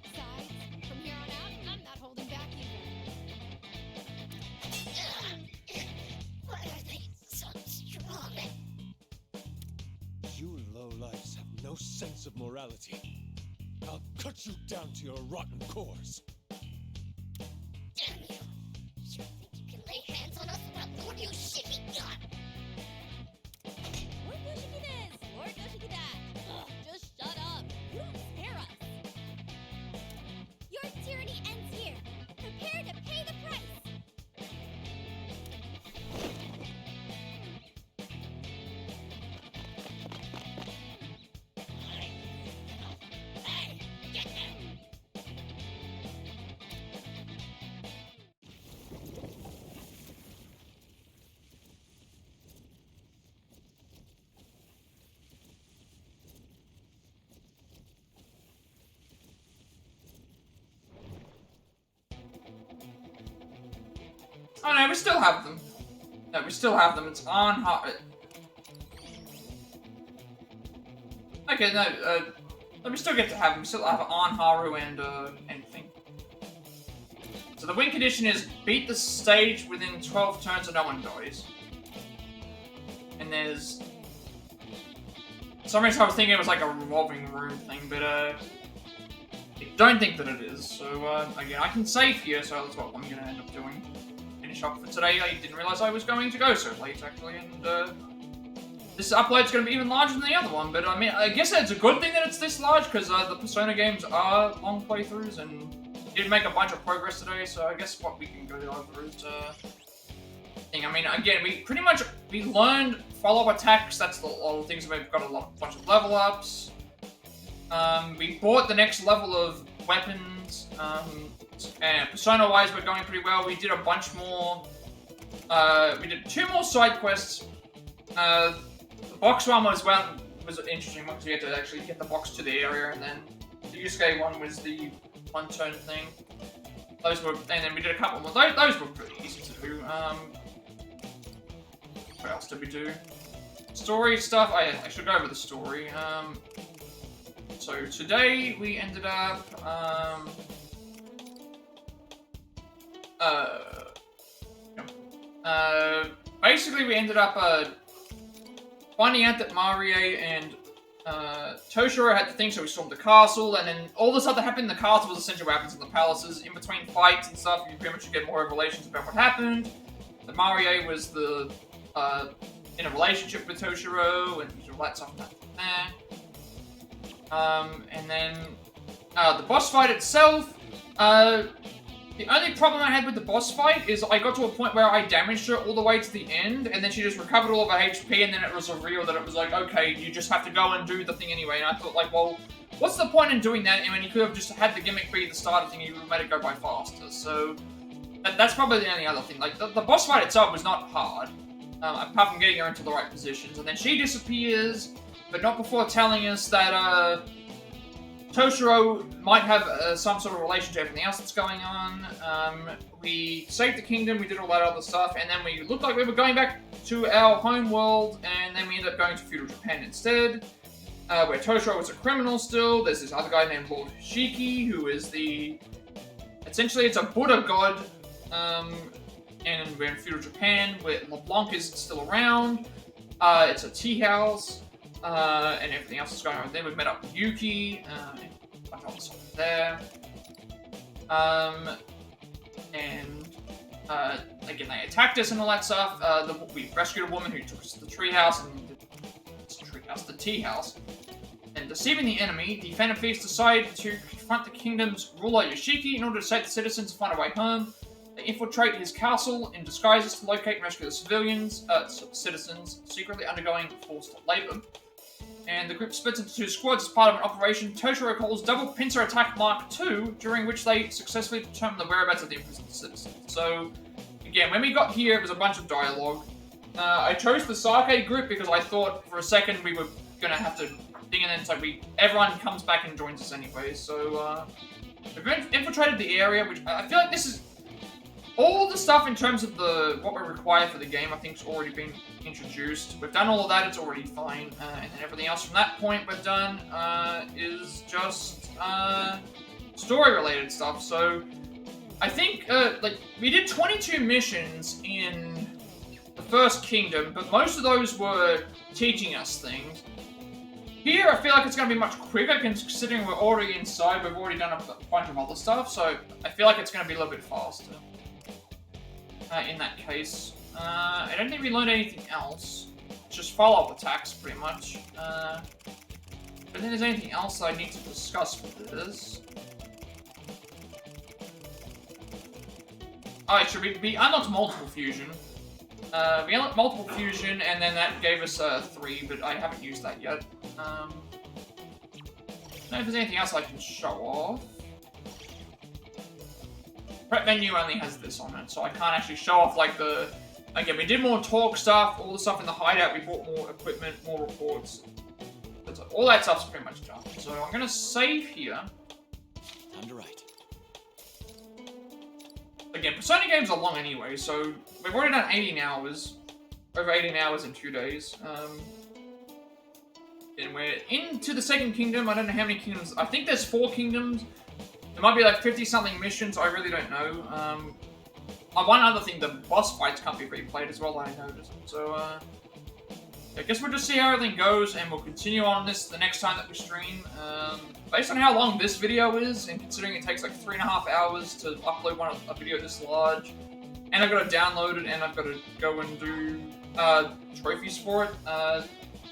Speaker 4: Besides, from here on out, I'm not holding back either.
Speaker 13: Why are they so strong?
Speaker 9: You lowlifes have no sense of morality. I'll cut you down to your rotten cores.
Speaker 13: Damn you! You think you can lay hands on us without Lord Yoshiki God?
Speaker 2: Lord Yoshiki this! Lord Yoshiki that! Ugh, just shut up! You don't scare us! Your tyranny ends here! Prepare to pay the price!
Speaker 13: Hey, get them!
Speaker 1: oh no, we still have them. No, we still have them. It's on hot. Okay, no, we still get to have them. We still have on Haru and anything. So the win condition is beat the stage within 12 turns and no one dies. And there's... For some reason I was thinking it was like a revolving room thing, but I don't think that it is. So again, I can save here, so that's what I'm gonna end up doing. Finish up for today. I didn't realize I was going to go so late actually, and this upload's going to be even larger than the other one, but I mean, I guess it's a good thing that it's this large, because the Persona games are long playthroughs, and did make a bunch of progress today, so I guess what we can go over is, thing. I mean, again, we learned follow-up attacks, that's all the things, we've got bunch of level ups. We bought the next level of weapons, and Persona-wise we're going pretty well. We did a bunch more, we did 2 more side quests. The box one was interesting because you had to actually get the box to the area, and then the Yusuke one was the one-turn thing. Those were, and then we did a couple more. Those were pretty easy to do. What else did we do? Story stuff. I should go over the story. So today we ended up, basically we ended up, finding out that Marie and, Toshiro had the thing, so we stormed the castle, and then all the stuff that happened in the castle was essentially what happens in the palaces. In between fights and stuff, you pretty much get more revelations about what happened. That Marie was the, in a relationship with Toshiro, and all that stuff happened there. And then, the boss fight itself, the only problem I had with the boss fight is I got to a point where I damaged her all the way to the end, and then she just recovered all of her HP, and then it was revealed that it was like, okay, you just have to go and do the thing anyway. And I thought, like, well, what's the point in doing that? I mean, you could have just had the gimmick be the starter thing, and you would have made it go by faster. So, that's probably the only other thing. Like, the boss fight itself was not hard, apart from getting her into the right positions. And then she disappears, but not before telling us that, Toshiro might have some sort of relation to everything else that's going on. We saved the kingdom, we did all that other stuff, and then we looked like we were going back to our home world, and then we ended up going to Feudal Japan instead, where Toshiro was a criminal still. There's this other guy named Lord Shiki, who is the... essentially, it's a Buddha god, and we're in Feudal Japan, where Leblanc is still around. It's a tea house. And everything else is going on there. We've met up with Yuki, and a bunch of other stuff there. Again, they attacked us and all that stuff. We rescued a woman who took us to the treehouse, and the tea house. And deceiving the enemy, the Phantom Thieves decide to confront the kingdom's ruler Yoshiki in order to save the citizens and find a way home. They infiltrate his castle in disguises to locate and rescue the citizens secretly undergoing forced labor. And the group splits into two squads as part of an operation Toshiro calls Double Pincer Attack Mark II, during which they successfully determine the whereabouts of the imprisoned citizens. So, again, when we got here, it was a bunch of dialogue. I chose the Sake group because I thought for a second we were going to have to thing, and then it's like everyone comes back and joins us anyway. So, we've infiltrated the area, which I feel like this is... all the stuff in terms of what we're required for the game, I think, has already been introduced. We've done all of that, it's already fine. And then everything else from that point we've done is just story-related stuff. So, I think, we did 22 missions in the first kingdom, but most of those were teaching us things. Here, I feel like it's going to be much quicker, considering we're already inside. We've already done a bunch of other stuff, so I feel like it's going to be a little bit faster. In that case. I don't think we learned anything else. Just follow-up attacks, pretty much. I don't think there's anything else I need to discuss with this. Alright, so we unlocked multiple fusion. We unlocked multiple fusion, and then that gave us 3, but I haven't used that yet. I don't know if there's anything else I can show off. Prep menu only has this on it, so I can't actually show off, like, the... Again, we did more talk stuff, all the stuff in the hideout, we bought more equipment, more reports. All that stuff's pretty much done. So I'm gonna save here.
Speaker 3: Time to write.
Speaker 1: Again, Persona games are long anyway, so we've already done 18 hours. Over 18 hours in 2 days. And we're into the second kingdom. I don't know how many kingdoms. I think there's 4 kingdoms. There might be like 50-something missions, I really don't know. One other thing, the boss fights can't be replayed as well, I noticed. So, I guess we'll just see how everything goes, and we'll continue on this the next time that we stream. Based on how long this video is, and considering it takes like 3.5 hours to upload a video this large, and I've got to download it, and I've got to go and do trophies for it,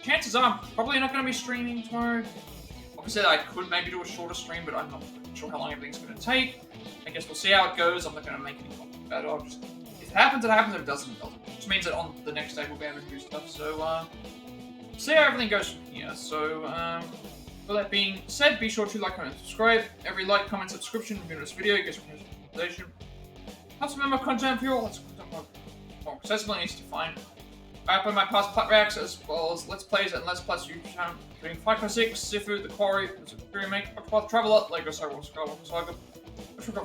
Speaker 1: chances are I'm probably not going to be streaming tomorrow. Obviously, I could maybe do a shorter stream, but I'm not sure how long everything's going to take. I guess we'll see how it goes. I'm not going to make any comment about it. I'll just, if it happens, it happens. If it doesn't, it doesn't. Which means that on the next day we'll be able to do stuff. So, see how everything goes from here. So, with that being said, be sure to like, comment, and subscribe. Every like, comment, subscription in this video gets a notification. Helps remember content for you all. That's more accessible and easy to find. I upload my past Plat reacts as well as Let's Plays and Let's Plays YouTube channel, including 5.6, Sifu, The Quarry, The Remake, Octopath Traveler, Lego Star Wars Saga,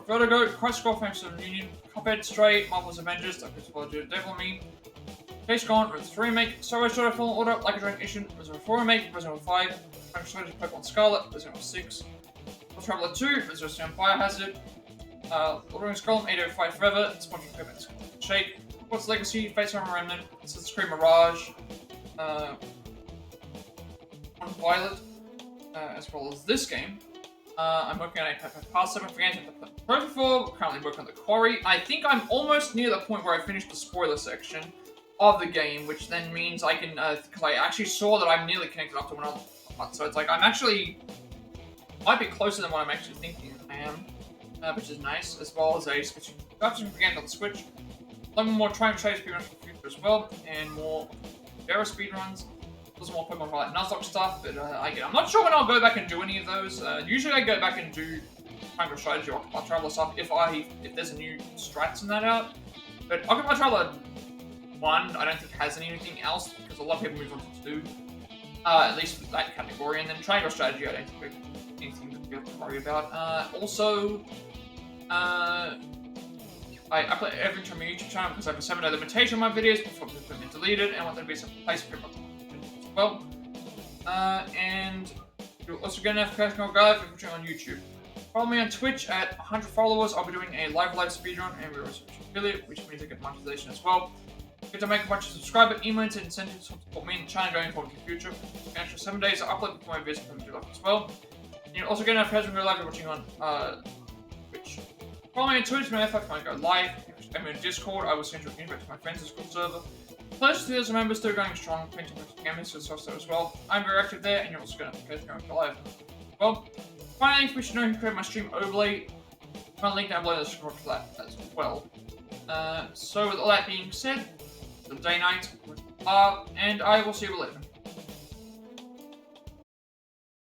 Speaker 1: Vertigo, Christ Scroll, Phantom Union, Cuphead, Stray, Marvel's Avengers, Devil Me, Days Gone, Remake, Star Wars Jedi Fallen Order, Like a Dragon Edition, Resident Evil 4 Remake, Resident Evil 5, Strategy Pokemon Scarlet, version 6. Traveler 2, version Biohazard. Ordering Skull, 805 Forever, Sponsored Pokemon Shake. Hogwarts Legacy, Fates Armor Remnant, Assassin's Creed Mirage. On Violet, as well as this game. I'm working on a past 7 for games with the Trophy for. Currently working on the Quarry. I think I'm almost near the point where I finished the spoiler section of the game, which then means I can, because I actually saw that I'm nearly connected up to another part. So it's like I'm actually might be closer than what I'm actually thinking I am, which is nice, as well as a Switch production for games on the Switch. A lot more Triumph Trade speedruns for the future as well, and more Vera speedruns. There's more Pokemon like Nuzlocke stuff, but I'm not sure when I'll go back and do any of those. Usually I go back and do Triangle Strategy or Octopath Traveler stuff if there's a new strats in that out. But Octopath Traveler 1 I don't think has anything else because a lot of people move on to 2. At least for that category, and then Triangle Strategy I don't think anything that we have to worry about. Also, I upload everything to my YouTube channel because I have a 7-day limitation on my videos before they've been deleted, and I want there to be some place for people as well. And you'll also get a notification on guide if you're watching on YouTube. Follow me on Twitch at 100 followers. I'll be doing a live speedrun, and we're also an affiliate, which means I get monetization as well. Get to make a bunch of subscriber emails and incentives to support me and the channel going forward in the future. An extra 7 days I upload before my videos from live as well. And you'll also get a notification when we're live watching on Twitch. Follow me on Twitch when I go live. If I'm in Discord, I will send you an invite to my friends' Discord server. Close to 2,000 members, still going strong. Phantom Thieves so as well. I'm very active there, and you're also going to notifications going for live. Well, finally, if we should know who created my stream overlay, I'll link down below the description for that as well. So with all that being said, the day night, and I will see you later.